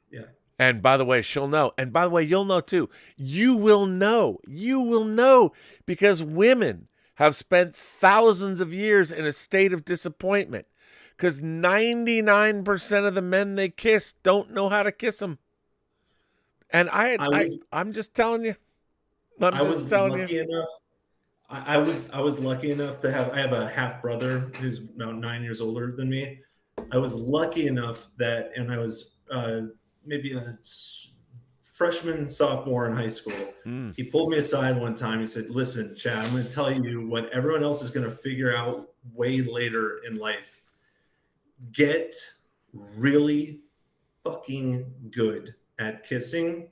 Yeah. And by the way, she'll know. And by the way, you'll know too. You will know. You will know because women have spent thousands of years in a state of disappointment because 99% of the men they kiss don't know how to kiss them. And I'm just telling you. I was lucky enough to have. I have a half brother who's about 9 years older than me. I was lucky enough that, and I was maybe a freshman, sophomore in high school. He pulled me aside one time. He said, "Listen, Chad, I'm going to tell you what everyone else is going to figure out way later in life. Get really fucking good at kissing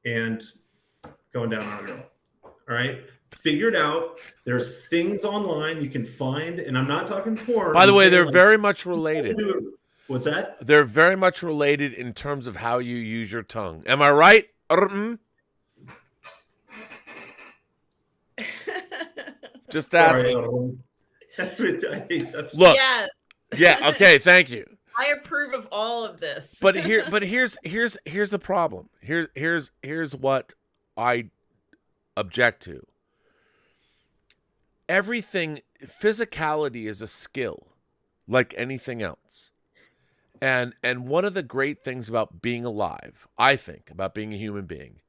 and going down on a girl. All right? Figure it out. There's things online you can find, and I'm not talking porn. By the way, they're very much related. What's that? They're very much related in terms of how you use your tongue. Am I right? Just asking. Look. Yes. Yeah. Okay. Thank you. I approve of all of this. But here's the problem. Here's what I object to. Everything, physicality is a skill, like anything else. And one of the great things about being alive, I think, about being a human being,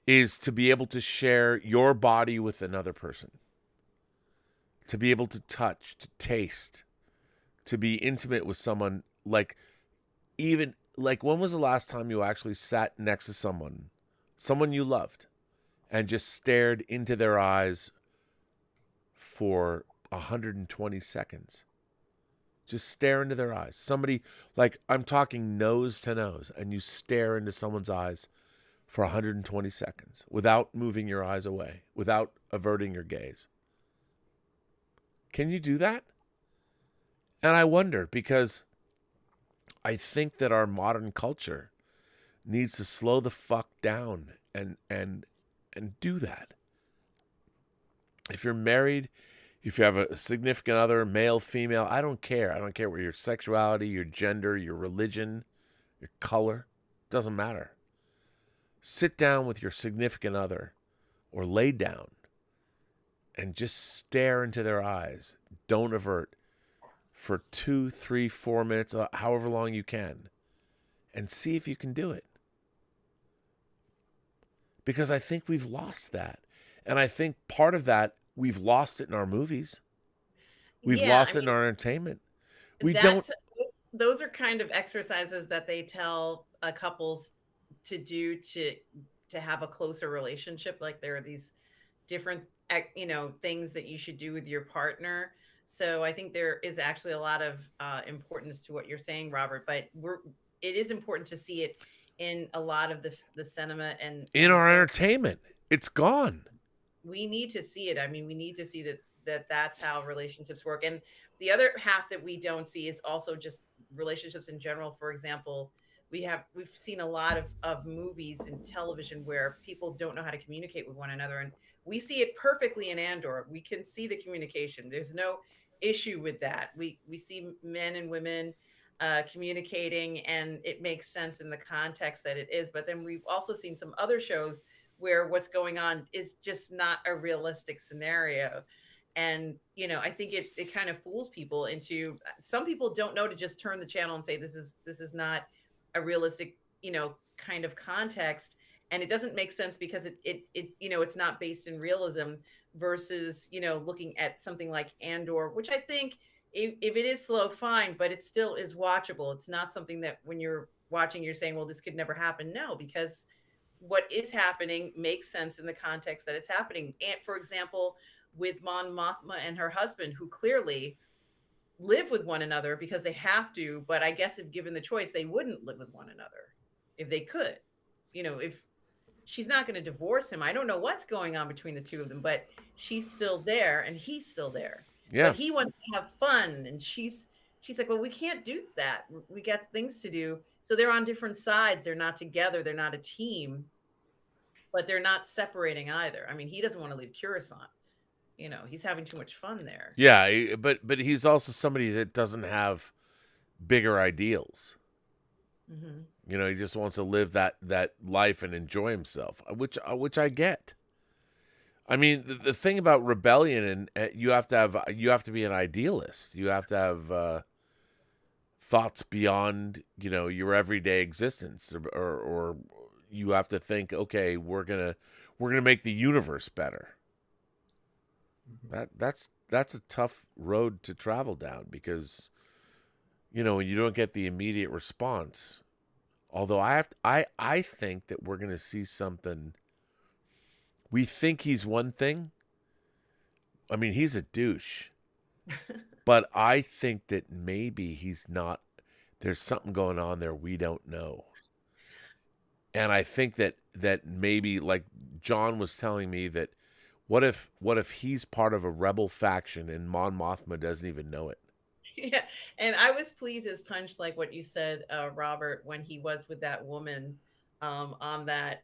is to be able to share your body with another person, to be able to touch, to taste, to be intimate with someone. Like, even like, when was the last time you actually sat next to someone you loved, and just stared into their eyes for 120 seconds? Just stare into their eyes. Somebody, like, I'm talking nose to nose, and you stare into someone's eyes for 120 seconds without moving your eyes away, without averting your gaze. Can you do that? And I wonder, because I think that our modern culture needs to slow the fuck down and do that. If you're married, if you have a significant other, male, female, I don't care. I don't care what your sexuality, your gender, your religion, your color, doesn't matter. Sit down with your significant other, or lay down, and just stare into their eyes. Don't avert, for 2, 3, 4 minutes, however long you can, and see if you can do it. Because I think we've lost that. And I think part of that, we've lost it in our movies. We've lost it in our entertainment. Those are kind of exercises that they tell couples to do to have a closer relationship. Like, there are these different things that you should do with your partner. So I think there is actually a lot of importance to what you're saying, Robert. But it is important to see it in a lot of the cinema and in our entertainment. It's gone. We need to see it. I mean, we need to see that's how relationships work. And the other half that we don't see is also just relationships in general. For example, we've seen a lot of movies and television where people don't know how to communicate with one another. And we see it perfectly in Andor. We can see the communication. There's no issue with that. We see men and women communicating, and it makes sense in the context that it is. But then we've also seen some other shows where what's going on is just not a realistic scenario. And, I think it kind of fools people into, some people don't know to just turn the channel and say, this is not a realistic, kind of context. And it doesn't make sense because it's not based in realism versus, looking at something like Andor, which I think if it is slow, fine, but it still is watchable. It's not something that when you're watching, you're saying, well, this could never happen. No, because what is happening makes sense in the context that it's happening. And for example, with Mon Mothma and her husband, who clearly live with one another because they have to, but I guess if given the choice, they wouldn't live with one another if they could. If she's not going to divorce him, I don't know what's going on between the two of them, but she's still there and he's still there. Yeah. But he wants to have fun, and she's like, well, we can't do that. We got things to do. So they're on different sides. They're not together. They're not a team, but they're not separating either. I mean, he doesn't want to leave Coruscant. He's having too much fun there. Yeah, but he's also somebody that doesn't have bigger ideals. Mm-hmm. He just wants to live that life and enjoy himself, which I get. I mean, the thing about rebellion, and you have to be an idealist. You have to have thoughts beyond your everyday existence, or you have to think, okay, we're gonna make the universe better. That's a tough road to travel down, because when you don't get the immediate response. Although I think that we're gonna see something. We think he's one thing. I mean, he's a douche. But I think that maybe he's not. There's something going on there we don't know. And I think that maybe, like John was telling me, that what if he's part of a rebel faction and Mon Mothma doesn't even know it? Yeah, and I was pleased as punch, like what you said, Robert, when he was with that woman on the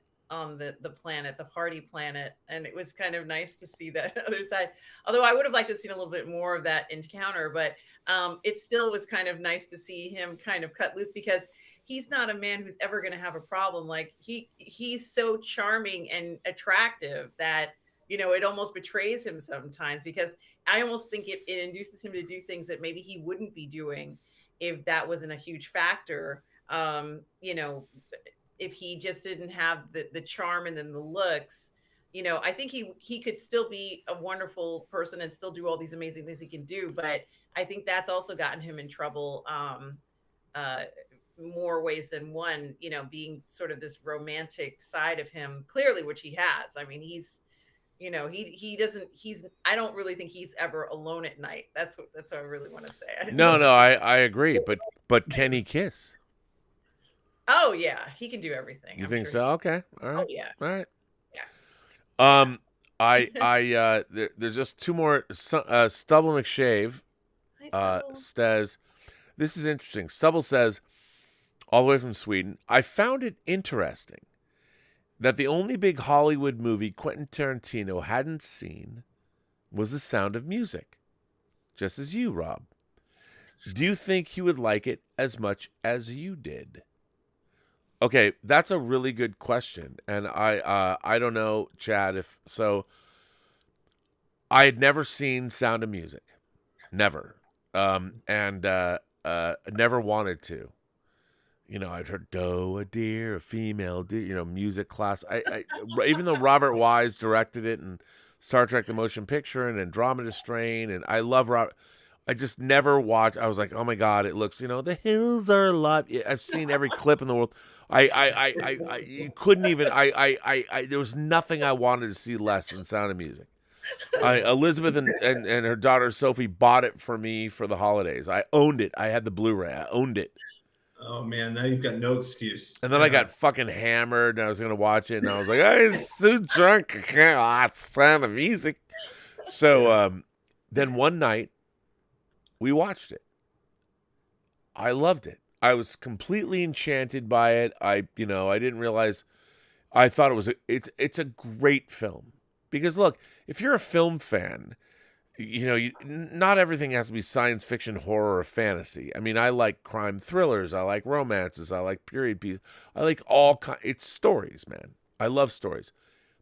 planet, the party planet, and it was kind of nice to see that other side. Although I would have liked to see a little bit more of that encounter, but it still was kind of nice to see him kind of cut loose, because he's not a man who's ever going to have a problem. Like, he's so charming and attractive that it almost betrays him sometimes, because I almost think it induces him to do things that maybe he wouldn't be doing if that wasn't a huge factor. You know, if he just didn't have the charm and then the looks, you know, I think he could still be a wonderful person and still do all these amazing things he can do. But I think that's also gotten him in trouble, uh, more ways than one. You know, being sort of this romantic side of him, clearly, which he has. I mean, he's, you know, he doesn't, he's, I don't really think he's ever alone at night. That's what I really want to say. I don't No, know. no, I agree, but can he kiss? Oh yeah, he can do everything. You I'm think sure so? Okay, all Oh right, yeah, all right. yeah. There's just two more. Stubble McShave Hi, Sybil. says, this is interesting. Stubble says, all the way from Sweden, I found it interesting that the only big Hollywood movie Quentin Tarantino hadn't seen was The Sound of Music, just as you, Rob. Do you think he would like it as much as you did? Okay, that's a really good question, and I don't know, Chad, if so. I had never seen Sound of Music, never, and never wanted to. You know, I'd heard doe, a deer, a female deer. You know, music class. Even though Robert Wise directed it and Star Trek: The Motion Picture and Andromeda Strain, and I love Robert. I just never watched. I was like, oh my god, it looks. You know, the hills are alive. I've seen every clip in the world. You couldn't even. There was nothing I wanted to see less than Sound of Music. Elizabeth and her daughter Sophie bought it for me for the holidays. I owned it. I had the Blu-ray. I owned it. Oh man, now you've got no excuse. And then I got fucking hammered, and I was gonna watch it, and I was like, I'm so drunk, I can't Sound of Music. So then one night, we watched it. I loved it. I was completely enchanted by it. I didn't realize. I thought it was it's a great film. Because look, if you're a film fan, not everything has to be science fiction, horror, or fantasy. I mean, I like crime thrillers. I like romances. I like period pieces. I like it's stories, man. I love stories.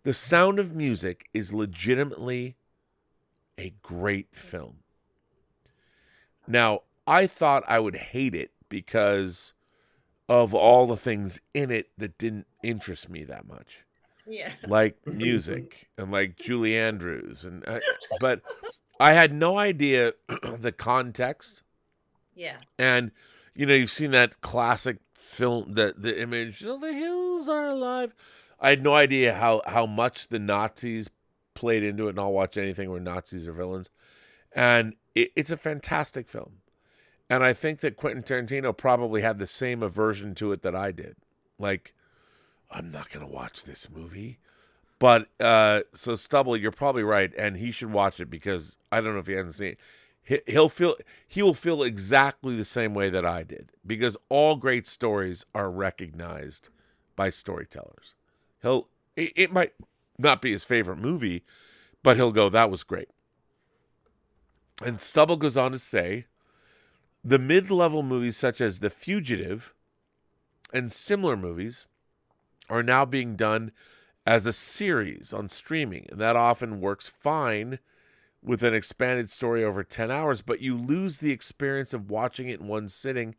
The Sound of Music is legitimately a great film. Now, I thought I would hate it because of all the things in it that didn't interest me that much. Yeah. Like music and like Julie Andrews, but I had no idea the context. Yeah. And you've seen that classic film, the image, the hills are alive. I had no idea how much the Nazis played into it, and I'll watch anything where Nazis are villains. And it's a fantastic film. And I think that Quentin Tarantino probably had the same aversion to it that I did. Like, I'm not going to watch this movie. But so Stubble, you're probably right, and he should watch it because I don't know if he hasn't seen it. He will feel exactly the same way that I did, because all great stories are recognized by storytellers. It might not be his favorite movie, but he'll go, that was great. And Stubble goes on to say, the mid-level movies such as The Fugitive and similar movies are now being done as a series on streaming, and that often works fine with an expanded story over 10 hours, but you lose the experience of watching it in one sitting,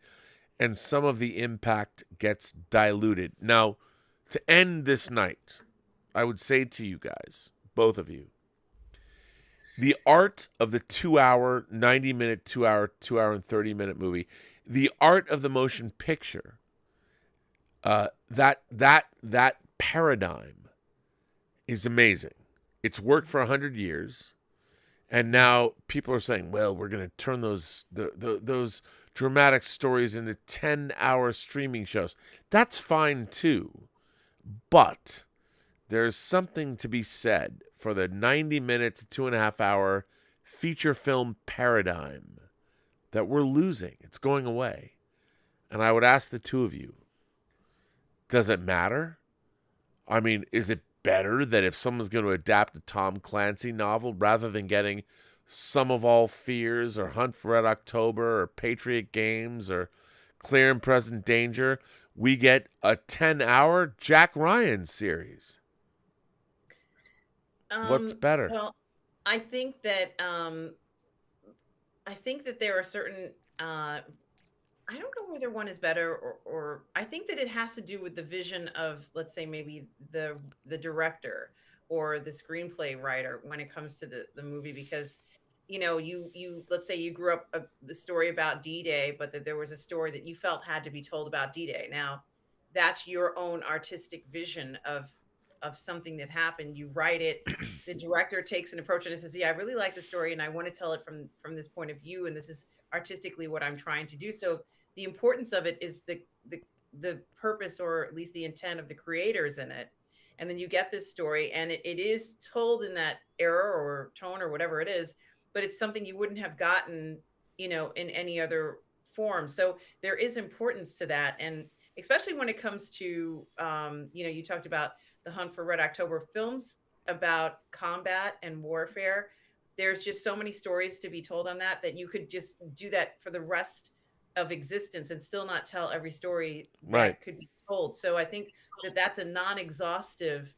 and some of the impact gets diluted. Now, to end this night, I would say to you guys, both of you, the art of the 2-hour, 90-minute, 2-hour and 30-minute movie, the art of the motion picture, that paradigm is amazing. It's worked for 100 years, and now people are saying, well, we're going to turn those dramatic stories into 10-hour streaming shows. That's fine too, but there's something to be said for the 90-minute to 2.5-hour feature film paradigm that we're losing. It's going away. And I would ask the two of you, does it matter? I mean, is it better that if someone's going to adapt a Tom Clancy novel, rather than getting Sum of All Fears or Hunt for Red October or Patriot Games or Clear and Present Danger, we get a 10-hour Jack Ryan series? What's better? Well, I think that there are certain I don't know whether one is better or I think that it has to do with the vision of, let's say, maybe the director or the screenplay writer when it comes to the movie, because you let's say you grew up the story about D-Day, but that there was a story that you felt had to be told about D-Day. Now, that's your own artistic vision of something that happened. You write it. The director takes an approach and says, "Yeah, I really like the story, and I want to tell it from this point of view, and this is artistically what I'm trying to do." So the importance of it is the purpose, or at least the intent of the creators in it. And then you get this story, and it is told in that era or tone or whatever it is, but it's something you wouldn't have gotten, in any other form. So there is importance to that, and especially when it comes to, you talked about the Hunt for Red October, films about combat and warfare. There's just so many stories to be told on that you could just do that for the rest of existence and still not tell every story that Right. could be told. So I think that that's a non-exhaustive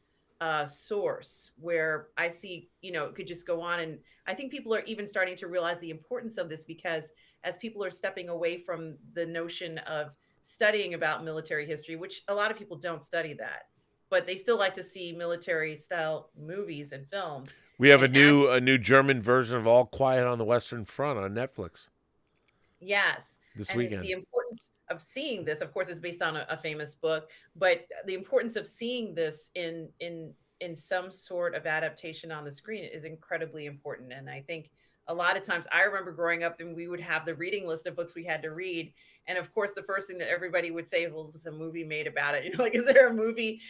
source where I see, it could just go on. And I think people are even starting to realize the importance of this, because as people are stepping away from the notion of studying about military history, which a lot of people don't study that, but they still like to see military style movies and films. We have And a new German version of All Quiet on the Western Front on Netflix yes. this And weekend. the importance of seeing this, of course, is based on a famous book, but the importance of seeing this in some sort of adaptation on the screen is incredibly important. And I think a lot of times, I remember growing up and we would have the reading list of books we had to read. And of course, the first thing that everybody would say, well, was a movie made about it. Like, is there a movie?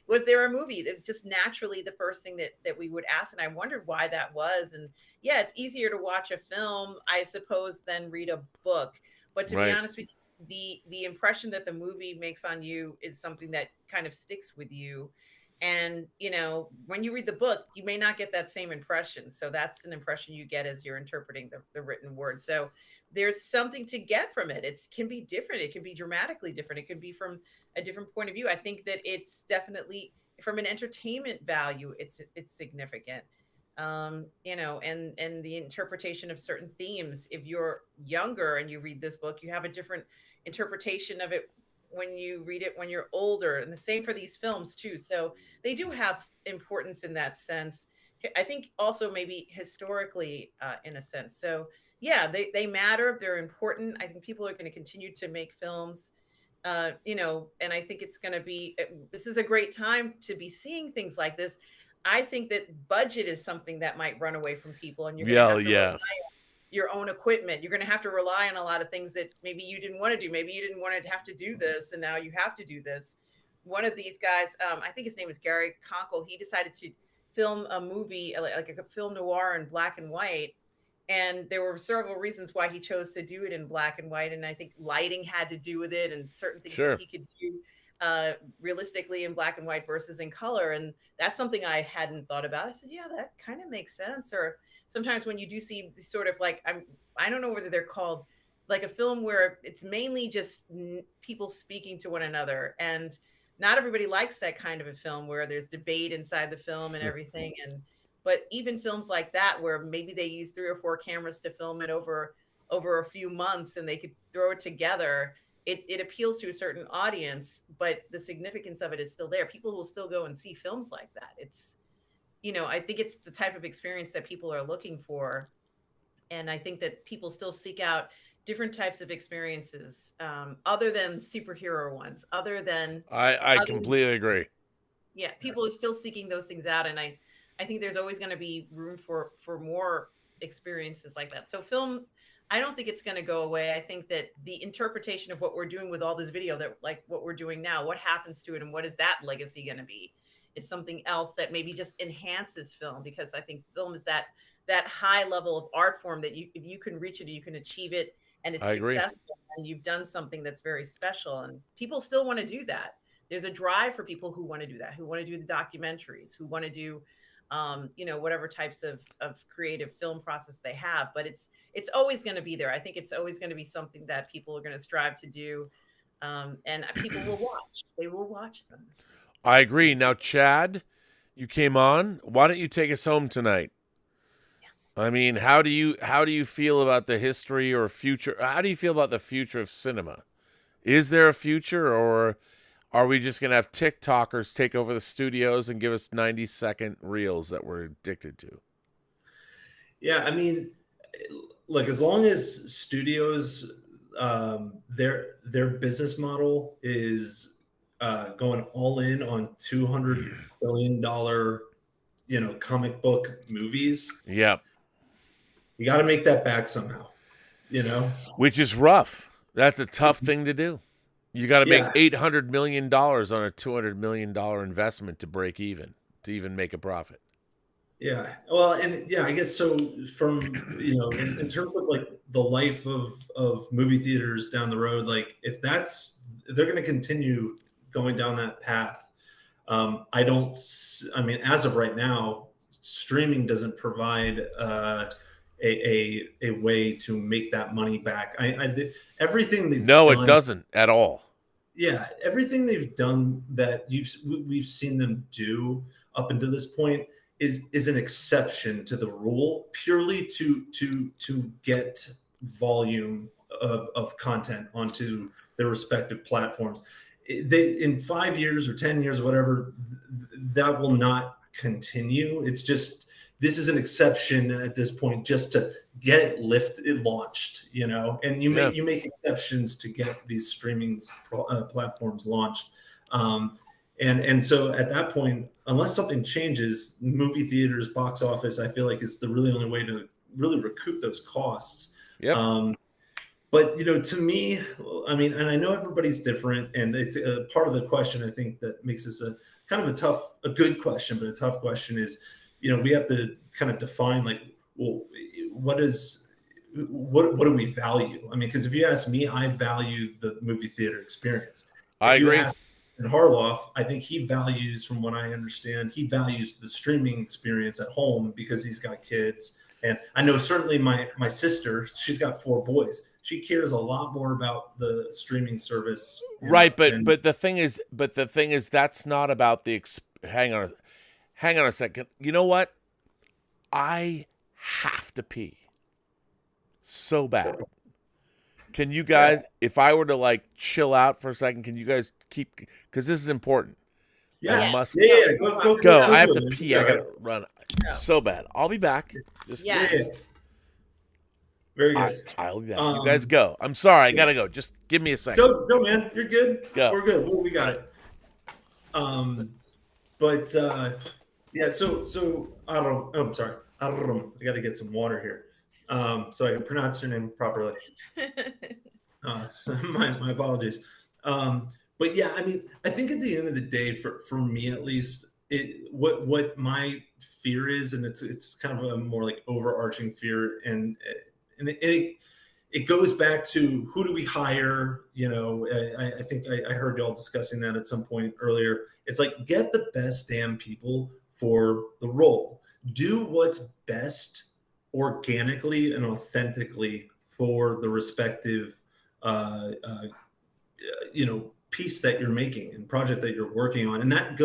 Was there a movie? That just naturally the first thing that we would ask. And I wondered why that was. And yeah, it's easier to watch a film, I suppose, than read a book. But to be Right. honest with you, the impression that the movie makes on you is something that kind of sticks with you. And when you read the book, you may not get that same impression. So that's an impression you get as you're interpreting the written word. So there's something to get from it. It can be different. It can be dramatically different. It can be from a different point of view. I think that it's definitely, from an entertainment value, it's significant. And the interpretation of certain themes. If you're younger and you read this book, you have a different interpretation of it when you read it when you're older, and the same for these films too. So they do have importance in that sense. I think also maybe historically, in a sense. So yeah, they matter. They're important. I think people are going to continue to make films, and I think it's going to be, this is a great time to be seeing things like this. I think that budget is something that might run away from people, and you're going to have to Yeah. your own equipment. You're going to have to rely on a lot of things that maybe you didn't want to do. Maybe you didn't want to have to do this, and now you have to do this. One of these guys, I think his name is Gary Conkle, he decided to film a movie, like a film noir in black and white. And there were several reasons why he chose to do it in black and white. And I think lighting had to do with it, and certain things Sure. that he could do realistically in black and white versus in color. And that's something I hadn't thought about. I said, yeah, that kind of makes sense. Or sometimes when you do see sort of like, I don't know whether they're called, like a film where it's mainly just people speaking to one another, and not everybody likes that kind of a film where there's debate inside the film and everything. But even films like that, where maybe they use 3 or 4 cameras to film it over a few months, and they could throw it together, it appeals to a certain audience, but the significance of it is still there. People will still go and see films like that. It's, I think it's the type of experience that people are looking for. And I think that people still seek out different types of experiences, other than superhero ones, other than I other, completely agree. yeah, people are still seeking those things out. And I think there's always going to be room for more experiences like that. So film, I don't think it's going to go away. I think that the interpretation of what we're doing with all this video, that like what we're doing now, what happens to it and what is that legacy going to be, is something else that maybe just enhances film, because I think film is that high level of art form that if you can reach it, you can achieve it, and it's I agree. successful, and you've done something that's very special, and people still want to do that. There's a drive for people who want to do that, who want to do the documentaries, who want to do whatever types of creative film process they have. But it's always going to be there. I think it's always going to be something that people are going to strive to do, and people will watch. They will watch them. I agree. Now, Chad, you came on. Why don't you take us home tonight? Yes. I mean, how do you feel about the history or future? How do you feel about the future of cinema? Is there a future, or are we just going to have TikTokers take over the studios and give us 90-second reels that we're addicted to? Yeah, I mean, look, as long as studios, their business model is going all in on $200 billion, comic book movies, Yep. you got to make that back somehow, Which is rough. That's a tough thing to do. You got to make Yeah. $800 million on a $200 million investment to break even, to even make a profit. Yeah. Well, and I guess so from, in terms of like the life of movie theaters down the road, like if they're going to continue going down that path. I mean, as of right now, streaming doesn't provide a way to make that money back. Everything they've No, done, it doesn't at all. Yeah, everything they've done that we've seen them do up until this point is an exception to the rule, purely to get volume of content onto their respective platforms. In 5 years or 10 years, whatever, that will not continue. It's just, this is an exception at this point, just to get it launched, and you make exceptions to get these streaming platforms launched. And so at that point, unless something changes, movie theaters, box office, I feel like is the really only way to really recoup those costs. Yep. But to me, I mean, and I know everybody's different, and it's part of the question I think that makes this a kind of a good question, but a tough question is, we have to kind of define, like, well, what do we value? I mean, because if you ask me, I value the movie theater experience. I agree. And Harloff, I think he values, from what I understand, he values the streaming experience at home because he's got kids. And I know certainly my sister, she's got 4 boys. She cares a lot more about the streaming service. Right, but the thing is, that's not about the. Hang on a second. You know what? I have to pee so bad. Can you guys, if I were to like chill out for a second, can you guys keep, because this is important. Yeah. I must Go. I have to pee. I gotta run so bad. I'll be back. Very good. I'll be back. You guys go. I'm sorry. I gotta go. Just give me a second. Go, man. You're good. Go. We're good. We got it. But so I don't know. Oh, I'm sorry. I got to get some water here. So I can pronounce your name properly. My apologies. But yeah, I mean, I think at the end of the day, for me at least, what my fear is, and it's kind of a more like overarching fear, and it goes back to, who do we hire? I think I heard y'all discussing that at some point earlier. It's like, get the best damn people for the role. Do what's best organically and authentically for the respective piece that you're making and project that you're working on. And that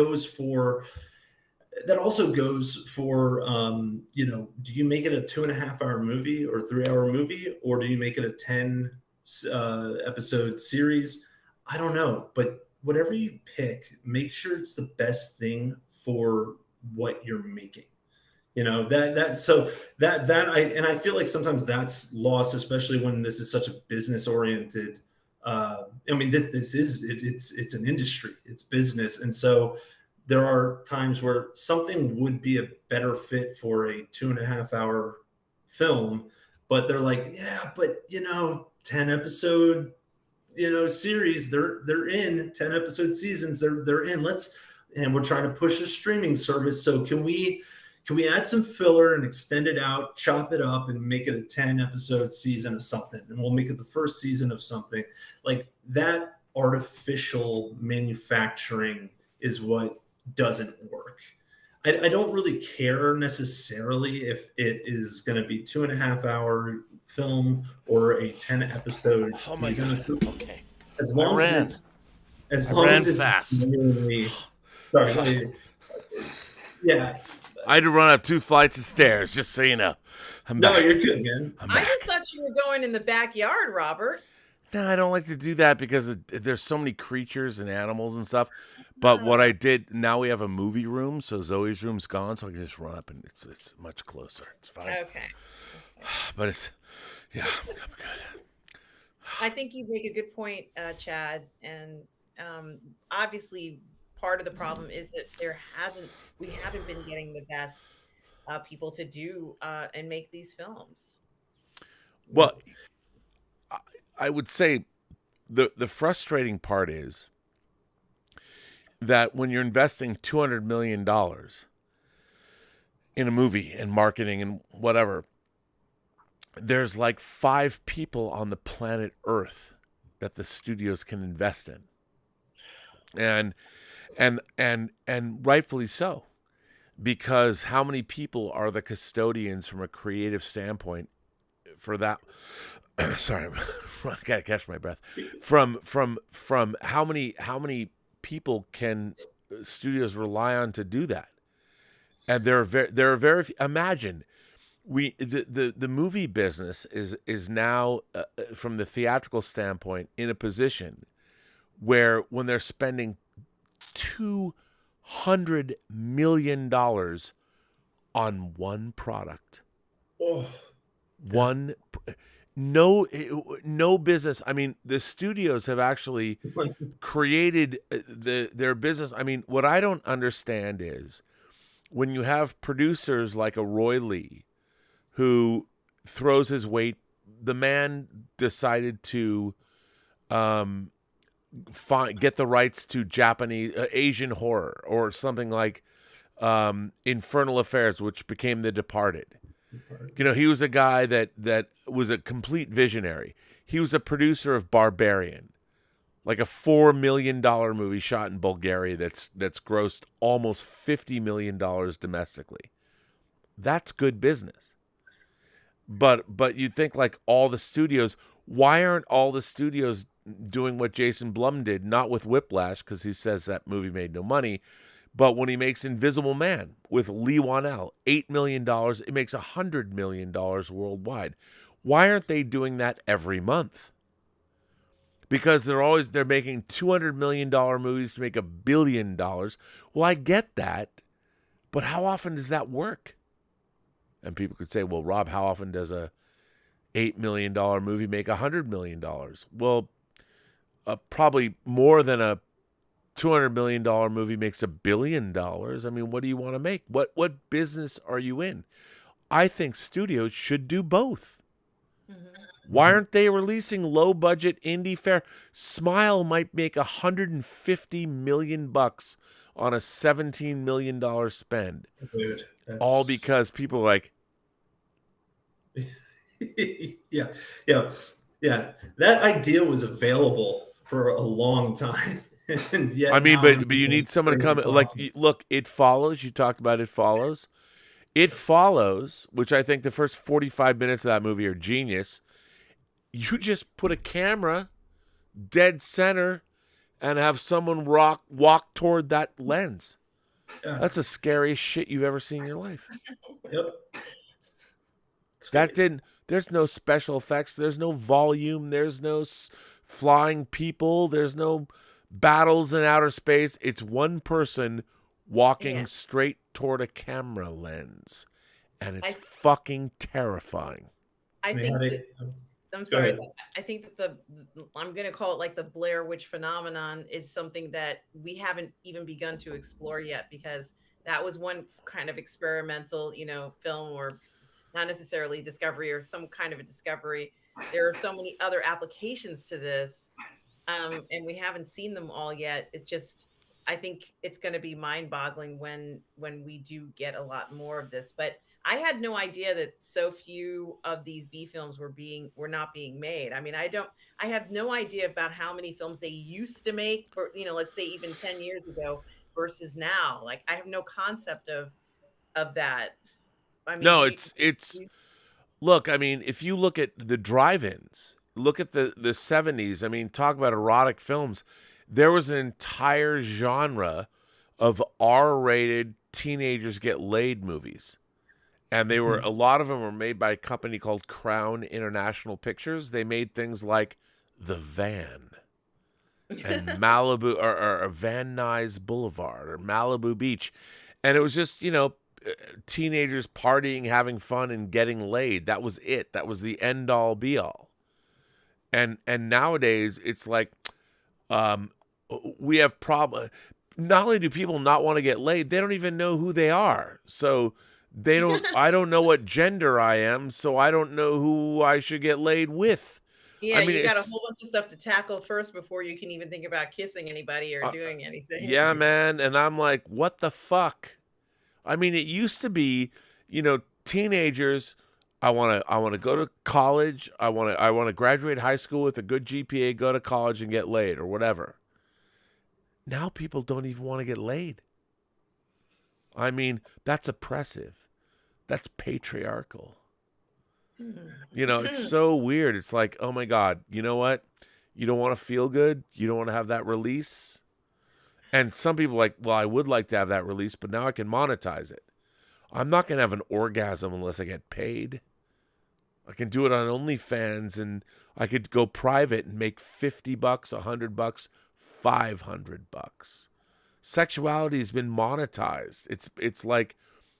also goes for do you make it a 2.5-hour movie or 3-hour movie, or do you make it a 10 episode series? I don't know, but whatever you pick, make sure it's the best thing for what you're making. I feel like sometimes that's lost, especially when this is such a business oriented. I mean, it's an industry, it's business. And so there are times where something would be a better fit for a 2.5-hour film, but they're like, yeah, but 10 episode, series, they're in 10 episode seasons. They're in, and we're trying to push a streaming service. So can we add some filler and extend it out, chop it up, and make it a 10 episode season of something? And we'll make it the first season of something. Like, that artificial manufacturing is what doesn't work. I don't really care necessarily if it is going to be 2.5-hour film or a 10 episode season. Okay. As long as it's fast. sorry. Yeah. I had to run up 2 flights of stairs, just so you know. I'm No, back. you're good, man. I'm I back. just thought you were going in the backyard, Robert. No, I don't like to do that because there's so many creatures and animals and stuff. But what I did, now we have a movie room, so Zoe's room's gone, so I can just run up and it's much closer. It's fine. Okay. But it's, yeah, I'm good. I think you make a good point, Chad. And obviously, part of the problem is that we haven't been getting the best people to do and make these films. Well, I would say the frustrating part is that when you're investing $200 million in a movie and marketing and whatever, there's like 5 people on the planet Earth that the studios can invest in. And rightfully so, because how many people are the custodians from a creative standpoint for that? Sorry, I gotta catch my breath. From how many people can studios rely on to do that? And there are very few. Imagine the movie business is now from the theatrical standpoint in a position where when they're spending $200 million on one product, no business. I mean, the studios have actually created their business. I mean, what I don't understand is when you have producers like a Roy Lee who throws his weight. The man decided to get the rights to Japanese Asian horror or something like Infernal Affairs, which became The Departed. You know, he was a guy that was a complete visionary. He was a producer of Barbarian, like a $4 million movie shot in Bulgaria that's grossed almost $50 million domestically. That's good business. But you think like all the studios, why aren't all the studios doing what Jason Blum did? Not with Whiplash, because he says that movie made no money, but when he makes Invisible Man with Lee Wanell, $8 million, it makes $100 million worldwide. Why aren't they doing that every month? Because they're making $200 million movies to make $1 billion. Well, I get that, but how often does that work? And people could say, well, Rob, how often does a $8 million movie make $100 million? Well, probably more than a $200 million movie makes $1 billion. I mean, what do you want to make? What business are you in? I think studios should do both. Mm-hmm. Why aren't they releasing low-budget indie fare? Smile might make $150 million on a $17 million spend. Dude, all because people are like, yeah. That idea was available for a long time. And yet I mean, but you need someone to come. Like, look, It Follows. You talked about It Follows. It Follows, which I think the first 45 minutes of that movie are genius. You just put a camera dead center and have someone walk toward that lens. Yeah. That's the scariest shit you've ever seen in your life. Yep. There's no special effects. There's no volume. There's no flying people. There's no battles in outer space. It's one person walking straight toward a camera lens. And it's fucking terrifying. I think I'm sorry. I think that I'm going to call it like the Blair Witch phenomenon is something that we haven't even begun to explore yet, because that was one kind of experimental, film, or not necessarily discovery or some kind of a discovery. There are so many other applications to this, and we haven't seen them all yet. It's just, I think it's going to be mind-boggling when we do get a lot more of this. But I had no idea that so few of these B films were not being made. I mean, I have no idea about how many films they used to make, or, let's say even 10 years ago versus now. Like, I have no concept of that. I mean, no, look, I mean, if you look at the drive-ins, look at the 70s, I mean, talk about erotic films. There was an entire genre of R-rated teenagers get laid movies. And they were, a lot of them were made by a company called Crown International Pictures. They made things like The Van and Malibu or Van Nuys Boulevard or Malibu Beach. And it was just, teenagers partying, having fun, and getting laid. That was it. That was the end all be all. And nowadays it's like, we have not only do people not want to get laid, they don't even know who they are. So I don't know what gender I am, so I don't know who I should get laid with. Yeah, I mean, you got a whole bunch of stuff to tackle first before you can even think about kissing anybody or doing anything. Yeah, man. And I'm like, what the fuck? I mean, it used to be, teenagers, I want to go to college. I want to graduate high school with a good GPA, go to college and get laid or whatever. Now people don't even want to get laid. I mean, that's oppressive. That's patriarchal. It's so weird. It's like, oh my God, you know what? You don't want to feel good. You don't want to have that release. And some people are like, well, I would like to have that release, but now I can monetize it. I'm not going to have an orgasm unless I get paid. I can do it on OnlyFans, and I could go private and make $50, $100, $500. Sexuality has been monetized. It's like,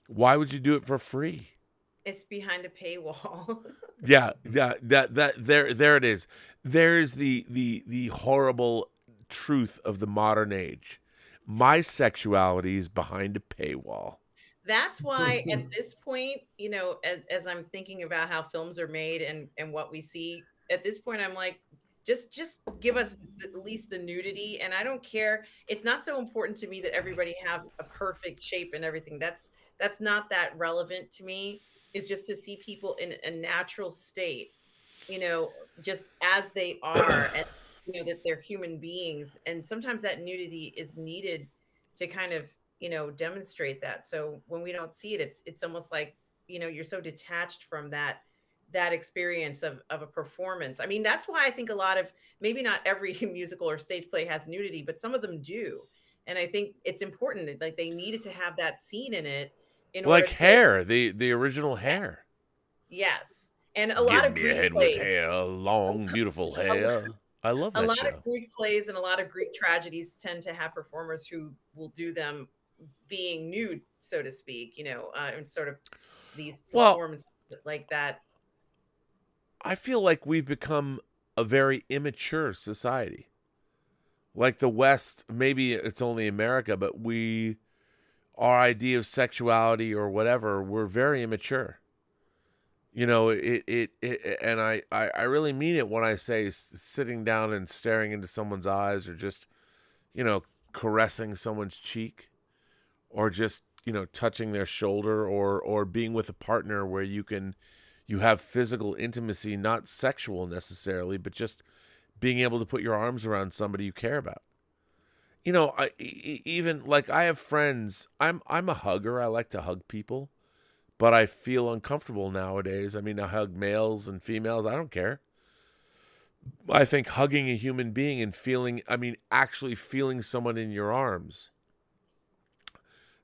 why would you do it for free? It's behind a paywall. Yeah, there it is. There's the horrible truth of the modern age. My sexuality is behind a paywall. That's why at this point, as I'm thinking about how films are made and what we see, at this point, I'm like, just give us at least the nudity. And I don't care. It's not so important to me that everybody have a perfect shape and everything. That's not that relevant to me. It's just to see people in a natural state, just as they are, and that they're human beings. And sometimes that nudity is needed to kind of, demonstrate that. So when we don't see it, it's almost like, you're so detached from that experience of a performance. I mean, that's why I think a lot of, maybe not every musical or stage play has nudity, but some of them do. And I think it's important that, like, they needed to have that scene in it. Like Hair, the original Hair. Yes. And a lot of Give me a head with hair, long, beautiful hair. I love that show. A lot of Greek plays and a lot of Greek tragedies tend to have performers who will do them being nude, so to speak, and sort of these performances like that. I feel like we've become a very immature society. Like the West, maybe it's only America, but our idea of sexuality or whatever, we're very immature. And I really mean it when I say sitting down and staring into someone's eyes, or just, caressing someone's cheek, or just, touching their shoulder, or being with a partner where you have physical intimacy, not sexual necessarily, but just being able to put your arms around somebody you care about. Even like I have friends, I'm a hugger. I like to hug people, but I feel uncomfortable nowadays. I mean, I hug males and females. I don't care. I think hugging a human being and actually feeling someone in your arms,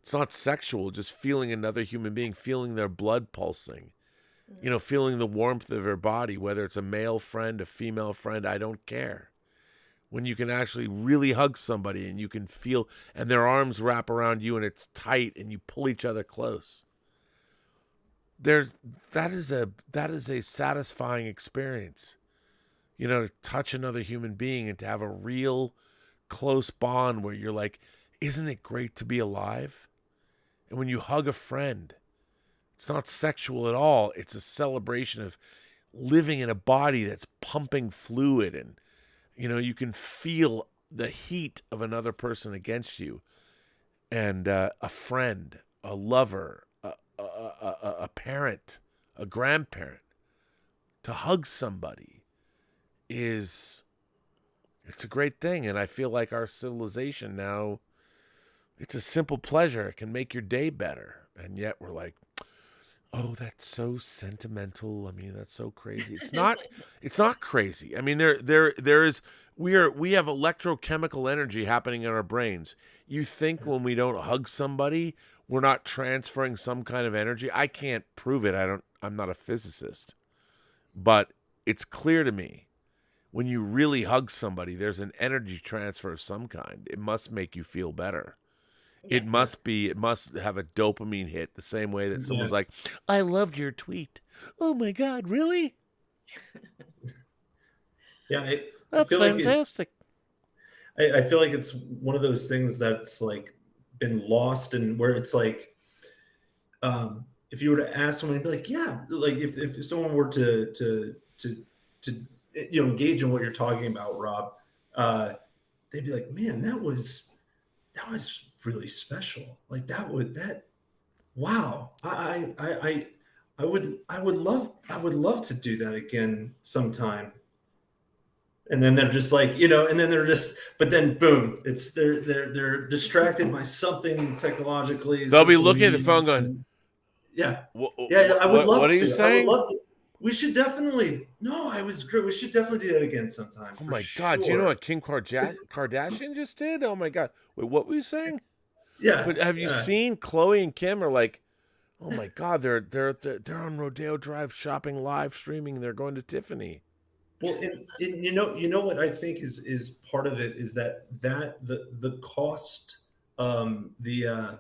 it's not sexual, just feeling another human being, feeling their blood pulsing, feeling the warmth of their body, whether it's a male friend, a female friend, I don't care. When you can actually really hug somebody and you can feel, and their arms wrap around you and it's tight and you pull each other close. That is a satisfying experience. To touch another human being and to have a real close bond where you're like, isn't it great to be alive? And when you hug a friend, it's not sexual at all. It's a celebration of living in a body that's pumping fluid, and you can feel the heat of another person against you. And a friend, a lover, a parent, a grandparent, to hug somebody it's a great thing. And I feel like our civilization now, it's a simple pleasure. It can make your day better. And yet we're like, oh, that's so sentimental. I mean, that's so crazy. It's not crazy. I mean, we have electrochemical energy happening in our brains. You think when we don't hug somebody, we're not transferring some kind of energy. I can't prove it. I'm not a physicist. But it's clear to me when you really hug somebody, there's an energy transfer of some kind. It must make you feel better. It must have a dopamine hit the same way that someone's like, I loved your tweet. Oh my God, really? Yeah, That's fantastic. I feel like it's one of those things that's like been lost, and where it's like, if you were to ask someone, you'd be like, yeah, like if someone were to engage in what you're talking about, Rob, they'd be like, man, that was really special. Like wow. I would love to do that again sometime. And then they're just like, but then boom, they're distracted by something technologically. They'll be looking at the phone going, yeah. I would love to. What are you saying? I would love to. We should definitely. No, I was great. We should definitely do that again sometime. Oh my God! Do you know what Kim Kardashian just did? Oh my God! Wait, what were you saying? Yeah. But have you seen Chloe and Kim are like, oh my God, they're on Rodeo Drive shopping, live streaming. They're going to Tiffany. Well, and you know what I think is part of it is that the cost, the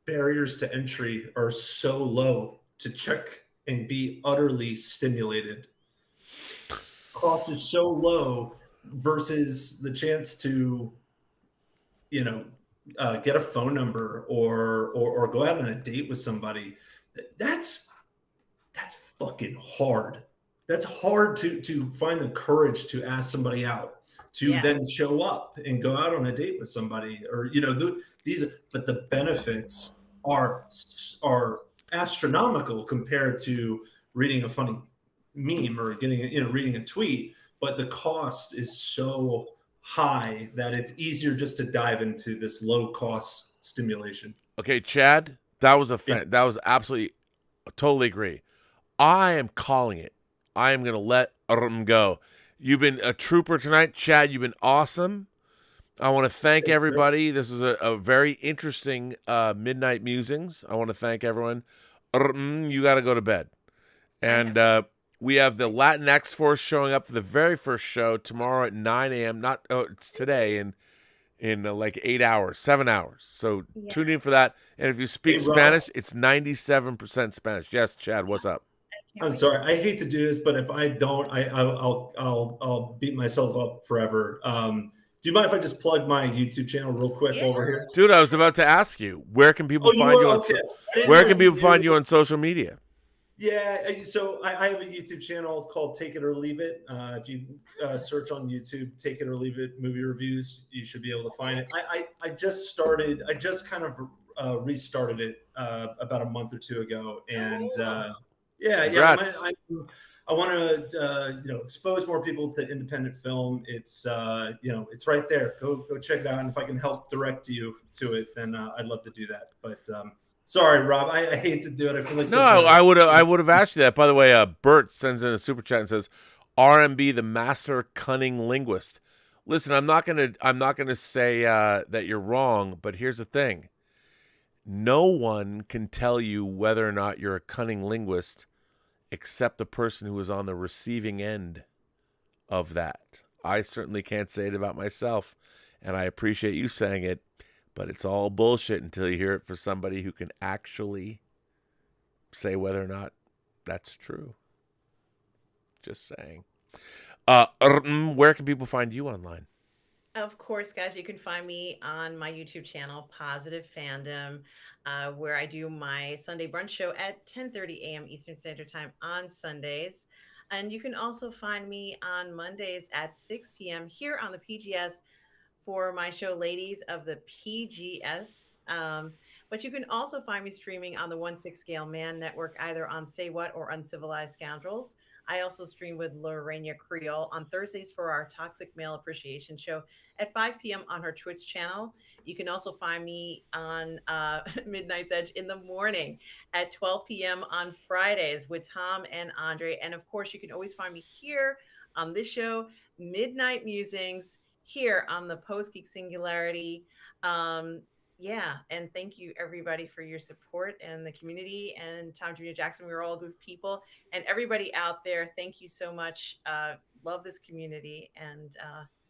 barriers to entry are so low to check and be utterly stimulated. Cost is so low versus the chance to, get a phone number or go out on a date with somebody. That's fucking hard. That's hard to find the courage to ask somebody out, to then show up and go out on a date with somebody, or but the benefits are astronomical compared to reading a funny meme or reading a tweet. But the cost is so high that it's easier just to dive into this low cost stimulation. Okay, Chad, that was that was absolutely, totally agree. I am calling it. I am going to let go. You've been a trooper tonight, Chad. You've been awesome. I want to thank everybody. This is a very interesting Midnight Musings. I want to thank everyone. You got to go to bed. And we have the Latinx Force showing up for the very first show tomorrow at 9 a.m. It's today in like 8 hours, 7 hours. So tune in for that. And if you speak Spanish, it's 97% Spanish. Yes, Chad, what's up? I'm sorry. I hate to do this, but if I don't, I'll beat myself up forever. Do you mind if I just plug my YouTube channel real quick over here? Dude, I was about to ask you, where can people find you on where can people find you on social media? Yeah, so I have a YouTube channel called Take It or Leave It. If you search on YouTube, Take It or Leave It movie reviews, you should be able to find it. I just kind of restarted it about a month or two ago, and I want to expose more people to independent film. It's it's right there. Go check it out, and if I can help direct you to it, then I'd love to do that. But sorry, Rob, I hate to do it. I feel like I would have asked you that. By the way, Bert sends in a super chat and says, "RMB, the master cunning linguist." Listen, I'm not gonna say that you're wrong, but here's the thing: no one can tell you whether or not you're a cunning linguist except the person who is on the receiving end of that. I certainly can't say it about myself, and I appreciate you saying it, but it's all bullshit until you hear it for somebody who can actually say whether or not that's true. Just saying. Where can people find you online? Of course, guys, you can find me on my YouTube channel, Positive Fandom, where I do my Sunday brunch show at 10:30 a.m. Eastern Standard Time on Sundays. And you can also find me on Mondays at 6 p.m. here on the PGS for my show, Ladies of the PGS. But you can also find me streaming on the 1/6 Scale Man Network, either on Say What or Uncivilized Scoundrels. I also stream with Lorena Creole on Thursdays for our Toxic Male Appreciation Show at 5 p.m. on her Twitch channel. You can also find me on Midnight's Edge in the morning at 12 p.m. on Fridays with Tom and Andre. And of course, you can always find me here on this show, Midnight Musings, here on the Post-Geek Singularity yeah, and thank you everybody for your support and the community and Tom Jr. Jackson. We were all good people, and everybody out there. Thank you so much. Love this community, and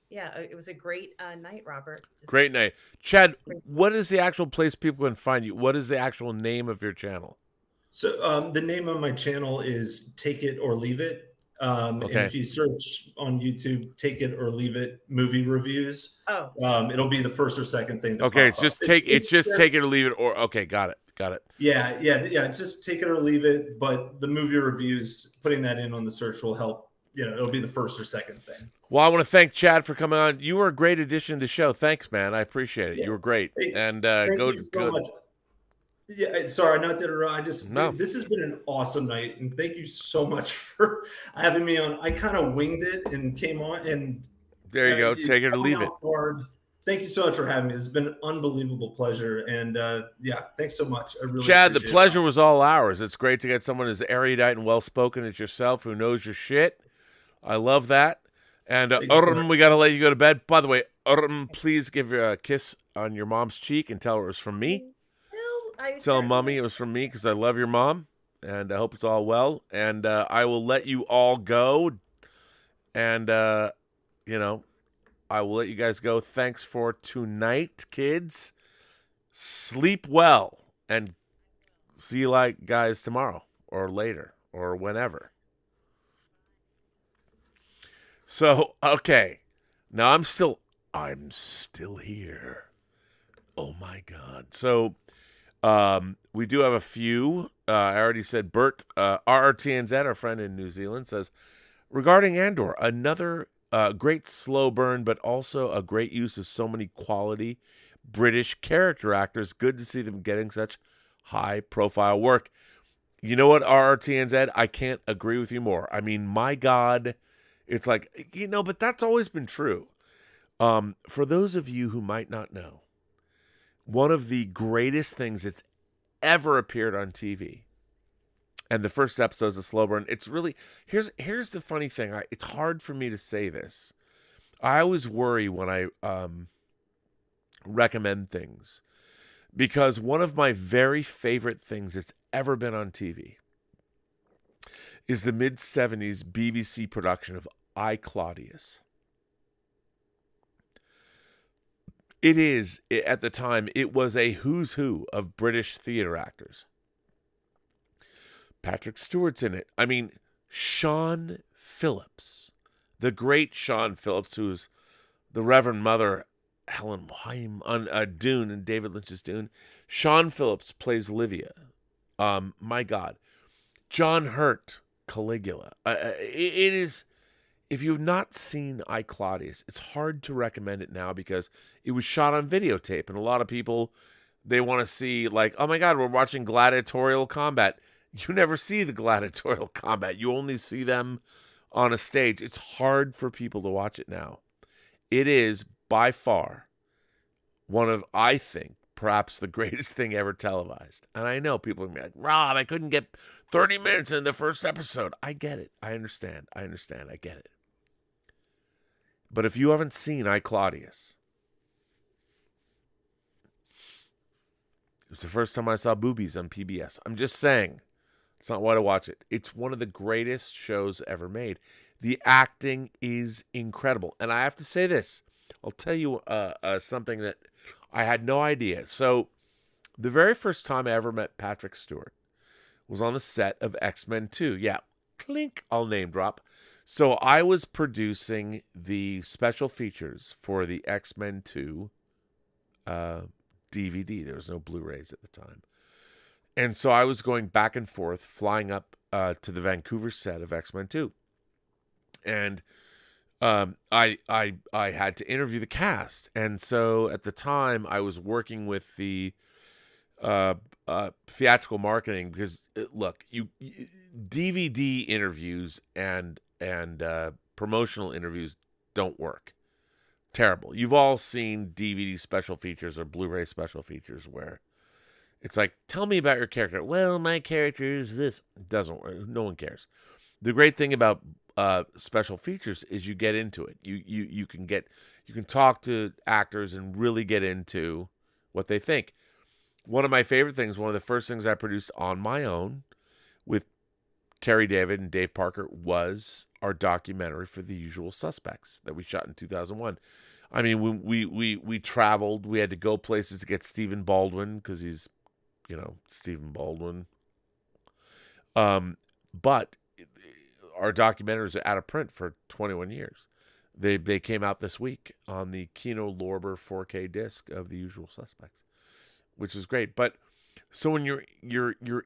yeah, it was a great night, Robert. Just Great night. Chad, great. what is the actual place people can find you? What is the actual name of your channel? So the name of my channel is Take It or Leave It. And Okay. if you search on YouTube, Take It or Leave It movie reviews, Oh, it'll be the first or second thing. Okay, pop it's up. take it or leave it, or okay, got it. Yeah. It's just Take It or Leave It. But the movie reviews, putting that in on the search will help. It'll be the first or second thing. Well, I want to thank Chad for coming on. You were a great addition to the show. Thanks, man. I appreciate it. Yeah. You were great. Hey, And Thank go you so much. Yeah, sorry, not to interrupt. This has been an awesome night, and thank you so much for having me on. I kind of winged it and came on, and There you go. Take it or leave it. Hard. Thank you so much for having me. It's been an unbelievable pleasure, and yeah, thanks so much. I really Chad, the appreciate pleasure was all ours. It's great to get someone as erudite and well-spoken as yourself who knows your shit. I love that. And Thank you so much. we got to let you go to bed. By the way, please give her a kiss on your mom's cheek and tell her it was from me. well, Tell Mummy it was from me because I love your mom, and I hope it's all well. And I will let you all go. And, I will let you guys go. Thanks for tonight, kids. Sleep well, and see you guys tomorrow or later or whenever. So, okay. Now I'm still here. Oh my God. So, we do have a few. I already said Bert, RRTNZ, our friend in New Zealand, says, regarding Andor, another great slow burn, but also a great use of so many quality British character actors. Good to see them getting such high-profile work. You know what, RRTNZ? I can't agree with you more. I mean, my God, it's like, but that's always been true. For those of you who might not know, one of the greatest things that's ever appeared on TV, and the first episode is a slow burn. It's really, here's the funny thing. It's hard for me to say this. I always worry when I recommend things, because one of my very favorite things that's ever been on TV is the mid-70s BBC production of I, Claudius. At the time, it was a who's who of British theater actors. Patrick Stewart's in it. I mean, Sean Phillips, the great Sean Phillips, who's the Reverend Mother Helen Wyme on Dune and David Lynch's Dune. Sean Phillips plays Livia. My God. John Hurt, Caligula. It is, if you've not seen I, Claudius, it's hard to recommend it now because it was shot on videotape, and a lot of people, they want to see, like, oh my God, we're watching gladiatorial combat. You never see the gladiatorial combat. You only see them on a stage. It's hard for people to watch it now. It is by far one of, I think, perhaps the greatest thing ever televised. And I know people are going to be like, Rob, I couldn't get 30 minutes in the first episode. I get it. I understand. I get it. But if you haven't seen I, Claudius, it's the first time I saw boobies on PBS. I'm just saying. It's not why to watch it. It's one of the greatest shows ever made. The acting is incredible. And I have to say this. I'll tell you something that I had no idea. So the very first time I ever met Patrick Stewart was on the set of X-Men 2. Yeah, clink, I'll name drop. So I was producing the special features for the X-Men 2 DVD. There was no Blu-rays at the time. And so I was going back and forth, flying up to the Vancouver set of X-Men 2. And I had to interview the cast. And so at the time, I was working with the theatrical marketing because, look, DVD interviews and promotional interviews don't work. Terrible. You've all seen DVD special features or Blu-ray special features where it's like, tell me about your character. Well, my character is this. It doesn't work. No one cares. The great thing about special features is you get into it. You can talk to actors and really get into what they think. One of my favorite things, one of the first things I produced on my own with Carrie David and Dave Parker was our documentary for The Usual Suspects that we shot in 2001. I mean, when we traveled, we had to go places to get Stephen Baldwin because he's, Stephen Baldwin. But our documentaries are out of print for 21 years. They came out this week on the Kino Lorber 4K disc of The Usual Suspects, which is great. But so when you're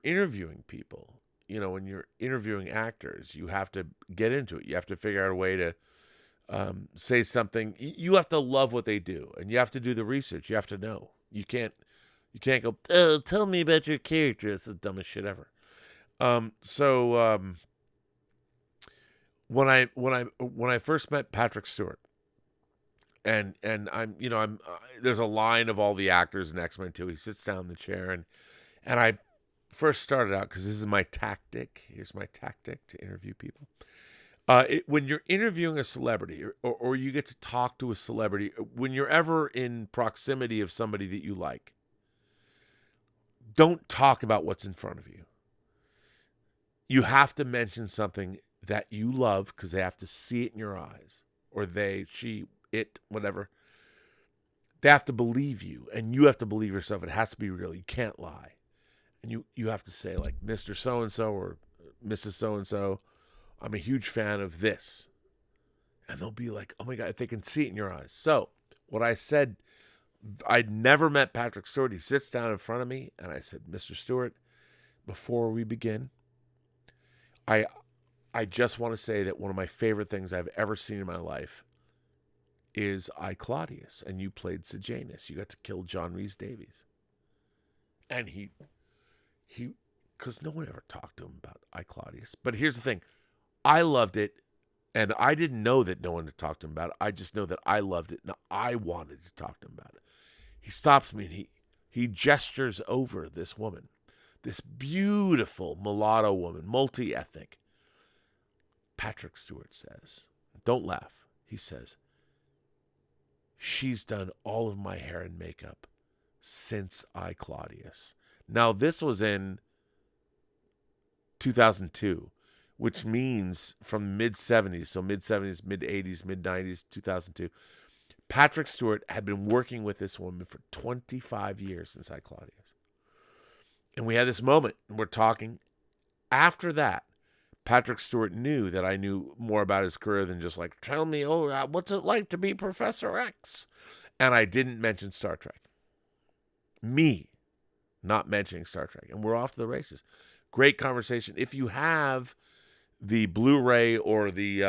interviewing people, when you're interviewing actors, you have to get into it. You have to figure out a way to say something. You have to love what they do, and you have to do the research. You have to know. You can't go, oh, tell me about your character. It's the dumbest shit ever. When I first met Patrick Stewart, and I'm there's a line of all the actors in X-Men 2. He sits down in the chair, and I first started out, because this is my tactic. Here's my tactic to interview people. When you're interviewing a celebrity, or you get to talk to a celebrity, when you're ever in proximity of somebody that you like, don't talk about what's in front of you. You have to mention something that you love, because they have to see it in your eyes, or they, she, it, whatever. They have to believe you, and you have to believe yourself. It has to be real. You can't lie. And you have to say, like, Mr. So-and-so or Mrs. So-and-so, I'm a huge fan of this. And they'll be like, oh my God, if they can see it in your eyes. So what I said, I'd never met Patrick Stewart. He sits down in front of me, and I said, Mr. Stewart, before we begin, I just want to say that one of my favorite things I've ever seen in my life is I, Claudius, and you played Sejanus. You got to kill John Rhys Davies. And he, because no one ever talked to him about I, Claudius. But here's the thing. I loved it, and I didn't know that no one had talked to him about it. I just know that I loved it, and I wanted to talk to him about it. He stops me, and he gestures over this woman, this beautiful mulatto woman, multi-ethnic. Patrick Stewart says, don't laugh. He says, she's done all of my hair and makeup since I, Claudius. Now, this was in 2002, which means from mid-70s, so mid-70s, mid-80s, mid-90s, 2002. Patrick Stewart had been working with this woman for 25 years since I, Claudius. And we had this moment, and we're talking. After that, Patrick Stewart knew that I knew more about his career than just like, tell me, what's it like to be Professor X? And I didn't mention Star Trek. Me not mentioning Star Trek. And we're off to the races. Great conversation. If you have the Blu-ray or the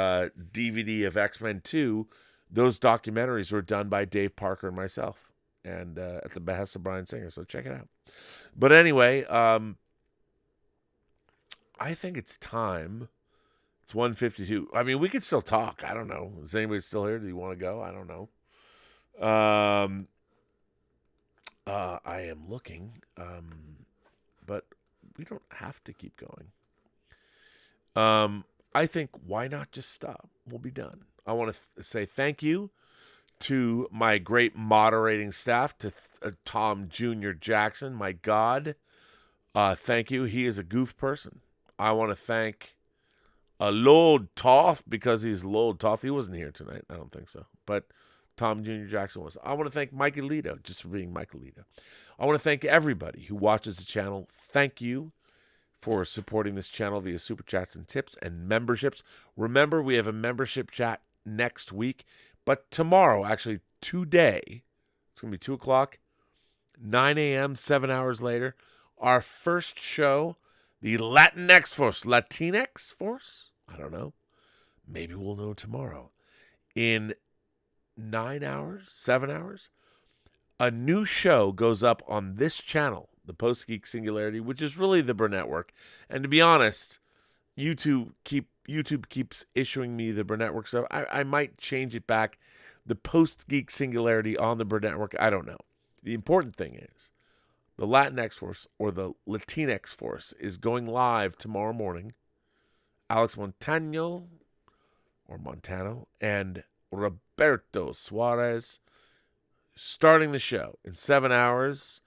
DVD of X-Men 2, those documentaries were done by Dave Parker and myself, and at the behest of Bryan Singer. So check it out. But anyway, I think it's time. It's 1:52. I mean, we could still talk. I don't know. Is anybody still here? Do you want to go? I don't know. I am looking, but we don't have to keep going. I think, why not just stop? We'll be done. I want to say thank you to my great moderating staff, to Tom Jr. Jackson. My God, thank you. He is a goof person. I want to thank Lord Toth, because he's Lord Toth. He wasn't here tonight. I don't think so. But Tom Jr. Jackson was. I want to thank Mike Alito, just for being Mike Alito. I want to thank everybody who watches the channel. Thank you for supporting this channel via Super Chats and tips and memberships. Remember, we have a membership chat next week. But tomorrow, actually today, it's going to be 2 o'clock, 9 a.m., 7 hours later, our first show, the Latinx Force? I don't know. Maybe we'll know tomorrow. In 9 hours, 7 hours, a new show goes up on this channel, the Post-Geek Singularity, which is really the Burnettwork. And to be honest, YouTube keeps issuing me the Burnettwork stuff. I might change it back. The Post-Geek Singularity on the Burnettwork, I don't know. The important thing is, the Latinx Force, or the Latinx Force, is going live tomorrow morning. Alex Montano and Roberto Suarez, starting the show in 7 hours,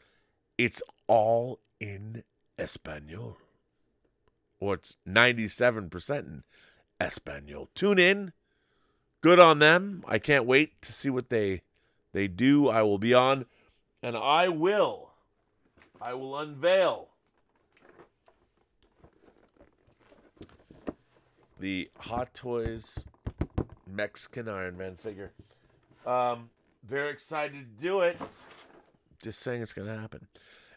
it's all in Espanol. Or it's 97% in Espanol. Tune in. Good on them. I can't wait to see what they do. I will be on, and I will unveil the Hot Toys Mexican Iron Man figure. Very excited to do it. Just saying it's going to happen.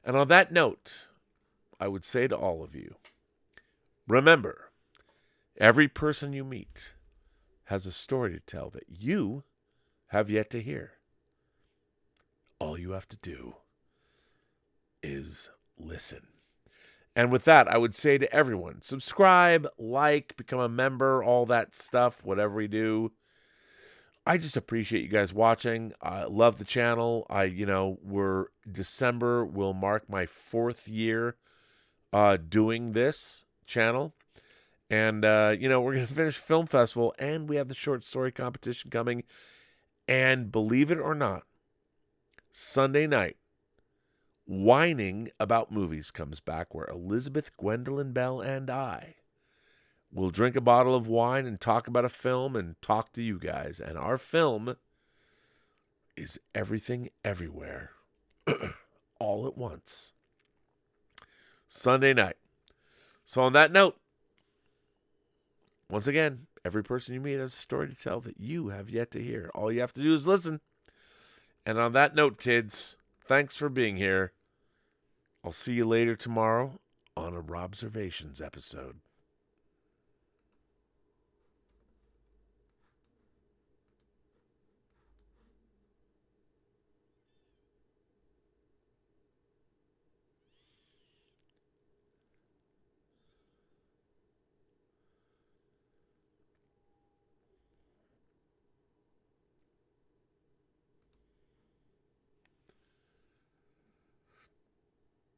And on that note, I would say to all of you, remember, every person you meet has a story to tell that you have yet to hear. All you have to do is listen. And with that, I would say to everyone, subscribe, like, become a member, all that stuff, whatever we do. I just appreciate you guys watching. I love the channel. December will mark my 4th year doing this channel. And, we're going to finish Film Festival, and we have the short story competition coming. And believe it or not, Sunday night, Whining About Movies comes back, where Elizabeth Gwendolyn Bell and I will drink a bottle of wine and talk about a film and talk to you guys. And our film is Everything Everywhere all at once. Sunday night. So on that note, once again, every person you meet has a story to tell that you have yet to hear. All you have to do is listen. And on that note, kids, thanks for being here. I'll see you later tomorrow on a Robservations episode.